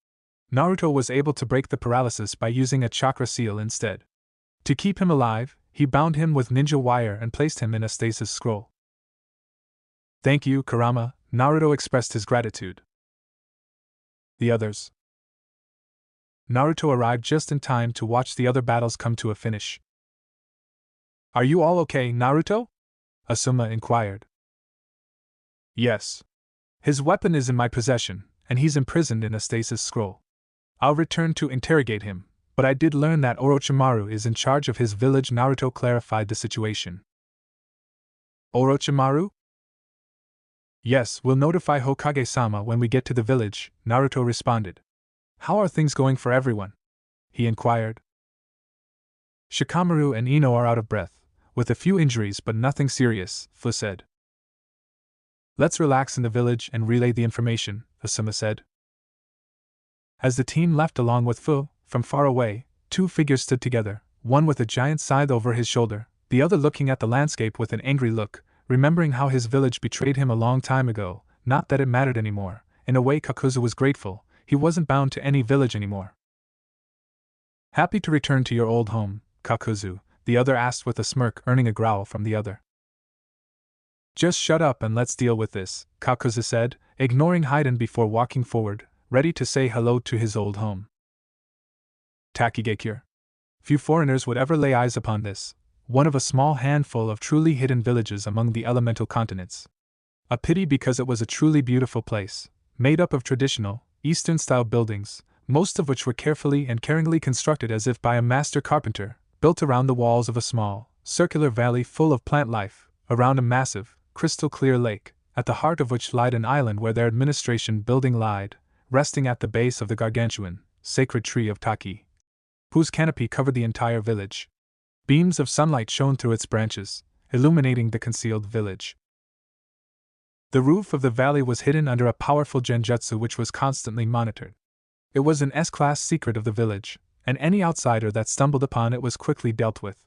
Speaker 1: Naruto was able to break the paralysis by using a chakra seal instead. To keep him alive, he bound him with ninja wire and placed him in a stasis scroll. Thank you, Kurama, Naruto expressed his gratitude. The others. Naruto arrived just in time to watch the other battles come to a finish. Are you all okay, Naruto? Asuma inquired. Yes. His weapon is in my possession, and he's imprisoned in a stasis scroll. I'll return to interrogate him, but I did learn that Orochimaru is in charge of his village. Naruto clarified the situation. Orochimaru? Yes, we'll notify Hokage-sama when we get to the village, Naruto responded. How are things going for everyone? He inquired. Shikamaru and Ino are out of breath, with a few injuries but nothing serious, Fu said. Let's relax in the village and relay the information, Asuma said. As the team left along with Fu, from far away, two figures stood together, one with a giant scythe over his shoulder, the other looking at the landscape with an angry look, remembering how his village betrayed him a long time ago. Not that it mattered anymore. In a way, Kakuzu was grateful. He wasn't bound to any village anymore. Happy to return to your old home, Kakuzu, the other asked with a smirk, earning a growl from the other. Just shut up and let's deal with this, Kakuzu said, ignoring Hidan before walking forward, ready to say hello to his old home. Takigakure. Few foreigners would ever lay eyes upon this, one of a small handful of truly hidden villages among the elemental continents. A pity, because it was a truly beautiful place, made up of traditional, Eastern-style buildings, most of which were carefully and caringly constructed as if by a master carpenter, built around the walls of a small, circular valley full of plant life, around a massive, crystal-clear lake, at the heart of which lied an island where their administration building lied, resting at the base of the gargantuan, sacred tree of Taki, whose canopy covered the entire village. Beams of sunlight shone through its branches, illuminating the concealed village. The roof of the valley was hidden under a powerful genjutsu which was constantly monitored. It was an S-class secret of the village, and any outsider that stumbled upon it was quickly dealt with.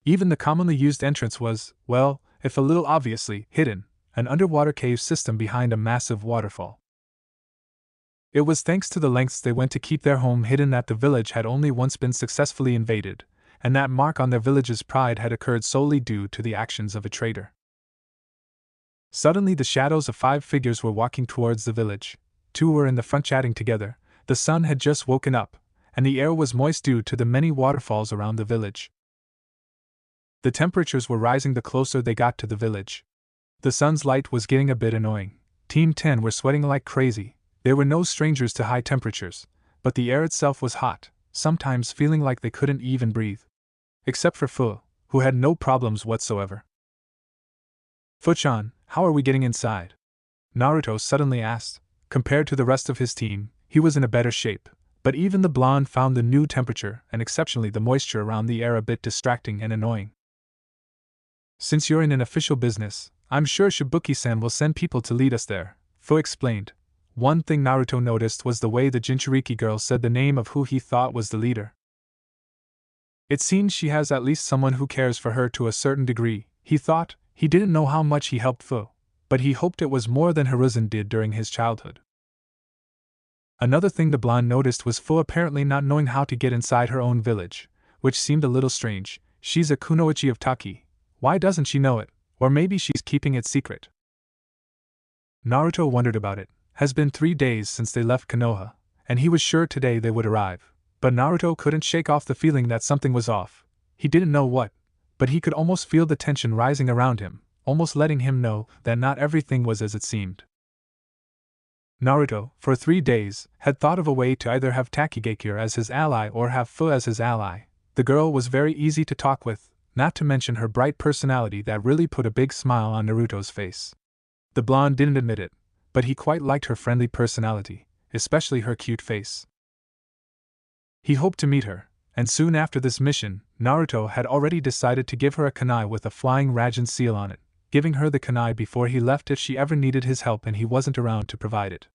Speaker 1: Even the commonly used entrance was, well, if a little obviously, hidden, an underwater cave system behind a massive waterfall. It was thanks to the lengths they went to keep their home hidden that the village had only once been successfully invaded, and that mark on their village's pride had occurred solely due to the actions of a traitor. Suddenly the shadows of 5 figures were walking towards the village. 2 were in the front chatting together. The sun had just woken up, and the air was moist due to the many waterfalls around the village. The temperatures were rising the closer they got to the village. The sun's light was getting a bit annoying. Team 10 were sweating like crazy. They were no strangers to high temperatures, but the air itself was hot, sometimes feeling like they couldn't even breathe. Except for Fu, who had no problems whatsoever. Fu-chan, how are we getting inside? Naruto suddenly asked. Compared to the rest of his team, he was in a better shape, but even the blonde found the new temperature and exceptionally the moisture around the air a bit distracting and annoying. Since you're in an official business, I'm sure Shibuki-san will send people to lead us there, Fu explained. One thing Naruto noticed was the way the Jinchuriki girl said the name of who he thought was the leader. It seems she has at least someone who cares for her to a certain degree, he thought. He didn't know how much he helped Fu, but he hoped it was more than Hiruzen did during his childhood. Another thing the blonde noticed was Fu apparently not knowing how to get inside her own village, which seemed a little strange. She's a kunoichi of Taki. Why doesn't she know it? Or maybe she's keeping it secret. Naruto wondered about it. Has been 3 days since they left Konoha, and he was sure today they would arrive. But Naruto couldn't shake off the feeling that something was off. He didn't know what, but he could almost feel the tension rising around him, almost letting him know that not everything was as it seemed. Naruto, for 3 days, had thought of a way to either have Takigakure as his ally or have Fu as his ally. The girl was very easy to talk with, not to mention her bright personality that really put a big smile on Naruto's face. The blonde didn't admit it, but he quite liked her friendly personality, especially her cute face. He hoped to meet her, and soon after this mission, Naruto had already decided to give her a kunai with a flying Raijin seal on it, giving her the kunai before he left if she ever needed his help and he wasn't around to provide it.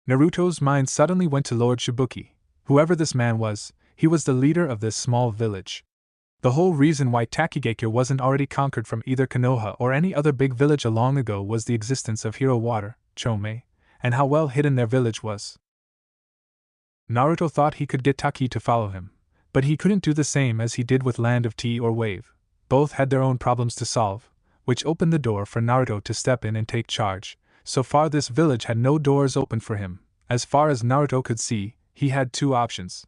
Speaker 1: Naruto's mind suddenly went to Lord Shibuki. Whoever this man was, he was the leader of this small village. The whole reason why Takigakure wasn't already conquered from either Konoha or any other big village long ago was the existence of Hero Water, Chomei, and how well hidden their village was. Naruto thought he could get Taki to follow him, but he couldn't do the same as he did with Land of Tea or Wave. Both had their own problems to solve, which opened the door for Naruto to step in and take charge. So far this village had no doors open for him. As far as Naruto could see, he had 2 options.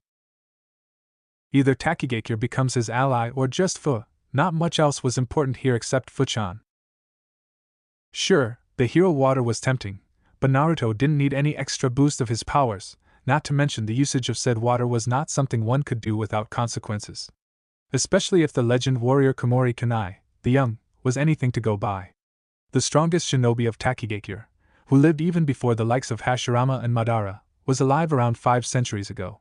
Speaker 1: Either Takigakure becomes his ally or just Fu. Not much else was important here except Fu-chan. Sure, the hero water was tempting, but Naruto didn't need any extra boost of his powers, not to mention the usage of said water was not something one could do without consequences. Especially if the legend warrior Komori Kunai, the young, was anything to go by. The strongest shinobi of Takigakure, who lived even before the likes of Hashirama and Madara, was alive around 5 centuries ago.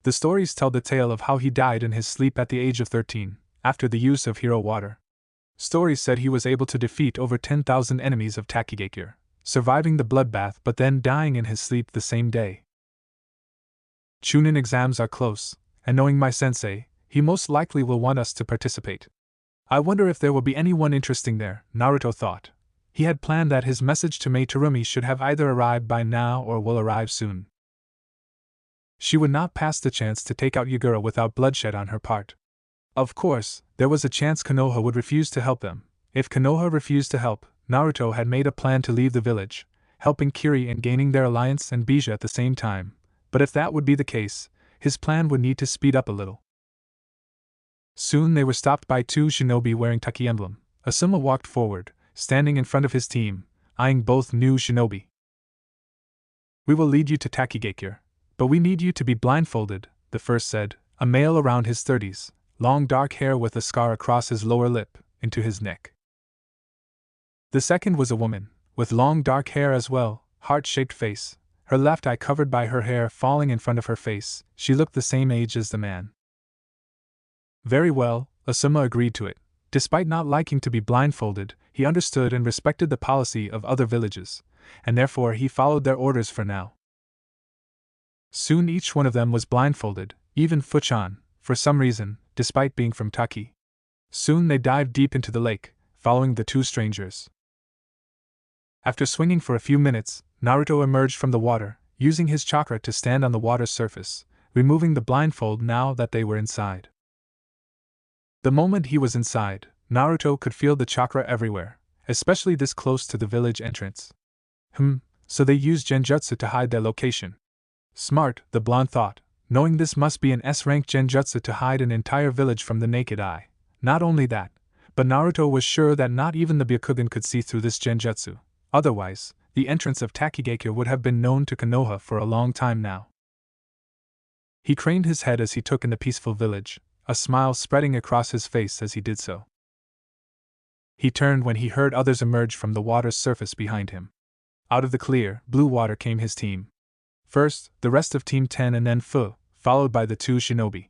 Speaker 1: The stories tell the tale of how he died in his sleep at the age of 13, after the use of hero water. Stories said he was able to defeat over 10,000 enemies of Takigakure, surviving the bloodbath but then dying in his sleep the same day. Chunin exams are close, and knowing my sensei, he most likely will want us to participate. I wonder if there will be anyone interesting there, Naruto thought. He had planned that his message to Mei Terumi should have either arrived by now or will arrive soon. She would not pass the chance to take out Yagura without bloodshed on her part. Of course, there was a chance Konoha would refuse to help them. If Konoha refused to help, Naruto had made a plan to leave the village, helping Kiri and gaining their alliance and Bija at the same time. But if that would be the case, his plan would need to speed up a little. Soon they were stopped by 2 shinobi wearing Taki emblem. Asuma walked forward, standing in front of his team, eyeing both new shinobi. "We will lead you to Takigakure, but we need you to be blindfolded," the first said, a male around his 30s, long dark hair with a scar across his lower lip, into his neck. The second was a woman, with long dark hair as well, heart-shaped face, her left eye covered by her hair falling in front of her face. She looked the same age as the man. Very well, Asuma agreed to it. Despite not liking to be blindfolded, he understood and respected the policy of other villages, and therefore he followed their orders for now. Soon each one of them was blindfolded, even Fu-chan, for some reason, despite being from Taki. Soon they dived deep into the lake, following the 2 strangers. After swinging for a few minutes, Naruto emerged from the water, using his chakra to stand on the water's surface, removing the blindfold now that they were inside. The moment he was inside, Naruto could feel the chakra everywhere, especially this close to the village entrance. So they used Genjutsu to hide their location. Smart, the blonde thought, knowing this must be an S-rank Genjutsu to hide an entire village from the naked eye. Not only that, but Naruto was sure that not even the Byakugan could see through this Genjutsu. Otherwise, the entrance of Takigakure would have been known to Konoha for a long time now. He craned his head as he took in the peaceful village, a smile spreading across his face as he did so. He turned when he heard others emerge from the water's surface behind him. Out of the clear, blue water came his team. First, the rest of Team 10 and then Fu, followed by the 2 shinobi.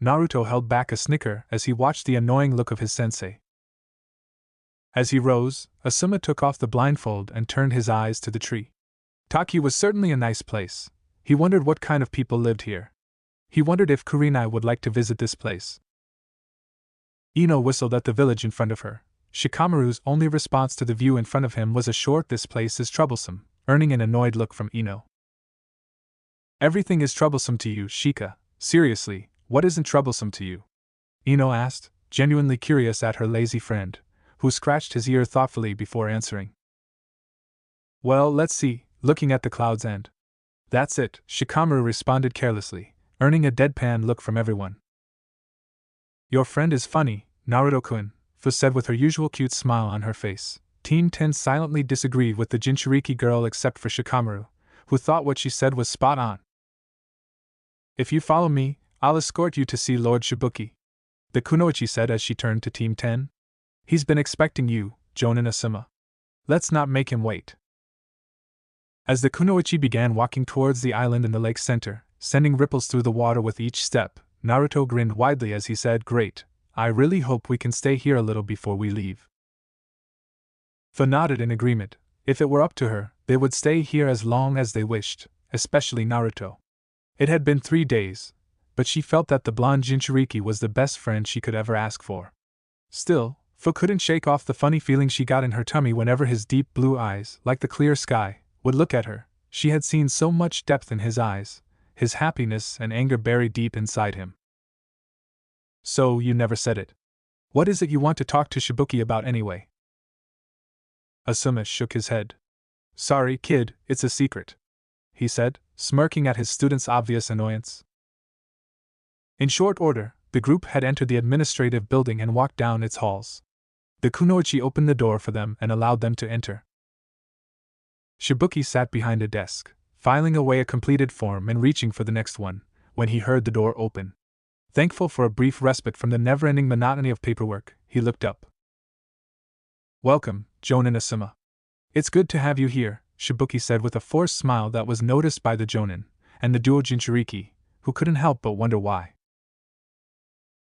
Speaker 1: Naruto held back a snicker as he watched the annoying look of his sensei. As he rose, Asuma took off the blindfold and turned his eyes to the tree. Taki was certainly a nice place. He wondered what kind of people lived here. He wondered if Kurenai would like to visit this place. Ino whistled at the village in front of her, Shikamaru's only response to the view in front of him was a short "This place is troublesome," earning an annoyed look from Ino. "Everything is troublesome to you, Shika. Seriously, what isn't troublesome to you?" Ino asked, genuinely curious at her lazy friend, who scratched his ear thoughtfully before answering. "Well, let's see, looking at the cloud's end." "That's it," Shikamaru responded carelessly, earning a deadpan look from everyone. "Your friend is funny, Naruto-kun," Fu said with her usual cute smile on her face. Team 10 silently disagreed with the Jinchuriki girl except for Shikamaru, who thought what she said was spot on. "If you follow me, I'll escort you to see Lord Shibuki," the kunoichi said as she turned to Team 10. "He's been expecting you, Jonin Asuma. Let's not make him wait." As the kunoichi began walking towards the island in the lake center, sending ripples through the water with each step, Naruto grinned widely as he said, "Great, I really hope we can stay here a little before we leave." Fu nodded in agreement. If it were up to her, they would stay here as long as they wished, especially Naruto. It had been 3 days, but she felt that the blonde Jinchuriki was the best friend she could ever ask for. Still, Fu couldn't shake off the funny feeling she got in her tummy whenever his deep blue eyes, like the clear sky, would look at her. She had seen so much depth in his eyes, his happiness and anger buried deep inside him. "So, you never said it. What is it you want to talk to Shibuki about anyway?" Asuma shook his head. "Sorry, kid, it's a secret," he said, smirking at his student's obvious annoyance. In short order, the group had entered the administrative building and walked down its halls. The kunoichi opened the door for them and allowed them to enter. Shibuki sat behind a desk, filing away a completed form and reaching for the next one, when he heard the door open. Thankful for a brief respite from the never-ending monotony of paperwork, he looked up. "Welcome, Jonin Asuma. It's good to have you here," Shibuki said with a forced smile that was noticed by the Jonin, and the duo Jinchuriki, who couldn't help but wonder why.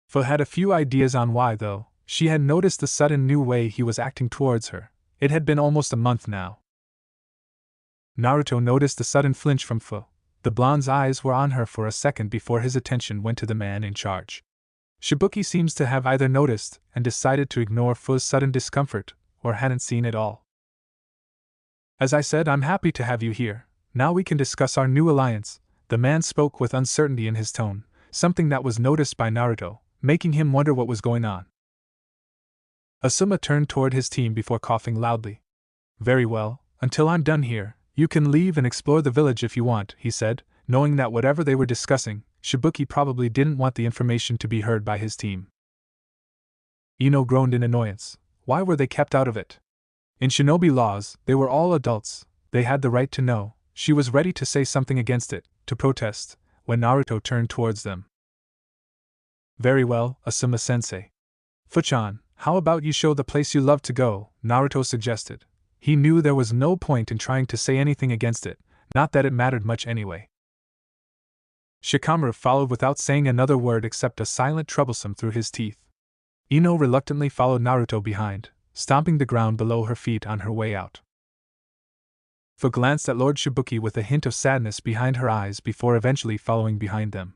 Speaker 1: Fu had a few ideas on why, though. She had noticed the sudden new way he was acting towards her. It had been almost a month now. Naruto noticed the sudden flinch from Fu. The blonde's eyes were on her for a second before his attention went to the man in charge. Shibuki seems to have either noticed and decided to ignore Fu's sudden discomfort, or hadn't seen it all. "As I said, I'm happy to have you here. Now we can discuss our new alliance." The man spoke with uncertainty in his tone, something that was noticed by Naruto, making him wonder what was going on. Asuma turned toward his team before coughing loudly. "Very well, until I'm done here, you can leave and explore the village if you want," he said, knowing that whatever they were discussing, Shibuki probably didn't want the information to be heard by his team. Ino groaned in annoyance. Why were they kept out of it? In Shinobi laws, they were all adults, they had the right to know. She was ready to say something against it, to protest, when Naruto turned towards them. "Very well, Asuma-sensei. Fu-chan, how about you show the place you love to go?" Naruto suggested. He knew there was no point in trying to say anything against it, not that it mattered much anyway. Shikamaru followed without saying another word except a silent troublesome through his teeth. Ino reluctantly followed Naruto behind, stomping the ground below her feet on her way out. Fu glanced at Lord Shibuki with a hint of sadness behind her eyes before eventually following behind them.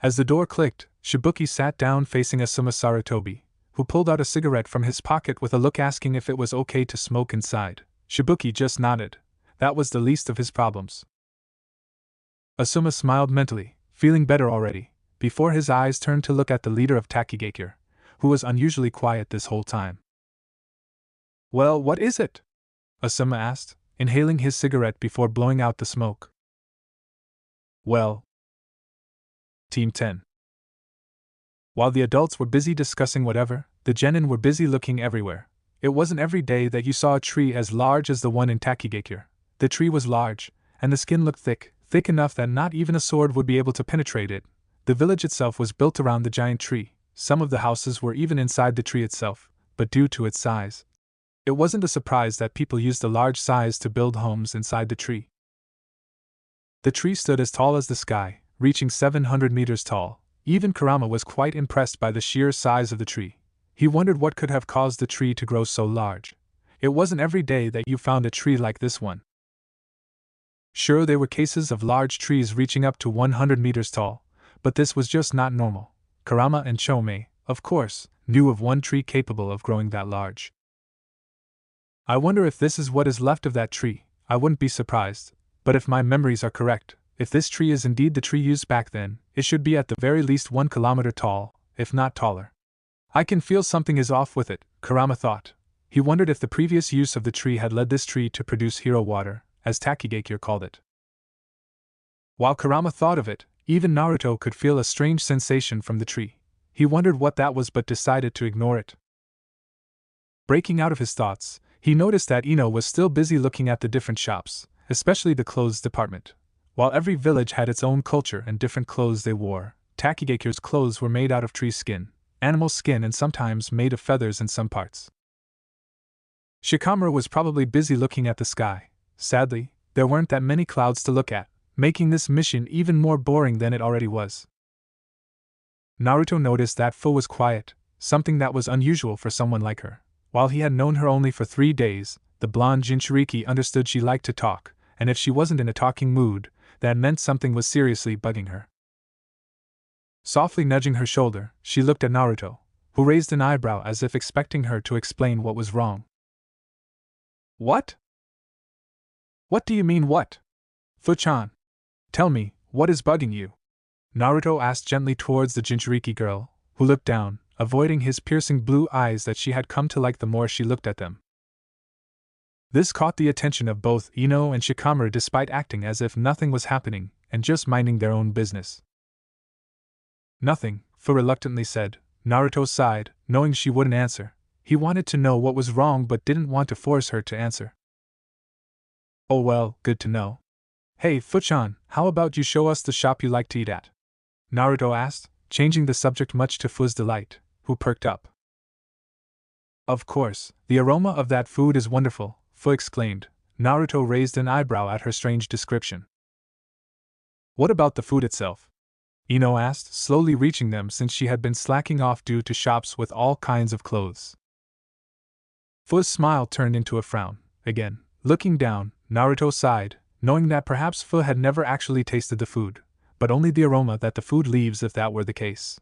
Speaker 1: As the door clicked, Shibuki sat down facing Asuma Sarutobi, who pulled out a cigarette from his pocket with a look asking if it was okay to smoke inside. Shibuki just nodded. That was the least of his problems. Asuma smiled mentally, feeling better already, before his eyes turned to look at the leader of Takigakure, who was unusually quiet this whole time. "Well, what is it?" Asuma asked, inhaling his cigarette before blowing out the smoke. "Well, Team 10. While the adults were busy discussing whatever, the genin were busy looking everywhere. It wasn't every day that you saw a tree as large as the one in Takigakure. The tree was large, and the skin looked thick enough that not even a sword would be able to penetrate it. The village itself was built around the giant tree. Some of the houses were even inside the tree itself, but due to its size, it wasn't a surprise that people used the large size to build homes inside the tree. The tree stood as tall as the sky, reaching 700 meters tall. Even Kurama was quite impressed by the sheer size of the tree. He wondered what could have caused the tree to grow so large. It wasn't every day that you found a tree like this one. Sure, there were cases of large trees reaching up to 100 meters tall, but this was just not normal. Kurama and Chomei, of course, knew of one tree capable of growing that large. I wonder if this is what is left of that tree. I wouldn't be surprised, but if my memories are correct, if this tree is indeed the tree used back then, it should be at the very least 1 kilometer tall, if not taller. I can feel something is off with it, Kurama thought. He wondered if the previous use of the tree had led this tree to produce hero water, as Takigakure called it. While Kurama thought of it, even Naruto could feel a strange sensation from the tree. He wondered what that was but decided to ignore it. Breaking out of his thoughts, he noticed that Ino was still busy looking at the different shops, especially the clothes department. While every village had its own culture and different clothes they wore, Takigakure's clothes were made out of tree skin, animal skin, and sometimes made of feathers in some parts. Shikamaru was probably busy looking at the sky. Sadly, there weren't that many clouds to look at, making this mission even more boring than it already was. Naruto noticed that Fu was quiet, something that was unusual for someone like her. While he had known her only for 3 days, the blonde Jinchuriki understood she liked to talk, and if she wasn't in a talking mood, that meant something was seriously bugging her. Softly nudging her shoulder, she looked at Naruto, who raised an eyebrow as if expecting her to explain what was wrong. What? What do you mean what? Fu-chan. Tell me, what is bugging you? Naruto asked gently towards the Jinchuriki girl, who looked down, avoiding his piercing blue eyes that she had come to like the more she looked at them. This caught the attention of both Ino and Shikamaru despite acting as if nothing was happening and just minding their own business. Nothing, Fu reluctantly said. Naruto sighed, knowing she wouldn't answer. He wanted to know what was wrong but didn't want to force her to answer. Oh well, good to know. Hey Fu-chan, how about you show us the shop you like to eat at? Naruto asked, changing the subject much to Fu's delight, who perked up. Of course, the aroma of that food is wonderful, Fu exclaimed. Naruto raised an eyebrow at her strange description. What about the food itself? Ino asked, slowly reaching them since she had been slacking off due to shops with all kinds of clothes. Fu's smile turned into a frown. Again, looking down, Naruto sighed, knowing that perhaps Fu had never actually tasted the food, but only the aroma that the food leaves if that were the case.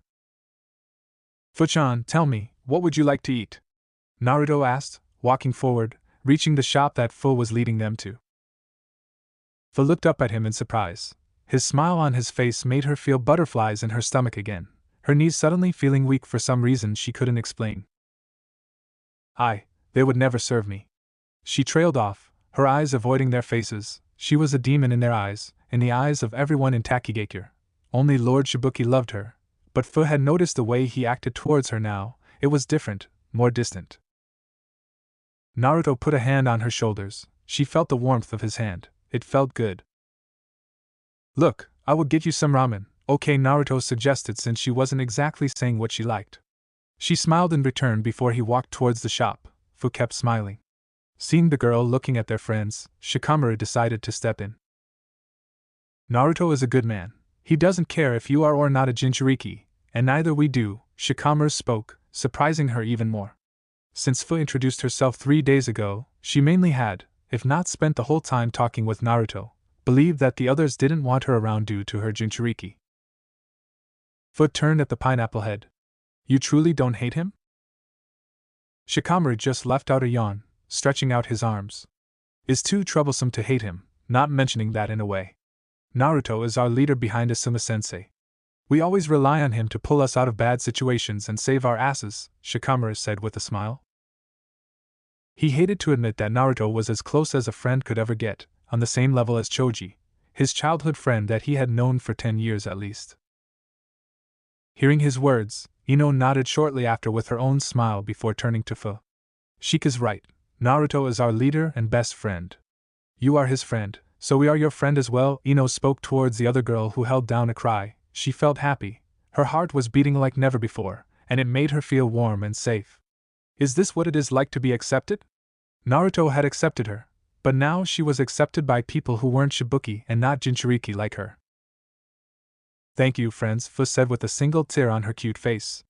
Speaker 1: Fu-chan, tell me, what would you like to eat? Naruto asked, walking forward, reaching the shop that Fu was leading them to. Fu looked up at him in surprise. His smile on his face made her feel butterflies in her stomach again, her knees suddenly feeling weak for some reason she couldn't explain. They would never serve me. She trailed off, her eyes avoiding their faces. She was a demon in their eyes, in the eyes of everyone in Takigakure. Only Lord Shibuki loved her, but Fu had noticed the way he acted towards her now. It was different, more distant. Naruto put a hand on her shoulders. She felt the warmth of his hand. It felt good. Look, I will get you some ramen, okay, Naruto suggested since she wasn't exactly saying what she liked. She smiled in return before he walked towards the shop. Fu kept smiling. Seeing the girl looking at their friends, Shikamaru decided to step in. Naruto is a good man. He doesn't care if you are or not a Jinchuriki, and neither we do, Shikamaru spoke, surprising her even more. Since Fu introduced herself 3 days ago, she mainly had, if not spent the whole time talking with Naruto, believed that the others didn't want her around due to her Jinchuriki. Fu turned at the pineapple head. You truly don't hate him? Shikamaru just left out a yawn, stretching out his arms. It's too troublesome to hate him, not mentioning that in a way. Naruto is our leader behind Asuma-sensei. We always rely on him to pull us out of bad situations and save our asses, Shikamaru said with a smile. He hated to admit that Naruto was as close as a friend could ever get, on the same level as Choji, his childhood friend that he had known for 10 years at least. Hearing his words, Ino nodded shortly after with her own smile before turning to Fu. Shika's right. Naruto is our leader and best friend. You are his friend, so we are your friend as well, Ino spoke towards the other girl who held down a cry. She felt happy. Her heart was beating like never before, and it made her feel warm and safe. Is this what it is like to be accepted? Naruto had accepted her, but now she was accepted by people who weren't Shibuki and not Jinchuriki like her. Thank you, friends, Fu said with a single tear on her cute face.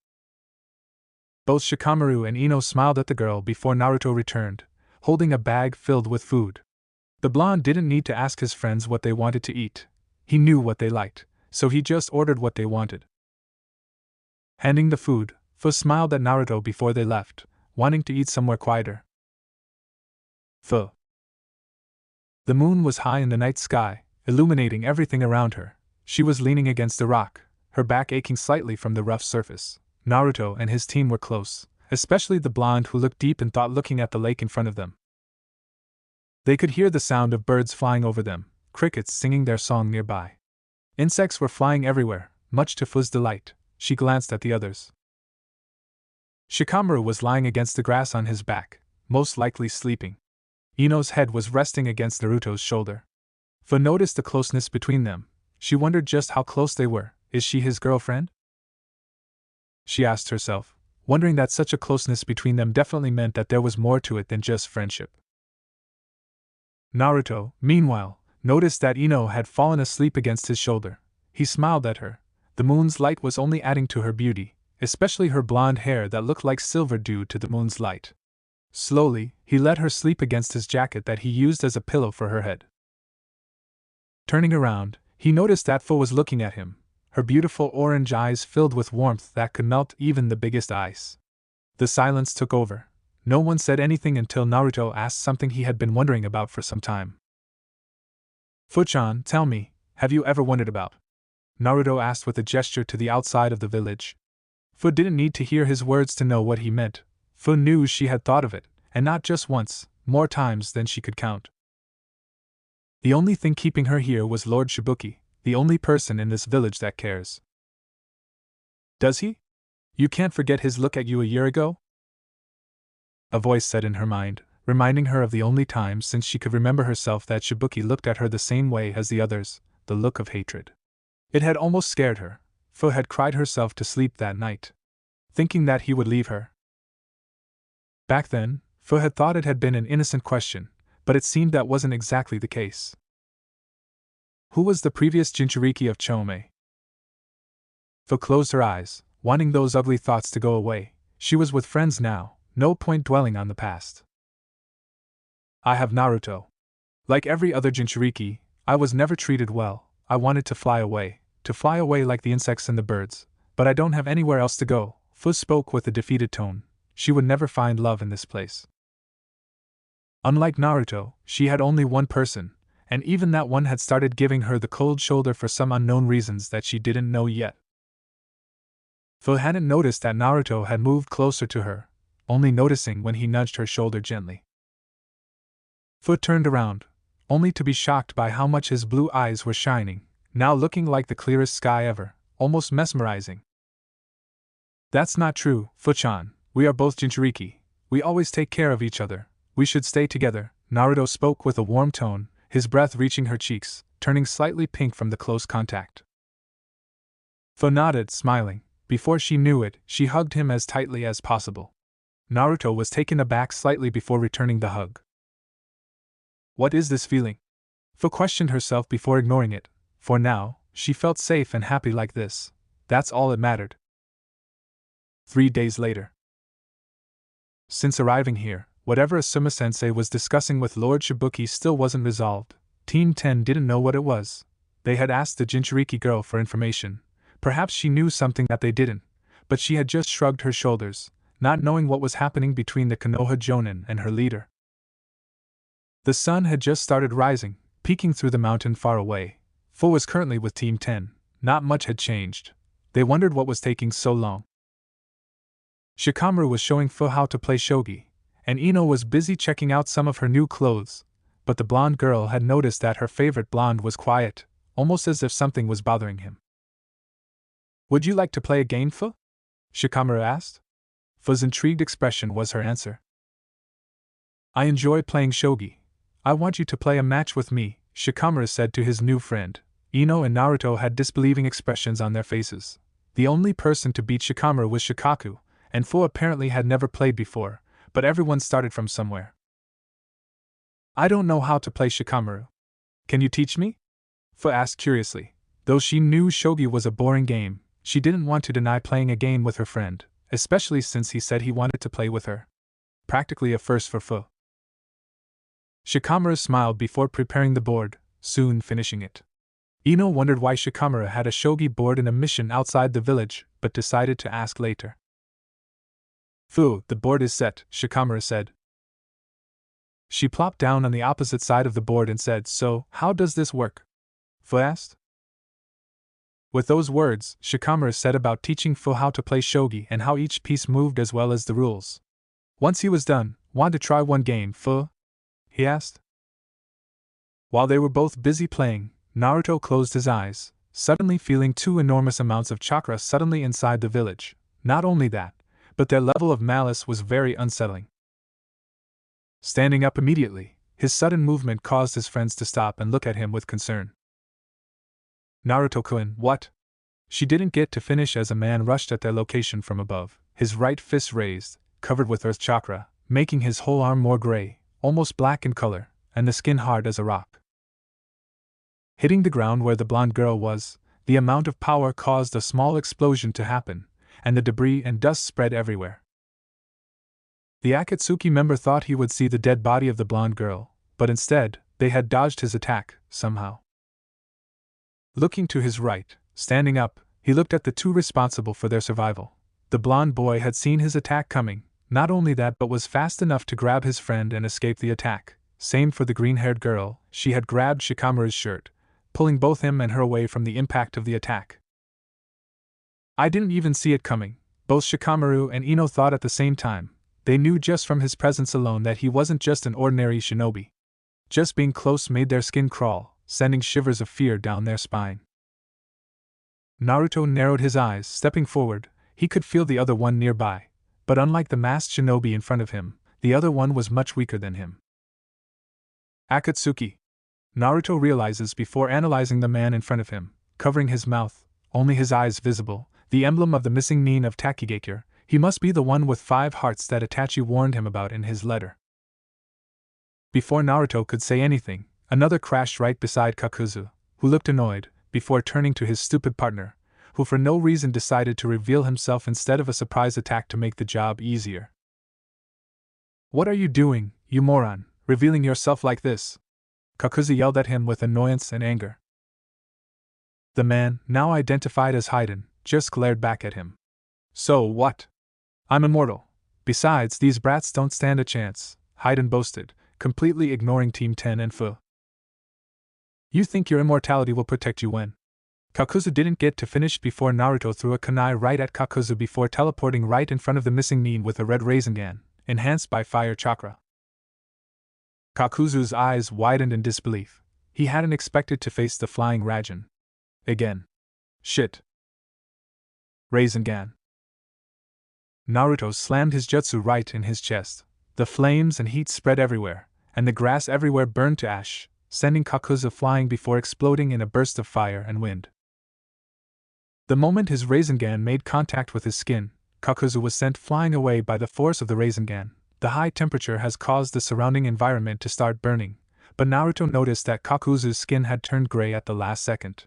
Speaker 1: Both Shikamaru and Ino smiled at the girl before Naruto returned, holding a bag filled with food. The blonde didn't need to ask his friends what they wanted to eat. He knew what they liked, so he just ordered what they wanted. Handing the food, Fu smiled at Naruto before they left, wanting to eat somewhere quieter. Fu. The moon was high in the night sky, illuminating everything around her. She was leaning against a rock, her back aching slightly from the rough surface. Naruto and his team were close, especially the blonde who looked deep in thought looking at the lake in front of them. They could hear the sound of birds flying over them, crickets singing their song nearby. Insects were flying everywhere, much to Fu's delight. She glanced at the others. Shikamaru was lying against the grass on his back, most likely sleeping. Ino's head was resting against Naruto's shoulder. Fu noticed the closeness between them. She wondered just how close they were. Is she his girlfriend? She asked herself, wondering that such a closeness between them definitely meant that there was more to it than just friendship. Naruto, meanwhile, noticed that Ino had fallen asleep against his shoulder. He smiled at her. The moon's light was only adding to her beauty, especially her blonde hair that looked like silver due to the moon's light. Slowly, he let her sleep against his jacket that he used as a pillow for her head. Turning around, he noticed that Fu was looking at him, her beautiful orange eyes filled with warmth that could melt even the biggest ice. The silence took over. No one said anything until Naruto asked something he had been wondering about for some time. Fu-chan, tell me, have you ever wondered about? Naruto asked with a gesture to the outside of the village. Fu didn't need to hear his words to know what he meant. Fu knew she had thought of it, and not just once, more times than she could count. The only thing keeping her here was Lord Shibuki, the only person in this village that cares. Does he? You can't forget his look at you a year ago? A voice said in her mind, reminding her of the only time since she could remember herself that Shibuki looked at her the same way as the others, the look of hatred. It had almost scared her. Fu had cried herself to sleep that night, thinking that he would leave her. Back then, Fu had thought it had been an innocent question, but it seemed that wasn't exactly the case. Who was the previous Jinchuriki of Chomei? Fu closed her eyes, wanting those ugly thoughts to go away. She was with friends now, no point dwelling on the past. I have Naruto. Like every other Jinchuriki, I was never treated well. I wanted to fly away like the insects and the birds, but I don't have anywhere else to go. Fu spoke with a defeated tone. She would never find love in this place. Unlike Naruto, she had only one person, and even that one had started giving her the cold shoulder for some unknown reasons that she didn't know yet. Fu hadn't noticed that Naruto had moved closer to her, only noticing when he nudged her shoulder gently. Fu turned around, only to be shocked by how much his blue eyes were shining, now looking like the clearest sky ever, almost mesmerizing. That's not true, Fu-chan. We are both Jinchuriki. We always take care of each other. We should stay together. Naruto spoke with a warm tone, his breath reaching her cheeks, turning slightly pink from the close contact. Fu nodded, smiling. Before she knew it, she hugged him as tightly as possible. Naruto was taken aback slightly before returning the hug. What is this feeling? Fu questioned herself before ignoring it. For now, she felt safe and happy like this. That's all that mattered. 3 days later. Since arriving here, whatever Asuma-sensei was discussing with Lord Shibuki still wasn't resolved. Team 10 didn't know what it was. They had asked the Jinchuriki girl for information. Perhaps she knew something that they didn't, but she had just shrugged her shoulders, not knowing what was happening between the Konoha Jonin and her leader. The sun had just started rising, peeking through the mountain far away. Fu was currently with Team 10. Not much had changed. They wondered what was taking so long. Shikamaru was showing Fu how to play shogi, and Ino was busy checking out some of her new clothes, but the blonde girl had noticed that her favorite blonde was quiet, almost as if something was bothering him. Would you like to play a game, Fu? Shikamaru asked. Fu's intrigued expression was her answer. I enjoy playing shogi. I want you to play a match with me, Shikamaru said to his new friend. Ino and Naruto had disbelieving expressions on their faces. The only person to beat Shikamaru was Shikaku, and Fu apparently had never played before, but everyone started from somewhere. I don't know how to play Shikamaru. Can you teach me? Fu asked curiously. Though she knew shogi was a boring game, she didn't want to deny playing a game with her friend, especially since he said he wanted to play with her. Practically a first for Fu. Shikamaru smiled before preparing the board, soon finishing it. Ino wondered why Shikamaru had a shogi board in a mission outside the village, but decided to ask later. Fu, the board is set, Shikamaru said. She plopped down on the opposite side of the board and said, So, how does this work? Fu asked. With those words, Shikamaru set about teaching Fu how to play shogi and how each piece moved as well as the rules. Once he was done, Want to try one game, Fu? He asked. While they were both busy playing, Naruto closed his eyes, suddenly feeling two enormous amounts of chakra suddenly inside the village. Not only that, but their level of malice was very unsettling. Standing up immediately, his sudden movement caused his friends to stop and look at him with concern. Naruto-kun, what? She didn't get to finish as a man rushed at their location from above, his right fist raised, covered with earth chakra, making his whole arm more gray, almost black in color, and the skin hard as a rock. Hitting the ground where the blonde girl was, the amount of power caused a small explosion to happen, and the debris and dust spread everywhere. The Akatsuki member thought he would see the dead body of the blonde girl, but instead, they had dodged his attack, somehow. Looking to his right, standing up, he looked at the two responsible for their survival. The blonde boy had seen his attack coming, not only that but was fast enough to grab his friend and escape the attack. Same for the green-haired girl, she had grabbed Shikamaru's shirt, pulling both him and her away from the impact of the attack. I didn't even see it coming, both Shikamaru and Ino thought at the same time. They knew just from his presence alone that he wasn't just an ordinary shinobi. Just being close made their skin crawl, sending shivers of fear down their spine. Naruto narrowed his eyes, stepping forward. He could feel the other one nearby, but unlike the masked shinobi in front of him, the other one was much weaker than him. Akatsuki. Naruto realizes before analyzing the man in front of him, covering his mouth, only his eyes visible, the emblem of the missing nin of Takigakure. He must be the one with 5 hearts that Itachi warned him about in his letter. Before Naruto could say anything, another crashed right beside Kakuzu, who looked annoyed, before turning to his stupid partner, who for no reason decided to reveal himself instead of a surprise attack to make the job easier. What are you doing, you moron, revealing yourself like this? Kakuzu yelled at him with annoyance and anger. The man, now identified as Hidan, just glared back at him. So what? I'm immortal. Besides, these brats don't stand a chance, Hidan boasted, completely ignoring Team 10 and Fu. You think your immortality will protect you when? Kakuzu didn't get to finish before Naruto threw a kunai right at Kakuzu before teleporting right in front of the missing nin with a red Rasengan, enhanced by fire chakra. Kakuzu's eyes widened in disbelief. He hadn't expected to face the flying Raijin. Again. Shit. Rasengan. Naruto slammed his jutsu right in his chest. The flames and heat spread everywhere, and the grass everywhere burned to ash, sending Kakuzu flying before exploding in a burst of fire and wind. The moment his Rasengan made contact with his skin, Kakuzu was sent flying away by the force of the Rasengan. The high temperature has caused the surrounding environment to start burning, but Naruto noticed that Kakuzu's skin had turned gray at the last second.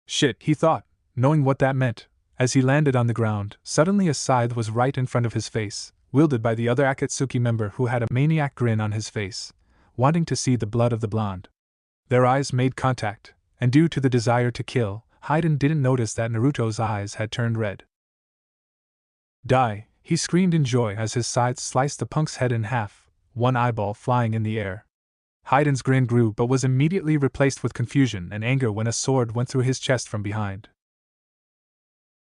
Speaker 1: Shit, he thought, knowing what that meant. As he landed on the ground, suddenly a scythe was right in front of his face, wielded by the other Akatsuki member who had a maniac grin on his face, wanting to see the blood of the blonde. Their eyes made contact, and due to the desire to kill, Hidan didn't notice that Naruto's eyes had turned red. Die, he screamed in joy as his scythe sliced the punk's head in half, one eyeball flying in the air. Hidan's grin grew but was immediately replaced with confusion and anger when a sword went through his chest from behind.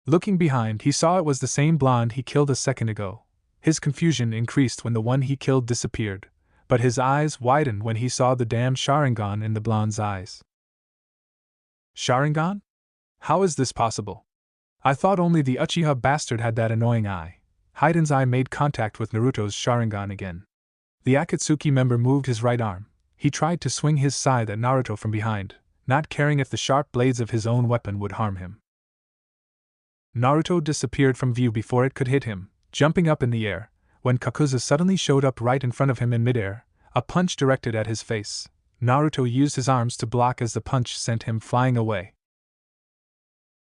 Speaker 1: Looking behind, he saw it was the same blonde he killed a second ago. His confusion increased when the one he killed disappeared, but his eyes widened when he saw the damn Sharingan in the blonde's eyes. Sharingan? How is this possible? I thought only the Uchiha bastard had that annoying eye. Hidan's eye made contact with Naruto's Sharingan again. The Akatsuki member moved his right arm. He tried to swing his scythe at Naruto from behind, not caring if the sharp blades of his own weapon would harm him. Naruto disappeared from view before it could hit him, jumping up in the air, when Kakuzu suddenly showed up right in front of him in midair, a punch directed at his face. Naruto used his arms to block as the punch sent him flying away.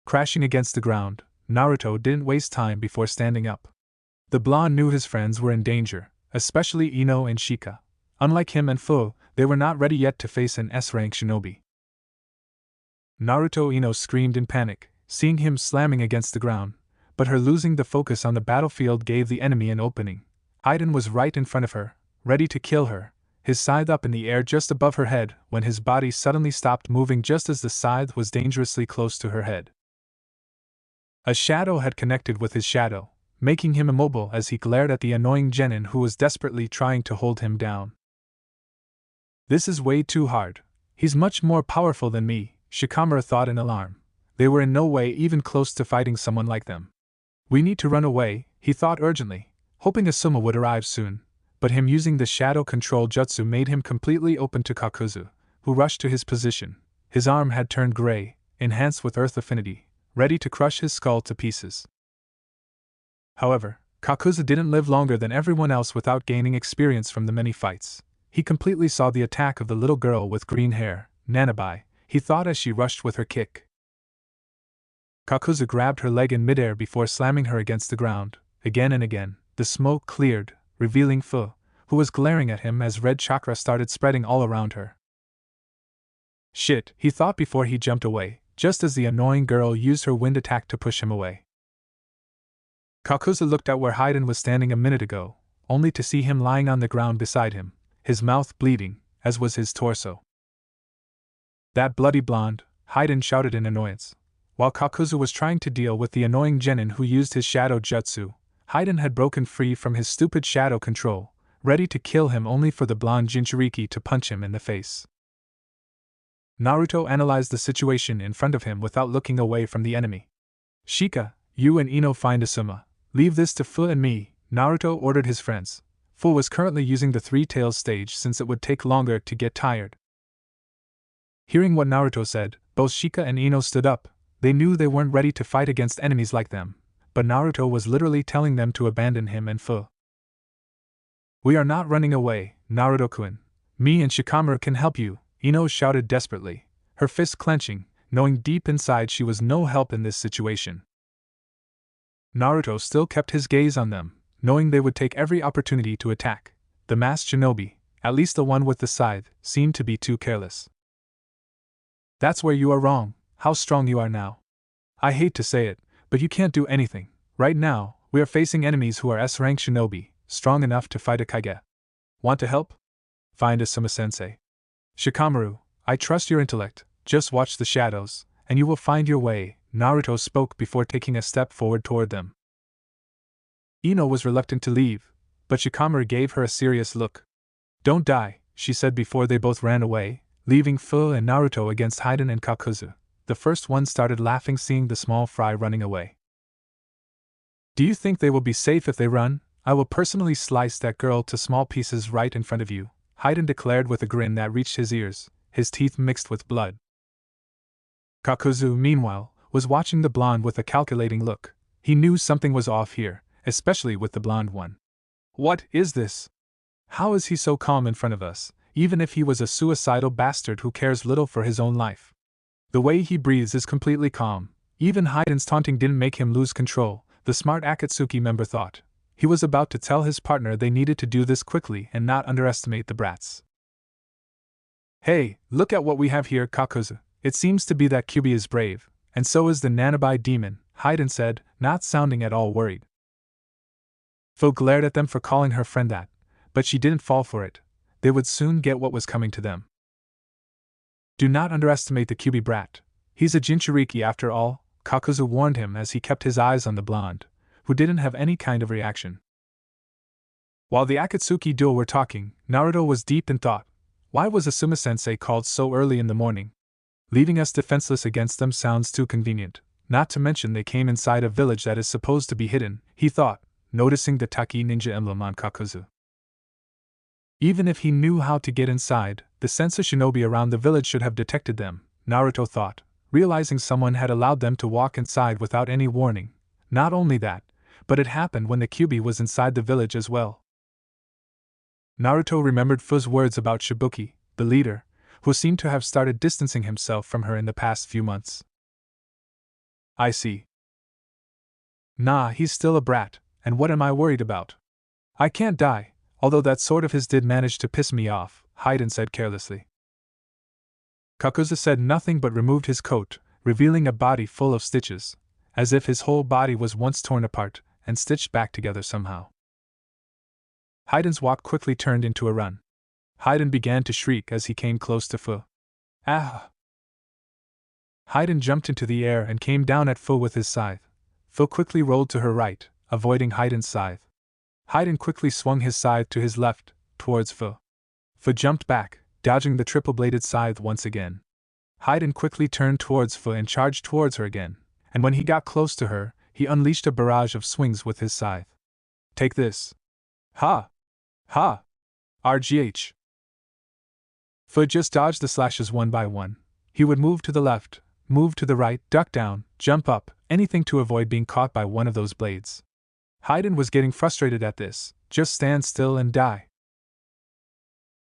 Speaker 1: Crashing against the ground, Naruto didn't waste time before standing up. The blonde knew his friends were in danger, especially Ino and Shika. Unlike him and Fu, they were not ready yet to face an S-rank shinobi. Naruto Ino screamed in panic, seeing him slamming against the ground, but her losing the focus on the battlefield gave the enemy an opening. Hidan was right in front of her, ready to kill her, his scythe up in the air just above her head when his body suddenly stopped moving just as the scythe was dangerously close to her head. A shadow had connected with his shadow, making him immobile as he glared at the annoying genin who was desperately trying to hold him down. This is way too hard. He's much more powerful than me, Shikamaru thought in alarm. They were in no way even close to fighting someone like them. We need to run away, he thought urgently, hoping Asuma would arrive soon, but him using the shadow control jutsu made him completely open to Kakuzu, who rushed to his position. His arm had turned gray, enhanced with earth affinity, ready to crush his skull to pieces. However, Kakuzu didn't live longer than everyone else without gaining experience from the many fights. He completely saw the attack of the little girl with green hair, Nanabai, he thought as she rushed with her kick. Kakuzu grabbed her leg in midair before slamming her against the ground. Again and again, the smoke cleared, revealing Fu, who was glaring at him as red chakra started spreading all around her. Shit, he thought before he jumped away, just as the annoying girl used her wind attack to push him away. Kakuzu looked at where Hidan was standing a minute ago, only to see him lying on the ground beside him, his mouth bleeding, as was his torso. That bloody blonde, Hidan shouted in annoyance. While Kakuzu was trying to deal with the annoying genin who used his shadow jutsu, Hidan had broken free from his stupid shadow control, ready to kill him only for the blonde Jinchuriki to punch him in the face. Naruto analyzed the situation in front of him without looking away from the enemy. Shika, you and Ino find Asuma. Leave this to Fu and me, Naruto ordered his friends. Fu was currently using the Three Tails stage since it would take longer to get tired. Hearing what Naruto said, both Shika and Ino stood up. They knew they weren't ready to fight against enemies like them, but Naruto was literally telling them to abandon him and Fu. We are not running away, Naruto-kun. Me and Shikamaru can help you, Ino shouted desperately, her fists clenching, knowing deep inside she was no help in this situation. Naruto still kept his gaze on them, knowing they would take every opportunity to attack. The masked shinobi, at least the one with the scythe, seemed to be too careless. That's where you are wrong. How strong you are now. I hate to say it, but you can't do anything. Right now, we are facing enemies who are S-rank shinobi, strong enough to fight a Kage. Want to help? Find Asuma-sensei. Shikamaru, I trust your intellect, just watch the shadows, and you will find your way, Naruto spoke before taking a step forward toward them. Ino was reluctant to leave, but Shikamaru gave her a serious look. Don't die, she said before they both ran away, leaving Fu and Naruto against Hidan and Kakuzu. The first one started laughing seeing the small fry running away. Do you think they will be safe if they run? I will personally slice that girl to small pieces right in front of you, Hidan declared with a grin that reached his ears, his teeth mixed with blood. Kakuzu, meanwhile, was watching the blonde with a calculating look. He knew something was off here, especially with the blonde one. What is this? How is he so calm in front of us, even if he was a suicidal bastard who cares little for his own life? The way he breathes is completely calm. Even Hidan's taunting didn't make him lose control, the smart Akatsuki member thought. He was about to tell his partner they needed to do this quickly and not underestimate the brats. Hey, look at what we have here, Kakuzu. It seems to be that Kyubi is brave, and so is the Nanabai demon, Hidan said, not sounding at all worried. Fu glared at them for calling her friend that, but she didn't fall for it. They would soon get what was coming to them. Do not underestimate the Kyubi brat. He's a Jinchuriki after all, Kakuzu warned him as he kept his eyes on the blonde, who didn't have any kind of reaction. While the Akatsuki duo were talking, Naruto was deep in thought. Why was Asuma-sensei called so early in the morning? Leaving us defenseless against them sounds too convenient, not to mention they came inside a village that is supposed to be hidden, he thought, noticing the Taki ninja emblem on Kakuzu. Even if he knew how to get inside, the sense of shinobi around the village should have detected them, Naruto thought, realizing someone had allowed them to walk inside without any warning. Not only that, but it happened when the Kyubi was inside the village as well. Naruto remembered Fu's words about Shibuki, the leader, who seemed to have started distancing himself from her in the past few months. I see. Nah, he's still a brat, and what am I worried about? I can't die, although that sword of his did manage to piss me off, Hidan said carelessly. Kakuzu said nothing but removed his coat, revealing a body full of stitches. as if his whole body was once torn apart and stitched back together somehow. Hidan's walk quickly turned into a run. Hidan began to shriek as he came close to Fu. Ah! Hidan jumped into the air and came down at Fu with his scythe. Fu quickly rolled to her right, avoiding Hidan's scythe. Hidan quickly swung his scythe to his left, towards Fu. Fu jumped back, dodging the triple-bladed scythe once again. Hidan quickly turned towards Fu and charged towards her again, and when he got close to her, he unleashed a barrage of swings with his scythe. Take this! Ha! Ha! RGH! Fu just dodged the slashes one by one. He would move to the left, move to the right, duck down, jump up, anything to avoid being caught by one of those blades. Hidan was getting frustrated at this. Just stand still and die.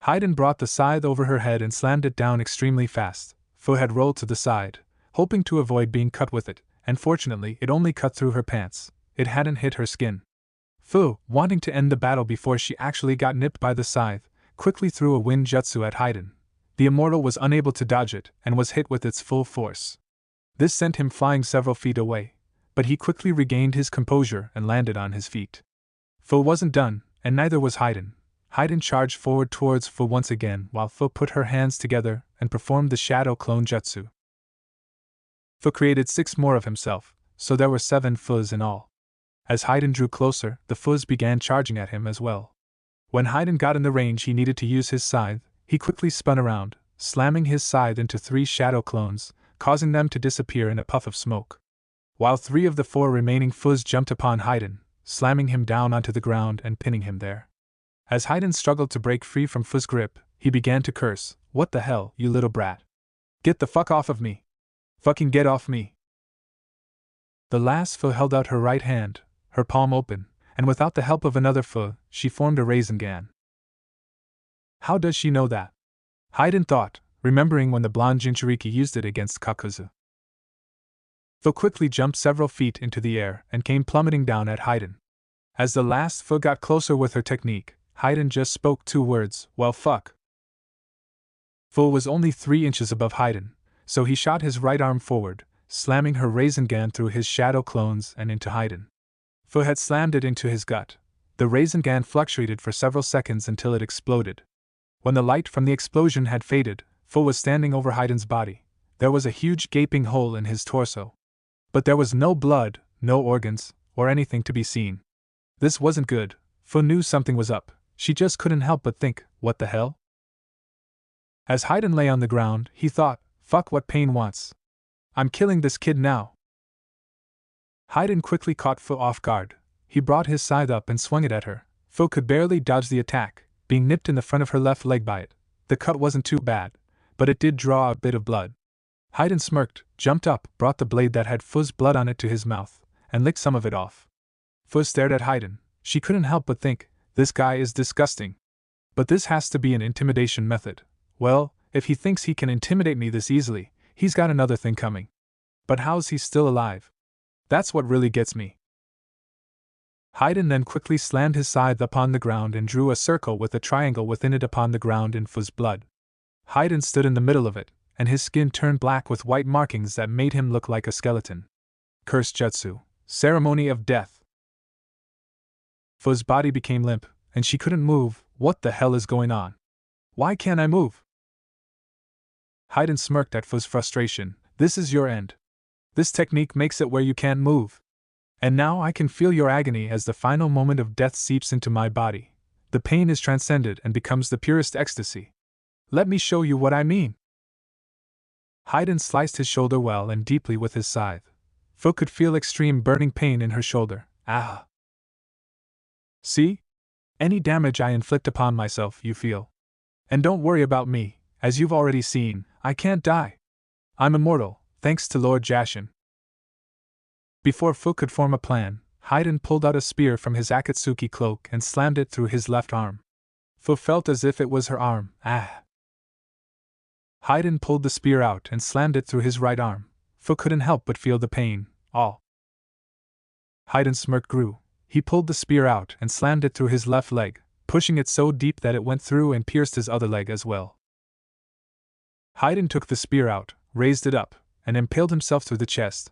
Speaker 1: Hidan brought the scythe over her head and slammed it down extremely fast. Fu had rolled to the side, hoping to avoid being cut with it, and fortunately it only cut through her pants. It hadn't hit her skin. Fu, wanting to end the battle before she actually got nipped by the scythe, quickly threw a wind jutsu at Hidan. The immortal was unable to dodge it and was hit with its full force. This sent him flying several feet away, but he quickly regained his composure and landed on his feet. Fu wasn't done, and neither was Hidan. Hidan charged forward towards Fu once again while Fu put her hands together and performed the shadow clone jutsu. Fu created 6 more of himself, so there were 7 Fus in all. As Hidan drew closer, the Fus began charging at him as well. When Hidan got in the range he needed to use his scythe, he quickly spun around, slamming his scythe into 3 shadow clones, causing them to disappear in a puff of smoke. While 3 of the 4 remaining Fus jumped upon Hidan, slamming him down onto the ground and pinning him there. As Hidan struggled to break free from Fu's grip, he began to curse, "What the hell, you little brat? Get the fuck off of me! Fucking get off me!" The last Fu held out her right hand, her palm open, and without the help of another Fu, she formed a Rasengan. How does she know that? Hidan thought, remembering when the blonde Jinchuriki used it against Kakuzu. Fu quickly jumped several feet into the air and came plummeting down at Hidan. As the last Fu got closer with her technique, Hidan just spoke 2 words, "Well fuck." Fu was only 3 inches above Hidan, so he shot his right arm forward, slamming her Rasengan through his shadow clones and into Hidan. Fu had slammed it into his gut. The Rasengan fluctuated for several seconds until it exploded. When the light from the explosion had faded, Fu was standing over Hidan's body. There was a huge gaping hole in his torso. But there was no blood, no organs, or anything to be seen. This wasn't good. Fu knew something was up. She just couldn't help but think, what the hell? As Hidan lay on the ground, he thought, fuck what pain wants. I'm killing this kid now. Hidan quickly caught Fu off guard. He brought his scythe up and swung it at her. Fu could barely dodge the attack, being nipped in the front of her left leg by it. The cut wasn't too bad, but it did draw a bit of blood. Hidan smirked, jumped up, brought the blade that had Fu's blood on it to his mouth, and licked some of it off. Fu stared at Hidan. She couldn't help but think, this guy is disgusting. But this has to be an intimidation method. Well, if he thinks he can intimidate me this easily, he's got another thing coming. But how's he still alive? That's what really gets me. Hidan then quickly slammed his scythe upon the ground and drew a circle with a triangle within it upon the ground in Fu's blood. Hidan stood in the middle of it, and his skin turned black with white markings that made him look like a skeleton. Curse Jutsu, Ceremony of Death. Fu's body became limp, and she couldn't move. What the hell is going on? Why can't I move? Hidan smirked at Fu's frustration. This is your end. This technique makes it where you can't move. And now I can feel your agony as the final moment of death seeps into my body. The pain is transcended and becomes the purest ecstasy. Let me show you what I mean. Hidan sliced his shoulder well and deeply with his scythe. Fu could feel extreme burning pain in her shoulder. Ah! See? Any damage I inflict upon myself, you feel. And don't worry about me, as you've already seen, I can't die. I'm immortal, thanks to Lord Jashin. Before Fu could form a plan, Hidan pulled out a spear from his Akatsuki cloak and slammed it through his left arm. Fu felt as if it was her arm. Ah! Hidan pulled the spear out and slammed it through his right arm. Fu couldn't help but feel the pain. All. Hidan's smirk grew. He pulled the spear out and slammed it through his left leg, pushing it so deep that it went through and pierced his other leg as well. Hidan took the spear out, raised it up, and impaled himself through the chest,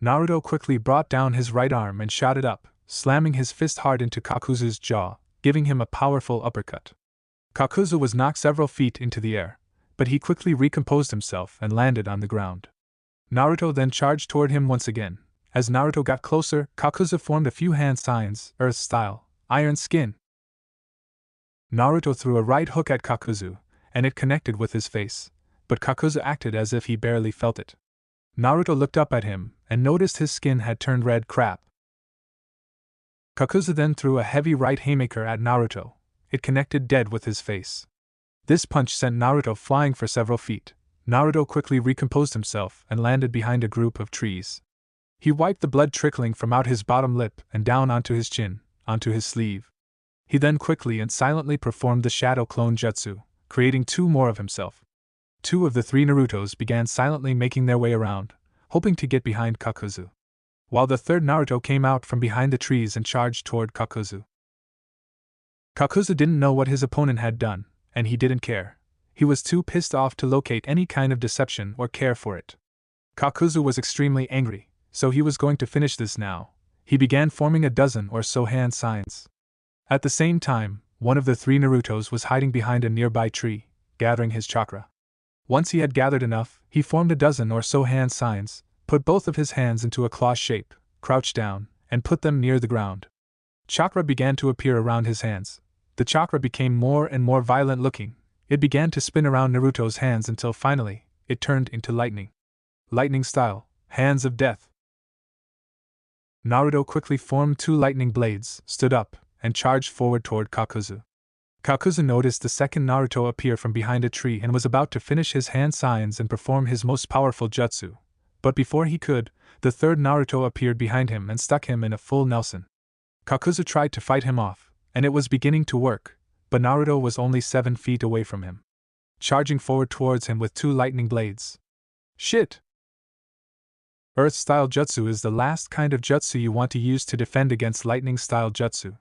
Speaker 1: Naruto quickly brought down his right arm and shot it up, slamming his fist hard into Kakuzu's jaw, giving him a powerful uppercut. Kakuzu was knocked several feet into the air, but he quickly recomposed himself and landed on the ground. Naruto then charged toward him once again. As Naruto got closer, Kakuzu formed a few hand signs, Earth style, Iron Skin. Naruto threw a right hook at Kakuzu, and it connected with his face, but Kakuzu acted as if he barely felt it. Naruto looked up at him and noticed his skin had turned red. Crap. Kakuzu then threw a heavy right haymaker at Naruto. It connected dead with his face. This punch sent Naruto flying for several feet. Naruto quickly recomposed himself and landed behind a group of trees. He wiped the blood trickling from out his bottom lip and down onto his chin, onto his sleeve. He then quickly and silently performed the Shadow Clone Jutsu, creating 2 more of himself. 2 of the 3 Narutos began silently making their way around, hoping to get behind Kakuzu, while the 3rd Naruto came out from behind the trees and charged toward Kakuzu. Kakuzu didn't know what his opponent had done, and he didn't care. He was too pissed off to locate any kind of deception or care for it. Kakuzu was extremely angry, so he was going to finish this now. He began forming a dozen or so hand signs. At the same time, one of the 3 Narutos was hiding behind a nearby tree, gathering his chakra. Once he had gathered enough, he formed a dozen or so hand signs, put both of his hands into a claw shape, crouched down, and put them near the ground. Chakra began to appear around his hands. The chakra became more and more violent looking. It began to spin around Naruto's hands until finally, it turned into lightning. Lightning style, Hands of Death. Naruto quickly formed 2 lightning blades, stood up, and charged forward toward Kakuzu. Kakuzu noticed the second Naruto appear from behind a tree and was about to finish his hand signs and perform his most powerful jutsu. But before he could, the 3rd Naruto appeared behind him and stuck him in a full Nelson. Kakuzu tried to fight him off, and it was beginning to work, but Naruto was only 7 feet away from him, charging forward towards him with 2 lightning blades. Shit! Earth-style jutsu is the last kind of jutsu you want to use to defend against lightning-style jutsu.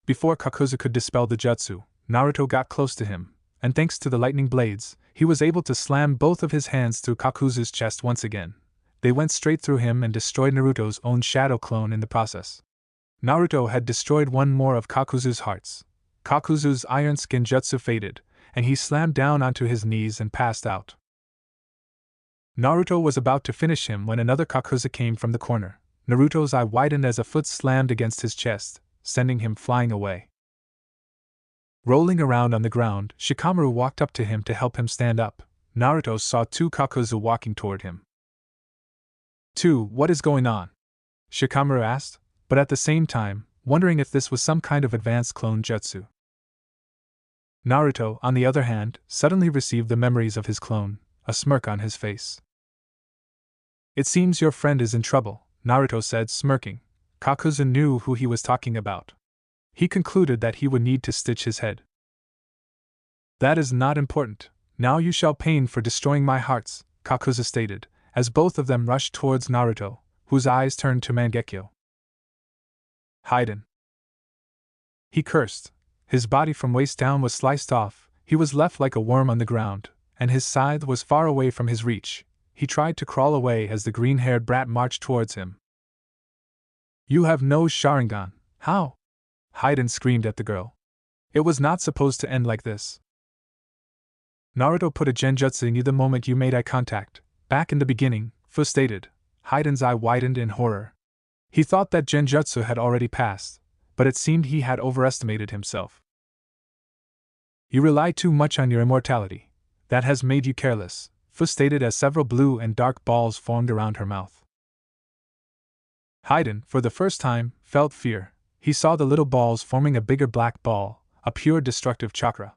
Speaker 1: Before Kakuzu could dispel the jutsu, Naruto got close to him, and thanks to the lightning blades, he was able to slam both of his hands through Kakuzu's chest once again. They went straight through him and destroyed Naruto's own shadow clone in the process. Naruto had destroyed one more of Kakuzu's hearts. Kakuzu's iron skin jutsu faded, and he slammed down onto his knees and passed out. Naruto was about to finish him when another Kakuzu came from the corner. Naruto's eye widened as a foot slammed against his chest, sending him flying away. Rolling around on the ground, Shikamaru walked up to him to help him stand up. Naruto saw 2 Kakuzu walking toward him. What is going on? Shikamaru asked, but at the same time, wondering if this was some kind of advanced clone jutsu. Naruto, on the other hand, suddenly received the memories of his clone, a smirk on his face. It seems your friend is in trouble, Naruto said, smirking. Kakuzu knew who he was talking about. He concluded that he would need to stitch his head. That is not important. Now you shall pay for destroying my hearts, Kakuzu stated, as both of them rushed towards Naruto, whose eyes turned to Mangekyo. Hidan. He cursed. His body from waist down was sliced off, he was left like a worm on the ground, and his scythe was far away from his reach. He tried to crawl away as the green-haired brat marched towards him. You have no Sharingan, how? Hidan screamed at the girl. It was not supposed to end like this. Naruto put a genjutsu in you the moment you made eye contact. Back in the beginning, Fu stated. Hidan's eye widened in horror. He thought that genjutsu had already passed, but it seemed he had overestimated himself. You rely too much on your immortality. That has made you careless, Fu stated as several blue and dark balls formed around her mouth. Hidan, for the first time, felt fear. He saw the little balls forming a bigger black ball, a pure destructive chakra.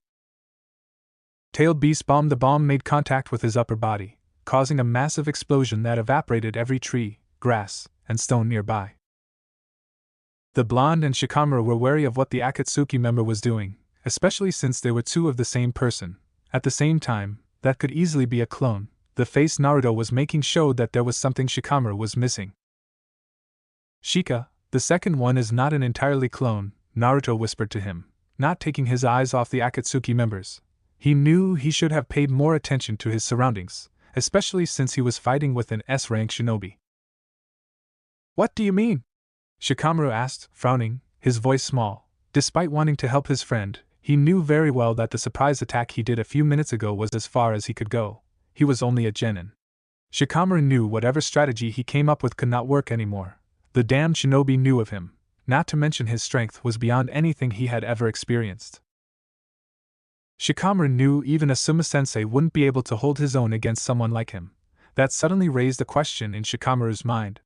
Speaker 1: Tailed Beast Bomb. The bomb made contact with his upper body, causing a massive explosion that evaporated every tree, grass, and stone nearby. The blonde and Shikamaru were wary of what the Akatsuki member was doing, especially since they were 2 of the same person. At the same time, that could easily be a clone. The face Naruto was making showed that there was something Shikamaru was missing. Shika, the second one is not an entirely clone, Naruto whispered to him, not taking his eyes off the Akatsuki members. He knew he should have paid more attention to his surroundings, especially since he was fighting with an S-rank shinobi. What do you mean? Shikamaru asked, frowning, his voice small. Despite wanting to help his friend, he knew very well that the surprise attack he did a few minutes ago was as far as he could go. He was only a genin. Shikamaru knew whatever strategy he came up with could not work anymore. The damned shinobi knew of him, not to mention his strength was beyond anything he had ever experienced. Shikamaru knew even Asuma-sensei wouldn't be able to hold his own against someone like him. That suddenly raised a question in Shikamaru's mind.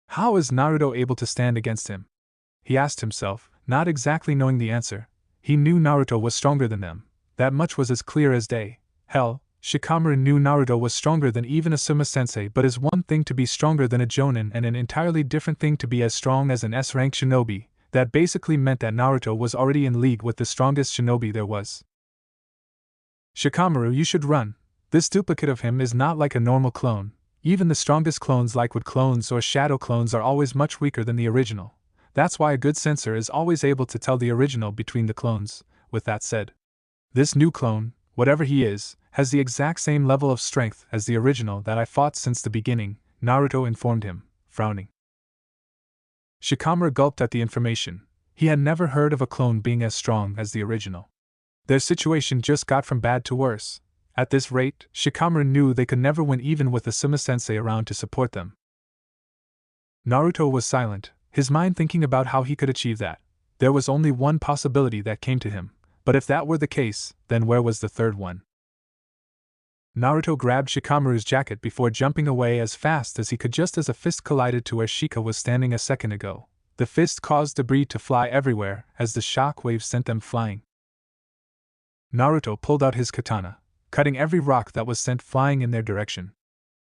Speaker 1: How is Naruto able to stand against him? He asked himself, not exactly knowing the answer. He knew Naruto was stronger than them. That much was as clear as day. Hell, Shikamaru knew Naruto was stronger than even Asuma-sensei, but is one thing to be stronger than a jonin and an entirely different thing to be as strong as an S-rank shinobi. That basically meant that Naruto was already in league with the strongest shinobi there was. Shikamaru, you should run. This duplicate of him is not like a normal clone. Even the strongest clones like wood clones or shadow clones are always much weaker than the original. That's why a good censor is always able to tell the original between the clones. With that said, this new clone, whatever he is, has the exact same level of strength as the original that I fought since the beginning, Naruto informed him, frowning. Shikamaru gulped at the information. He had never heard of a clone being as strong as the original. Their situation just got from bad to worse. At this rate, Shikamaru knew they could never win even with Asuma-sensei around to support them. Naruto was silent, his mind thinking about how he could achieve that. There was only one possibility that came to him, but if that were the case, then where was the third one? Naruto grabbed Shikamaru's jacket before jumping away as fast as he could just as a fist collided to where Shika was standing a second ago. The fist caused debris to fly everywhere as the shock wave sent them flying. Naruto pulled out his katana, cutting every rock that was sent flying in their direction.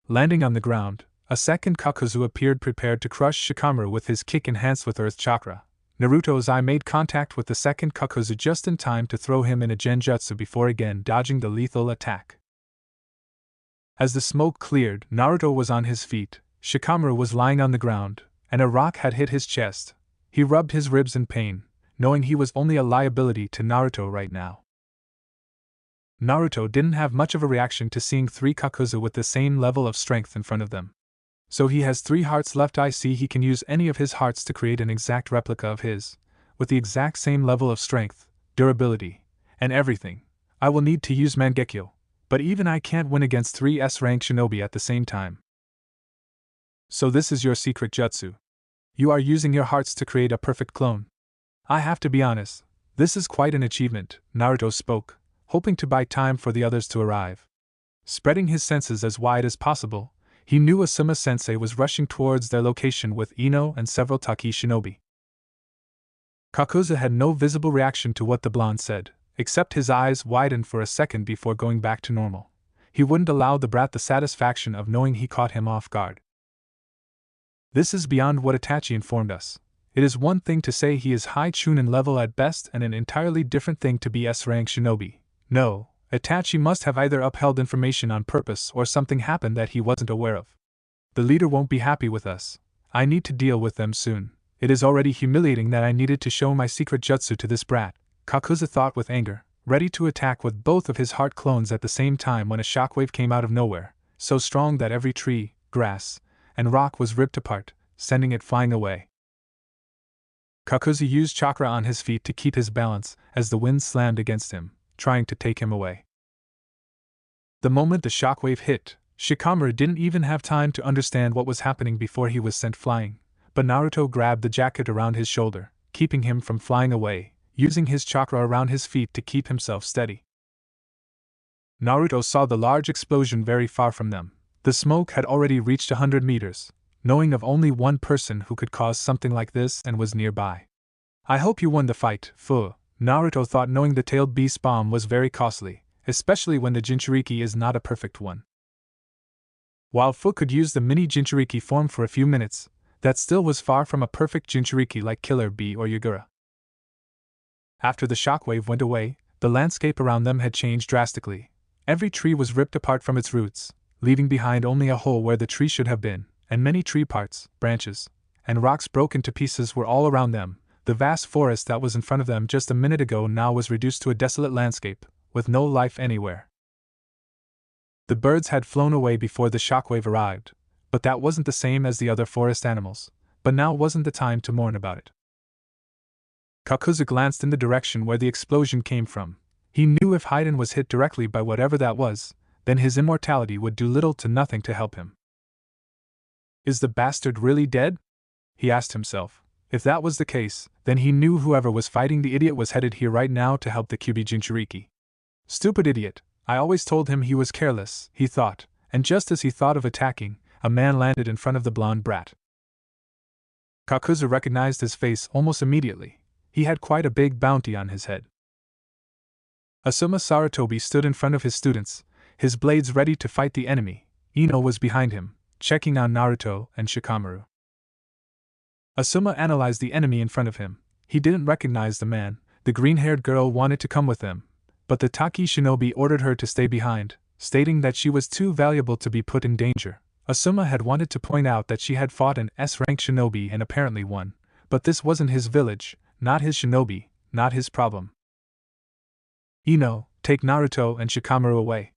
Speaker 1: Landing on the ground, a second Kakuzu appeared prepared to crush Shikamaru with his kick enhanced with Earth Chakra. Naruto's eye made contact with the second Kakuzu just in time to throw him in a Genjutsu before again dodging the lethal attack. As the smoke cleared, Naruto was on his feet, Shikamaru was lying on the ground, and a rock had hit his chest. He rubbed his ribs in pain, knowing he was only a liability to Naruto right now. Naruto didn't have much of a reaction to seeing three Kakuzu with the same level of strength in front of them. So he has 3 hearts left. I see he can use any of his hearts to create an exact replica of his, with the exact same level of strength, durability, and everything. I will need to use Mangekyo, but even I can't win against 3 S-rank shinobi at the same time. So this is your secret jutsu. You are using your hearts to create a perfect clone. I have to be honest, this is quite an achievement, Naruto spoke, hoping to buy time for the others to arrive. Spreading his senses as wide as possible, he knew Asuma-sensei was rushing towards their location with Ino and several Taki shinobi. Kakuzu had no visible reaction to what the blonde said, except his eyes widened for a second before going back to normal. He wouldn't allow the brat the satisfaction of knowing he caught him off guard. This is beyond what Itachi informed us. It is one thing to say he is high Chunin level at best and an entirely different thing to be S-rank shinobi. No, Itachi must have either upheld information on purpose or something happened that he wasn't aware of. The leader won't be happy with us. I need to deal with them soon. It is already humiliating that I needed to show my secret jutsu to this brat, Kakuzu thought with anger, ready to attack with both of his heart clones at the same time when a shockwave came out of nowhere, so strong that every tree, grass, and rock was ripped apart, sending it flying away. Kakuzu used chakra on his feet to keep his balance as the wind slammed against him, trying to take him away. The moment the shockwave hit, Shikamaru didn't even have time to understand what was happening before he was sent flying, but Naruto grabbed the jacket around his shoulder, keeping him from flying away, using his chakra around his feet to keep himself steady. Naruto saw the large explosion very far from them. The smoke had already reached 100 meters, knowing of only one person who could cause something like this and was nearby. I hope you won the fight, Fu, Naruto thought, knowing the tailed beast bomb was very costly, especially when the Jinchuriki is not a perfect one. While Fu could use the mini Jinchuriki form for a few minutes, that still was far from a perfect Jinchuriki like Killer Bee or Yagura. After the shockwave went away, the landscape around them had changed drastically. Every tree was ripped apart from its roots, leaving behind only a hole where the tree should have been, and many tree parts, branches, and rocks broken to pieces were all around them. The vast forest that was in front of them just a minute ago now was reduced to a desolate landscape, with no life anywhere. The birds had flown away before the shockwave arrived, but that wasn't the same as the other forest animals, but now wasn't the time to mourn about it. Kakuzu glanced in the direction where the explosion came from. He knew if Hidan was hit directly by whatever that was, then his immortality would do little to nothing to help him. Is the bastard really dead? He asked himself. If that was the case, then he knew whoever was fighting the idiot was headed here right now to help the Kyuubi Jinchuriki. Stupid idiot, I always told him he was careless, he thought, and just as he thought of attacking, a man landed in front of the blonde brat. Kakuzu recognized his face almost immediately. He had quite a big bounty on his head. Asuma Saratobi stood in front of his students, his blades ready to fight the enemy. Ino was behind him, checking on Naruto and Shikamaru. Asuma analyzed the enemy in front of him. He didn't recognize the man. The green-haired girl wanted to come with them, but the Taki shinobi ordered her to stay behind, stating that she was too valuable to be put in danger. Asuma had wanted to point out that she had fought an S-rank shinobi and apparently won, but this wasn't his village, not his shinobi, not his problem. Ino, take Naruto and Shikamaru away.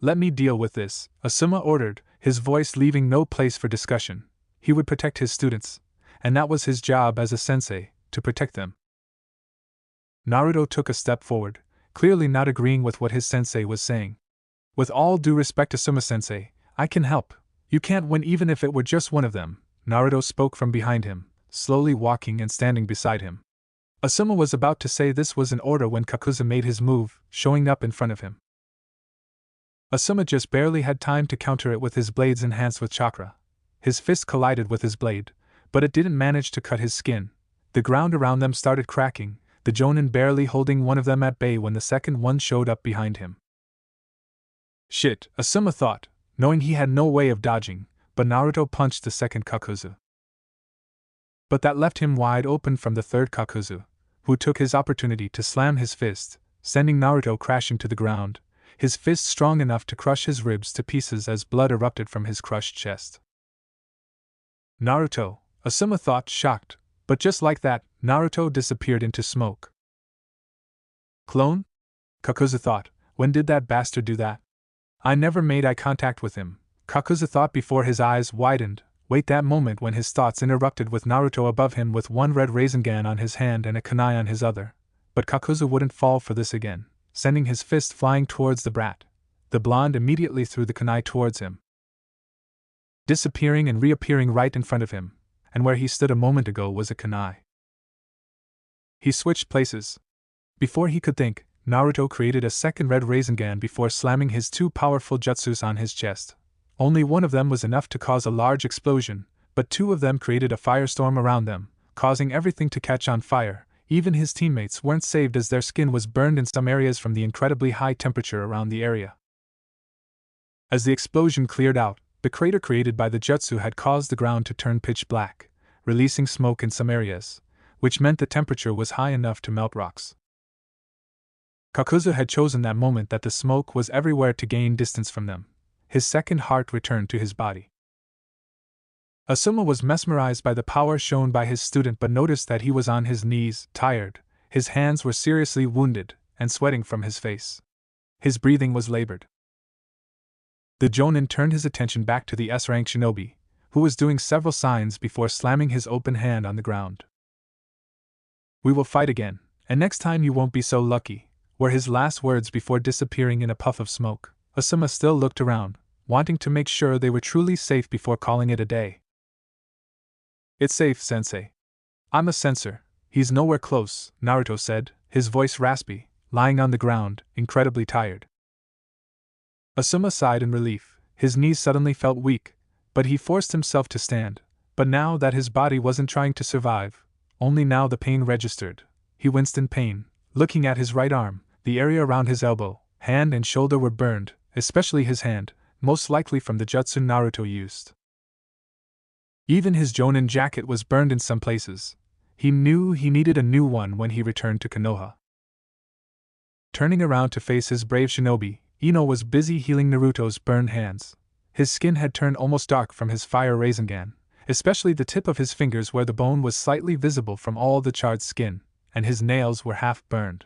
Speaker 1: Let me deal with this, Asuma ordered, his voice leaving no place for discussion. He would protect his students, and that was his job as a sensei, to protect them. Naruto took a step forward, clearly not agreeing with what his sensei was saying. With all due respect to Asuma-sensei, I can help. You can't win even if it were just one of them, Naruto spoke from behind him, slowly walking and standing beside him. Asuma was about to say this was an order when Kakuzu made his move, showing up in front of him. Asuma just barely had time to counter it with his blades enhanced with chakra. His fist collided with his blade, but it didn't manage to cut his skin. The ground around them started cracking, the Jonin barely holding one of them at bay when the second one showed up behind him. Shit, Asuma thought, knowing he had no way of dodging, but Naruto punched the second Kakuzu. But that left him wide open from the third Kakuzu, who took his opportunity to slam his fist, sending Naruto crashing to the ground, his fist strong enough to crush his ribs to pieces as blood erupted from his crushed chest. Naruto, Asuma thought, shocked, but just like that, Naruto disappeared into smoke. Clone? Kakuzu thought, when did that bastard do that? I never made eye contact with him, Kakuzu thought before his eyes widened. Wait, that moment when his thoughts interrupted with Naruto above him with one red Rasengan on his hand and a kunai on his other. But Kakuzu wouldn't fall for this again, sending his fist flying towards the brat. The blonde immediately threw the kunai towards him, disappearing and reappearing right in front of him, and where he stood a moment ago was a kunai. He switched places. Before he could think, Naruto created a second red Rasengan before slamming his two powerful jutsus on his chest. Only one of them was enough to cause a large explosion, but two of them created a firestorm around them, causing everything to catch on fire. Even his teammates weren't saved as their skin was burned in some areas from the incredibly high temperature around the area. As the explosion cleared out, the crater created by the jutsu had caused the ground to turn pitch black, releasing smoke in some areas, which meant the temperature was high enough to melt rocks. Kakuzu had chosen that moment that the smoke was everywhere to gain distance from them. His second heart returned to his body. Asuma was mesmerized by the power shown by his student but noticed that he was on his knees, tired, his hands were seriously wounded, and sweating from his face. His breathing was labored. The Jonin turned his attention back to the S-rank shinobi, who was doing several signs before slamming his open hand on the ground. We will fight again, and next time you won't be so lucky, were his last words before disappearing in a puff of smoke. Asuma still looked around, wanting to make sure they were truly safe before calling it a day. It's safe, sensei. I'm a censor. He's nowhere close, Naruto said, his voice raspy, lying on the ground, incredibly tired. Asuma sighed in relief. His knees suddenly felt weak, but he forced himself to stand. But now that his body wasn't trying to survive, only now the pain registered. He winced in pain, looking at his right arm. The area around his elbow, hand and shoulder were burned, especially his hand, most likely from the jutsu Naruto used. Even his Jonin jacket was burned in some places. He knew he needed a new one when he returned to Konoha. Turning around to face his brave shinobi, Ino was busy healing Naruto's burned hands. His skin had turned almost dark from his fire Rasengan, especially the tip of his fingers where the bone was slightly visible from all the charred skin, and his nails were half burned.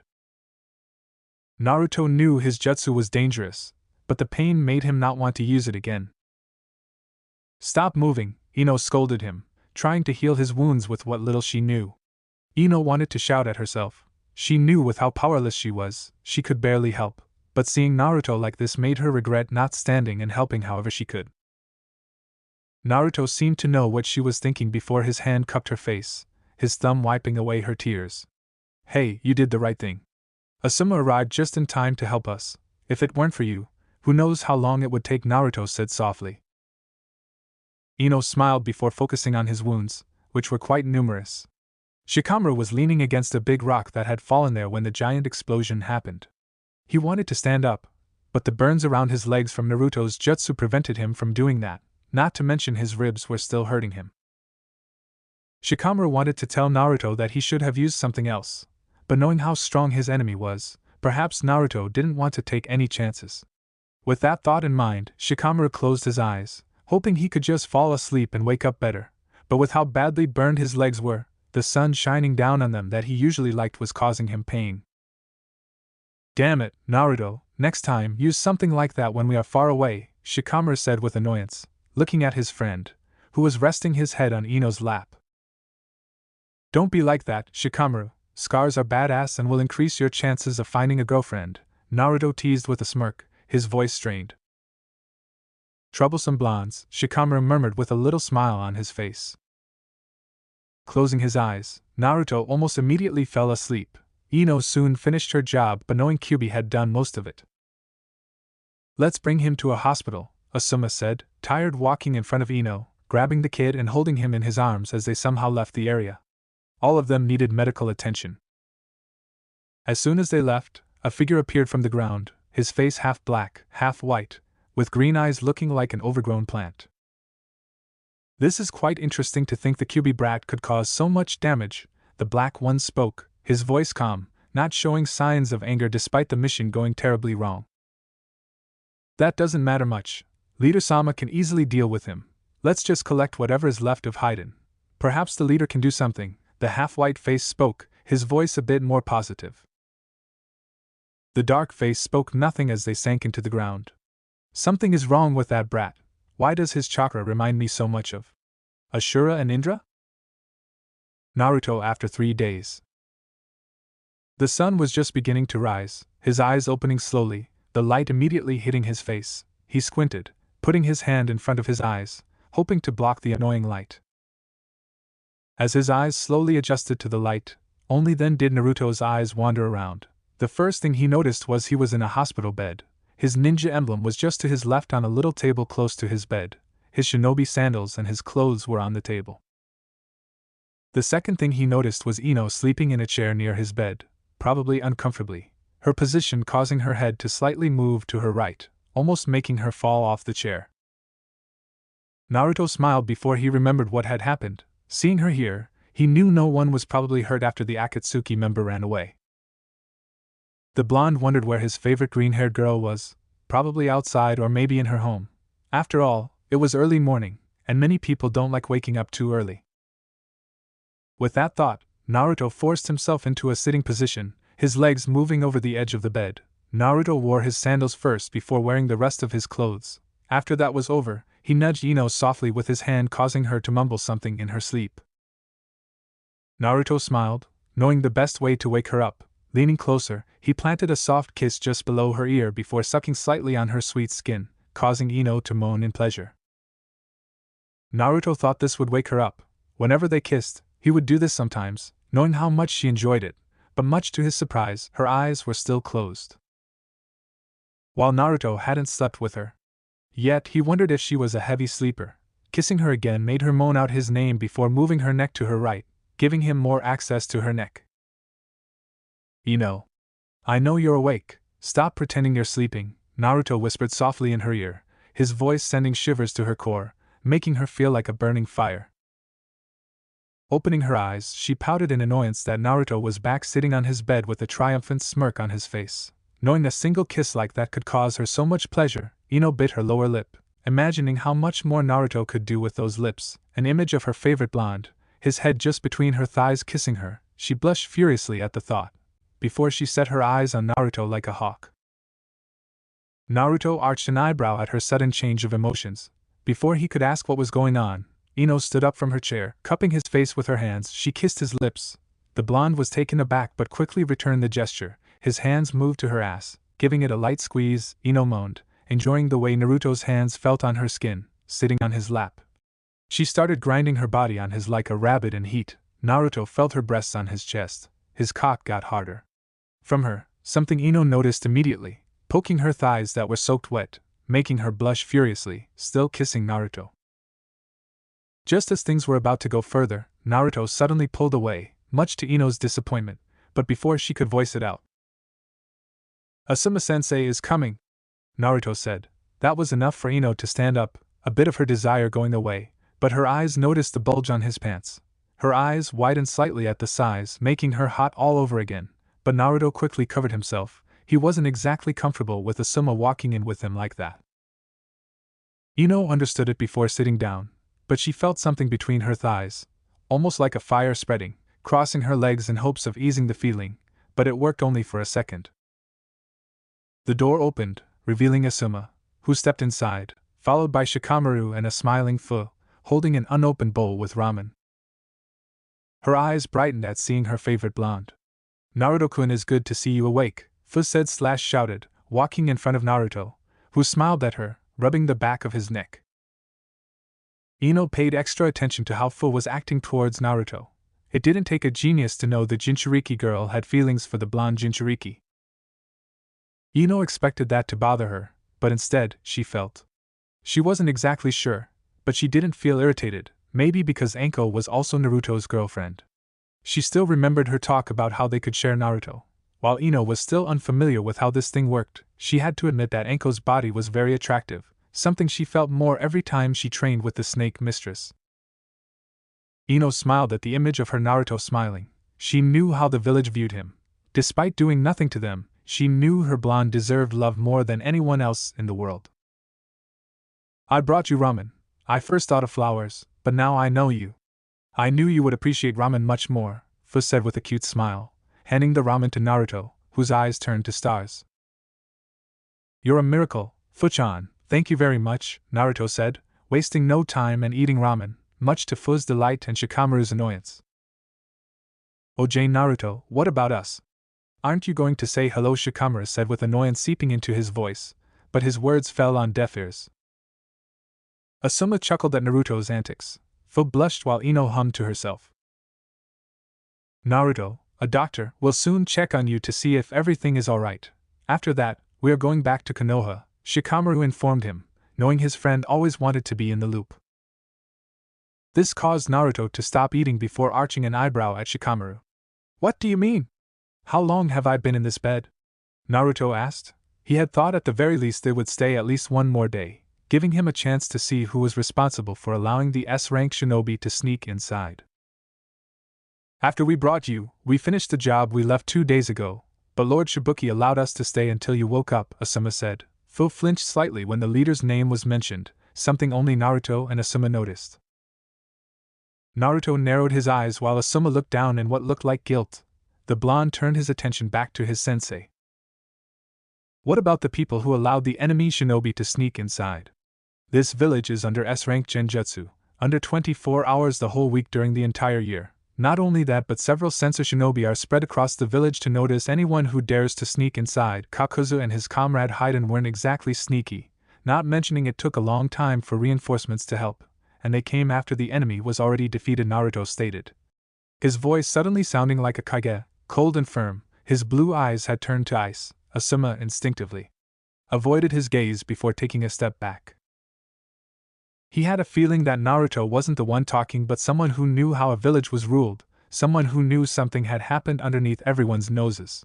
Speaker 1: Naruto knew his jutsu was dangerous, but the pain made him not want to use it again. Stop moving, Ino scolded him, trying to heal his wounds with what little she knew. Ino wanted to shout at herself. She knew with how powerless she was, she could barely help, but seeing Naruto like this made her regret not standing and helping however she could. Naruto seemed to know what she was thinking before his hand cupped her face, his thumb wiping away her tears. Hey, you did the right thing. Asuma arrived just in time to help us. If it weren't for you, who knows how long it would take, Naruto said softly. Ino smiled before focusing on his wounds, which were quite numerous. Shikamaru was leaning against a big rock that had fallen there when the giant explosion happened. He wanted to stand up, but the burns around his legs from Naruto's jutsu prevented him from doing that, not to mention his ribs were still hurting him. Shikamaru wanted to tell Naruto that he should have used something else, but knowing how strong his enemy was, perhaps Naruto didn't want to take any chances. With that thought in mind, Shikamaru closed his eyes, hoping he could just fall asleep and wake up better, but with how badly burned his legs were, the sun shining down on them that he usually liked was causing him pain. Damn it, Naruto, next time use something like that when we are far away, Shikamaru said with annoyance, looking at his friend, who was resting his head on Ino's lap. Don't be like that, Shikamaru, scars are badass and will increase your chances of finding a girlfriend, Naruto teased with a smirk, his voice strained. Troublesome blondes, Shikamaru murmured with a little smile on his face. Closing his eyes, Naruto almost immediately fell asleep. Ino soon finished her job, but knowing Kyuubi had done most of it. Let's bring him to a hospital, Asuma said, tired walking in front of Ino, grabbing the kid and holding him in his arms as they somehow left the area. All of them needed medical attention. As soon as they left, a figure appeared from the ground, his face half black, half white, with green eyes looking like an overgrown plant. This is quite interesting to think the Kyuubi brat could cause so much damage, the black one spoke, his voice calm, not showing signs of anger despite the mission going terribly wrong. That doesn't matter much. Leader-sama can easily deal with him. Let's just collect whatever is left of Hidan. Perhaps the leader can do something, the half-white face spoke, his voice a bit more positive. The dark face spoke nothing as they sank into the ground. Something is wrong with that brat. Why does his chakra remind me so much of Ashura and Indra? Naruto after 3 days. The sun was just beginning to rise, his eyes opening slowly, the light immediately hitting his face. He squinted, putting his hand in front of his eyes, hoping to block the annoying light. As his eyes slowly adjusted to the light, only then did Naruto's eyes wander around. The first thing he noticed was he was in a hospital bed. His ninja emblem was just to his left on a little table close to his bed. His shinobi sandals and his clothes were on the table. The second thing he noticed was Ino sleeping in a chair near his bed, probably uncomfortably, her position causing her head to slightly move to her right, almost making her fall off the chair. Naruto smiled before he remembered what had happened. Seeing her here, he knew no one was probably hurt after the Akatsuki member ran away. The blonde wondered where his favorite green-haired girl was, probably outside or maybe in her home. After all, it was early morning, and many people don't like waking up too early. With that thought, Naruto forced himself into a sitting position, his legs moving over the edge of the bed. Naruto wore his sandals first before wearing the rest of his clothes. After that was over, he nudged Ino softly with his hand, causing her to mumble something in her sleep. Naruto smiled, knowing the best way to wake her up. Leaning closer, he planted a soft kiss just below her ear before sucking slightly on her sweet skin, causing Ino to moan in pleasure. Naruto thought this would wake her up. Whenever they kissed, he would do this sometimes, knowing how much she enjoyed it, but much to his surprise, her eyes were still closed. While Naruto hadn't slept with her yet, he wondered if she was a heavy sleeper. Kissing her again made her moan out his name before moving her neck to her right, giving him more access to her neck. Ino. I know you're awake. Stop pretending you're sleeping, Naruto whispered softly in her ear, his voice sending shivers to her core, making her feel like a burning fire. Opening her eyes, she pouted in annoyance that Naruto was back sitting on his bed with a triumphant smirk on his face. Knowing a single kiss like that could cause her so much pleasure, Ino bit her lower lip, imagining how much more Naruto could do with those lips, an image of her favorite blonde, his head just between her thighs kissing her. She blushed furiously at the thought, before she set her eyes on Naruto like a hawk. Naruto arched an eyebrow at her sudden change of emotions, Before he could ask what was going on, Ino stood up from her chair, cupping his face with her hands. She kissed his lips. The blonde was taken aback but quickly returned the gesture. His hands moved to her ass, giving it a light squeeze. Ino moaned, enjoying the way Naruto's hands felt on her skin, sitting on his lap. She started grinding her body on his like a rabbit in heat. Naruto felt her breasts on his chest. His cock got harder. From her, something Ino noticed immediately, poking her thighs that were soaked wet, making her blush furiously, still kissing Naruto. Just as things were about to go further, Naruto suddenly pulled away, much to Ino's disappointment, but before she could voice it out. "Asuma-sensei is coming," Naruto said. That was enough for Ino to stand up, a bit of her desire going away, but her eyes noticed the bulge on his pants. Her eyes widened slightly at the size, making her hot all over again, but Naruto quickly covered himself. He wasn't exactly comfortable with Asuma walking in with him like that. Ino understood it before sitting down, but she felt something between her thighs, almost like a fire spreading, crossing her legs in hopes of easing the feeling, but it worked only for a second. The door opened, revealing Asuma, who stepped inside, followed by Shikamaru and a smiling Fu, holding an unopened bowl with ramen. Her eyes brightened at seeing her favorite blonde. "Naruto-kun, is good to see you awake," Fu said/shouted, walking in front of Naruto, who smiled at her, rubbing the back of his neck. Ino paid extra attention to how Fu was acting towards Naruto. It didn't take a genius to know the Jinchuriki girl had feelings for the blonde Jinchuriki. Ino expected that to bother her, but instead, she felt. She wasn't exactly sure, but she didn't feel irritated, maybe because Anko was also Naruto's girlfriend. She still remembered her talk about how they could share Naruto. While Ino was still unfamiliar with how this thing worked, she had to admit that Anko's body was very attractive, something she felt more every time she trained with the snake mistress. Ino smiled at the image of her Naruto smiling. She knew how the village viewed him. Despite doing nothing to them, she knew her blonde deserved love more than anyone else in the world. "I brought you ramen. I first thought of flowers, but now I know you. I knew you would appreciate ramen much more," Fu said with a cute smile, handing the ramen to Naruto, whose eyes turned to stars. "You're a miracle, Fu-chan, thank you very much," Naruto said, wasting no time and eating ramen, much to Fu's delight and Shikamaru's annoyance. "Oh Jane Naruto, what about us? Aren't you going to say hello?" Shikamaru said with annoyance seeping into his voice, but his words fell on deaf ears. Asuma chuckled at Naruto's antics. Fu blushed while Ino hummed to herself. "Naruto, a doctor will soon check on you to see if everything is alright. After that, we are going back to Konoha," Shikamaru informed him, knowing his friend always wanted to be in the loop. This caused Naruto to stop eating before arching an eyebrow at Shikamaru. "What do you mean? How long have I been in this bed?" Naruto asked. He had thought at the very least they would stay at least one more day, giving him a chance to see who was responsible for allowing the S-rank shinobi to sneak inside. "After we brought you, we finished the job we left 2 days ago, but Lord Shibuki allowed us to stay until you woke up," Asuma said. Fu flinched slightly when the leader's name was mentioned, something only Naruto and Asuma noticed. Naruto narrowed his eyes while Asuma looked down in what looked like guilt. The blonde turned his attention back to his sensei. "What about the people who allowed the enemy shinobi to sneak inside? This village is under S-rank Genjutsu, under 24 hours the whole week during the entire year. Not only that, but several censor shinobi are spread across the village to notice anyone who dares to sneak inside." Kakuzu and his comrade Hidan weren't exactly sneaky, not mentioning it took a long time for reinforcements to help, and they came after the enemy was already defeated, Naruto stated. His voice suddenly sounding like a kage, cold and firm, his blue eyes had turned to ice. Asuma instinctively avoided his gaze before taking a step back. He had a feeling that Naruto wasn't the one talking but someone who knew how a village was ruled, someone who knew something had happened underneath everyone's noses.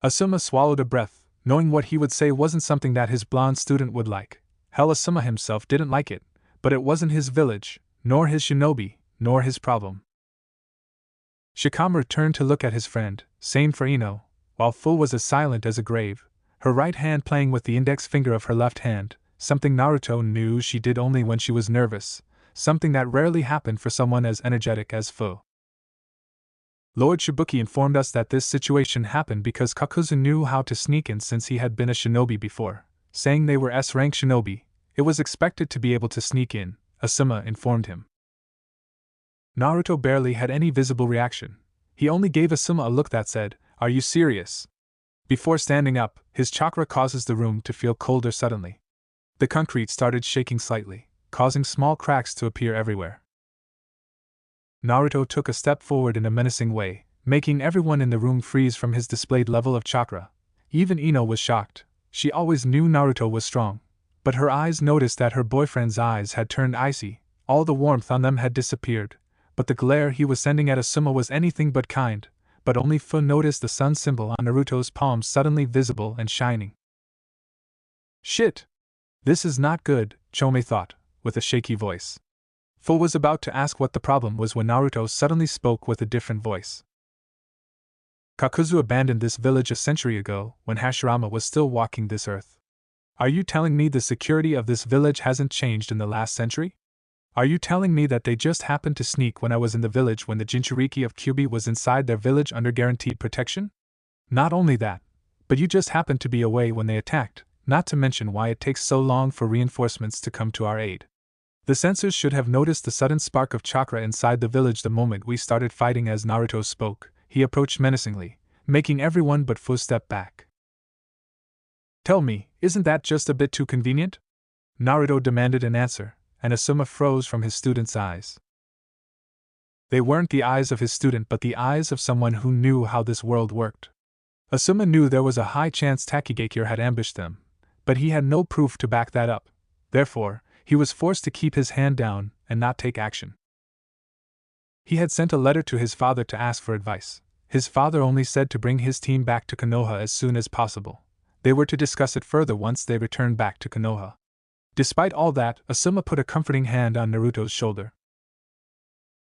Speaker 1: Asuma swallowed a breath, knowing what he would say wasn't something that his blonde student would like. Hell, Asuma himself didn't like it, but it wasn't his village, nor his shinobi, nor his problem. Shikamaru turned to look at his friend, same for Ino, while Fu was as silent as a grave, her right hand playing with the index finger of her left hand, something Naruto knew she did only when she was nervous, something that rarely happened for someone as energetic as Fu. "Lord Shibuki informed us that this situation happened because Kakuzu knew how to sneak in since he had been a shinobi before, saying they were S-rank shinobi. It was expected to be able to sneak in, Asuma informed him. Naruto barely had any visible reaction. He only gave Asuma a look that said, "Are you serious?" Before standing up, his chakra causes the room to feel colder suddenly. The concrete started shaking slightly, causing small cracks to appear everywhere. Naruto took a step forward in a menacing way, making everyone in the room freeze from his displayed level of chakra. Even Ino was shocked. She always knew Naruto was strong, but her eyes noticed that her boyfriend's eyes had turned icy, all the warmth on them had disappeared, but the glare he was sending at Asuma was anything but kind. But only Fu noticed the sun symbol on Naruto's palm suddenly visible and shining. Shit! This is not good, Chomei thought, with a shaky voice. Fu was about to ask what the problem was when Naruto suddenly spoke with a different voice. Kakuzu abandoned this village a century ago, when Hashirama was still walking this earth. Are you telling me the security of this village hasn't changed in the last century? Are you telling me that they just happened to sneak when I was in the village when the Jinchuriki of Kyubi was inside their village under guaranteed protection? Not only that, but you just happened to be away when they attacked, not to mention why it takes so long for reinforcements to come to our aid. The censors should have noticed the sudden spark of chakra inside the village the moment we started fighting. As Naruto spoke, he approached menacingly, making everyone but Fu step back. Tell me, isn't that just a bit too convenient? Naruto demanded an answer, and Asuma froze from his student's eyes. They weren't the eyes of his student but the eyes of someone who knew how this world worked. Asuma knew there was a high chance Takigakure had ambushed them, but he had no proof to back that up. Therefore, he was forced to keep his hand down and not take action. He had sent a letter to his father to ask for advice. His father only said to bring his team back to Konoha as soon as possible. They were to discuss it further once they returned back to Konoha. Despite all that, Asuma put a comforting hand on Naruto's shoulder.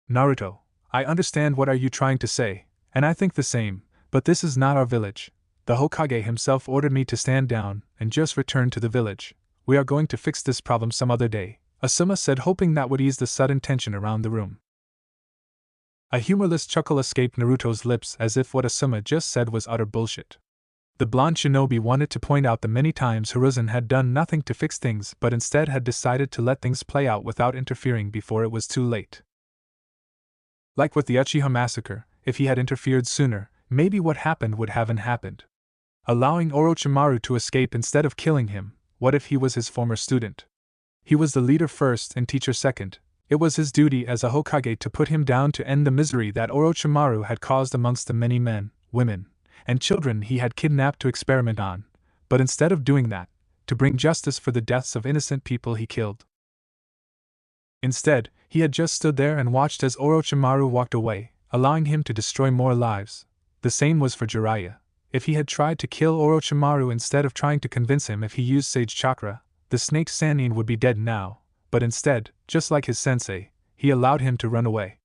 Speaker 1: Naruto, I understand what are you trying to say, and I think the same, but this is not our village. The Hokage himself ordered me to stand down and just return to the village. We are going to fix this problem some other day, Asuma said, hoping that would ease the sudden tension around the room. A humorless chuckle escaped Naruto's lips as if what Asuma just said was utter bullshit. The blonde shinobi wanted to point out the many times Hiruzen had done nothing to fix things but instead had decided to let things play out without interfering before it was too late. Like with the Uchiha massacre, if he had interfered sooner, maybe what happened would haven't happened. Allowing Orochimaru to escape instead of killing him, what if he was his former student? He was the leader first and teacher second. It was his duty as a Hokage to put him down to end the misery that Orochimaru had caused amongst the many men, women, and children he had kidnapped to experiment on, but instead of doing that, to bring justice for the deaths of innocent people he killed. Instead, he had just stood there and watched as Orochimaru walked away, allowing him to destroy more lives. The same was for Jiraiya. If he had tried to kill Orochimaru instead of trying to convince him if he used Sage Chakra, the snake Sannin would be dead now, but instead, just like his sensei, he allowed him to run away.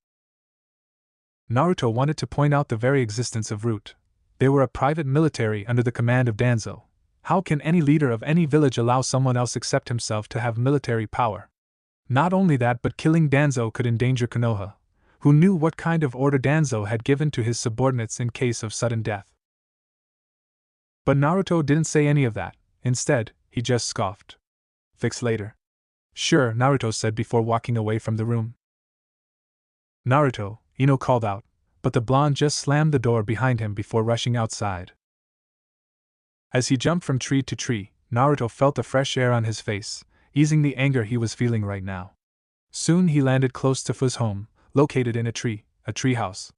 Speaker 1: Naruto wanted to point out the very existence of Root. They were a private military under the command of Danzo. How can any leader of any village allow someone else except himself to have military power? Not only that, but killing Danzo could endanger Konoha, who knew what kind of order Danzo had given to his subordinates in case of sudden death. But Naruto didn't say any of that. Instead, he just scoffed. Fix later. Sure, Naruto said before walking away from the room. Naruto, Ino called out, but the blonde just slammed the door behind him before rushing outside. As he jumped from tree to tree, Naruto felt the fresh air on his face, easing the anger he was feeling right now. Soon he landed close to Fu's home, located in a tree house.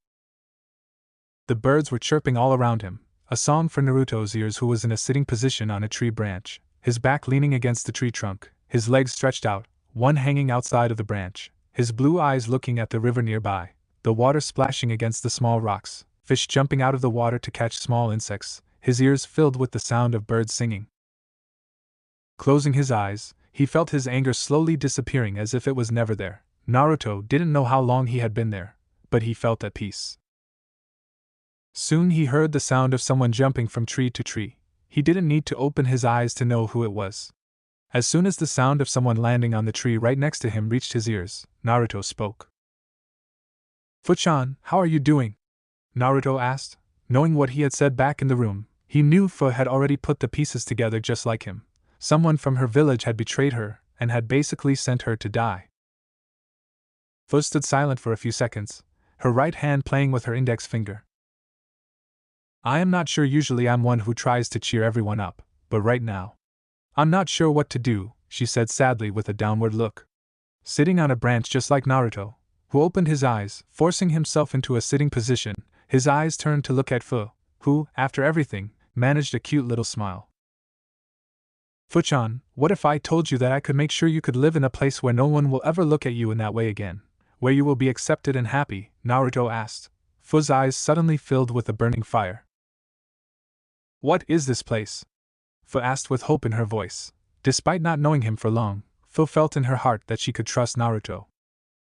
Speaker 1: The birds were chirping all around him, a song for Naruto's ears, who was in a sitting position on a tree branch, his back leaning against the tree trunk, his legs stretched out, one hanging outside of the branch, his blue eyes looking at the river nearby, the water splashing against the small rocks, fish jumping out of the water to catch small insects, his ears filled with the sound of birds singing. Closing his eyes, he felt his anger slowly disappearing as if it was never there. Naruto didn't know how long he had been there, but he felt at peace. Soon he heard the sound of someone jumping from tree to tree. He didn't need to open his eyes to know who it was. As soon as the sound of someone landing on the tree right next to him reached his ears, Naruto spoke. Fu-chan, how are you doing? Naruto asked. Knowing what he had said back in the room, he knew Fu had already put the pieces together just like him. Someone from her village had betrayed her, and had basically sent her to die. Fu stood silent for a few seconds, her right hand playing with her index finger. I am not sure. Usually I'm one who tries to cheer everyone up, but right now, I'm not sure what to do, she said sadly with a downward look. Sitting on a branch just like Naruto, who opened his eyes, forcing himself into a sitting position, his eyes turned to look at Fu, who, after everything, managed a cute little smile. Fu-chan, what if I told you that I could make sure you could live in a place where no one will ever look at you in that way again, where you will be accepted and happy? Naruto asked, Fu's eyes suddenly filled with a burning fire. What is this place? Fu asked with hope in her voice. Despite not knowing him for long, Fu felt in her heart that she could trust Naruto.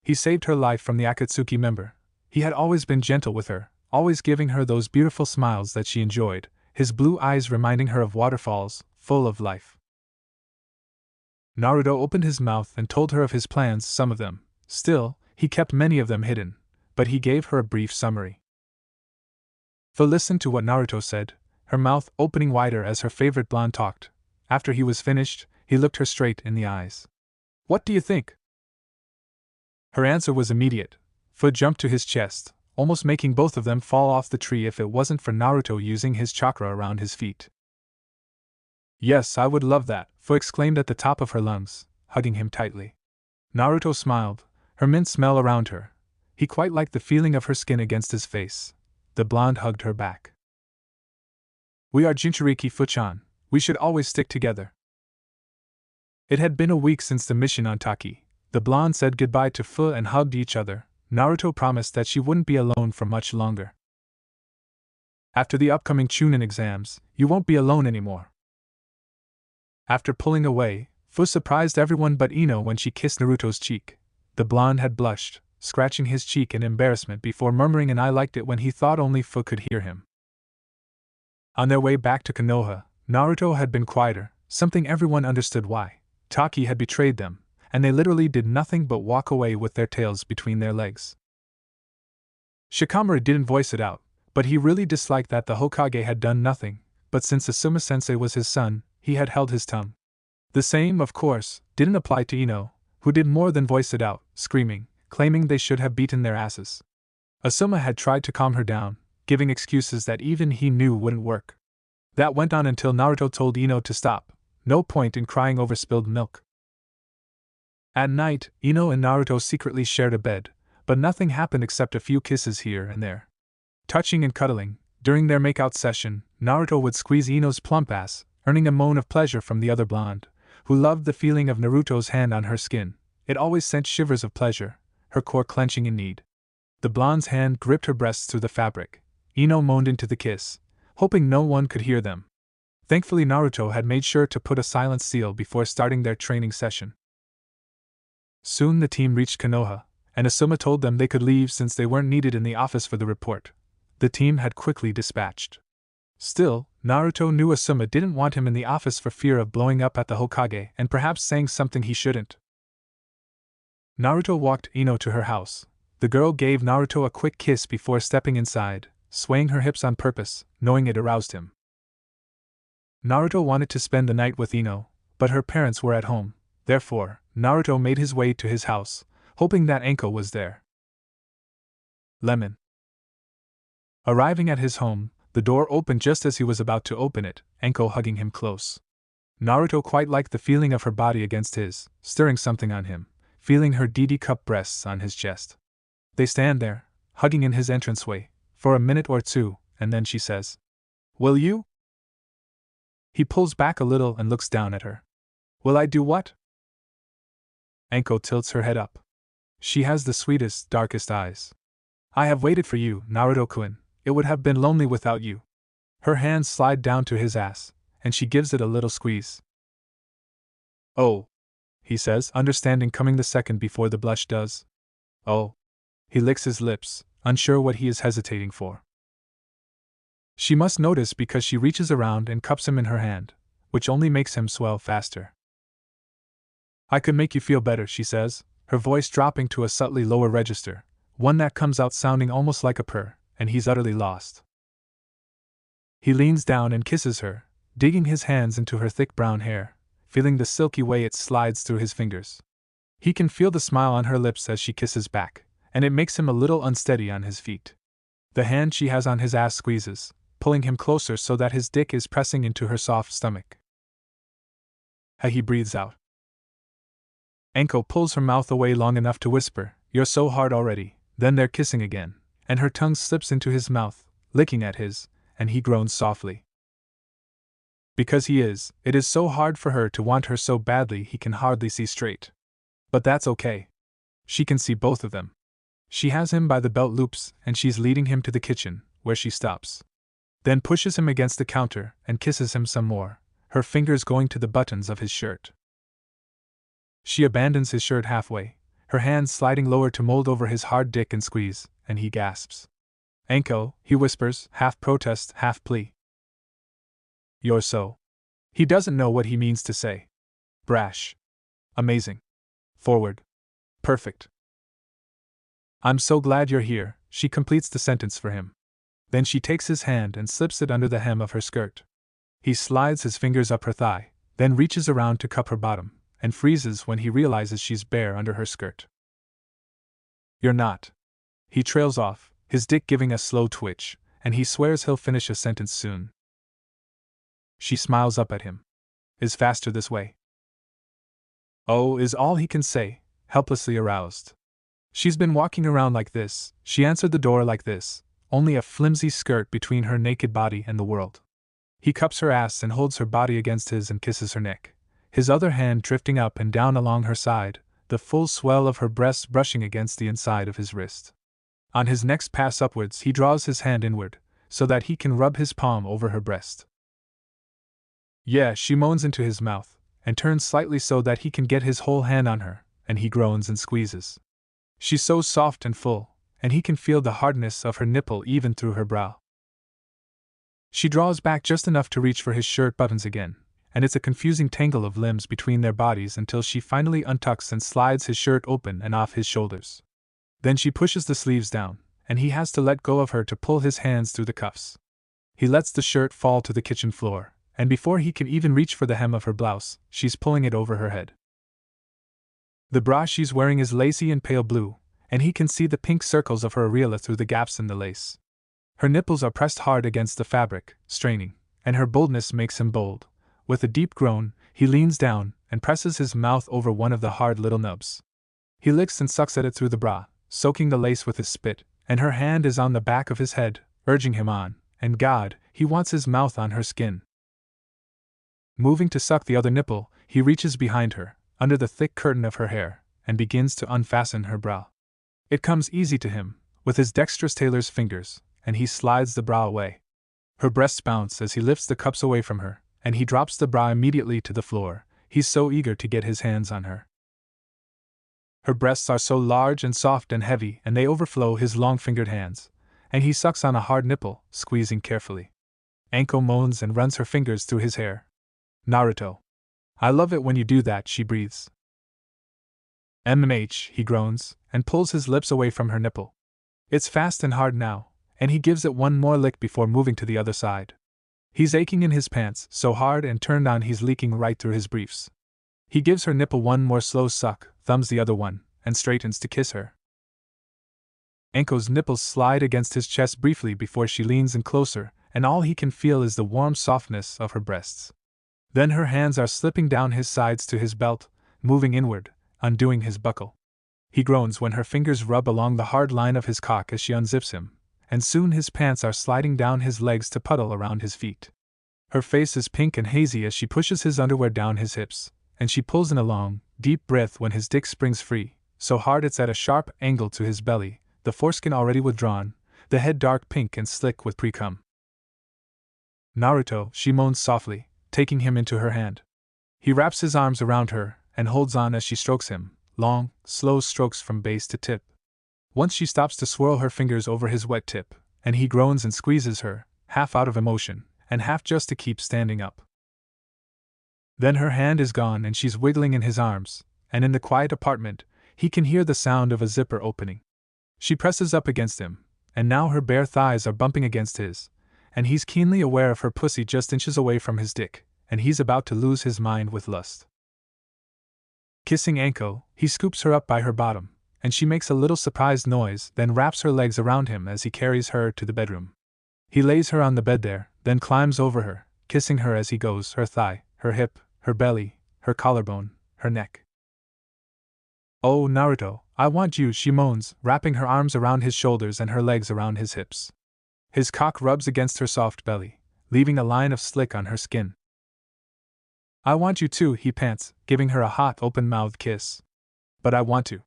Speaker 1: He saved her life from the Akatsuki member. He had always been gentle with her, always giving her those beautiful smiles that she enjoyed, his blue eyes reminding her of waterfalls, full of life. Naruto opened his mouth and told her of his plans, some of them. Still, he kept many of them hidden, but he gave her a brief summary. Fu listened to what Naruto said, her mouth opening wider as her favorite blonde talked. After he was finished, he looked her straight in the eyes. What do you think? Her answer was immediate. Fu jumped to his chest, almost making both of them fall off the tree if it wasn't for Naruto using his chakra around his feet. Yes, I would love that, Fu exclaimed at the top of her lungs, hugging him tightly. Naruto smiled, her mint smell around her. He quite liked the feeling of her skin against his face. The blonde hugged her back. We are Jinchuriki, Fu-chan. We should always stick together. It had been a week since the mission on Taki. The blonde said goodbye to Fu and hugged each other. Naruto promised that she wouldn't be alone for much longer. After the upcoming Chunin exams, you won't be alone anymore. After pulling away, Fu surprised everyone but Ino when she kissed Naruto's cheek. The blonde had blushed, scratching his cheek in embarrassment before murmuring and I liked it when he thought only Fu could hear him. On their way back to Konoha, Naruto had been quieter, something everyone understood why. Taki had betrayed them, and they literally did nothing but walk away with their tails between their legs. Shikamaru didn't voice it out, but he really disliked that the Hokage had done nothing, but since Asuma-sensei was his son, he had held his tongue. The same, of course, didn't apply to Ino, who did more than voice it out, screaming, claiming they should have beaten their asses. Asuma had tried to calm her down, giving excuses that even he knew wouldn't work. That went on until Naruto told Ino to stop. No point in crying over spilled milk. At night, Ino and Naruto secretly shared a bed, but nothing happened except a few kisses here and there. Touching and cuddling, during their makeout session, Naruto would squeeze Ino's plump ass, earning a moan of pleasure from the other blonde, who loved the feeling of Naruto's hand on her skin. It always sent shivers of pleasure, her core clenching in need. The blonde's hand gripped her breasts through the fabric. Ino moaned into the kiss, hoping no one could hear them. Thankfully, Naruto had made sure to put a silent seal before starting their training session. Soon the team reached Konoha, and Asuma told them they could leave since they weren't needed in the office for the report. The team had quickly dispatched. Still, Naruto knew Asuma didn't want him in the office for fear of blowing up at the Hokage and perhaps saying something he shouldn't. Naruto walked Ino to her house. The girl gave Naruto a quick kiss before stepping inside, swaying her hips on purpose, knowing it aroused him. Naruto wanted to spend the night with Ino, but her parents were at home. Therefore, Naruto made his way to his house, hoping that Anko was there. Lemon. Arriving at his home, the door opened just as he was about to open it, Anko hugging him close. Naruto quite liked the feeling of her body against his, stirring something on him, feeling her DD-cup breasts on his chest. They stand there, hugging in his entranceway, for a minute or two, and then she says, "Will you?" He pulls back a little and looks down at her. "Will I do what?" Anko tilts her head up. She has the sweetest, darkest eyes. "I have waited for you, Naruto-kun. It would have been lonely without you." Her hands slide down to his ass, and she gives it a little squeeze. "Oh," he says, understanding coming the second before the blush does. "Oh." He licks his lips, unsure what he is hesitating for. She must notice because she reaches around and cups him in her hand, which only makes him swell faster. "I could make you feel better," she says, her voice dropping to a subtly lower register, one that comes out sounding almost like a purr, and he's utterly lost. He leans down and kisses her, digging his hands into her thick brown hair, feeling the silky way it slides through his fingers. He can feel the smile on her lips as she kisses back, and it makes him a little unsteady on his feet. The hand she has on his ass squeezes, pulling him closer so that his dick is pressing into her soft stomach. He breathes out. Anko pulls her mouth away long enough to whisper, "You're so hard already." Then they're kissing again, and her tongue slips into his mouth, licking at his, and he groans softly. Because it is so hard for her to want her so badly he can hardly see straight. But that's okay. She can see both of them. She has him by the belt loops, and she's leading him to the kitchen, where she stops. Then pushes him against the counter and kisses him some more, her fingers going to the buttons of his shirt. She abandons his shirt halfway, her hands sliding lower to mold over his hard dick and squeeze, and he gasps. "Anko," he whispers, half protest, half plea. "You're so." He doesn't know what he means to say. Brash. Amazing. Forward. Perfect. "I'm so glad you're here," she completes the sentence for him. Then she takes his hand and slips it under the hem of her skirt. He slides his fingers up her thigh, then reaches around to cup her bottom, and freezes when he realizes she's bare under her skirt. "You're not." He trails off, his dick giving a slow twitch, and he swears he'll finish a sentence soon. She smiles up at him. "Is faster this way." "Oh," is all he can say, helplessly aroused. She's been walking around like this, she answered the door like this, only a flimsy skirt between her naked body and the world. He cups her ass and holds her body against his and kisses her neck, his other hand drifting up and down along her side, the full swell of her breasts brushing against the inside of his wrist. On his next pass upwards, he draws his hand inward, so that he can rub his palm over her breast. "Yeah," she moans into his mouth, and turns slightly so that he can get his whole hand on her, and he groans and squeezes. She's so soft and full, and he can feel the hardness of her nipple even through her brow. She draws back just enough to reach for his shirt buttons again, and it's a confusing tangle of limbs between their bodies until she finally untucks and slides his shirt open and off his shoulders. Then she pushes the sleeves down, and he has to let go of her to pull his hands through the cuffs. He lets the shirt fall to the kitchen floor, and before he can even reach for the hem of her blouse, she's pulling it over her head. The bra she's wearing is lacy and pale blue, and he can see the pink circles of her areola through the gaps in the lace. Her nipples are pressed hard against the fabric, straining, and her boldness makes him bold. With a deep groan, he leans down and presses his mouth over one of the hard little nubs. He licks and sucks at it through the bra, soaking the lace with his spit, and her hand is on the back of his head, urging him on, and God, he wants his mouth on her skin. Moving to suck the other nipple, he reaches behind her, under the thick curtain of her hair, and begins to unfasten her bra. It comes easy to him, with his dexterous tailor's fingers, and he slides the bra away. Her breasts bounce as he lifts the cups away from her, and he drops the bra immediately to the floor, he's so eager to get his hands on her. Her breasts are so large and soft and heavy and they overflow his long-fingered hands, and he sucks on a hard nipple, squeezing carefully. Anko moans and runs her fingers through his hair. "Naruto. I love it when you do that," she breathes. "MMH," he groans, and pulls his lips away from her nipple. It's fast and hard now, and he gives it one more lick before moving to the other side. He's aching in his pants, so hard and turned on he's leaking right through his briefs. He gives her nipple one more slow suck, thumbs the other one, and straightens to kiss her. Anko's nipples slide against his chest briefly before she leans in closer, and all he can feel is the warm softness of her breasts. Then her hands are slipping down his sides to his belt, moving inward, undoing his buckle. He groans when her fingers rub along the hard line of his cock as she unzips him, and soon his pants are sliding down his legs to puddle around his feet. Her face is pink and hazy as she pushes his underwear down his hips, and she pulls in a long, deep breath when his dick springs free, so hard it's at a sharp angle to his belly, the foreskin already withdrawn, the head dark pink and slick with pre-cum. "Naruto," she moans softly, taking him into her hand. He wraps his arms around her and holds on as she strokes him, long, slow strokes from base to tip. Once she stops to swirl her fingers over his wet tip, and he groans and squeezes her, half out of emotion, and half just to keep standing up. Then her hand is gone and she's wiggling in his arms, and in the quiet apartment, he can hear the sound of a zipper opening. She presses up against him, and now her bare thighs are bumping against his, and he's keenly aware of her pussy just inches away from his dick, and he's about to lose his mind with lust. Kissing Anko, he scoops her up by her bottom, and she makes a little surprised noise, then wraps her legs around him as he carries her to the bedroom. He lays her on the bed there, then climbs over her, kissing her as he goes, her thigh, her hip, her belly, her collarbone, her neck. "Oh, Naruto, I want you," she moans, wrapping her arms around his shoulders and her legs around his hips. His cock rubs against her soft belly, leaving a line of slick on her skin. "I want you too," he pants, giving her a hot, open-mouthed kiss. "But I want to."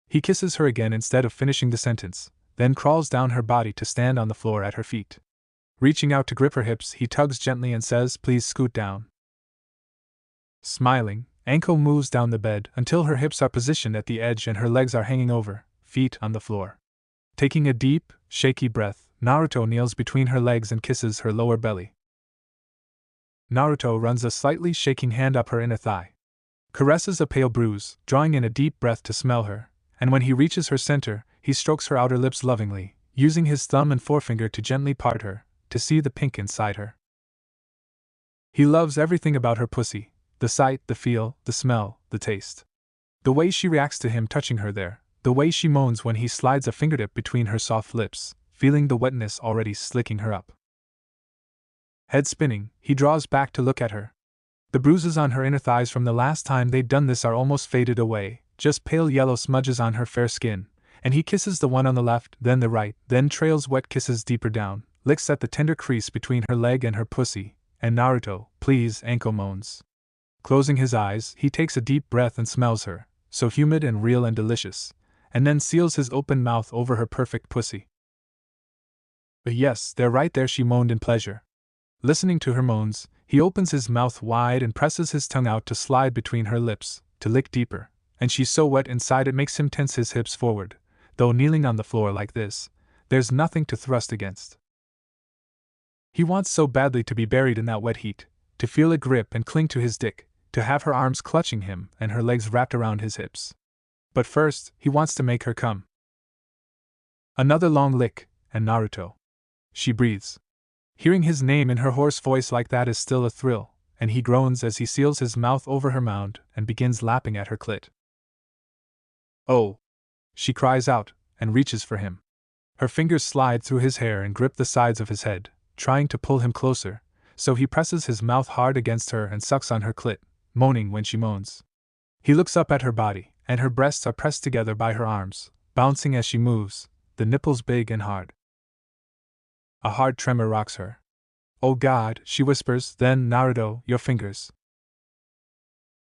Speaker 1: He kisses her again instead of finishing the sentence, then crawls down her body to stand on the floor at her feet. Reaching out to grip her hips, he tugs gently and says, "Please scoot down." Smiling, Anko moves down the bed until her hips are positioned at the edge and her legs are hanging over, feet on the floor. Taking a deep, shaky breath, Naruto kneels between her legs and kisses her lower belly. Naruto runs a slightly shaking hand up her inner thigh, caresses a pale bruise, drawing in a deep breath to smell her, and when he reaches her center, he strokes her outer lips lovingly, using his thumb and forefinger to gently part her, to see the pink inside her. He loves everything about her pussy: the sight, the feel, the smell, the taste. The way she reacts to him touching her there, the way she moans when he slides a fingertip between her soft lips, feeling the wetness already slicking her up. Head spinning, he draws back to look at her. The bruises on her inner thighs from the last time they'd done this are almost faded away, just pale yellow smudges on her fair skin, and he kisses the one on the left, then the right, then trails wet kisses deeper down, licks at the tender crease between her leg and her pussy, and "Naruto, please," Anko moans. Closing his eyes, he takes a deep breath and smells her, so humid and real and delicious, and then seals his open mouth over her perfect pussy. "Yes, they're right there," she moaned in pleasure. Listening to her moans, he opens his mouth wide and presses his tongue out to slide between her lips, to lick deeper, and she's so wet inside it makes him tense his hips forward, though kneeling on the floor like this, there's nothing to thrust against. He wants so badly to be buried in that wet heat, to feel it grip and cling to his dick, to have her arms clutching him and her legs wrapped around his hips. But first, he wants to make her come. Another long lick, and "Naruto." She breathes. Hearing his name in her hoarse voice like that is still a thrill, and he groans as he seals his mouth over her mound and begins lapping at her clit. "Oh!" she cries out, and reaches for him. Her fingers slide through his hair and grip the sides of his head, trying to pull him closer, so he presses his mouth hard against her and sucks on her clit, moaning when she moans. He looks up at her body, and her breasts are pressed together by her arms, bouncing as she moves, the nipples big and hard. A hard tremor rocks her. "Oh God," she whispers, then, "Naruto, your fingers."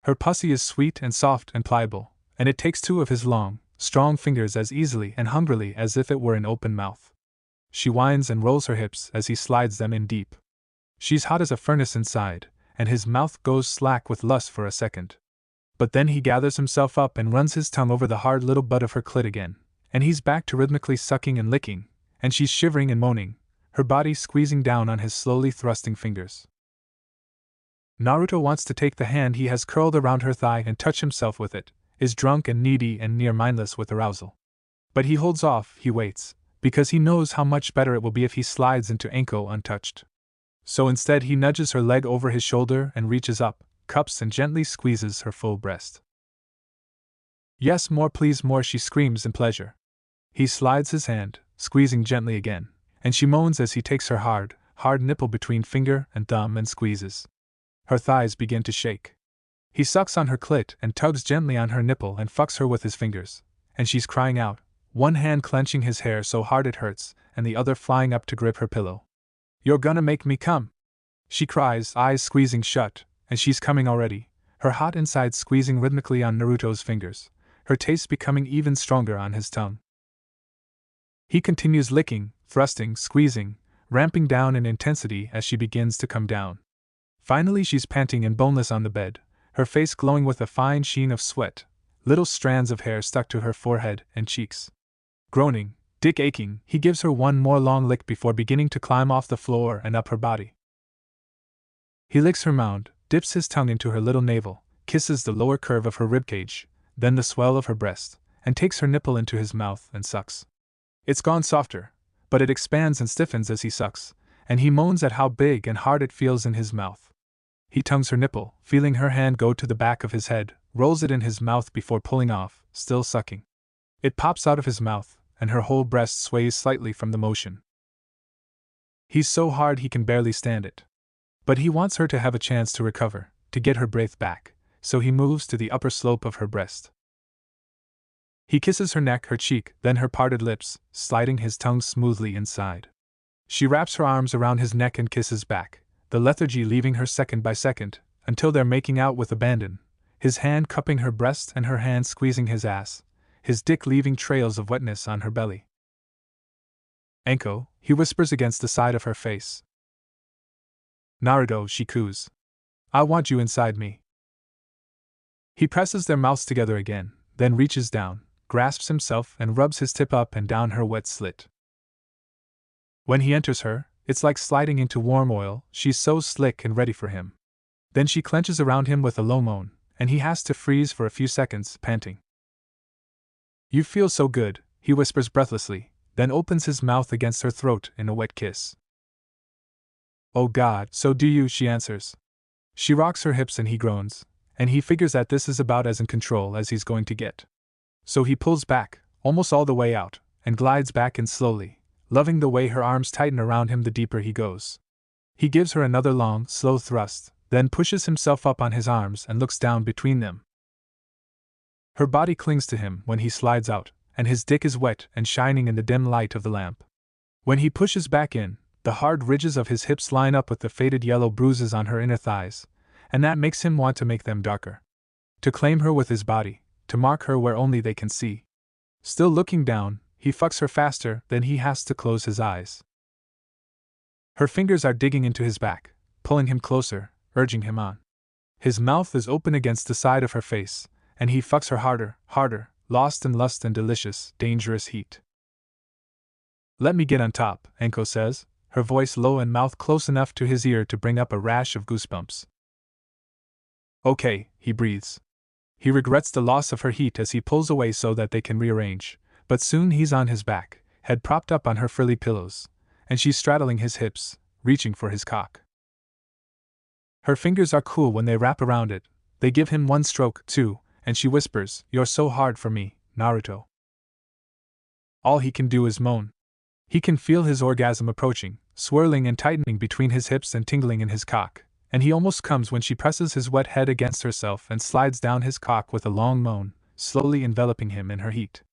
Speaker 1: Her pussy is sweet and soft and pliable, and it takes two of his long, strong fingers as easily and hungrily as if it were an open mouth. She whines and rolls her hips as he slides them in deep. She's hot as a furnace inside, and his mouth goes slack with lust for a second. But then he gathers himself up and runs his tongue over the hard little butt of her clit again, and he's back to rhythmically sucking and licking, and she's shivering and moaning, her body squeezing down on his slowly thrusting fingers. Naruto wants to take the hand he has curled around her thigh and touch himself with it, is drunk and needy and near mindless with arousal. But he holds off, he waits, because he knows how much better it will be if he slides into Anko untouched. So instead he nudges her leg over his shoulder and reaches up, cups and gently squeezes her full breast. "Yes, more please, more," she screams in pleasure. He slides his hand, squeezing gently again, and she moans as he takes her hard nipple between finger and thumb and squeezes. Her thighs begin to shake. He sucks on her clit and tugs gently on her nipple and fucks her with his fingers, and she's crying out, one hand clenching his hair so hard it hurts, and the other flying up to grip her pillow. "You're gonna make me come!" she cries, eyes squeezing shut, and she's coming already, her hot inside squeezing rhythmically on Naruto's fingers, her taste becoming even stronger on his tongue. He continues licking, thrusting, squeezing, ramping down in intensity as she begins to come down. Finally she's panting and boneless on the bed, her face glowing with a fine sheen of sweat, little strands of hair stuck to her forehead and cheeks. Groaning, dick aching, he gives her one more long lick before beginning to climb off the floor and up her body. He licks her mound, dips his tongue into her little navel, kisses the lower curve of her ribcage, then the swell of her breast, and takes her nipple into his mouth and sucks. It's gone softer, but it expands and stiffens as he sucks, and he moans at how big and hard it feels in his mouth. He tongues her nipple, feeling her hand go to the back of his head, rolls it in his mouth before pulling off, still sucking. It pops out of his mouth, and her whole breast sways slightly from the motion. He's so hard he can barely stand it. But he wants her to have a chance to recover, to get her breath back, so he moves to the upper slope of her breast. He kisses her neck, her cheek, then her parted lips, sliding his tongue smoothly inside. She wraps her arms around his neck and kisses back, the lethargy leaving her second by second, until they're making out with abandon, his hand cupping her breast and her hand squeezing his ass, his dick leaving trails of wetness on her belly. Anko, he whispers against the side of her face. Naruto, she coos. I want you inside me. He presses their mouths together again, then reaches down, grasps himself and rubs his tip up and down her wet slit. When he enters her, it's like sliding into warm oil, she's so slick and ready for him. Then she clenches around him with a low moan, and he has to freeze for a few seconds, panting. You feel so good, he whispers breathlessly, then opens his mouth against her throat in a wet kiss. Oh God, so do you, she answers. She rocks her hips and he groans, and he figures that this is about as in control as he's going to get. So he pulls back, almost all the way out, and glides back in slowly, loving the way her arms tighten around him the deeper he goes. He gives her another long, slow thrust, then pushes himself up on his arms and looks down between them. Her body clings to him when he slides out, and his dick is wet and shining in the dim light of the lamp. When he pushes back in, the hard ridges of his hips line up with the faded yellow bruises on her inner thighs, and that makes him want to make them darker. To claim her with his body, to mark her where only they can see. Still looking down, he fucks her faster than he has to close his eyes. Her fingers are digging into his back, pulling him closer, urging him on. His mouth is open against the side of her face, and he fucks her harder, harder, lost in lust and delicious, dangerous heat. Let me get on top, Anko says, her voice low and mouth close enough to his ear to bring up a rash of goosebumps. Okay, he breathes. He regrets the loss of her heat as he pulls away so that they can rearrange, but soon he's on his back, head propped up on her frilly pillows, and she's straddling his hips, reaching for his cock. Her fingers are cool when they wrap around it, they give him one stroke, too, and she whispers, "You're so hard for me, Naruto." All he can do is moan. He can feel his orgasm approaching, swirling and tightening between his hips and tingling in his cock, and he almost comes when she presses his wet head against herself and slides down his cock with a long moan, slowly enveloping him in her heat.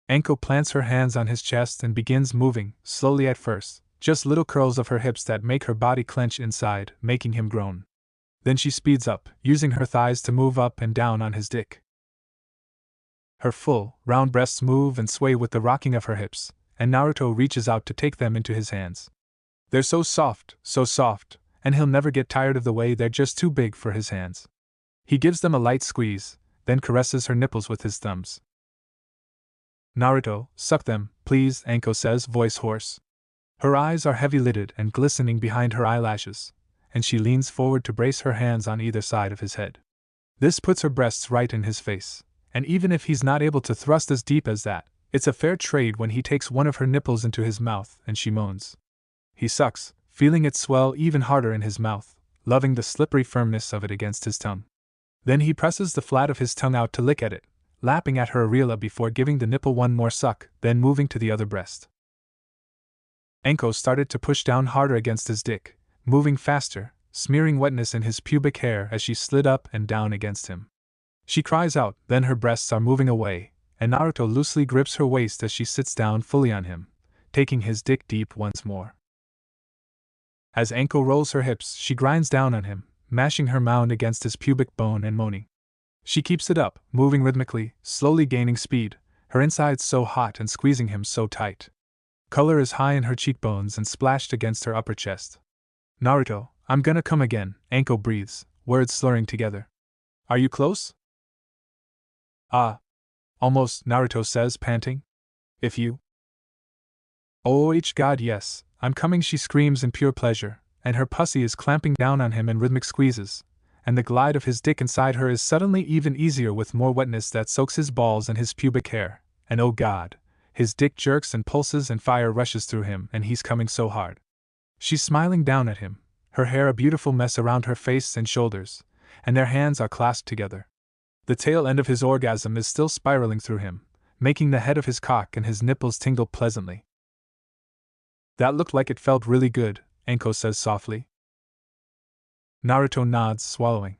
Speaker 1: Anko plants her hands on his chest and begins moving, slowly at first, just little curls of her hips that make her body clench inside, making him groan. Then she speeds up, using her thighs to move up and down on his dick. Her full, round breasts move and sway with the rocking of her hips, and Naruto reaches out to take them into his hands. They're so soft, and he'll never get tired of the way they're just too big for his hands. He gives them a light squeeze, then caresses her nipples with his thumbs. Naruto, suck them, please, Anko says, voice hoarse. Her eyes are heavy-lidded and glistening behind her eyelashes, and she leans forward to brace her hands on either side of his head. This puts her breasts right in his face, and even if he's not able to thrust as deep as that, it's a fair trade when he takes one of her nipples into his mouth and she moans. He sucks, feeling it swell even harder in his mouth, loving the slippery firmness of it against his tongue. Then he presses the flat of his tongue out to lick at it, lapping at her areola before giving the nipple one more suck, then moving to the other breast. Anko started to push down harder against his dick, moving faster, smearing wetness in his pubic hair as she slid up and down against him. She cries out, then her breasts are moving away, and Naruto loosely grips her waist as she sits down fully on him, taking his dick deep once more. As Anko rolls her hips, she grinds down on him, mashing her mound against his pubic bone and moaning. She keeps it up, moving rhythmically, slowly gaining speed, her insides so hot and squeezing him so tight. Color is high in her cheekbones and splashed against her upper chest. Naruto, I'm gonna come again, Anko breathes, words slurring together. Are you close? Almost, Naruto says, panting. If you... Oh God, yes, I'm coming, she screams in pure pleasure, and her pussy is clamping down on him in rhythmic squeezes, and the glide of his dick inside her is suddenly even easier with more wetness that soaks his balls and his pubic hair, and oh God, his dick jerks and pulses and fire rushes through him and he's coming so hard. She's smiling down at him, her hair a beautiful mess around her face and shoulders, and their hands are clasped together. The tail end of his orgasm is still spiraling through him, making the head of his cock and his nipples tingle pleasantly. That looked like it felt really good, Anko says softly. Naruto nods, swallowing.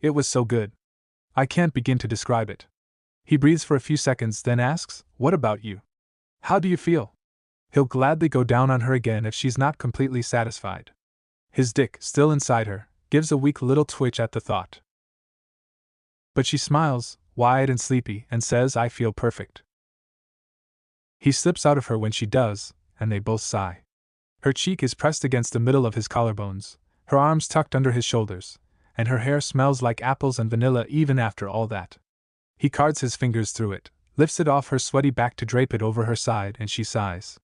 Speaker 1: It was so good. I can't begin to describe it. He breathes for a few seconds, then asks, "What about you? How do you feel?" He'll gladly go down on her again if she's not completely satisfied. His dick, still inside her, gives a weak little twitch at the thought. But she smiles, wide and sleepy, and says, "I feel perfect." He slips out of her when she does, and they both sigh. Her cheek is pressed against the middle of his collarbones, her arms tucked under his shoulders, and her hair smells like apples and vanilla even after all that. He cards his fingers through it, lifts it off her sweaty back to drape it over her side, and she sighs.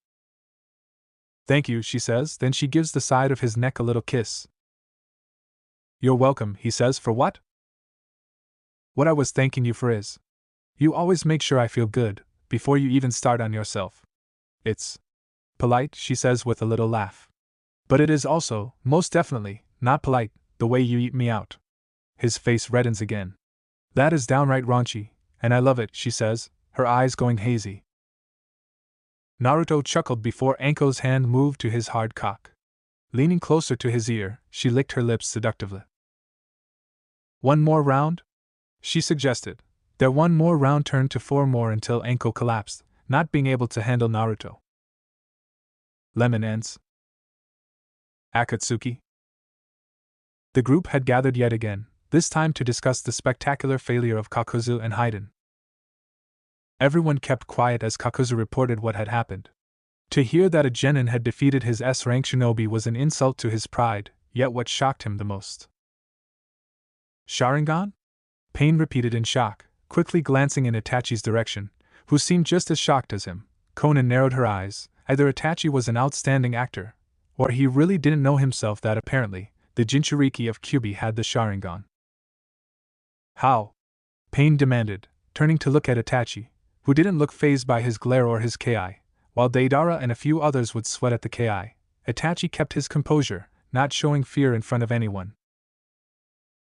Speaker 1: "Thank you," she says, then she gives the side of his neck a little kiss. "You're welcome," he says. "For what?" "What I was thanking you for is, you always make sure I feel good, before you even start on yourself. It's polite," she says with a little laugh. "But it is also, most definitely, not polite, the way you eat me out." His face reddens again. "That is downright raunchy, and I love it," she says, her eyes going hazy. Naruto chuckled before Anko's hand moved to his hard cock. Leaning closer to his ear, she licked her lips seductively. "One more round?" she suggested. Their one more round turned to 4 more until Anko collapsed, not being able to handle Naruto. Lemon ends. Akatsuki. The group had gathered yet again, this time to discuss the spectacular failure of Kakuzu and Hidan. Everyone kept quiet as Kakuzu reported what had happened. To hear that a genin had defeated his S-rank shinobi was an insult to his pride, yet what shocked him the most. "Sharingan?" Pain repeated in shock, quickly glancing in Itachi's direction, who seemed just as shocked as him. Konan narrowed her eyes. Either Itachi was an outstanding actor, or he really didn't know himself that apparently, the Jinchuriki of Kyuubi had the Sharingan. "How?" Pain demanded, turning to look at Itachi, who didn't look fazed by his glare or his ki. While Deidara and a few others would sweat at the ki, Itachi kept his composure, not showing fear in front of anyone.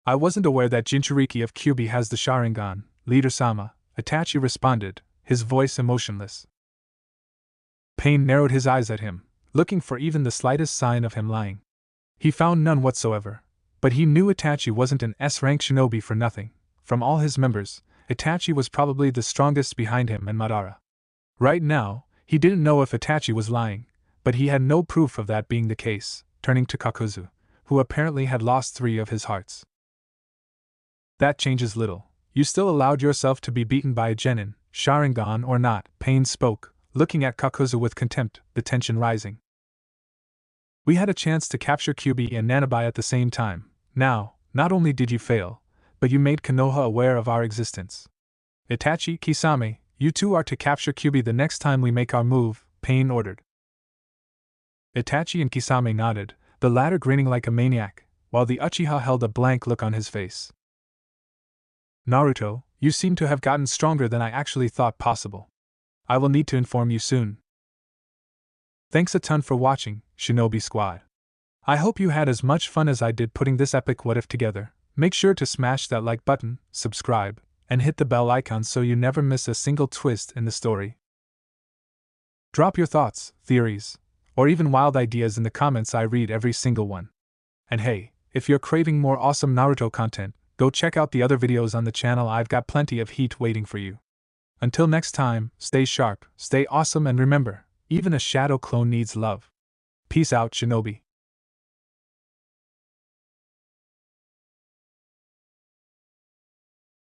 Speaker 1: "I wasn't aware that Jinchuriki of Kyuubi has the Sharingan, Leader-sama," Itachi responded, his voice emotionless. Pain narrowed his eyes at him, looking for even the slightest sign of him lying. He found none whatsoever, but he knew Itachi wasn't an S-rank shinobi for nothing. From all his members, Itachi was probably the strongest behind him and Madara. Right now, he didn't know if Itachi was lying, but he had no proof of that being the case, turning to Kakuzu, who apparently had lost 3 of his hearts. "That changes little. You still allowed yourself to be beaten by a genin, Sharingan or not," Pain spoke, looking at Kakuzu with contempt, the tension rising. "We had a chance to capture Kyuubi and Nanabi at the same time. Now, not only did you fail, but you made Konoha aware of our existence. Itachi, Kisame, you two are to capture Kyuubi the next time we make our move," Pain ordered. Itachi and Kisame nodded, the latter grinning like a maniac, while the Uchiha held a blank look on his face. "Naruto, you seem to have gotten stronger than I actually thought possible. I will need to inform you soon. Thanks a ton for watching, Shinobi Squad. I hope you had as much fun as I did putting this epic what if together. Make sure to smash that like button, subscribe, and hit the bell icon so you never miss a single twist in the story. Drop your thoughts, theories, or even wild ideas in the comments. I read every single one. And hey, if you're craving more awesome Naruto content, go check out the other videos on the channel. I've got plenty of heat waiting for you. Until next time, stay sharp, stay awesome, and remember, even a shadow clone needs love. Peace out, Shinobi.